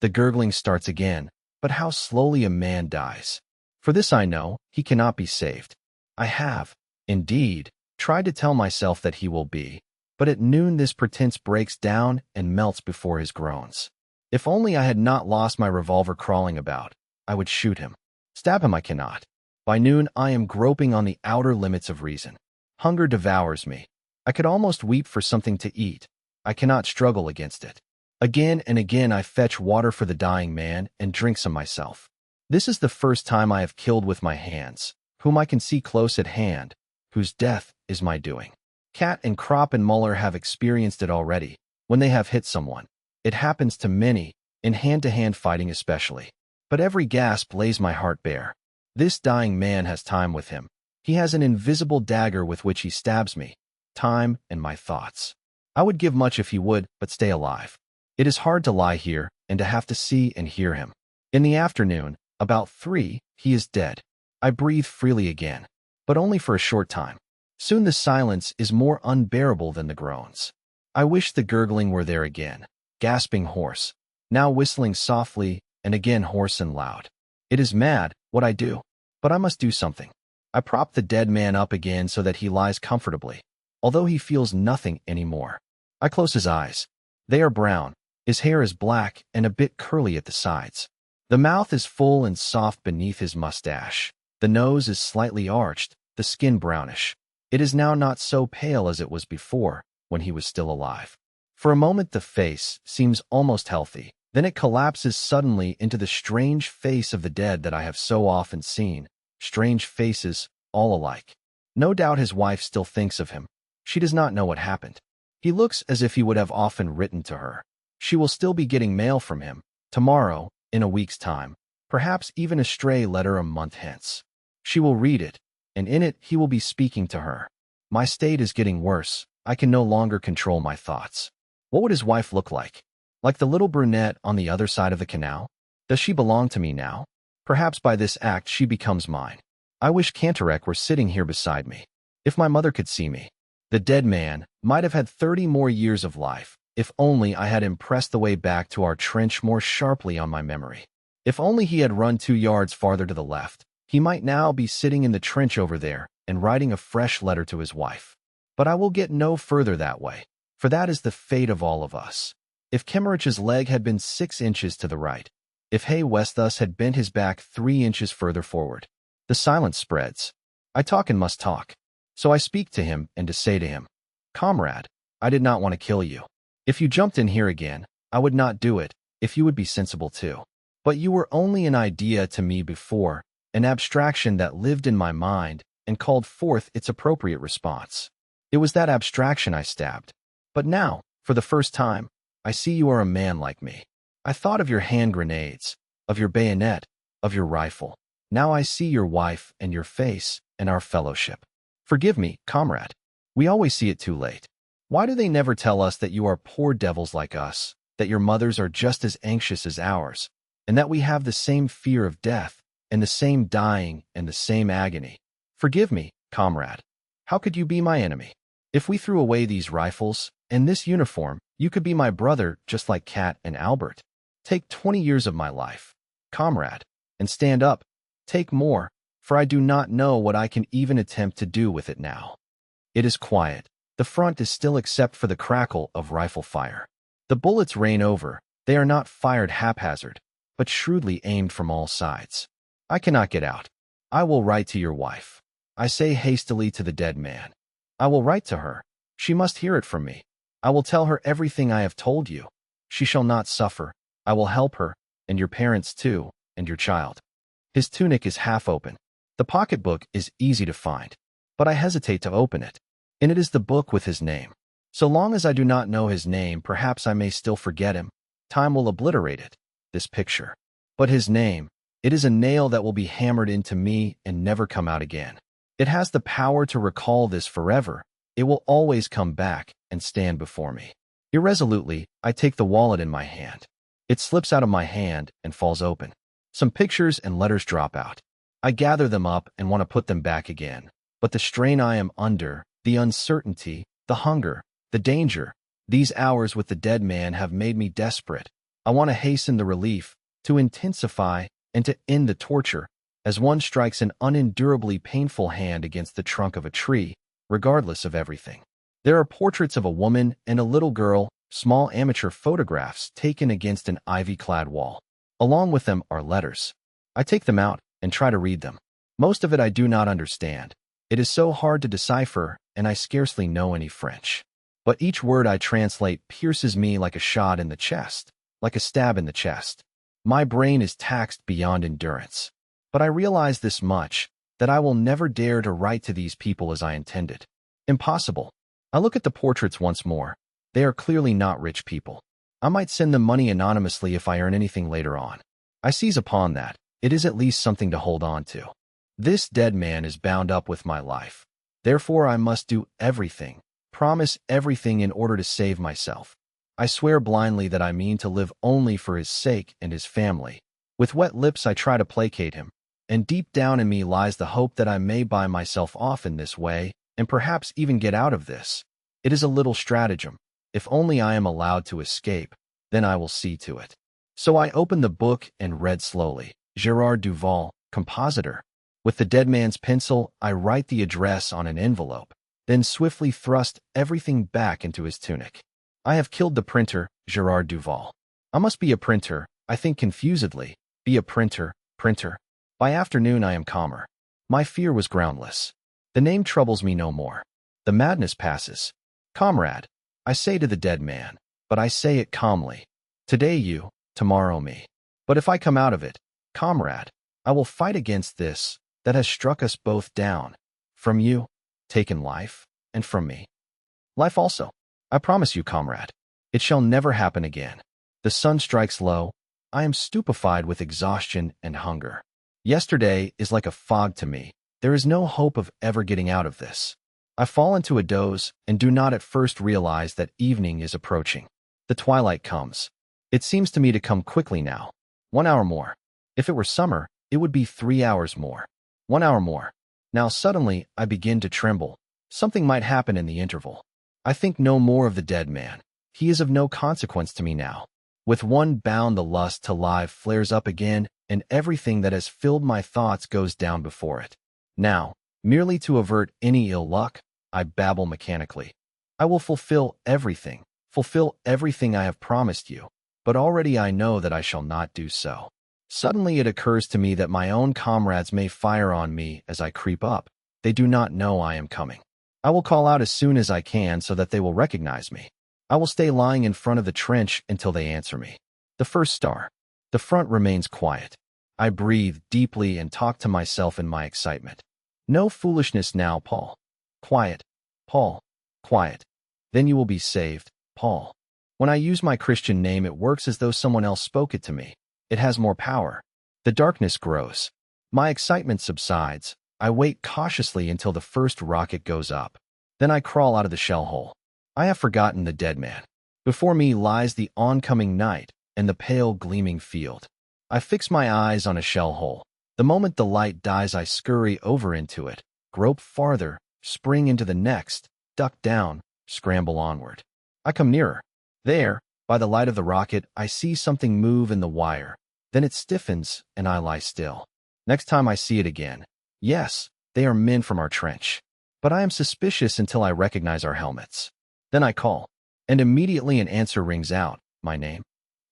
The gurgling starts again, but how slowly a man dies. For this I know, he cannot be saved. I have, indeed, tried to tell myself that he will be, but at noon this pretense breaks down and melts before his groans. If only I had not lost my revolver crawling about, I would shoot him. Stab him I cannot. By noon I am groping on the outer limits of reason. Hunger devours me. I could almost weep for something to eat. I cannot struggle against it. Again and again I fetch water for the dying man and drink some myself. This is the first time I have killed with my hands, whom I can see close at hand, whose death is my doing. Cat and Crop and Muller have experienced it already, when they have hit someone. It happens to many, in hand-to-hand fighting especially. But every gasp lays my heart bare. This dying man has time with him. He has an invisible dagger with which he stabs me, time and my thoughts. I would give much if he would but stay alive. It is hard to lie here and to have to see and hear him. In the afternoon, about 3, he is dead. I breathe freely again, but only for a short time. Soon the silence is more unbearable than the groans. I wish the gurgling were there again, gasping hoarse, now whistling softly and again hoarse and loud. It is mad, what I do, but I must do something. I prop the dead man up again so that he lies comfortably, although he feels nothing anymore. I close his eyes. They are brown. His hair is black and a bit curly at the sides. The mouth is full and soft beneath his mustache. The nose is slightly arched, the skin brownish. It is now not so pale as it was before, when he was still alive. For a moment the face seems almost healthy. Then it collapses suddenly into the strange face of the dead that I have so often seen. Strange faces, all alike. No doubt his wife still thinks of him. She does not know what happened. He looks as if he would have often written to her. She will still be getting mail from him, tomorrow, in a week's time, perhaps even a stray letter a month hence. She will read it, and in it he will be speaking to her. My state is getting worse. I can no longer control my thoughts. What would his wife look like? Like the little brunette on the other side of the canal? Does she belong to me now? Perhaps by this act she becomes mine. I wish Cantorek were sitting here beside me. If my mother could see me. The dead man might have had 30 more years of life, if only I had impressed the way back to our trench more sharply on my memory. If only he had run 2 yards farther to the left, he might now be sitting in the trench over there and writing a fresh letter to his wife. But I will get no further that way, for that is the fate of all of us. If Kemmerich's leg had been 6 inches to the right, if Hay West thus had bent his back 3 inches further forward, the silence spreads. I talk and must talk. So I speak to him and to say to him, "Comrade, I did not want to kill you. If you jumped in here again, I would not do it, if you would be sensible too. But you were only an idea to me before, an abstraction that lived in my mind and called forth its appropriate response. It was that abstraction I stabbed. But now, for the first time, I see you are a man like me. I thought of your hand grenades, of your bayonet, of your rifle. Now I see your wife and your face and our fellowship. Forgive me, comrade. We always see it too late. Why do they never tell us that you are poor devils like us, that your mothers are just as anxious as ours, and that we have the same fear of death, and the same dying, and the same agony. Forgive me, comrade. How could you be my enemy? If we threw away these rifles and this uniform, you could be my brother just like Kat and Albert. Take 20 years of my life, comrade, and stand up. Take more, for I do not know what I can even attempt to do with it now. It is quiet. The front is still except for the crackle of rifle fire. The bullets rain over. They are not fired haphazard, but shrewdly aimed from all sides. I cannot get out. I will write to your wife. I say hastily to the dead man. I will write to her. She must hear it from me. I will tell her everything I have told you. She shall not suffer. I will help her, and your parents too, and your child. His tunic is half open. The pocketbook is easy to find, but I hesitate to open it. And it is the book with his name. So long as I do not know his name, perhaps I may still forget him. Time will obliterate it, this picture. But his name, it is a nail that will be hammered into me and never come out again. It has the power to recall this forever. It will always come back and stand before me. Irresolutely, I take the wallet in my hand. It slips out of my hand and falls open. Some pictures and letters drop out. I gather them up and want to put them back again. But the strain I am under, the uncertainty, the hunger, the danger, these hours with the dead man have made me desperate. I want to hasten the relief, to intensify, and to end the torture, as one strikes an unendurably painful hand against the trunk of a tree, regardless of everything. There are portraits of a woman and a little girl, small amateur photographs taken against an ivy-clad wall. Along with them are letters. I take them out and try to read them. Most of it I do not understand. It is so hard to decipher, and I scarcely know any French. But each word I translate pierces me like a shot in the chest, like a stab in the chest. My brain is taxed beyond endurance. But I realize this much, that I will never dare to write to these people as I intended. Impossible. I look at the portraits once more. They are clearly not rich people. I might send them money anonymously if I earn anything later on. I seize upon that. It is at least something to hold on to. This dead man is bound up with my life. Therefore I must do everything, promise everything in order to save myself. I swear blindly that I mean to live only for his sake and his family. With wet lips I try to placate him, and deep down in me lies the hope that I may buy myself off in this way, and perhaps even get out of this. It is a little stratagem. If only I am allowed to escape, then I will see to it. So I opened the book and read slowly. Gerard Duval, compositor. With the dead man's pencil, I write the address on an envelope, then swiftly thrust everything back into his tunic. I have killed the printer, Gerard Duval. I must be a printer, I think confusedly. Be a printer. By afternoon I am calmer. My fear was groundless. The name troubles me no more. The madness passes. Comrade, I say to the dead man, but I say it calmly. Today you, tomorrow me. But if I come out of it, comrade, I will fight against this that has struck us both down. From you, taken life, and from me, life also. I promise you, comrade, it shall never happen again. The sun strikes low. I am stupefied with exhaustion and hunger. Yesterday is like a fog to me. There is no hope of ever getting out of this. I fall into a doze and do not at first realize that evening is approaching. The twilight comes. It seems to me to come quickly now. 1 hour more. If it were summer, it would be 3 hours more. 1 hour more. Now suddenly I begin to tremble. Something might happen in the interval. I think no more of the dead man. He is of no consequence to me now. With one bound the lust to live flares up again, and everything that has filled my thoughts goes down before it. Now, merely to avert any ill luck, I babble mechanically. I will fulfill everything I have promised you, but already I know that I shall not do so. Suddenly it occurs to me that my own comrades may fire on me as I creep up. They do not know I am coming. I will call out as soon as I can so that they will recognize me. I will stay lying in front of the trench until they answer me. The first star. The front remains quiet. I breathe deeply and talk to myself in my excitement. No foolishness now, Paul. Quiet, Paul. Quiet. Then you will be saved, Paul. When I use my Christian name, it works as though someone else spoke it to me. It has more power. The darkness grows. My excitement subsides. I wait cautiously until the first rocket goes up. Then I crawl out of the shell hole. I have forgotten the dead man. Before me lies the oncoming night and the pale gleaming field. I fix my eyes on a shell hole. The moment the light dies, I scurry over into it, grope farther, spring into the next, duck down, scramble onward. I come nearer. There, by the light of the rocket, I see something move in the wire. Then it stiffens, and I lie still. Next time I see it again. Yes, they are men from our trench. But I am suspicious until I recognize our helmets. Then I call, and immediately an answer rings out. My name?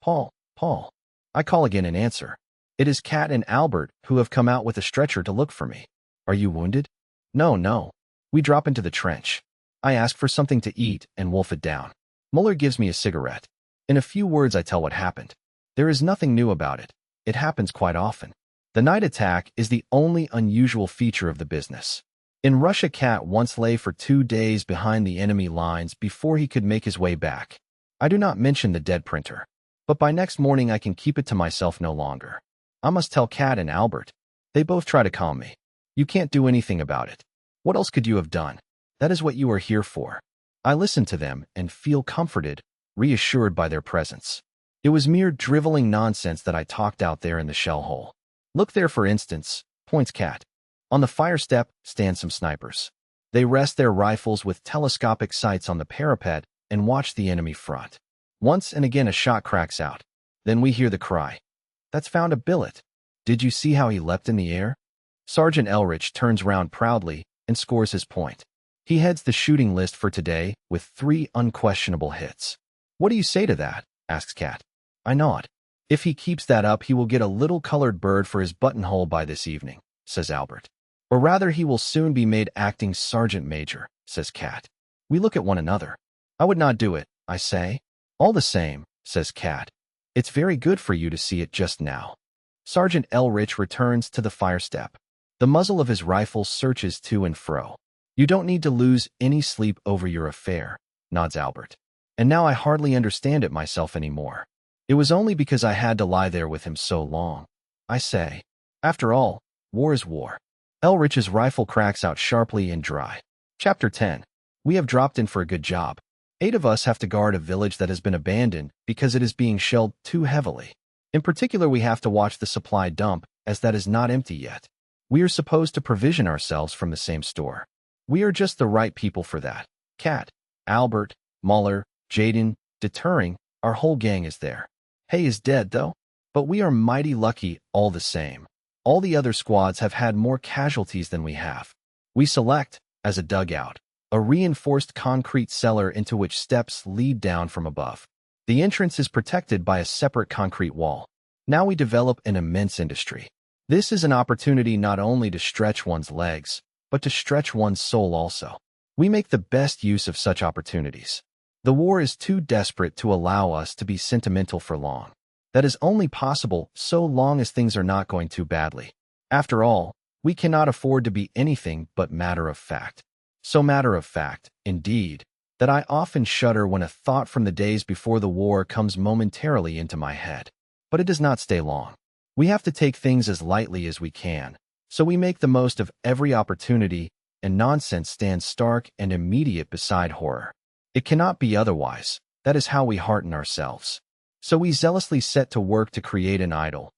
Paul. Paul. I call again and answer. It is Kat and Albert who have come out with a stretcher to look for me. Are you wounded? No, no. We drop into the trench. I ask for something to eat and wolf it down. Muller gives me a cigarette. In a few words I tell what happened. There is nothing new about it. It happens quite often. The night attack is the only unusual feature of the business. In Russia, Kat once lay for 2 days behind the enemy lines before he could make his way back. I do not mention the dead printer. But by next morning I can keep it to myself no longer. I must tell Kat and Albert. They both try to calm me. You can't do anything about it. What else could you have done? That is what you are here for. I listen to them and feel comforted, reassured by their presence. It was mere driveling nonsense that I talked out there in the shell hole. Look there, for instance, points Kat. On the fire step stand some snipers. They rest their rifles with telescopic sights on the parapet and watch the enemy front. Once and again a shot cracks out. Then we hear the cry. That's found a billet. Did you see how he leapt in the air? Sergeant Erich turns round proudly and scores his point. He heads the shooting list for today with 3 unquestionable hits. What do you say to that? Asks Kat. I nod. If he keeps that up, he will get a little colored bird for his buttonhole by this evening, says Albert. Or rather, he will soon be made acting sergeant major, says Kat. We look at one another. I would not do it, I say. All the same, says Kat. It's very good for you to see it just now. Sergeant Erich returns to the fire step. The muzzle of his rifle searches to and fro. You don't need to lose any sleep over your affair, nods Albert. And now I hardly understand it myself anymore. It was only because I had to lie there with him so long. I say, after all, war is war. Elrich's rifle cracks out sharply and dry. Chapter 10. We have dropped in for a good job. 8 of us have to guard a village that has been abandoned because it is being shelled too heavily. In particular, we have to watch the supply dump, as that is not empty yet. We are supposed to provision ourselves from the same store. We are just the right people for that. Kat, Albert, Muller, Jaden, Deterring, our whole gang is there. Hay is dead, though. But we are mighty lucky all the same. All the other squads have had more casualties than we have. We select, as a dugout, a reinforced concrete cellar into which steps lead down from above. The entrance is protected by a separate concrete wall. Now we develop an immense industry. This is an opportunity not only to stretch one's legs, but to stretch one's soul also. We make the best use of such opportunities. The war is too desperate to allow us to be sentimental for long. That is only possible so long as things are not going too badly. After all, we cannot afford to be anything but matter of fact. So matter of fact, indeed, that I often shudder when a thought from the days before the war comes momentarily into my head. But it does not stay long. We have to take things as lightly as we can, so we make the most of every opportunity, and nonsense stands stark and immediate beside horror. It cannot be otherwise. That is how we hearten ourselves. So we zealously set to work to create an idol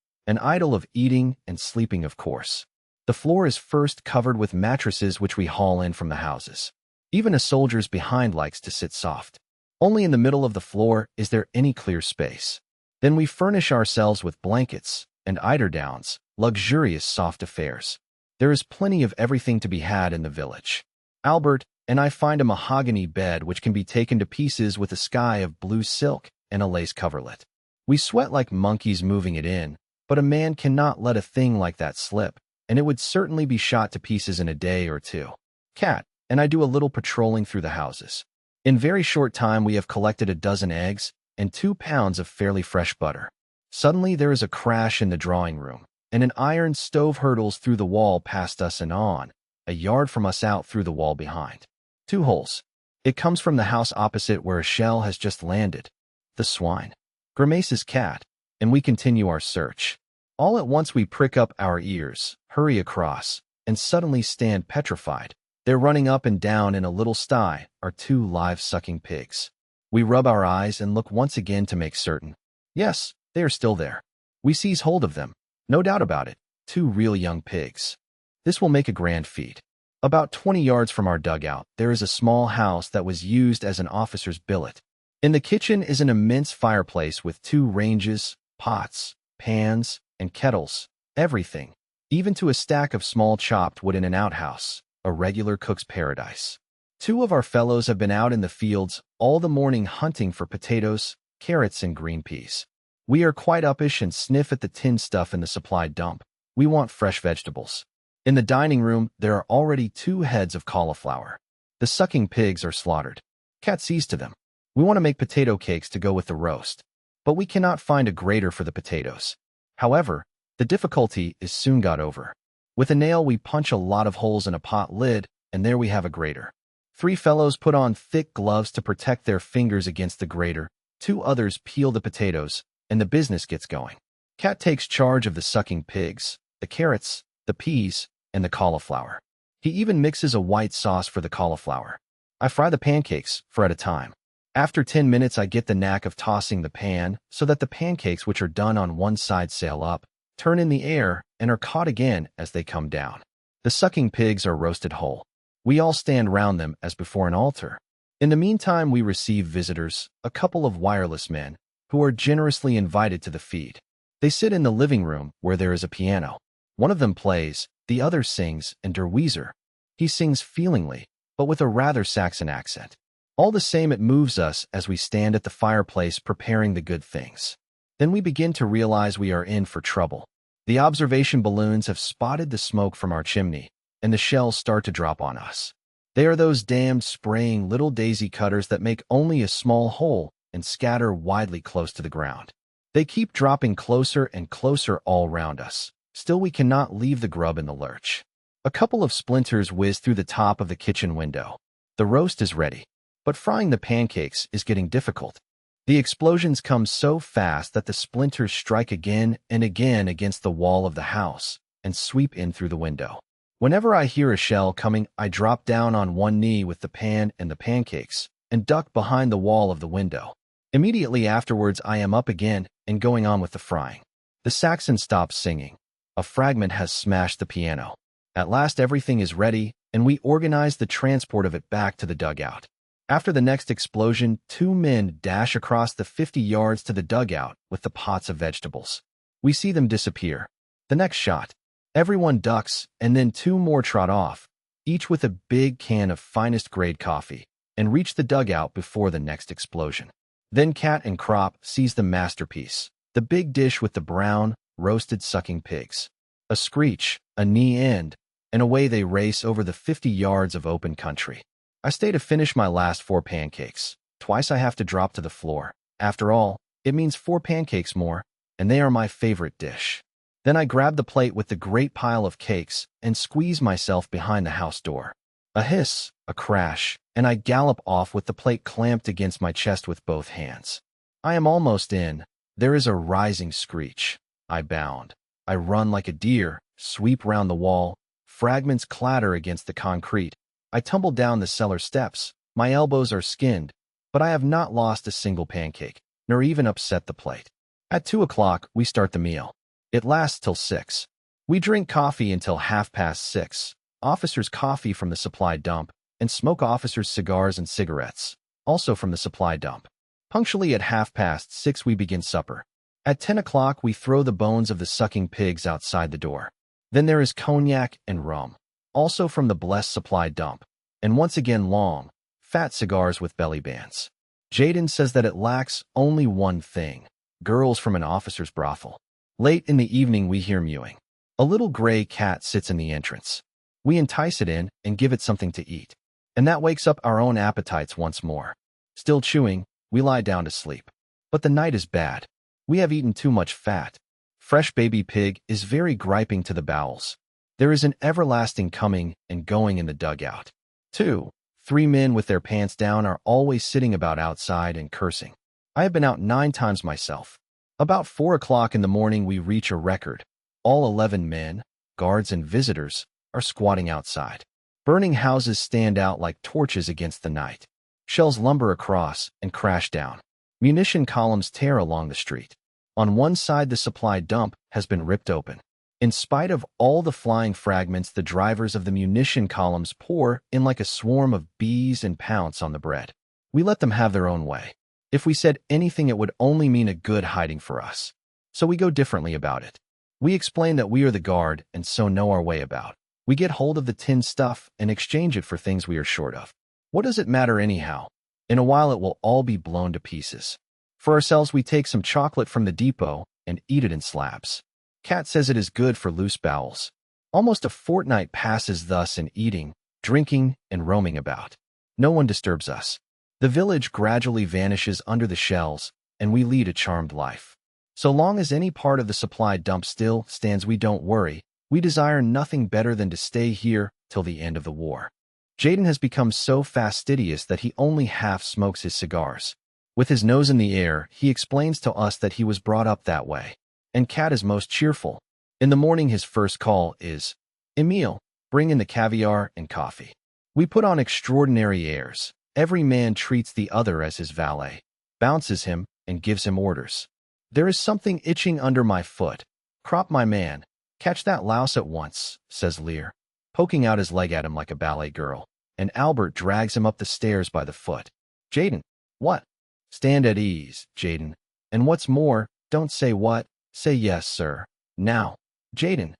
of eating and sleeping, of course. The floor is first covered with mattresses which we haul in from the houses. Even a soldier's behind likes to sit soft. Only in the middle of the floor is there any clear space. Then we furnish ourselves with blankets and eiderdowns, luxurious soft affairs. There is plenty of everything to be had in the village. Albert and I find a mahogany bed which can be taken to pieces with a sky of blue silk and a lace coverlet. We sweat like monkeys moving it in, but a man cannot let a thing like that slip, and it would certainly be shot to pieces in a day or 2. Kat and I do a little patrolling through the houses. In very short time we have collected a dozen eggs and 2 pounds of fairly fresh butter. Suddenly there is a crash in the drawing room, and an iron stove hurtles through the wall past us and on, a yard from us out through the wall behind. 2 holes. It comes from the house opposite where a shell has just landed. The swine. Grimaces Kat, and we continue our search. All at once we prick up our ears, hurry across, and suddenly stand petrified. There running up and down in a little sty are 2 live sucking pigs. We rub our eyes and look once again to make certain. Yes, they are still there. We seize hold of them. No doubt about it, 2 real young pigs. This will make a grand feat. About 20 yards from our dugout, there is a small house that was used as an officer's billet. In the kitchen is an immense fireplace with 2 ranges, pots, pans, and kettles, everything, even to a stack of small chopped wood in an outhouse, a regular cook's paradise. 2 of our fellows have been out in the fields all the morning hunting for potatoes, carrots, and green peas. We are quite uppish and sniff at the tinned stuff in the supply dump. We want fresh vegetables. In the dining room, there are already 2 heads of cauliflower. The sucking pigs are slaughtered. Cat sees to them. We want to make potato cakes to go with the roast, but we cannot find a grater for the potatoes. However, the difficulty is soon got over. With a nail, we punch a lot of holes in a pot lid, and there we have a grater. 3 fellows put on thick gloves to protect their fingers against the grater. 2 others peel the potatoes, and the business gets going. Cat takes charge of the sucking pigs, the carrots, the peas, and the cauliflower. He even mixes a white sauce for the cauliflower. I fry the pancakes, 4 at a time. After 10 minutes, I get the knack of tossing the pan so that the pancakes, which are done on one side, sail up, turn in the air, and are caught again as they come down. The sucking pigs are roasted whole. We all stand round them as before an altar. In the meantime, we receive visitors, a couple of wireless men, who are generously invited to the feed. They sit in the living room where there is a piano. One of them plays, the other sings, and Der Weezer. He sings feelingly, but with a rather Saxon accent. All the same, it moves us as we stand at the fireplace preparing the good things. Then we begin to realize we are in for trouble. The observation balloons have spotted the smoke from our chimney, and the shells start to drop on us. They are those damned spraying little daisy cutters that make only a small hole and scatter widely close to the ground. They keep dropping closer and closer all round us. Still, we cannot leave the grub in the lurch. A couple of splinters whiz through the top of the kitchen window. The roast is ready, but frying the pancakes is getting difficult. The explosions come so fast that the splinters strike again and again against the wall of the house and sweep in through the window. Whenever I hear a shell coming, I drop down on one knee with the pan and the pancakes and duck behind the wall of the window. Immediately afterwards, I am up again and going on with the frying. The Saxon stops singing. A fragment has smashed the piano. At last, everything is ready, and we organize the transport of it back to the dugout. After the next explosion, 2 men dash across the 50 yards to the dugout with the pots of vegetables. We see them disappear. The next shot. Everyone ducks, and then 2 more trot off, each with a big can of finest grade coffee, and reach the dugout before the next explosion. Then Cat and Crop seize the masterpiece, the big dish with the brown, roasted sucking pigs. A screech, a knee end, and away they race over the 50 yards of open country. I stay to finish my last 4 pancakes. Twice I have to drop to the floor. After all, it means 4 pancakes more, and they are my favorite dish. Then I grab the plate with the great pile of cakes and squeeze myself behind the house door. A hiss, a crash, and I gallop off with the plate clamped against my chest with both hands. I am almost in. There is a rising screech. I bound. I run like a deer, sweep round the wall. Fragments clatter against the concrete. I tumble down the cellar steps. My elbows are skinned, but I have not lost a single pancake, nor even upset the plate. At 2 o'clock, we start the meal. It lasts till 6. We drink coffee until 6:30. Officers' coffee from the supply dump, and smoke officers' cigars and cigarettes, also from the supply dump. Punctually at 6:30, we begin supper. At 10 o'clock, we throw the bones of the sucking pigs outside the door. Then there is cognac and rum, also from the blessed supply dump, and once again long, fat cigars with belly bands. Jaden says that it lacks only one thing: girls from an officer's brothel. Late in the evening, we hear mewing. A little gray cat sits in the entrance. We entice it in and give it something to eat, and that wakes up our own appetites once more. Still chewing, we lie down to sleep. But the night is bad. We have eaten too much fat. Fresh baby pig is very griping to the bowels. There is an everlasting coming and going in the dugout. 2, 3 men with their pants down are always sitting about outside and cursing. I have been out 9 times myself. About 4 o'clock in the morning, we reach a record. All 11 men, guards and visitors, are squatting outside. Burning houses stand out like torches against the night. Shells lumber across and crash down. Munition columns tear along the street. On one side, the supply dump has been ripped open. In spite of all the flying fragments, the drivers of the munition columns pour in like a swarm of bees and pounce on the bread. We let them have their own way. If we said anything, it would only mean a good hiding for us. So we go differently about it. We explain that we are the guard and so know our way about. We get hold of the tin stuff and exchange it for things we are short of. What does it matter anyhow? In a while it will all be blown to pieces. For ourselves, we take some chocolate from the depot and eat it in slabs. Cat says it is good for loose bowels. Almost a fortnight passes thus in eating, drinking, and roaming about. No one disturbs us. The village gradually vanishes under the shells, and we lead a charmed life. So long as any part of the supply dump still stands, we don't worry. We desire nothing better than to stay here till the end of the war. Jaden has become so fastidious that he only half smokes his cigars. With his nose in the air, he explains to us that he was brought up that way. And Cat is most cheerful. In the morning, his first call is, "Emile, bring in the caviar and coffee." We put on extraordinary airs. Every man treats the other as his valet, bounces him, and gives him orders. There is something itching under my foot. "Crop, my man, catch that louse at once," says Lear, poking out his leg at him like a ballet girl, and Albert drags him up the stairs by the foot. "Jaden, what?" "Stand at ease, Jaden. And what's more, don't say what, say yes, sir. Now, Jaden."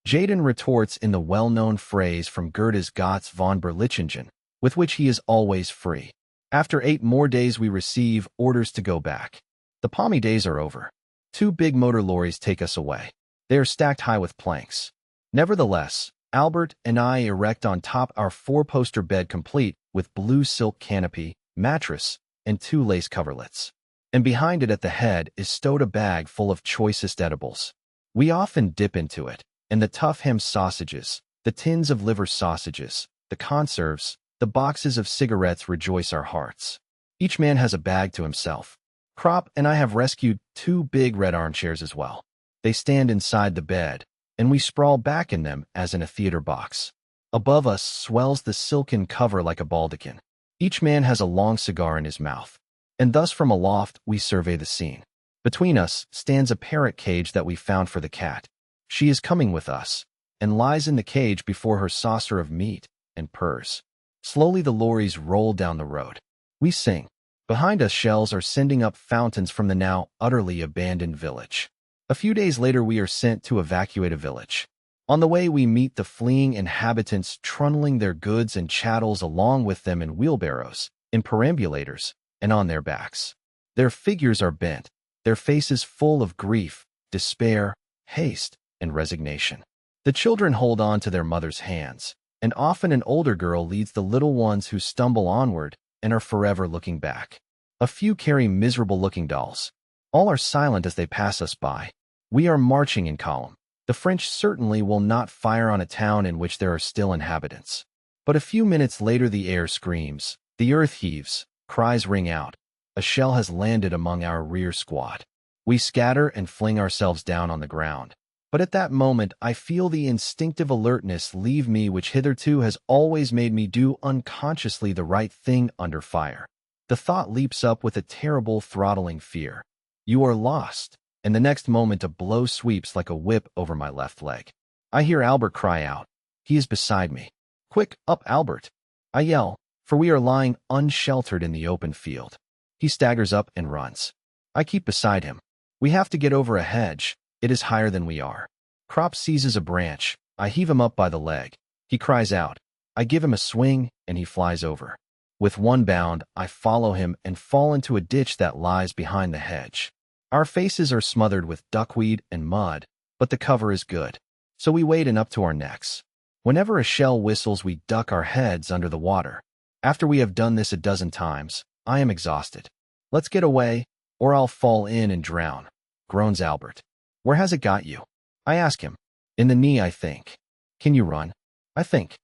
Jaden retorts in the well-known phrase from Goethe's Gotts von Berlichingen, with which he is always free. After 8 more days, we receive orders to go back. The palmy days are over. 2 big motor lorries take us away. They are stacked high with planks. Nevertheless, Albert and I erect on top our 4-poster bed complete with blue silk canopy, mattress, and 2 lace coverlets. And behind it at the head is stowed a bag full of choicest edibles. We often dip into it, and the tough ham sausages, the tins of liver sausages, the conserves, the boxes of cigarettes rejoice our hearts. Each man has a bag to himself. Crop and I have rescued 2 big red armchairs as well. They stand inside the bed, and we sprawl back in them as in a theater box. Above us swells the silken cover like a baldachin. Each man has a long cigar in his mouth, and thus from aloft we survey the scene. Between us stands a parrot cage that we found for the cat. She is coming with us, and lies in the cage before her saucer of meat, and purrs. Slowly the lorries roll down the road. We sing. Behind us, shells are sending up fountains from the now utterly abandoned village. A few days later, we are sent to evacuate a village. On the way, we meet the fleeing inhabitants trundling their goods and chattels along with them in wheelbarrows, in perambulators, and on their backs. Their figures are bent, their faces full of grief, despair, haste, and resignation. The children hold on to their mother's hands, and often an older girl leads the little ones who stumble onward and are forever looking back. A few carry miserable-looking dolls. All are silent as they pass us by. We are marching in column. The French certainly will not fire on a town in which there are still inhabitants. But a few minutes later the air screams, the earth heaves, cries ring out. A shell has landed among our rear squad. We scatter and fling ourselves down on the ground. But at that moment I feel the instinctive alertness leave me which hitherto has always made me do unconsciously the right thing under fire. The thought leaps up with a terrible throttling fear. You are lost. And the next moment a blow sweeps like a whip over my left leg. I hear Albert cry out. He is beside me. "Quick, up, Albert!" I yell, for we are lying unsheltered in the open field. He staggers up and runs. I keep beside him. We have to get over a hedge. It is higher than we are. Crop seizes a branch. I heave him up by the leg. He cries out. I give him a swing, and he flies over. With one bound, I follow him and fall into a ditch that lies behind the hedge. Our faces are smothered with duckweed and mud, but the cover is good, so we wade in up to our necks. Whenever a shell whistles, we duck our heads under the water. After we have done this a dozen times, I am exhausted. "Let's get away, or I'll fall in and drown," groans Albert. "Where has it got you?" I ask him. "In the knee, I think." "Can you run?" "I think."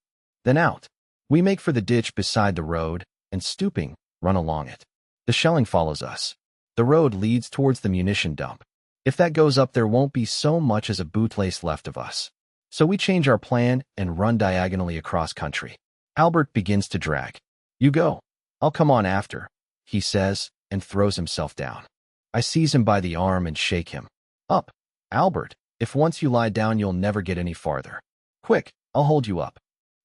"Then out." We make for the ditch beside the road, and stooping, run along it. The shelling follows us. The road leads towards the munition dump. If that goes up, there won't be so much as a bootlace left of us. So we change our plan and run diagonally across country. Albert begins to drag. "You go." I'll come on after, he says, and throws himself down. I seize him by the arm and shake him. Up, Albert. If once you lie down, you'll never get any farther. Quick, I'll hold you up.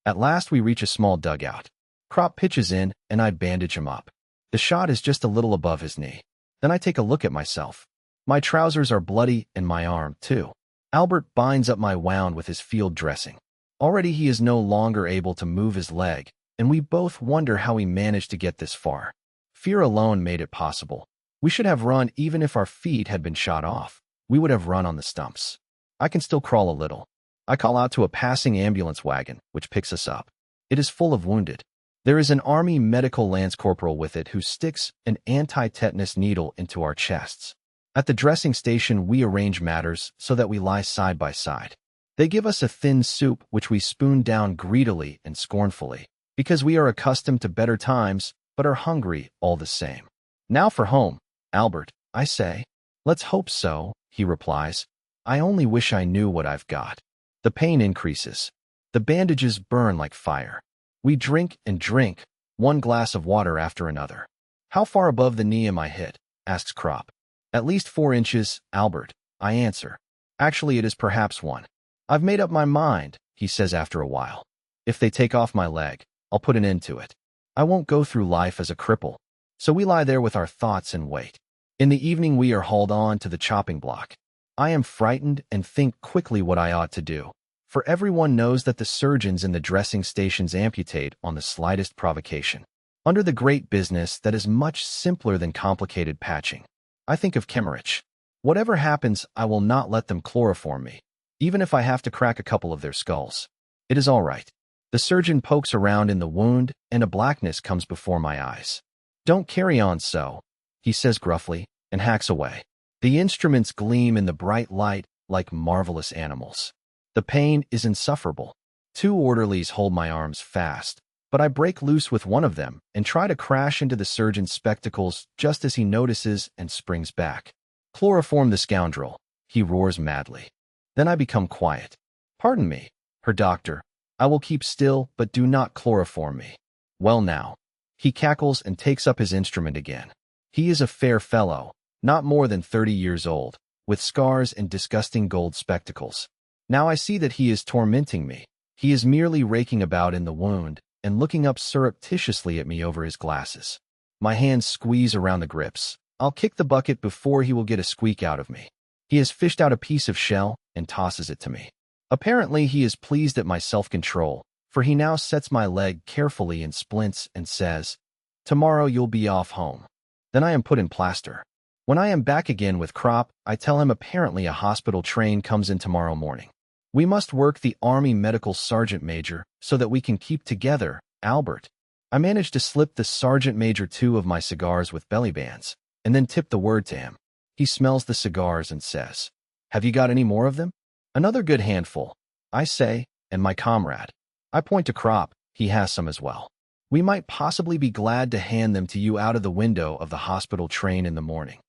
At last we reach a small dugout. Crop pitches in, and I bandage him up. The shot is just a little above his knee. Then I take a look at myself. My trousers are bloody, and my arm, too. Albert binds up my wound with his field dressing. Already he is no longer able to move his leg, and we both wonder how he managed to get this far. Fear alone made it possible. We should have run even if our feet had been shot off. We would have run on the stumps. I can still crawl a little. I call out to a passing ambulance wagon, which picks us up. It is full of wounded. There is an Army medical lance corporal with it who sticks an anti-tetanus needle into our chests. At the dressing station, we arrange matters so that we lie side by side. They give us a thin soup which we spoon down greedily and scornfully, because we are accustomed to better times but are hungry all the same. Now for home, Albert, I say. Let's hope so, he replies. I only wish I knew what I've got. The pain increases. The bandages burn like fire. We drink and drink, one glass of water after another. How far above the knee am I hit? Asks Crop. At least 4 inches, Albert, I answer. Actually, it is perhaps 1. I've made up my mind, he says after a while. If they take off my leg, I'll put an end to it. I won't go through life as a cripple. So we lie there with our thoughts and wait. In the evening, we are hauled on to the chopping block. I am frightened and think quickly what I ought to do, for everyone knows that the surgeons in the dressing stations amputate on the slightest provocation. Under the great business that is much simpler than complicated patching, I think of Kemmerich. Whatever happens, I will not let them chloroform me, even if I have to crack a couple of their skulls. It is all right. The surgeon pokes around in the wound, and a blackness comes before my eyes. Don't carry on so, he says gruffly, and hacks away. The instruments gleam in the bright light like marvelous animals. The pain is insufferable. 2 orderlies hold my arms fast, but I break loose with one of them and try to crash into the surgeon's spectacles just as he notices and springs back. Chloroform the scoundrel, he roars madly. Then I become quiet. Pardon me, Herr Doctor. I will keep still, but do not chloroform me. Well now. He cackles and takes up his instrument again. He is a fair fellow, not more than 30 years old, with scars and disgusting gold spectacles. Now I see that he is tormenting me. He is merely raking about in the wound and looking up surreptitiously at me over his glasses. My hands squeeze around the grips. I'll kick the bucket before he will get a squeak out of me. He has fished out a piece of shell and tosses it to me. Apparently he is pleased at my self-control, for he now sets my leg carefully in splints and says, "Tomorrow you'll be off home." Then I am put in plaster. When I am back again with Crop, I tell him apparently a hospital train comes in tomorrow morning. We must work the Army Medical Sergeant Major so that we can keep together, Albert. I manage to slip the Sergeant Major 2 of my cigars with belly bands, and then tip the word to him. He smells the cigars and says, "Have you got any more of them?" "Another good handful," I say, "and my comrade." I point to Crop. He has some as well. "We might possibly be glad to hand them to you out of the window of the hospital train in the morning."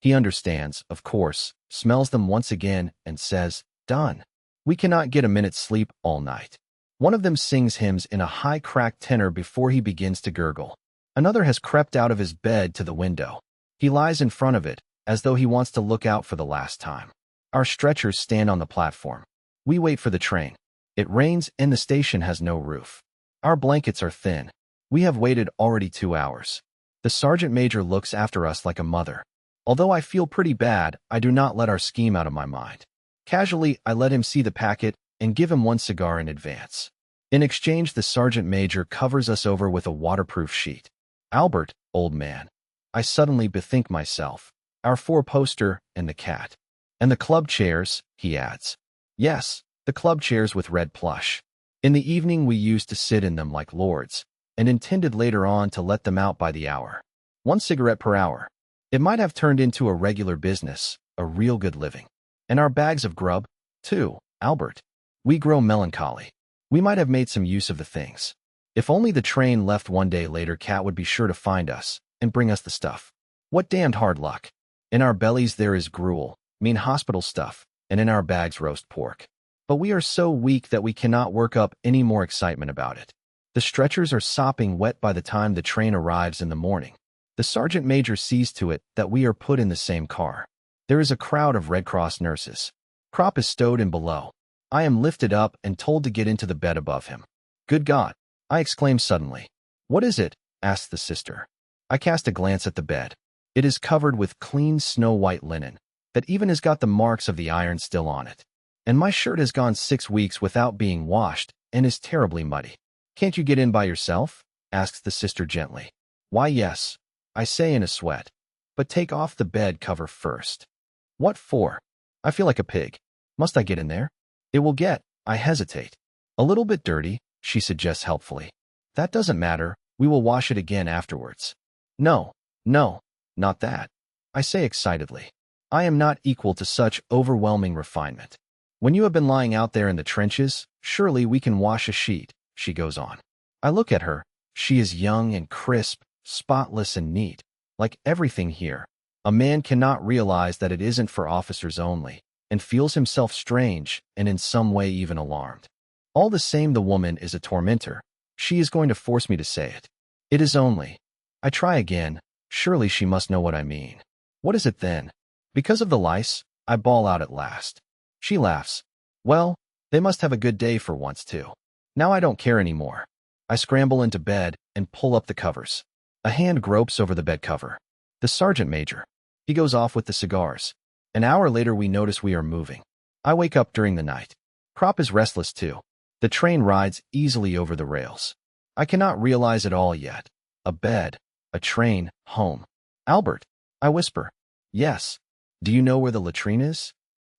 He understands, of course, smells them once again, and says, "Done." We cannot get a minute's sleep all night. One of them sings hymns in a high cracked tenor before he begins to gurgle. Another has crept out of his bed to the window. He lies in front of it, as though he wants to look out for the last time. Our stretchers stand on the platform. We wait for the train. It rains and the station has no roof. Our blankets are thin. We have waited already 2 hours. The sergeant major looks after us like a mother. Although I feel pretty bad, I do not let our scheme out of my mind. Casually, I let him see the packet and give him 1 cigar in advance. In exchange, the sergeant major covers us over with a waterproof sheet. "Albert, old man," I suddenly bethink myself, "our 4-poster and the cat. And the club chairs," he adds. "Yes, the club chairs with red plush. In the evening we used to sit in them like lords, and intended later on to let them out by the hour. 1 cigarette per hour. It might have turned into a regular business, a real good living. And our bags of grub, too, Albert. We grow melancholy. We might have made some use of the things. If only the train left 1 day later, Cat would be sure to find us and bring us the stuff. What damned hard luck. In our bellies there is gruel, mean hospital stuff, and in our bags roast pork. But we are so weak that we cannot work up any more excitement about it. The stretchers are sopping wet by the time the train arrives in the morning. The sergeant major sees to it that we are put in the same car. There is a crowd of Red Cross nurses. Krop is stowed in below. I am lifted up and told to get into the bed above him. Good God! I exclaim suddenly. What is it? Asks the sister. I cast a glance at the bed. It is covered with clean snow-white linen that even has got the marks of the iron still on it. And my shirt has gone 6 weeks without being washed and is terribly muddy. Can't you get in by yourself? Asks the sister gently. Why, yes, I say in a sweat. But take off the bed cover first. What for? I feel like a pig. Must I get in there? It will get, I hesitate. A little bit dirty, she suggests helpfully. That doesn't matter, we will wash it again afterwards. No, not that, I say excitedly. I am not equal to such overwhelming refinement. When you have been lying out there in the trenches, surely we can wash a sheet, she goes on. I look at her. She is young and crisp, spotless and neat, like everything here. A man cannot realize that it isn't for officers only, and feels himself strange and in some way even alarmed. All the same, the woman is a tormentor. She is going to force me to say it. It is only. I try again. Surely she must know what I mean. What is it then? Because of the lice? I bawl out at last. She laughs. Well, they must have a good day for once too. Now I don't care anymore. I scramble into bed and pull up the covers. A hand gropes over the bed cover. The sergeant major. He goes off with the cigars. An hour later we notice we are moving. I wake up during the night. Krop is restless too. The train rides easily over the rails. I cannot realize it all yet. A bed, a train, home. Albert, I whisper. Yes. Do you know where the latrine is?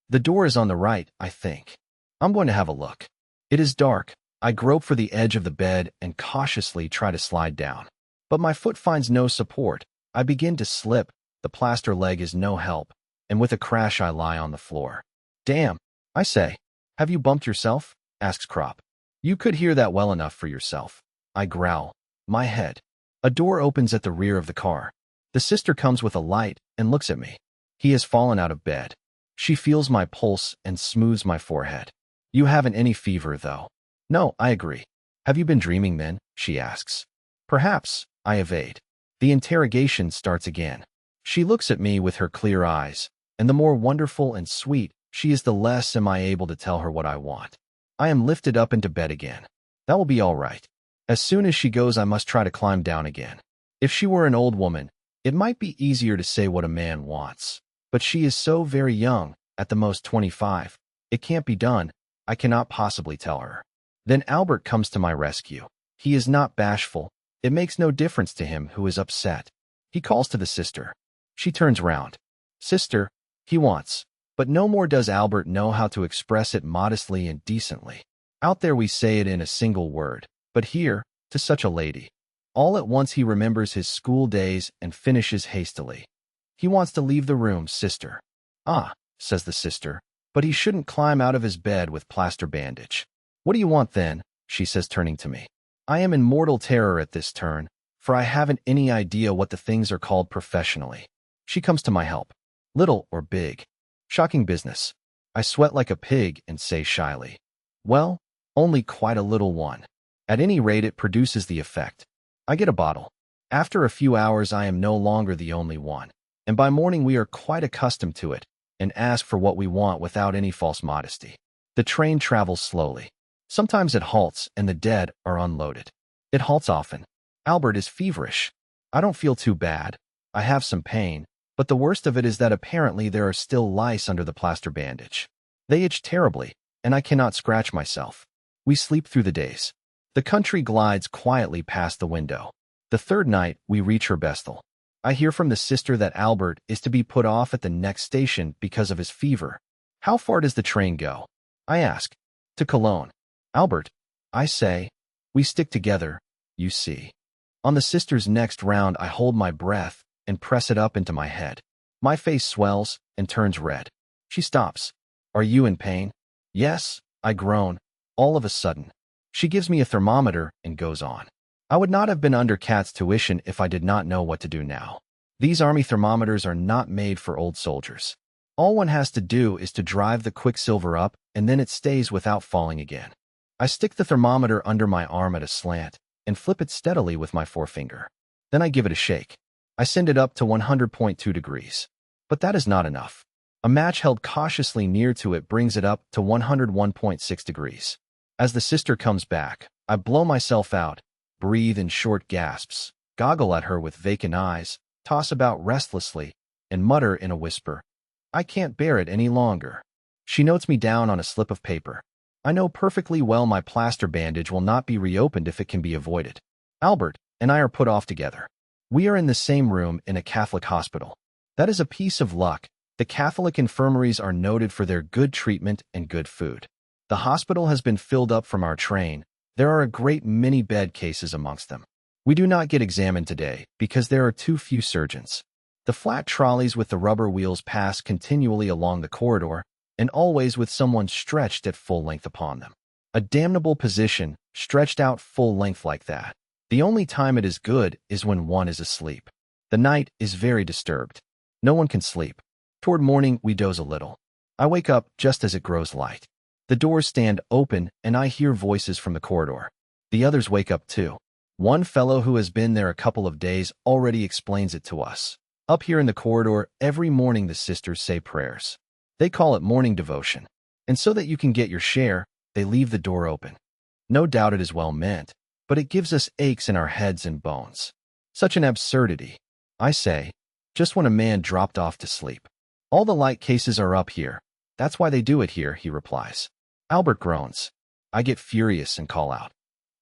The door is on the right, I think. I'm going to have a look. It is dark. I grope for the edge of the bed and cautiously try to slide down. But my foot finds no support. I begin to slip. The plaster leg is no help, and with a crash I lie on the floor. Damn, I say. Have you bumped yourself? Asks Krop. You could hear that well enough for yourself. I growl. My head. A door opens at the rear of the car. The sister comes with a light and looks at me. He has fallen out of bed. She feels my pulse and smooths my forehead. You haven't any fever, though. No, I agree. Have you been dreaming then? She asks. Perhaps, I evade. The interrogation starts again. She looks at me with her clear eyes, and the more wonderful and sweet she is, the less am I able to tell her what I want. I am lifted up into bed again. That will be all right. As soon as she goes, I must try to climb down again. If she were an old woman, it might be easier to say what a man wants. But she is so very young, at the most 25. It can't be done. I cannot possibly tell her. Then Albert comes to my rescue. He is not bashful. It makes no difference to him who is upset. He calls to the sister. She turns round. Sister, he wants. But no more does Albert know how to express it modestly and decently. Out there we say it in a single word, but here, to such a lady. All at once he remembers his school days and finishes hastily. He wants to leave the room, sister. Ah, says the sister, but he shouldn't climb out of his bed with plaster bandage. What do you want then? She says, turning to me. I am in mortal terror at this turn, for I haven't any idea what the things are called professionally. She comes to my help. Little or big. Shocking business. I sweat like a pig and say shyly. Well, only quite a little one. At any rate, it produces the effect. I get a bottle. After a few hours, I am no longer the only one. And by morning we are quite accustomed to it, and ask for what we want without any false modesty. The train travels slowly. Sometimes it halts, and the dead are unloaded. It halts often. Albert is feverish. I don't feel too bad. I have some pain, but the worst of it is that apparently there are still lice under the plaster bandage. They itch terribly, and I cannot scratch myself. We sleep through the days. The country glides quietly past the window. The third night, we reach Herbestel. I hear from the sister that Albert is to be put off at the next station because of his fever. How far does the train go? I ask. To Cologne. Albert, I say. We stick together, you see. On the sister's next round, I hold my breath and press it up into my head. My face swells and turns red. She stops. Are you in pain? Yes, I groan. All of a sudden. She gives me a thermometer and goes on. I would not have been under Kat's tuition if I did not know what to do now. These army thermometers are not made for old soldiers. All one has to do is to drive the quicksilver up, and then it stays without falling again. I stick the thermometer under my arm at a slant, and flip it steadily with my forefinger. Then I give it a shake. I send it up to 100.2 degrees. But that is not enough. A match held cautiously near to it brings it up to 101.6 degrees. As the sister comes back, I blow myself out, breathe in short gasps, goggle at her with vacant eyes, toss about restlessly, and mutter in a whisper, "I can't bear it any longer." She notes me down on a slip of paper. I know perfectly well my plaster bandage will not be reopened if it can be avoided. Albert and I are put off together. We are in the same room in a Catholic hospital. That is a piece of luck. The Catholic infirmaries are noted for their good treatment and good food. The hospital has been filled up from our train. There are a great many bed cases amongst them. We do not get examined today because there are too few surgeons. The flat trolleys with the rubber wheels pass continually along the corridor, and always with someone stretched at full length upon them. A damnable position, stretched out full length like that. The only time it is good is when one is asleep. The night is very disturbed. No one can sleep. Toward morning, we doze a little. I wake up just as it grows light. The doors stand open, and I hear voices from the corridor. The others wake up too. One fellow who has been there a couple of days already explains it to us. Up here in the corridor, every morning the sisters say prayers. They call it morning devotion. And so that you can get your share, they leave the door open. No doubt it is well meant, but it gives us aches in our heads and bones. Such an absurdity. I say, just when a man dropped off to sleep. All the light cases are up here. That's why they do it here, he replies. Albert groans. I get furious and call out,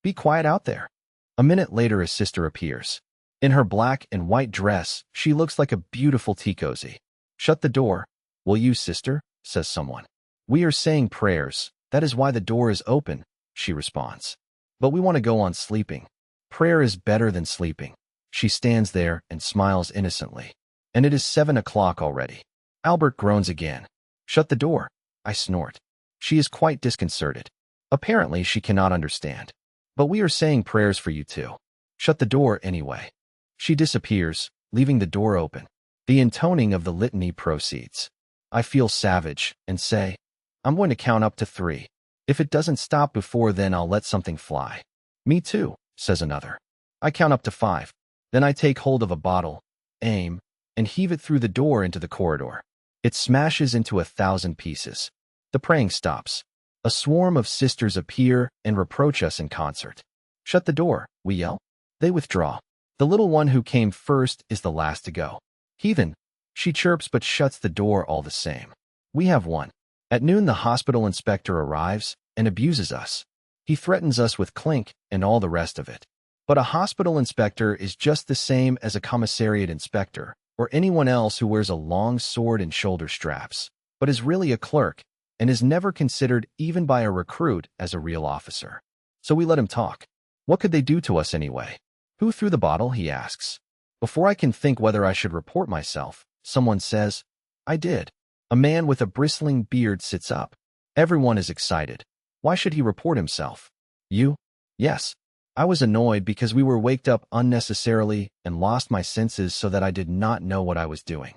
"Be quiet out there." A minute later, his sister appears. In her black and white dress, she looks like a beautiful tea cozy. "Shut the door, will you, sister?" says someone. "We are saying prayers. That is why the door is open," she responds. "But we want to go on sleeping. Prayer is better than sleeping." She stands there and smiles innocently. And it is 7 o'clock already. Albert groans again. "Shut the door," I snort. She is quite disconcerted. Apparently, she cannot understand. "But we are saying prayers for you too. Shut the door anyway." She disappears, leaving the door open. The intoning of the litany proceeds. I feel savage and say, "I'm going to count up to 3. If it doesn't stop before then, I'll let something fly." "Me too," says another. I count up to 5. Then I take hold of a bottle, aim, and heave it through the door into the corridor. It smashes into 1,000 pieces. The praying stops. A swarm of sisters appear and reproach us in concert. "Shut the door," we yell. They withdraw. The little one who came first is the last to go. "Heathen," she chirps but shuts the door all the same. We have one. At noon, the hospital inspector arrives and abuses us. He threatens us with clink and all the rest of it. But a hospital inspector is just the same as a commissariat inspector or anyone else who wears a long sword and shoulder straps, but is really a clerk and is never considered even by a recruit as a real officer. So we let him talk. What could they do to us anyway? "Who threw the bottle?" he asks. Before I can think whether I should report myself, someone says, "I did." A man with a bristling beard sits up. Everyone is excited. Why should he report himself? "You?" "Yes." I was annoyed because we were waked up unnecessarily and lost my senses so that I did not know what I was doing.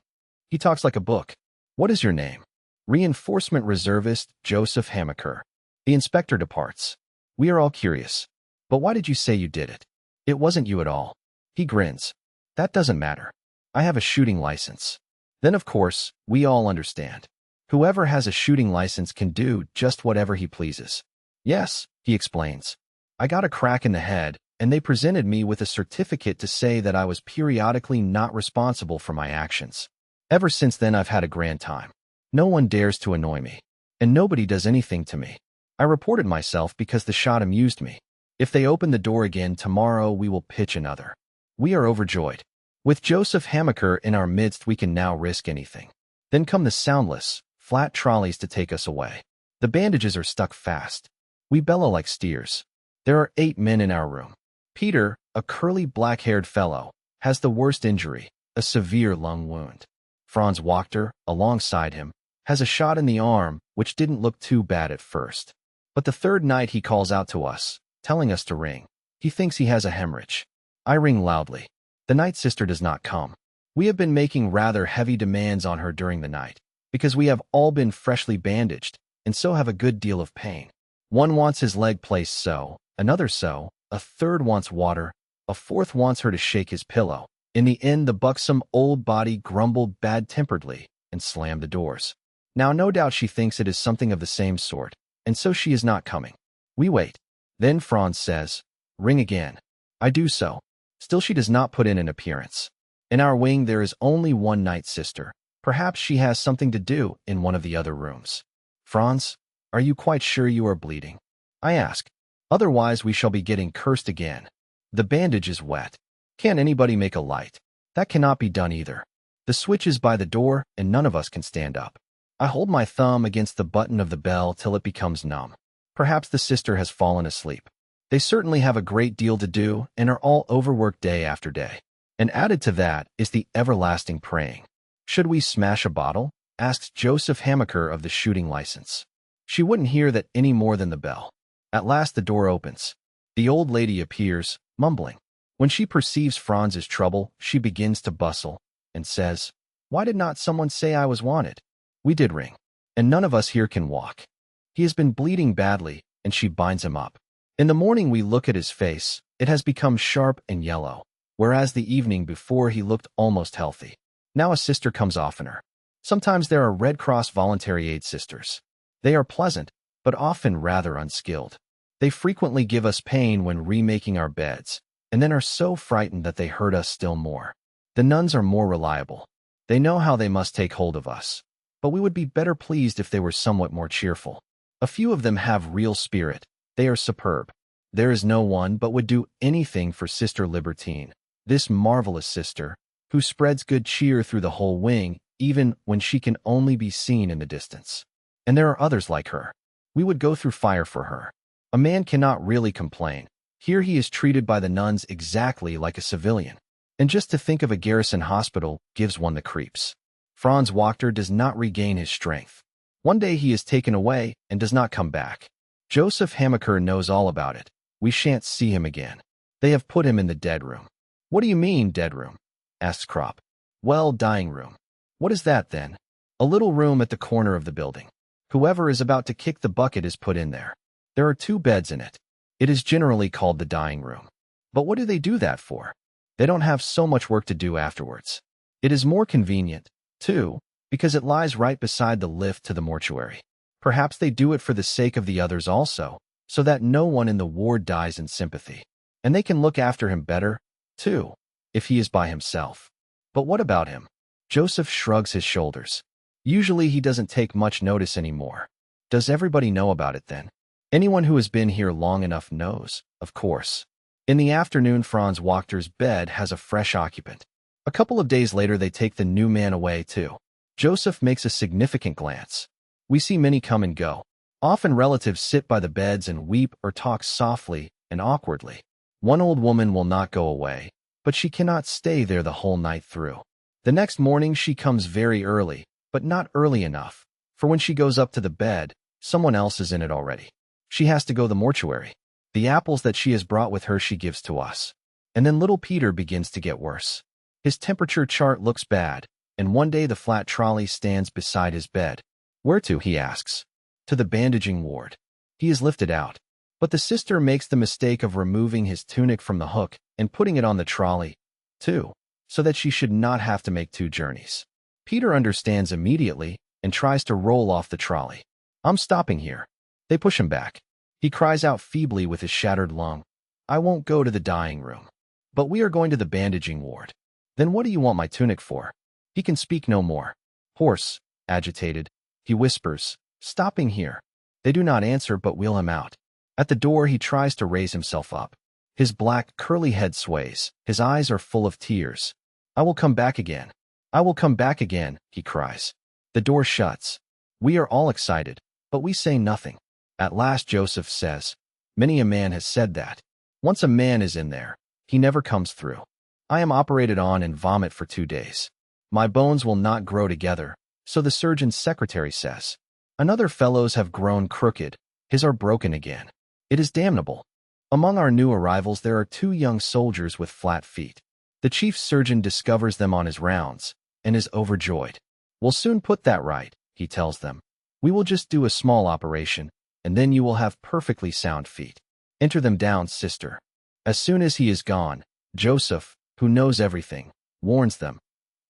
He talks like a book. "What is your name?" "Reinforcement Reservist Joseph Hamaker." The inspector departs. We are all curious. "But why did you say you did it?" "It wasn't you at all." He grins. "That doesn't matter. I have a shooting license." Then, of course, we all understand. Whoever has a shooting license can do just whatever he pleases. "Yes," he explains. "I got a crack in the head, and they presented me with a certificate to say that I was periodically not responsible for my actions. Ever since then, I've had a grand time. No one dares to annoy me, and nobody does anything to me. I reported myself because the shot amused me. If they open the door again tomorrow, we will pitch another." We are overjoyed. With Joseph Hamaker in our midst, we can now risk anything. Then come the soundless, flat trolleys to take us away. The bandages are stuck fast. We bellow like steers. There are 8 men in our room. Peter, a curly black-haired fellow, has the worst injury, a severe lung wound. Franz Wachter, alongside him, has a shot in the arm, which didn't look too bad at first. But the third night he calls out to us, telling us to ring. He thinks he has a hemorrhage. I ring loudly. The night sister does not come. We have been making rather heavy demands on her during the night, because we have all been freshly bandaged, and so have a good deal of pain. One wants his leg placed so, another so, A third wants water. A fourth wants her to shake his pillow. In the end, the buxom old body grumbled bad-temperedly and slammed the doors. Now, no doubt she thinks it is something of the same sort, and so she is not coming. We wait. Then Franz says, "Ring again." I do so. Still she does not put in an appearance. In our wing there is only one night sister. Perhaps she has something to do in one of the other rooms. "Franz, are you quite sure you are bleeding?" I ask. "Otherwise we shall be getting cursed again." "The bandage is wet. Can't anybody make a light?" "That cannot be done either. The switch is by the door and none of us can stand up." I hold my thumb against the button of the bell till it becomes numb. Perhaps the sister has fallen asleep. They certainly have a great deal to do and are all overworked day after day. And added to that is the everlasting praying. "Should we smash a bottle?" asks Joseph Hamaker of the shooting license. She wouldn't hear that any more than the bell. At last the door opens. The old lady appears, mumbling. When she perceives Franz's trouble, she begins to bustle and says, "Why did not someone say I was wanted? We did ring, and none of us here can walk. He has been bleeding badly," and she binds him up. In the morning we look at his face. It has become sharp and yellow, whereas the evening before he looked almost healthy. Now a sister comes oftener. Sometimes there are Red Cross voluntary aid sisters. They are pleasant, but often rather unskilled. They frequently give us pain when remaking our beds, and then are so frightened that they hurt us still more. The nuns are more reliable. They know how they must take hold of us. But we would be better pleased if they were somewhat more cheerful. A few of them have real spirit. They are superb. There is no one but would do anything for Sister Libertine, this marvelous sister, who spreads good cheer through the whole wing, even when she can only be seen in the distance. And there are others like her. We would go through fire for her. A man cannot really complain. Here he is treated by the nuns exactly like a civilian. And just to think of a garrison hospital gives one the creeps. Franz Wachter does not regain his strength. One day he is taken away and does not come back. Joseph Hamaker knows all about it. We shan't see him again. They have put him in the dead room. "What do you mean, dead room?" asks Kropp. "Well, dying room." "What is that, then?" "A little room at the corner of the building. Whoever is about to kick the bucket is put in there. There are 2 beds in it. It is generally called the dying room. But what do they do that for? They don't have so much work to do afterwards. It is more convenient, too, because it lies right beside the lift to the mortuary. Perhaps they do it for the sake of the others also, so that no one in the ward dies in sympathy. And they can look after him better, too, if he is by himself. But what about him?" Joseph shrugs his shoulders. "Usually he doesn't take much notice anymore." "Does everybody know about it then?" "Anyone who has been here long enough knows, of course." In the afternoon, Franz Wachter's bed has a fresh occupant. A couple of days later they take the new man away too. Joseph makes a significant glance. We see many come and go. Often relatives sit by the beds and weep or talk softly and awkwardly. One old woman will not go away, but she cannot stay there the whole night through. The next morning she comes very early, but not early enough, for when she goes up to the bed, someone else is in it already. She has to go to the mortuary. The apples that she has brought with her she gives to us. And then little Peter begins to get worse. His temperature chart looks bad, and one day the flat trolley stands beside his bed. "Where to?" he asks. "To the bandaging ward." He is lifted out. But the sister makes the mistake of removing his tunic from the hook and putting it on the trolley, too, so that she should not have to make 2 journeys. Peter understands immediately and tries to roll off the trolley. "I'm stopping here." They push him back. He cries out feebly with his shattered lung, "I won't go to the dying room." "But we are going to the bandaging ward." "Then what do you want my tunic for?" He can speak no more. Hoarse, agitated, he whispers, "Stopping here." They do not answer but wheel him out. At the door he tries to raise himself up. His black, curly head sways. His eyes are full of tears. "I will come back again. I will come back again," he cries. The door shuts. We are all excited, but we say nothing. At last Joseph says, "Many a man has said that. Once a man is in there, he never comes through. I am operated on and vomit for 2 days. My bones will not grow together, so the surgeon's secretary says. Another fellow's have grown crooked, his are broken again. It is damnable. Among our new arrivals there are 2 young soldiers with flat feet. The chief surgeon discovers them on his rounds, and is overjoyed. We'll soon put that right, he tells them. We will just do a small operation, and then you will have perfectly sound feet. Enter them down, sister. As soon as he is gone, Joseph, who knows everything, warns them,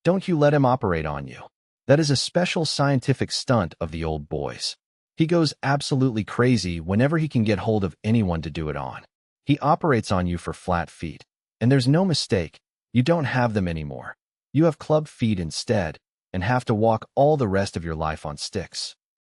"Don't you let him operate on you." That is a special scientific stunt of the old boy's. He goes absolutely crazy whenever he can get hold of anyone to do it on. He operates on you for flat feet. And there's no mistake, you don't have them anymore. You have club feet instead, and have to walk all the rest of your life on sticks.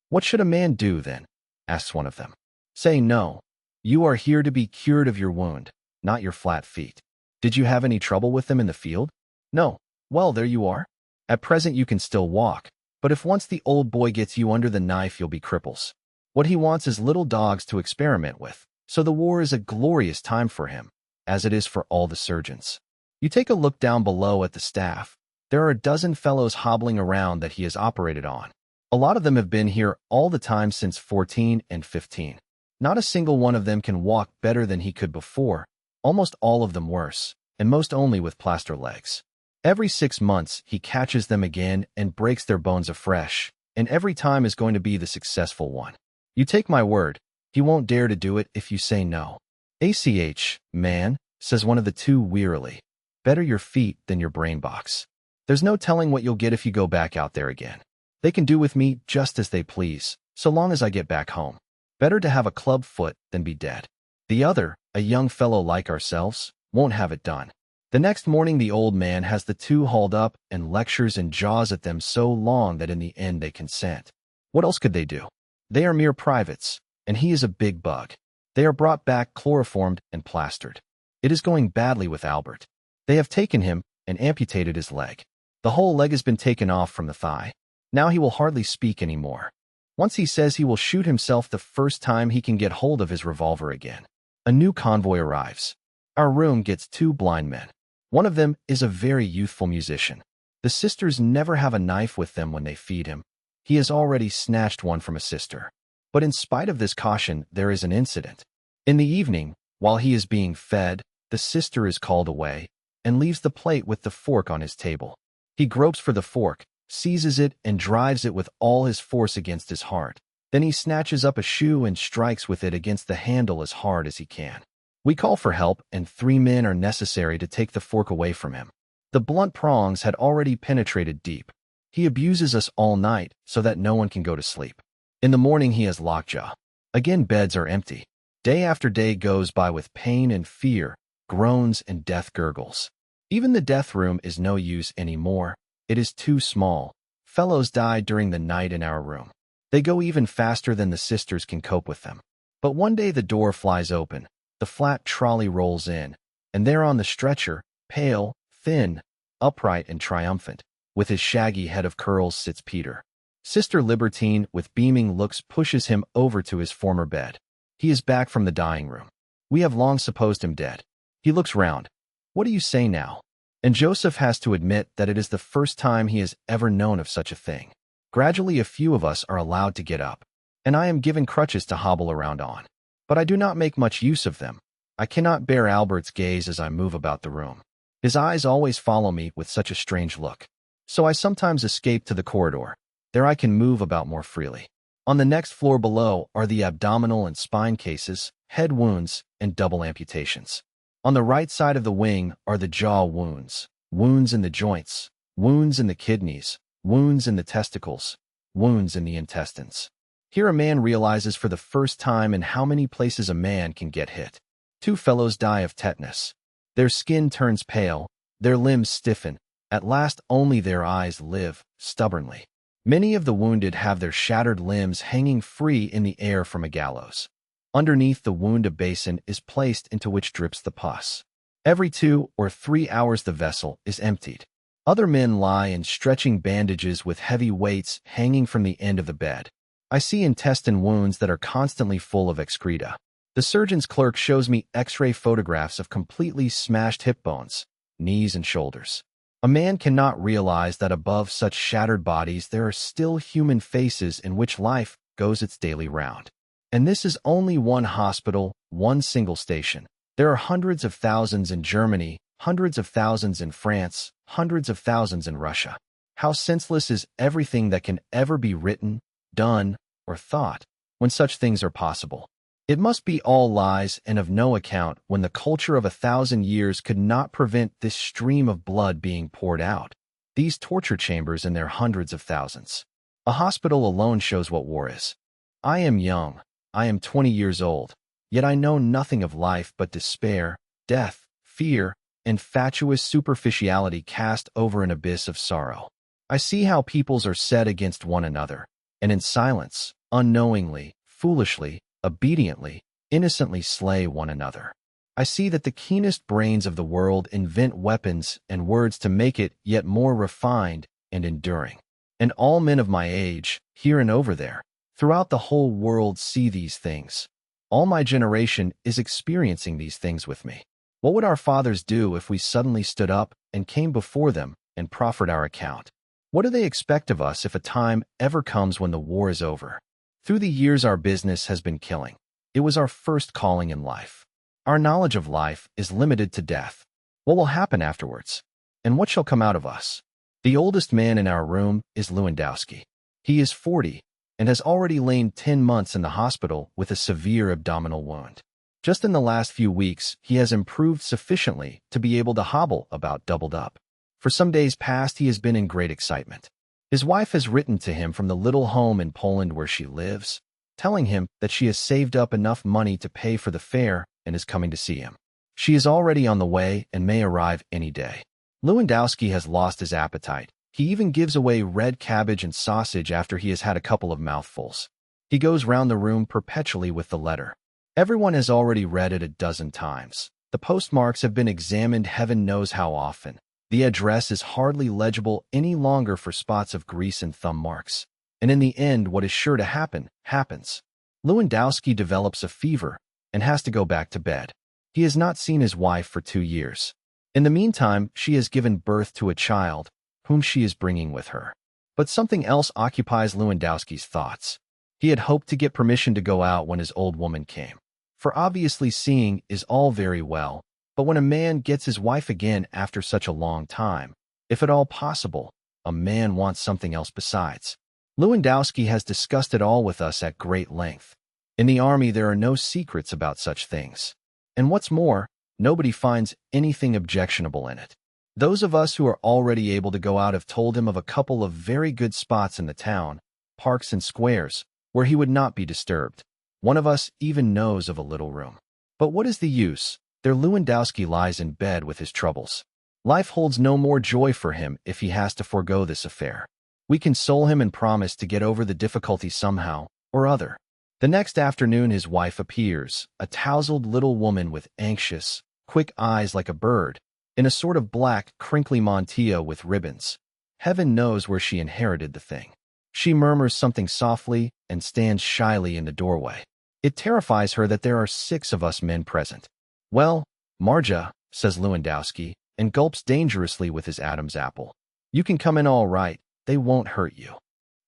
"What should a man do then?" asks one of them. "Say no. You are here to be cured of your wound, not your flat feet. Did you have any trouble with them in the field? No. Well, there you are. At present you can still walk, but if once the old boy gets you under the knife, you'll be cripples. What he wants is little dogs to experiment with, so the war is a glorious time for him, as it is for all the surgeons. You take a look down below at the staff. There are a dozen fellows hobbling around that he has operated on. A lot of them have been here all the time since 14 and 15. Not a single one of them can walk better than he could before, almost all of them worse, and most only with plaster legs. Every 6 months, he catches them again and breaks their bones afresh, and every time is going to be the successful one. You take my word, he won't dare to do it if you say no. "ACH, man," says one of the two wearily. "Better your feet than your brain box. There's no telling what you'll get if you go back out there again. They can do with me just as they please, so long as I get back home. Better to have a club foot than be dead." The other, a young fellow like ourselves, won't have it done. The next morning the old man has the two hauled up and lectures and jaws at them so long that in the end they consent. What else could they do? They are mere privates, and he is a big bug. They are brought back chloroformed and plastered. It is going badly with Albert. They have taken him and amputated his leg. The whole leg has been taken off from the thigh. Now he will hardly speak any more. Once he says he will shoot himself the first time he can get hold of his revolver again. A new convoy arrives. Our room gets 2 blind men. One of them is a very youthful musician. The sisters never have a knife with them when they feed him. He has already snatched one from a sister. But in spite of this caution, there is an incident. In the evening, while he is being fed, the sister is called away and leaves the plate with the fork on his table. He gropes for the fork, seizes it, and drives it with all his force against his heart. Then he snatches up a shoe and strikes with it against the handle as hard as he can. We call for help, and 3 men are necessary to take the fork away from him. The blunt prongs had already penetrated deep. He abuses us all night so that no one can go to sleep. In the morning he has lockjaw. Again beds are empty. Day after day goes by with pain and fear, groans and death gurgles. Even the death room is no use anymore. It is too small. Fellows die during the night in our room. They go even faster than the sisters can cope with them. But one day the door flies open, the flat trolley rolls in, and there on the stretcher, pale, thin, upright and triumphant, with his shaggy head of curls sits Peter. Sister Libertine, with beaming looks, pushes him over to his former bed. He is back from the dying room. We have long supposed him dead. He looks round. What do you say now? And Joseph has to admit that it is the first time he has ever known of such a thing. Gradually a few of us are allowed to get up, and I am given crutches to hobble around on. But I do not make much use of them. I cannot bear Albert's gaze as I move about the room. His eyes always follow me with such a strange look. So I sometimes escape to the corridor. There I can move about more freely. On the next floor below are the abdominal and spine cases, head wounds, and double amputations. On the right side of the wing are the jaw wounds, wounds in the joints, wounds in the kidneys, wounds in the testicles, wounds in the intestines. Here a man realizes for the first time in how many places a man can get hit. 2 fellows die of tetanus. Their skin turns pale, their limbs stiffen, at last only their eyes live, stubbornly. Many of the wounded have their shattered limbs hanging free in the air from a gallows. Underneath the wound a basin is placed into which drips the pus. Every 2 or 3 hours the vessel is emptied. Other men lie in stretching bandages with heavy weights hanging from the end of the bed. I see intestine wounds that are constantly full of excreta. The surgeon's clerk shows me X-ray photographs of completely smashed hip bones, knees and shoulders. A man cannot realize that above such shattered bodies there are still human faces in which life goes its daily round. And this is only one hospital, one single station. There are hundreds of thousands in Germany, hundreds of thousands in France, hundreds of thousands in Russia. How senseless is everything that can ever be written, done, or thought, when such things are possible. It must be all lies and of no account when the culture of 1,000 years could not prevent this stream of blood being poured out. These torture chambers in their hundreds of thousands. A hospital alone shows what war is. I am young. I am 20 years old. Yet I know nothing of life but despair, death, fear, and fatuous superficiality cast over an abyss of sorrow. I see how peoples are set against one another, and in silence, unknowingly, foolishly, obediently, innocently slay one another. I see that the keenest brains of the world invent weapons and words to make it yet more refined and enduring. And all men of my age, here and over there, throughout the whole world see these things. All my generation is experiencing these things with me. What would our fathers do if we suddenly stood up and came before them and proffered our account? What do they expect of us if a time ever comes when the war is over? Through the years our business has been killing. It was our first calling in life. Our knowledge of life is limited to death. What will happen afterwards? And what shall come out of us? The oldest man in our room is Lewandowski. He is 40 and has already lain 10 months in the hospital with a severe abdominal wound. Just in the last few weeks, he has improved sufficiently to be able to hobble about doubled up. For some days past, he has been in great excitement. His wife has written to him from the little home in Poland where she lives, telling him that she has saved up enough money to pay for the fare and is coming to see him. She is already on the way and may arrive any day. Lewandowski has lost his appetite. He even gives away red cabbage and sausage after he has had a couple of mouthfuls. He goes round the room perpetually with the letter. Everyone has already read it a dozen times. The postmarks have been examined heaven knows how often. The address is hardly legible any longer for spots of grease and thumb marks. And in the end, what is sure to happen, happens. Lewandowski develops a fever and has to go back to bed. He has not seen his wife for 2 years. In the meantime, she has given birth to a child, whom she is bringing with her. But something else occupies Lewandowski's thoughts. He had hoped to get permission to go out when his old woman came. For obviously seeing is all very well, but when a man gets his wife again after such a long time, if at all possible, a man wants something else besides. Lewandowski has discussed it all with us at great length. In the army there are no secrets about such things. And what's more, nobody finds anything objectionable in it. Those of us who are already able to go out have told him of a couple of very good spots in the town, parks and squares, where he would not be disturbed. One of us even knows of a little room. But what is the use? There Lewandowski lies in bed with his troubles. Life holds no more joy for him if he has to forego this affair. We console him and promise to get over the difficulty somehow or other. The next afternoon his wife appears, a tousled little woman with anxious, quick eyes like a bird, in a sort of black, crinkly mantilla with ribbons. Heaven knows where she inherited the thing. She murmurs something softly and stands shyly in the doorway. It terrifies her that there are 6 of us men present. "Well, Marja," says Lewandowski, and gulps dangerously with his Adam's apple. "You can come in all right. They won't hurt you."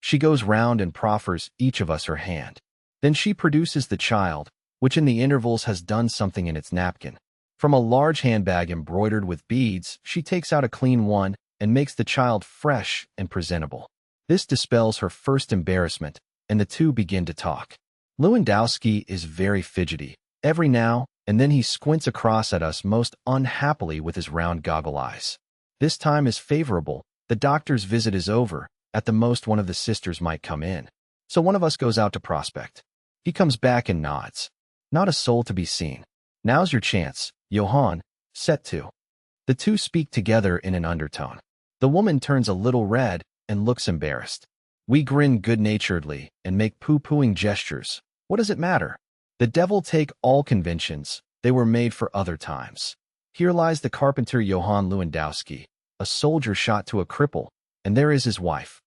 She goes round and proffers each of us her hand. Then she produces the child, which in the intervals has done something in its napkin. From a large handbag embroidered with beads, she takes out a clean one and makes the child fresh and presentable. This dispels her first embarrassment, and the two begin to talk. Lewandowski is very fidgety. Every now and then he squints across at us most unhappily with his round goggle eyes. This time is favorable. The doctor's visit is over. At the most, one of the sisters might come in. So one of us goes out to prospect. He comes back and nods. Not a soul to be seen. "Now's your chance, Johann. Set to." The two speak together in an undertone. The woman turns a little red and looks embarrassed. We grin good-naturedly and make pooh-poohing gestures. What does it matter? The devil take all conventions. They were made for other times. Here lies the carpenter Johann Lewandowski, a soldier shot to a cripple, and there is his wife.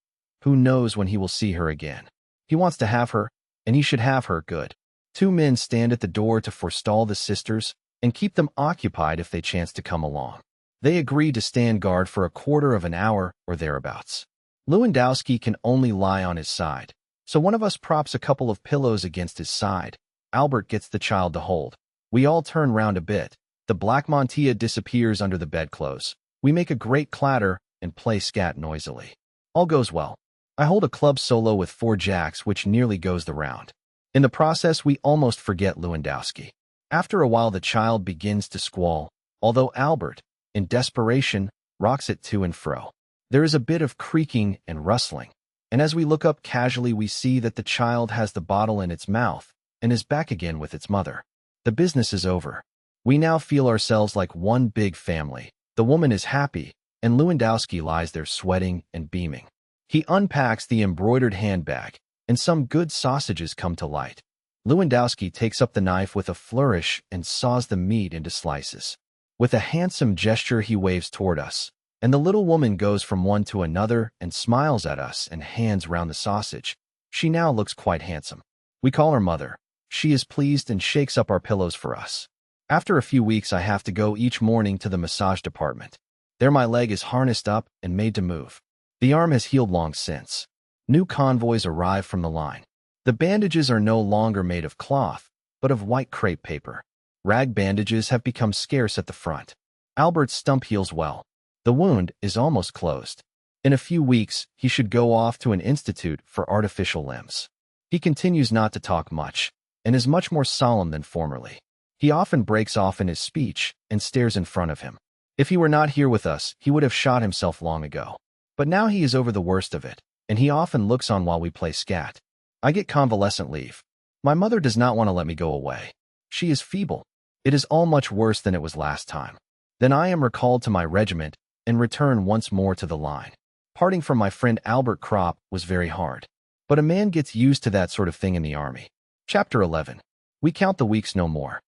Who knows when he will see her again? He wants to have her, and he should have her good. 2 men stand at the door to forestall the sisters and keep them occupied if they chance to come along. They agree to stand guard for a quarter of an hour or thereabouts. Lewandowski can only lie on his side, so one of us props a couple of pillows against his side. Albert gets the child to hold. We all turn round a bit. The black mantilla disappears under the bedclothes. We make a great clatter and play scat noisily. All goes well. I hold a club solo with 4 jacks which nearly goes the round. In the process, we almost forget Lewandowski. After a while, the child begins to squall, although Albert, in desperation, rocks it to and fro. There is a bit of creaking and rustling, and as we look up casually, we see that the child has the bottle in its mouth and is back again with its mother. The business is over. We now feel ourselves like one big family. The woman is happy, and Lewandowski lies there sweating and beaming. He unpacks the embroidered handbag, and some good sausages come to light. Lewandowski takes up the knife with a flourish and saws the meat into slices. With a handsome gesture, he waves toward us, and the little woman goes from one to another and smiles at us and hands round the sausage. She now looks quite handsome. We call her Mother. She is pleased and shakes up our pillows for us. After a few weeks, I have to go each morning to the massage department. There my leg is harnessed up and made to move. The arm has healed long since. New convoys arrive from the line. The bandages are no longer made of cloth, but of white crepe paper. Rag bandages have become scarce at the front. Albert's stump heals well. The wound is almost closed. In a few weeks, he should go off to an institute for artificial limbs. He continues not to talk much, and is much more solemn than formerly. He often breaks off in his speech and stares in front of him. If he were not here with us, he would have shot himself long ago. But now he is over the worst of it, and he often looks on while we play scat. I get convalescent leave. My mother does not want to let me go away. She is feeble. It is all much worse than it was last time. Then I am recalled to my regiment and return once more to the line. Parting from my friend Albert Kropp was very hard. But a man gets used to that sort of thing in the army. Chapter 11. We count the weeks no more.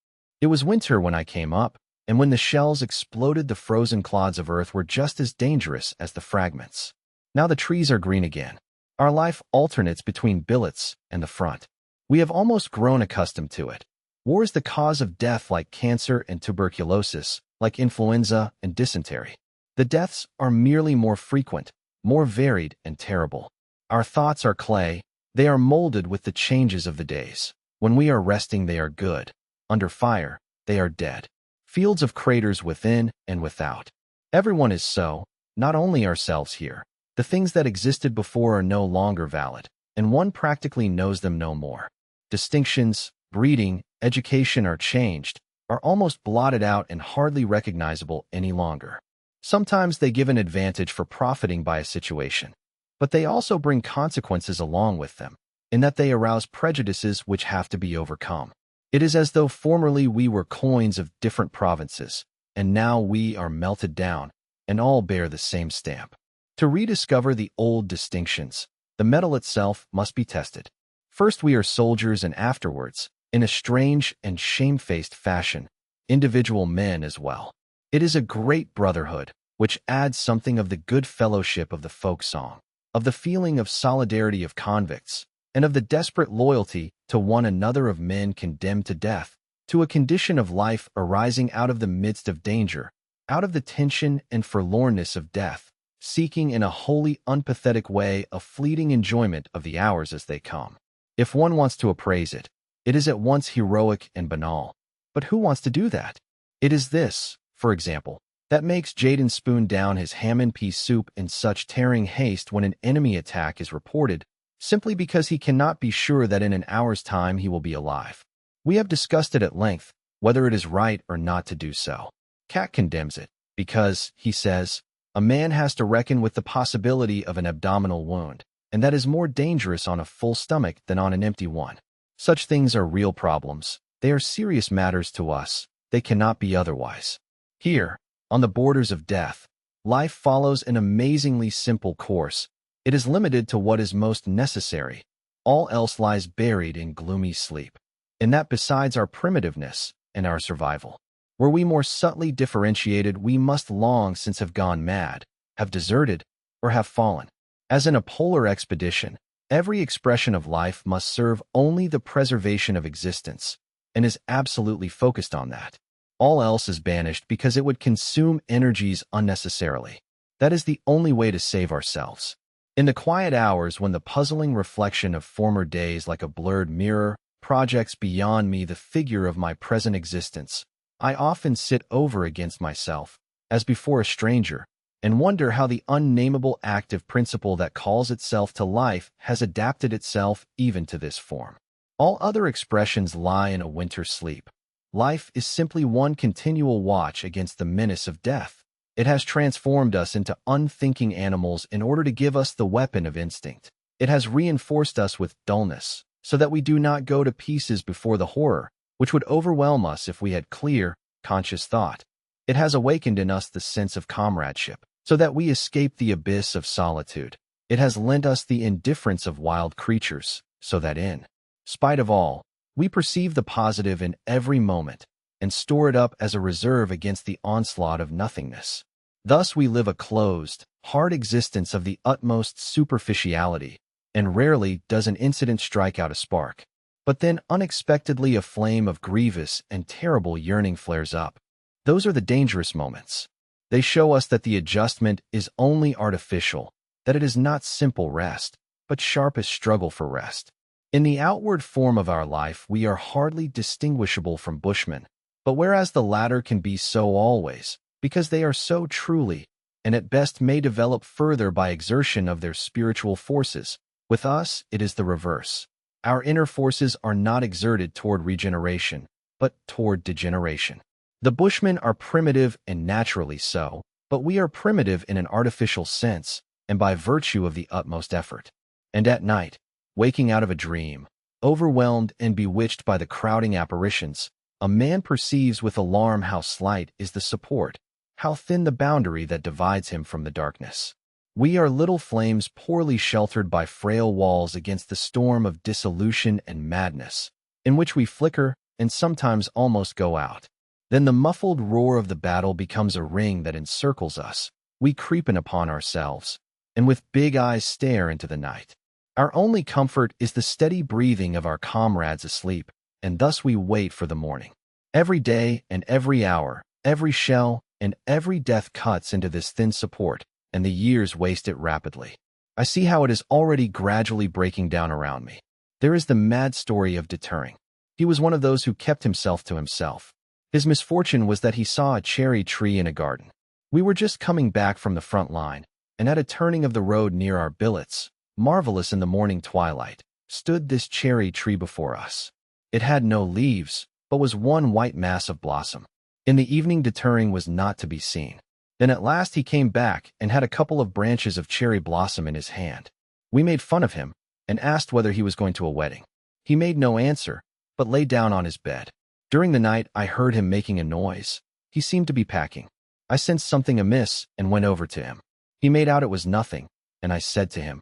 It was winter when I came up, and when the shells exploded, the frozen clods of earth were just as dangerous as the fragments. Now the trees are green again. Our life alternates between billets and the front. We have almost grown accustomed to it. War is the cause of death, like cancer and tuberculosis, like influenza and dysentery. The deaths are merely more frequent, more varied and terrible. Our thoughts are clay. They are molded with the changes of the days. When we are resting, they are good. Under fire, they are dead. Fields of craters within and without. Everyone is so, not only ourselves here. The things that existed before are no longer valid, and one practically knows them no more. Distinctions, breeding, education are changed, are almost blotted out and hardly recognizable any longer. Sometimes they give an advantage for profiting by a situation, but they also bring consequences along with them, in that they arouse prejudices which have to be overcome. It is as though formerly we were coins of different provinces, and now we are melted down, and all bear the same stamp. To rediscover the old distinctions, the metal itself must be tested. First we are soldiers, and afterwards, in a strange and shamefaced fashion, individual men as well. It is a great brotherhood, which adds something of the good fellowship of the folk song, of the feeling of solidarity of convicts, and of the desperate loyalty to one another of men condemned to death, to a condition of life arising out of the midst of danger, out of the tension and forlornness of death, seeking in a wholly unpathetic way a fleeting enjoyment of the hours as they come. If one wants to appraise it, it is at once heroic and banal. But who wants to do that? It is this, for example, that makes Jaden spoon down his ham and pea soup in such tearing haste when an enemy attack is reported, simply because he cannot be sure that in an hour's time he will be alive. We have discussed it at length, whether it is right or not to do so. Cat condemns it, because, he says, a man has to reckon with the possibility of an abdominal wound, and that is more dangerous on a full stomach than on an empty one. Such things are real problems. They are serious matters to us. They cannot be otherwise. Here, on the borders of death, life follows an amazingly simple course. It is limited to what is most necessary. All else lies buried in gloomy sleep. And that besides our primitiveness and our survival. Were we more subtly differentiated, we must long since have gone mad, have deserted, or have fallen. As in a polar expedition, every expression of life must serve only the preservation of existence, and is absolutely focused on that. All else is banished because it would consume energies unnecessarily. That is the only way to save ourselves. In the quiet hours when the puzzling reflection of former days like a blurred mirror projects beyond me the figure of my present existence, I often sit over against myself, as before a stranger, and wonder how the unnameable active principle that calls itself to life has adapted itself even to this form. All other expressions lie in a winter sleep. Life is simply one continual watch against the menace of death. It has transformed us into unthinking animals in order to give us the weapon of instinct. It has reinforced us with dullness, so that we do not go to pieces before the horror, which would overwhelm us if we had clear, conscious thought. It has awakened in us the sense of comradeship, so that we escape the abyss of solitude. It has lent us the indifference of wild creatures, so that in spite of all, we perceive the positive in every moment and store it up as a reserve against the onslaught of nothingness. Thus we live a closed, hard existence of the utmost superficiality, and rarely does an incident strike out a spark. But then unexpectedly a flame of grievous and terrible yearning flares up. Those are the dangerous moments. They show us that the adjustment is only artificial, that it is not simple rest, but sharpest struggle for rest. In the outward form of our life, we are hardly distinguishable from bushmen, but whereas the latter can be so always, because they are so truly, and at best may develop further by exertion of their spiritual forces, with us it is the reverse. Our inner forces are not exerted toward regeneration, but toward degeneration. The bushmen are primitive and naturally so, but we are primitive in an artificial sense, and by virtue of the utmost effort. And at night, waking out of a dream, overwhelmed and bewitched by the crowding apparitions, a man perceives with alarm how slight is the support, how thin the boundary that divides him from the darkness. We are little flames poorly sheltered by frail walls against the storm of dissolution and madness, in which we flicker and sometimes almost go out. Then the muffled roar of the battle becomes a ring that encircles us. We creep in upon ourselves, and with big eyes stare into the night. Our only comfort is the steady breathing of our comrades asleep, and thus we wait for the morning. Every day and every hour, every shell and every death cuts into this thin support, and the years waste it rapidly. I see how it is already gradually breaking down around me. There is the mad story of deterring. He was one of those who kept himself to himself. His misfortune was that he saw a cherry tree in a garden. We were just coming back from the front line, and at a turning of the road near our billets, marvelous in the morning twilight, stood this cherry tree before us. It had no leaves, but was one white mass of blossom. In the evening deterring was not to be seen. Then at last he came back and had a couple of branches of cherry blossom in his hand. We made fun of him and asked whether he was going to a wedding. He made no answer, but lay down on his bed. During the night I heard him making a noise. He seemed to be packing. I sensed something amiss and went over to him. He made out it was nothing, and I said to him,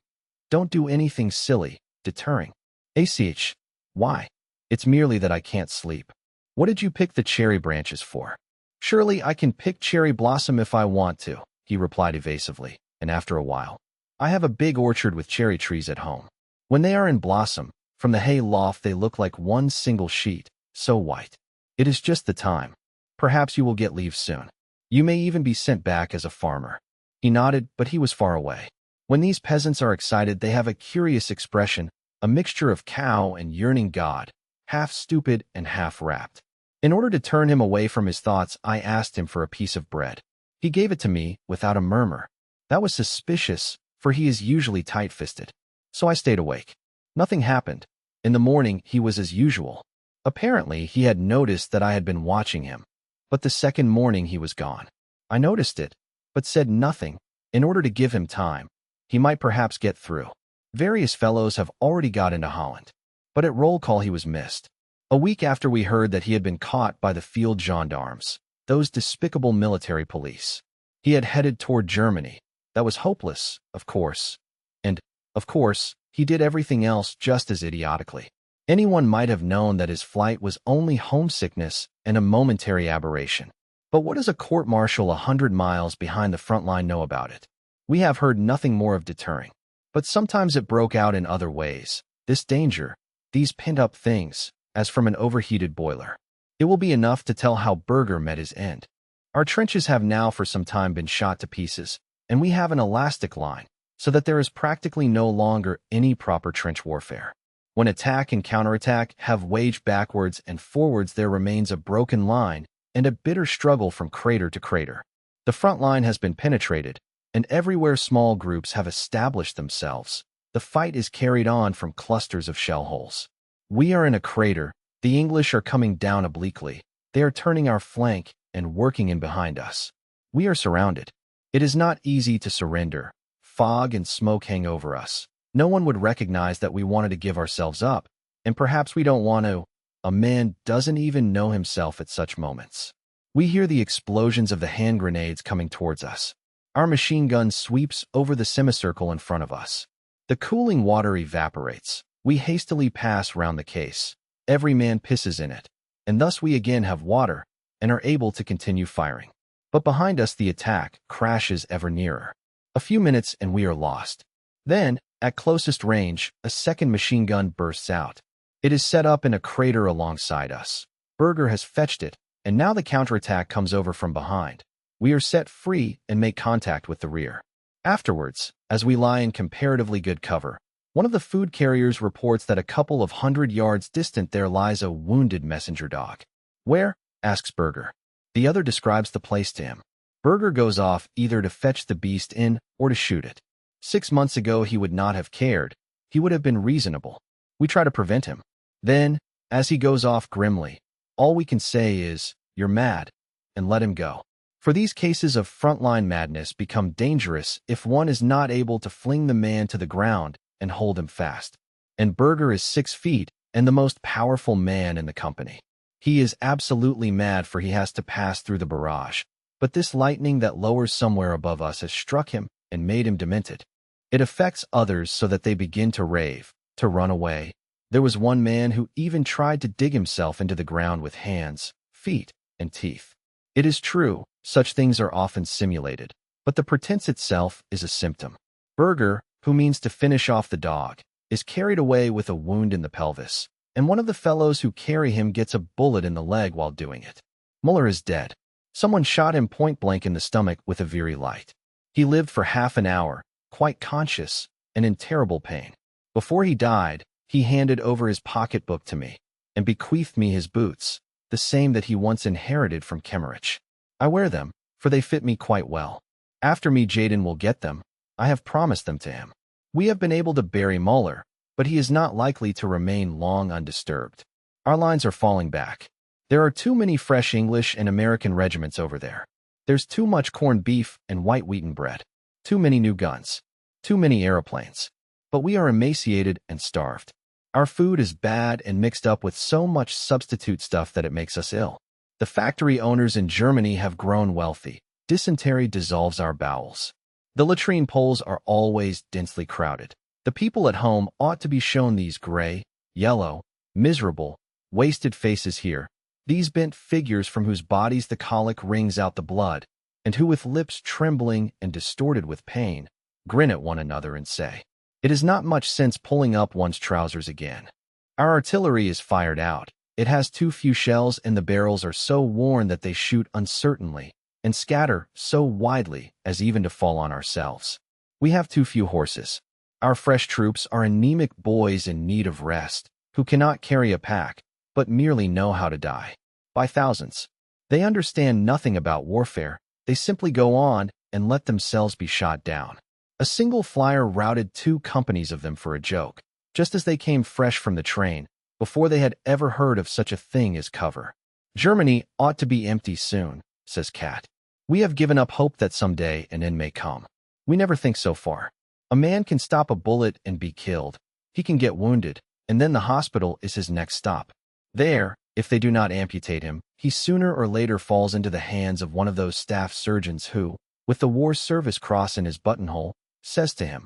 "Don't do anything silly, deterring." "ACH, why?" "It's merely that I can't sleep." "What did you pick the cherry branches for?" "Surely I can pick cherry blossom if I want to," he replied evasively, and after a while, "I have a big orchard with cherry trees at home. When they are in blossom, from the hay loft they look like one single sheet, so white. It is just the time. Perhaps you will get leave soon. You may even be sent back as a farmer." He nodded, but he was far away. When these peasants are excited, they have a curious expression, a mixture of cow and yearning God, half stupid and half rapt. In order to turn him away from his thoughts, I asked him for a piece of bread. He gave it to me without a murmur. That was suspicious, for he is usually tight-fisted. So I stayed awake. Nothing happened. In the morning, he was as usual. Apparently, he had noticed that I had been watching him. But the second morning, he was gone. I noticed it, but said nothing, in order to give him time. He might perhaps get through. Various fellows have already got into Holland. But at roll call he was missed. A week after we heard that he had been caught by the field gendarmes, those despicable military police. He had headed toward Germany. That was hopeless, of course. And, of course, he did everything else just as idiotically. Anyone might have known that his flight was only homesickness and a momentary aberration. But what does a court-martial 100 miles behind the front line know about it? We have heard nothing more of deterring. But sometimes it broke out in other ways. This danger, these pent-up things, as from an overheated boiler. It will be enough to tell how Berger met his end. Our trenches have now for some time been shot to pieces, and we have an elastic line, so that there is practically no longer any proper trench warfare. When attack and counterattack have waged backwards and forwards, there remains a broken line and a bitter struggle from crater to crater. The front line has been penetrated, and everywhere small groups have established themselves. The fight is carried on from clusters of shell holes. We are in a crater. The English are coming down obliquely. They are turning our flank and working in behind us. We are surrounded. It is not easy to surrender. Fog and smoke hang over us. No one would recognize that we wanted to give ourselves up, and perhaps we don't want to. A man doesn't even know himself at such moments. We hear the explosions of the hand grenades coming towards us. Our machine gun sweeps over the semicircle in front of us. The cooling water evaporates. We hastily pass round the case. Every man pisses in it, and thus we again have water and are able to continue firing. But behind us the attack crashes ever nearer. A few minutes and we are lost. Then, at closest range, a second machine gun bursts out. It is set up in a crater alongside us. Berger has fetched it, and now the counterattack comes over from behind. We are set free and make contact with the rear. Afterwards, as we lie in comparatively good cover, one of the food carriers reports that a couple of 100 yards distant there lies a wounded messenger dog. Where? Asks Berger. The other describes the place to him. Berger goes off either to fetch the beast in or to shoot it. 6 months ago he would not have cared. He would have been reasonable. We try to prevent him. Then, as he goes off grimly, all we can say is, "You're mad," and let him go. For these cases of frontline madness become dangerous if one is not able to fling the man to the ground and hold him fast. And Berger is 6 feet and the most powerful man in the company. He is absolutely mad, for he has to pass through the barrage. But this lightning that lowers somewhere above us has struck him and made him demented. It affects others so that they begin to rave, to run away. There was one man who even tried to dig himself into the ground with hands, feet, and teeth. It is true, such things are often simulated, but the pretense itself is a symptom. Berger, who means to finish off the dog, is carried away with a wound in the pelvis, and one of the fellows who carry him gets a bullet in the leg while doing it. Muller is dead. Someone shot him point-blank in the stomach with a very light. He lived for half an hour, quite conscious and in terrible pain. Before he died, he handed over his pocketbook to me and bequeathed me his boots, the same that he once inherited from Kemmerich. I wear them, for they fit me quite well. After me Jaden will get them. I have promised them to him. We have been able to bury Muller, but he is not likely to remain long undisturbed. Our lines are falling back. There are too many fresh English and American regiments over there. There's too much corned beef and white wheaten bread. Too many new guns. Too many aeroplanes. But we are emaciated and starved. Our food is bad and mixed up with so much substitute stuff that it makes us ill. The factory owners in Germany have grown wealthy. Dysentery dissolves our bowels. The latrine poles are always densely crowded. The people at home ought to be shown these gray, yellow, miserable, wasted faces here, these bent figures from whose bodies the colic wrings out the blood, and who with lips trembling and distorted with pain, grin at one another and say, "It is not much sense pulling up one's trousers again." Our artillery is fired out. It has too few shells, and the barrels are so worn that they shoot uncertainly and scatter so widely as even to fall on ourselves. We have too few horses. Our fresh troops are anemic boys in need of rest, who cannot carry a pack, but merely know how to die. By thousands. They understand nothing about warfare. They simply go on and let themselves be shot down. A single flyer routed 2 companies of them for a joke, just as they came fresh from the train, before they had ever heard of such a thing as cover. Germany ought to be empty soon, says Kat. We have given up hope that someday an end may come. We never think so far. A man can stop a bullet and be killed. He can get wounded, and then the hospital is his next stop. There, if they do not amputate him, he sooner or later falls into the hands of one of those staff surgeons who, with the war service cross in his buttonhole, says to him,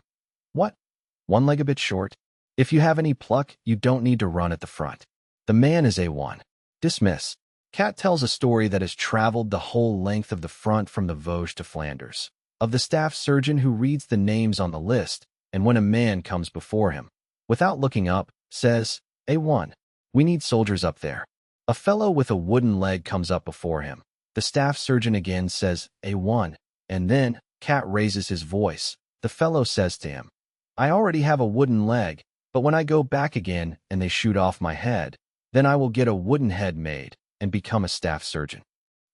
"What? One leg a bit short? If you have any pluck, you don't need to run at the front." The man is A1. Dismiss. Kat tells a story that has traveled the whole length of the front from the Vosges to Flanders, of the staff surgeon who reads the names on the list, and when a man comes before him, without looking up, says, "A1. We need soldiers up there." A fellow with a wooden leg comes up before him. The staff surgeon again says, "A1, and then, Kat raises his voice. The fellow says to him, "I already have a wooden leg, but when I go back again and they shoot off my head, then I will get a wooden head made and become a staff surgeon."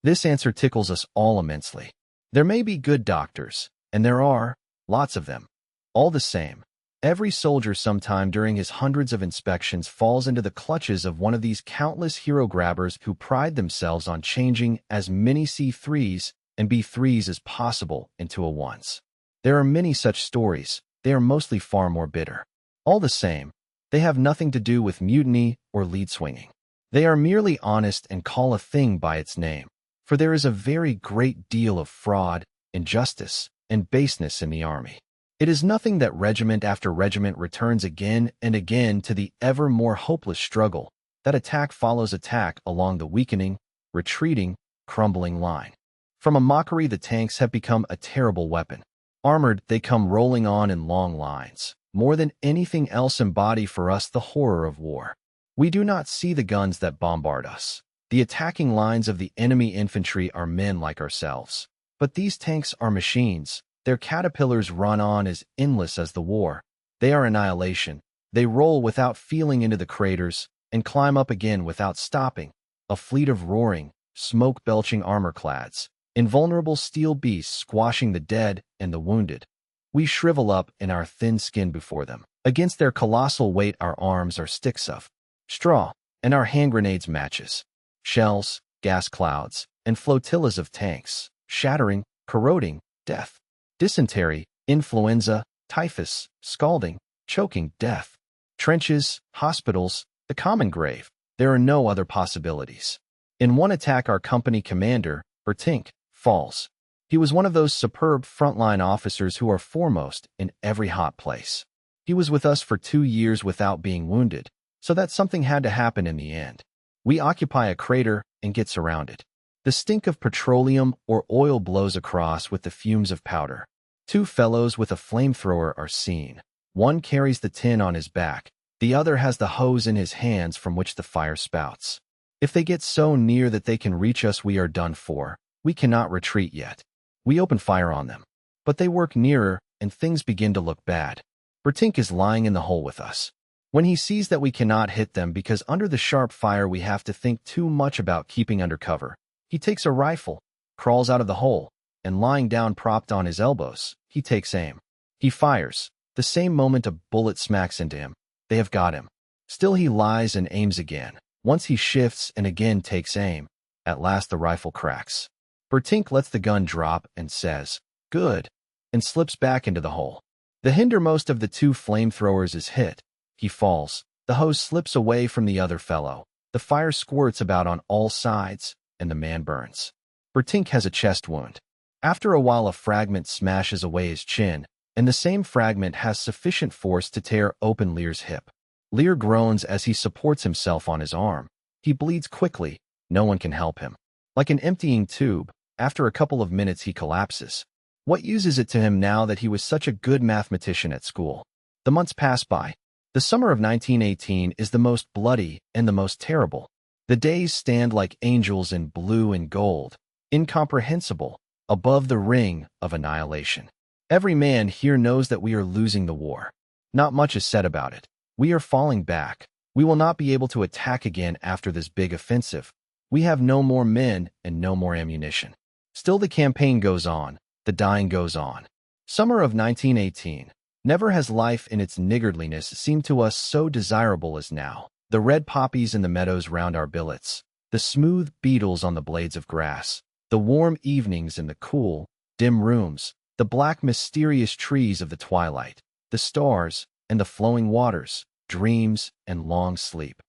This answer tickles us all immensely. There may be good doctors, and there are, lots of them. All the same, Every soldier sometime during his hundreds of inspections falls into the clutches of one of these countless hero grabbers who pride themselves on changing as many C3s and B3s as possible into a 1s. There are many such stories. They are mostly far more bitter. All the same, they have nothing to do with mutiny or lead swinging. They are merely honest and call a thing by its name, for there is a very great deal of fraud, injustice, and baseness in the army. It is nothing that regiment after regiment returns again and again to the ever more hopeless struggle that attack follows attack along the weakening, retreating, crumbling line. From a mockery, the tanks have become a terrible weapon. Armored, they come rolling on in long lines. More than anything else embody for us the horror of war. We do not see the guns that bombard us. The attacking lines of the enemy infantry are men like ourselves. But these tanks are machines. Their caterpillars run on as endless as the war. They are annihilation. They roll without feeling into the craters and climb up again without stopping. A fleet of roaring, smoke-belching armor-clads, invulnerable steel beasts squashing the dead and the wounded. We shrivel up in our thin skin before them. Against their colossal weight, our arms are sticks of straw, and our hand grenades matches. Shells, gas clouds, and flotillas of tanks, shattering, corroding, death. Dysentery, influenza, typhus, scalding, choking, death. Trenches, hospitals, the common grave. There are no other possibilities. In one attack, our company commander, Bertink, falls. He was one of those superb frontline officers who are foremost in every hot place. He was with us for 2 years without being wounded, so that something had to happen in the end. We occupy a crater and get surrounded. The stink of petroleum or oil blows across with the fumes of powder. 2 fellows with a flamethrower are seen. One carries the tin on his back. The other has the hose in his hands from which the fire spouts. If they get so near that they can reach us, we are done for. We cannot retreat yet. We open fire on them. But they work nearer, and things begin to look bad. Bertink is lying in the hole with us. When he sees that we cannot hit them because under the sharp fire we have to think too much about keeping under cover, he takes a rifle, crawls out of the hole, and lying down propped on his elbows, he takes aim. He fires. The same moment a bullet smacks into him. They have got him. Still he lies and aims again. Once he shifts and again takes aim. At last the rifle cracks. Bertink lets the gun drop and says, "Good," and slips back into the hole. The hindermost of the 2 flamethrowers is hit. He falls. The hose slips away from the other fellow. The fire squirts about on all sides, and the man burns. Bertink has a chest wound. After a while, a fragment smashes away his chin, and the same fragment has sufficient force to tear open Lear's hip. Lear groans as he supports himself on his arm. He bleeds quickly. No one can help him. Like an emptying tube, after a couple of minutes he collapses. What use is it to him now that he was such a good mathematician at school? The months pass by. The summer of 1918 is the most bloody and the most terrible. The days stand like angels in blue and gold, incomprehensible, above the ring of annihilation. Every man here knows that we are losing the war. Not much is said about it. We are falling back. We will not be able to attack again after this big offensive. We have no more men and no more ammunition. Still the campaign goes on. The dying goes on. Summer of 1918. Never has life in its niggardliness seemed to us so desirable as now. The red poppies in the meadows round our billets, the smooth beetles on the blades of grass, the warm evenings in the cool, dim rooms, the black mysterious trees of the twilight, the stars and the flowing waters, dreams and long sleep.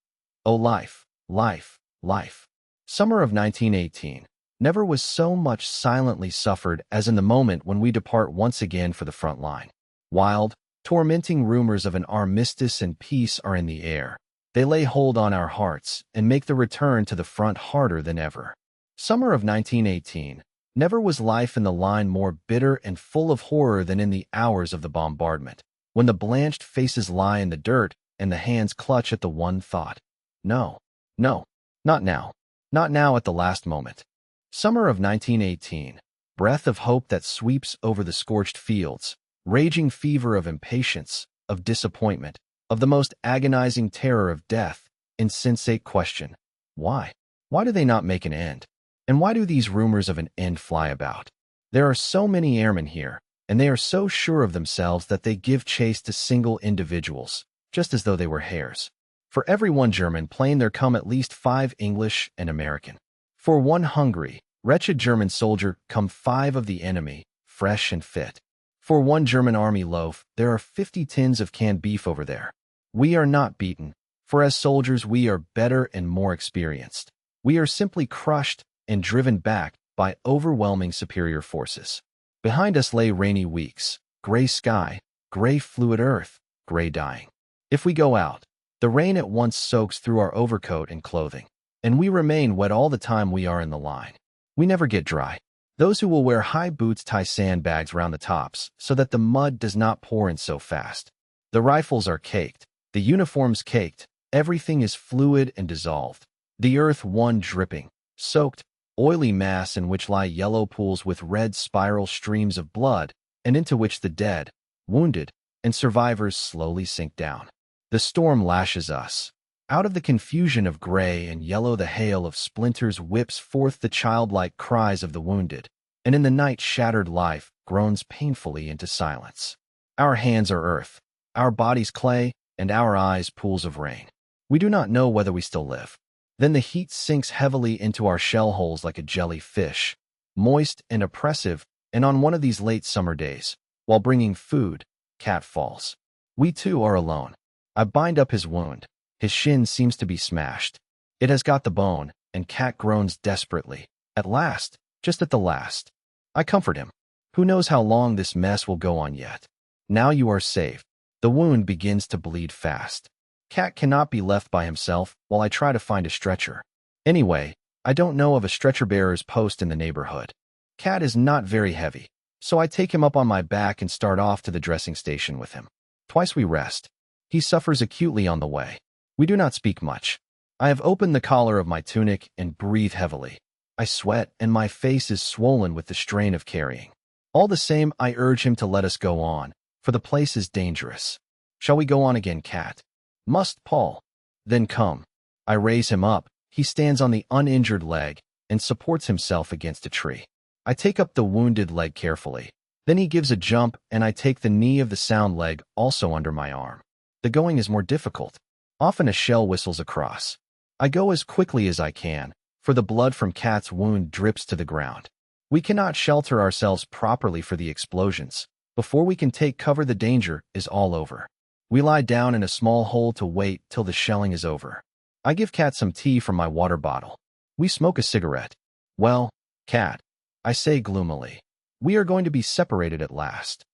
Oh, life, life, life. Summer of 1918. Never was so much silently suffered as in the moment when we depart once again for the front line. Wild, tormenting rumors of an armistice and peace are in the air. They lay hold on our hearts and make the return to the front harder than ever. Summer of 1918. Never was life in the line more bitter and full of horror than in the hours of the bombardment, when the blanched faces lie in the dirt and the hands clutch at the one thought. No, no, not now. Not now at the last moment. Summer of 1918. Breath of hope that sweeps over the scorched fields. Raging fever of impatience, of disappointment, of the most agonizing terror of death. Insensate question. Why? Why do they not make an end? And why do these rumors of an end fly about? There are so many airmen here. and they are so sure of themselves that they give chase to single individuals, just as though they were hares. For every one German plane there come at least 5 English and American. For one hungry, wretched German soldier come 5 of the enemy, fresh and fit. For one German army loaf, there are 50 tins of canned beef over there. We are not beaten, for as soldiers we are better and more experienced. We are simply crushed and driven back by overwhelming superior forces. Behind us lay rainy weeks, gray sky, gray fluid earth, gray dying. If we go out, the rain at once soaks through our overcoat and clothing, and we remain wet all the time we are in the line. We never get dry. Those who will wear high boots tie sandbags round the tops so that the mud does not pour in so fast. The rifles are caked, the uniforms caked, everything is fluid and dissolved. The earth one dripping, soaked, oily mass in which lie yellow pools with red spiral streams of blood, and into which the dead, wounded, and survivors slowly sink down. The storm lashes us. Out of the confusion of gray and yellow the hail of splinters whips forth the childlike cries of the wounded, and in the night shattered life groans painfully into silence. Our hands are earth, our bodies clay, and our eyes pools of rain. We do not know whether we still live. Then the heat sinks heavily into our shell holes like a jellyfish, moist and oppressive, and on one of these late summer days, while bringing food, Cat falls. We too are alone. I bind up his wound. His shin seems to be smashed. It has got the bone, and Cat groans desperately. At last, just at the last. I comfort him. Who knows how long this mess will go on yet? Now you are safe. The wound begins to bleed fast. Cat cannot be left by himself while I try to find a stretcher. Anyway, I don't know of a stretcher-bearer's post in the neighborhood. Cat is not very heavy, so I take him up on my back and start off to the dressing station with him. Twice we rest. He suffers acutely on the way. We do not speak much. I have opened the collar of my tunic and breathe heavily. I sweat and my face is swollen with the strain of carrying. All the same, I urge him to let us go on, for the place is dangerous. Shall we go on again, Cat? Must, Paul. Then come. I raise him up. He stands on the uninjured leg and supports himself against a tree. I take up the wounded leg carefully. Then he gives a jump and I take the knee of the sound leg also under my arm. The going is more difficult. Often a shell whistles across. I go as quickly as I can, for the blood from Cat's wound drips to the ground. We cannot shelter ourselves properly for the explosions. Before we can take cover, the danger is all over. We lie down in a small hole to wait till the shelling is over. I give Cat some tea from my water bottle. We smoke a cigarette. Well, Cat, I say gloomily, we are going to be separated at last.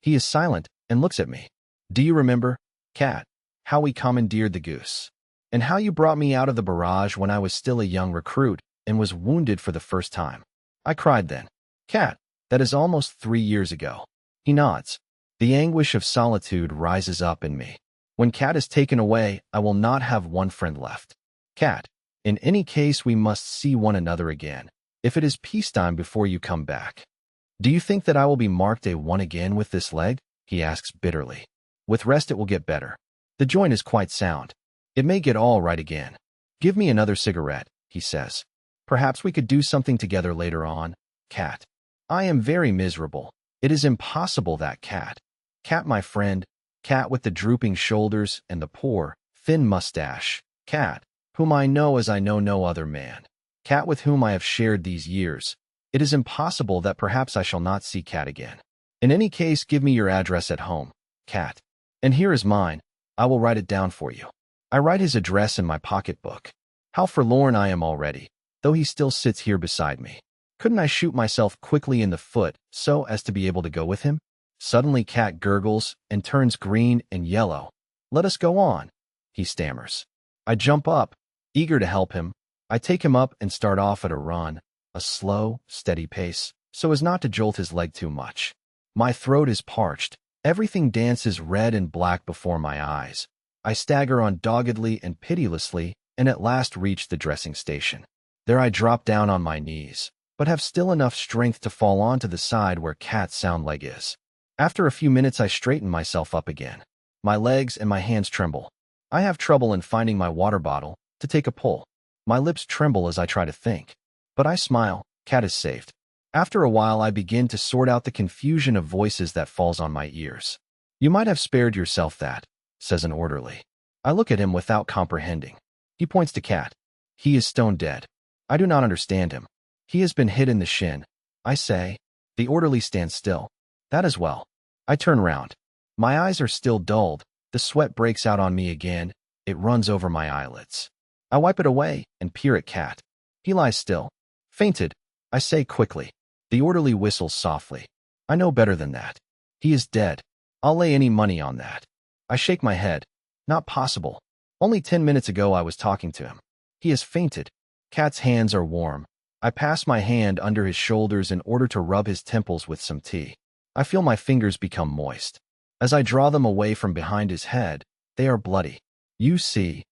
He is silent and looks at me. Do you remember, Cat, how we commandeered the goose? And how you brought me out of the barrage when I was still a young recruit and was wounded for the first time? I cried then. Cat, that is almost 3 years ago. He nods. The anguish of solitude rises up in me. When Cat is taken away, I will not have one friend left. Cat, in any case we must see one another again, if it is peacetime before you come back. Do you think that I will be marked A1 again with this leg? He asks bitterly. With rest it will get better. The joint is quite sound. It may get all right again. Give me another cigarette, he says. Perhaps we could do something together later on, Cat. I am very miserable. It is impossible, that Cat. Cat, my friend, Cat with the drooping shoulders and the poor, thin mustache, Cat, whom I know as I know no other man, Cat with whom I have shared these years. It is impossible that perhaps I shall not see Cat again. In any case, give me your address at home, Cat. And here is mine. I will write it down for you. I write his address in my pocketbook. How forlorn I am already, though he still sits here beside me. Couldn't I shoot myself quickly in the foot so as to be able to go with him? Suddenly Cat gurgles and turns green and yellow. Let us go on, he stammers. I jump up, eager to help him. I take him up and start off at a run, a slow, steady pace, so as not to jolt his leg too much. My throat is parched. Everything dances red and black before my eyes. I stagger on doggedly and pitilessly and at last reach the dressing station. There I drop down on my knees, but have still enough strength to fall onto the side where Cat's sound leg is. After a few minutes I straighten myself up again. My legs and my hands tremble. I have trouble in finding my water bottle to take a pull. My lips tremble as I try to think. But I smile. Cat is saved. After a while, I begin to sort out the confusion of voices that falls on my ears. "You might have spared yourself that," says an orderly. I look at him without comprehending. He points to Cat. He is stone dead. I do not understand him. He has been hit in the shin. I say. The orderly stands still. That is well. I turn round. My eyes are still dulled. The sweat breaks out on me again. It runs over my eyelids. I wipe it away and peer at Cat. He lies still. Fainted, I say quickly. The orderly whistles softly. I know better than that. He is dead. I'll lay any money on that. I shake my head. Not possible. Only 10 minutes ago I was talking to him. He has fainted. Cat's hands are warm. I pass my hand under his shoulders in order to rub his temples with some tea. I feel my fingers become moist. As I draw them away from behind his head, they are bloody. You see.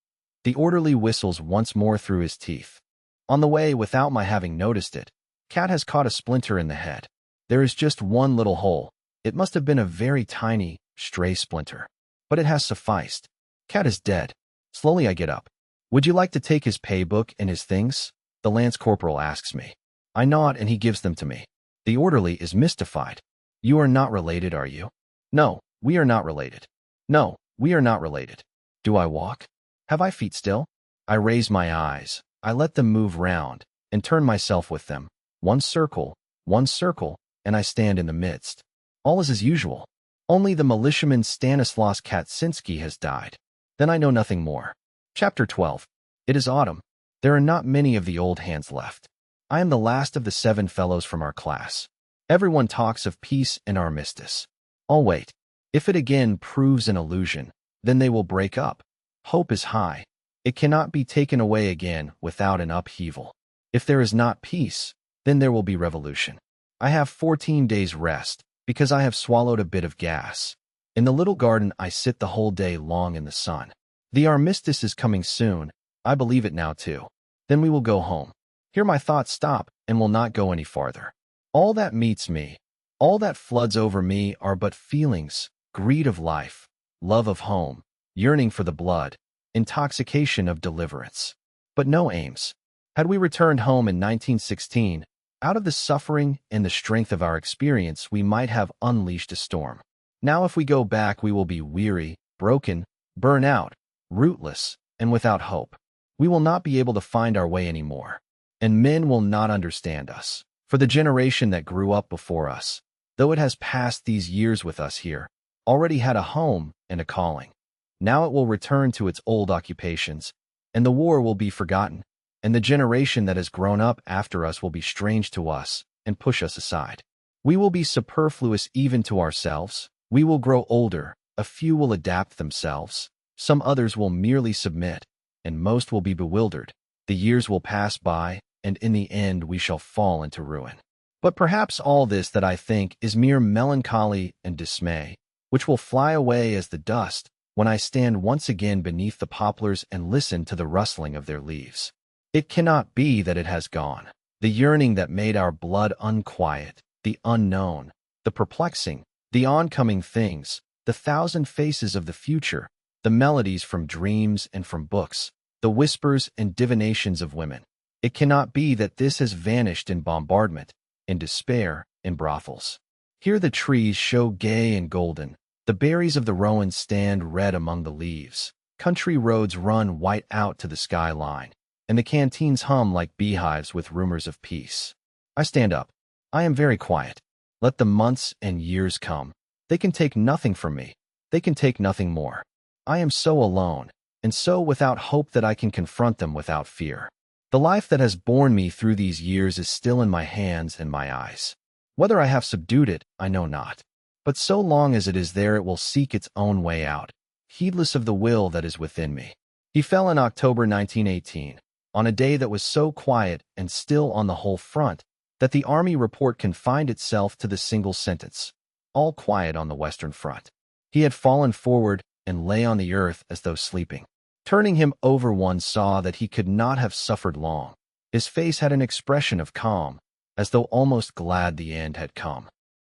The orderly whistles once more through his teeth. On the way, without my having noticed it, Cat has caught a splinter in the head. There is just one little hole. It must have been a very tiny, stray splinter. But it has sufficed. Cat is dead. Slowly I get up. "Would you like to take his pay book and his things?" the lance corporal asks me. I nod and he gives them to me. The orderly is mystified. "You are not related, are you?" "No, we are not related." "No, we are not related." Do I walk? Have I feet still? I raise my eyes. I let them move round and turn myself with them. One circle, and I stand in the midst. All is as usual. Only the militiaman Stanislaus Kaczynski has died. Then I know nothing more. Chapter 12. It is autumn. There are not many of the old hands left. I am the last of the 7 fellows from our class. Everyone talks of peace and armistice. I'll wait. If it again proves an illusion, then they will break up. Hope is high. It cannot be taken away again without an upheaval. If there is not peace, then there will be revolution. I have 14 days rest, because I have swallowed a bit of gas. In the little garden I sit the whole day long in the sun. The armistice is coming soon. I believe it now too. Then we will go home. Here my thoughts stop and will not go any farther. All that meets me, all that floods over me are but feelings, greed of life, love of home, yearning for the blood, intoxication of deliverance. But no aims. Had we returned home in 1916, out of the suffering and the strength of our experience, we might have unleashed a storm. Now if we go back, we will be weary, broken, burnt out, rootless, and without hope. We will not be able to find our way anymore, and men will not understand us. For the generation that grew up before us, though it has passed these years with us here, already had a home and a calling. Now it will return to its old occupations, and the war will be forgotten, and the generation that has grown up after us will be strange to us and push us aside. We will be superfluous even to ourselves. We will grow older, a few will adapt themselves, some others will merely submit, and most will be bewildered. The years will pass by, and in the end we shall fall into ruin. But perhaps all this that I think is mere melancholy and dismay, which will fly away as the dust when I stand once again beneath the poplars and listen to the rustling of their leaves. It cannot be that it has gone. The yearning that made our blood unquiet, the unknown, the perplexing, the oncoming things, the thousand faces of the future, the melodies from dreams and from books, the whispers and divinations of women. It cannot be that this has vanished in bombardment, in despair, in brothels. Here the trees show gay and golden. The berries of the rowan stand red among the leaves. Country roads run white out to the sky line, and the canteens hum like beehives with rumors of peace. I stand up. I am very quiet. Let the months and years come. They can take nothing from me. They can take nothing more. I am so alone, and so without hope that I can confront them without fear. The life that has borne me through these years is still in my hands and my eyes. Whether I have subdued it, I know not. But so long as it is there, it will seek its own way out, heedless of the will that is within me. He fell in October 1918, on a day that was so quiet and still on the whole front that the Army report confined itself to the single sentence, "All quiet on the Western Front." He had fallen forward and lay on the earth as though sleeping. Turning him over, one saw that he could not have suffered long. His face had an expression of calm, as though almost glad the end had come.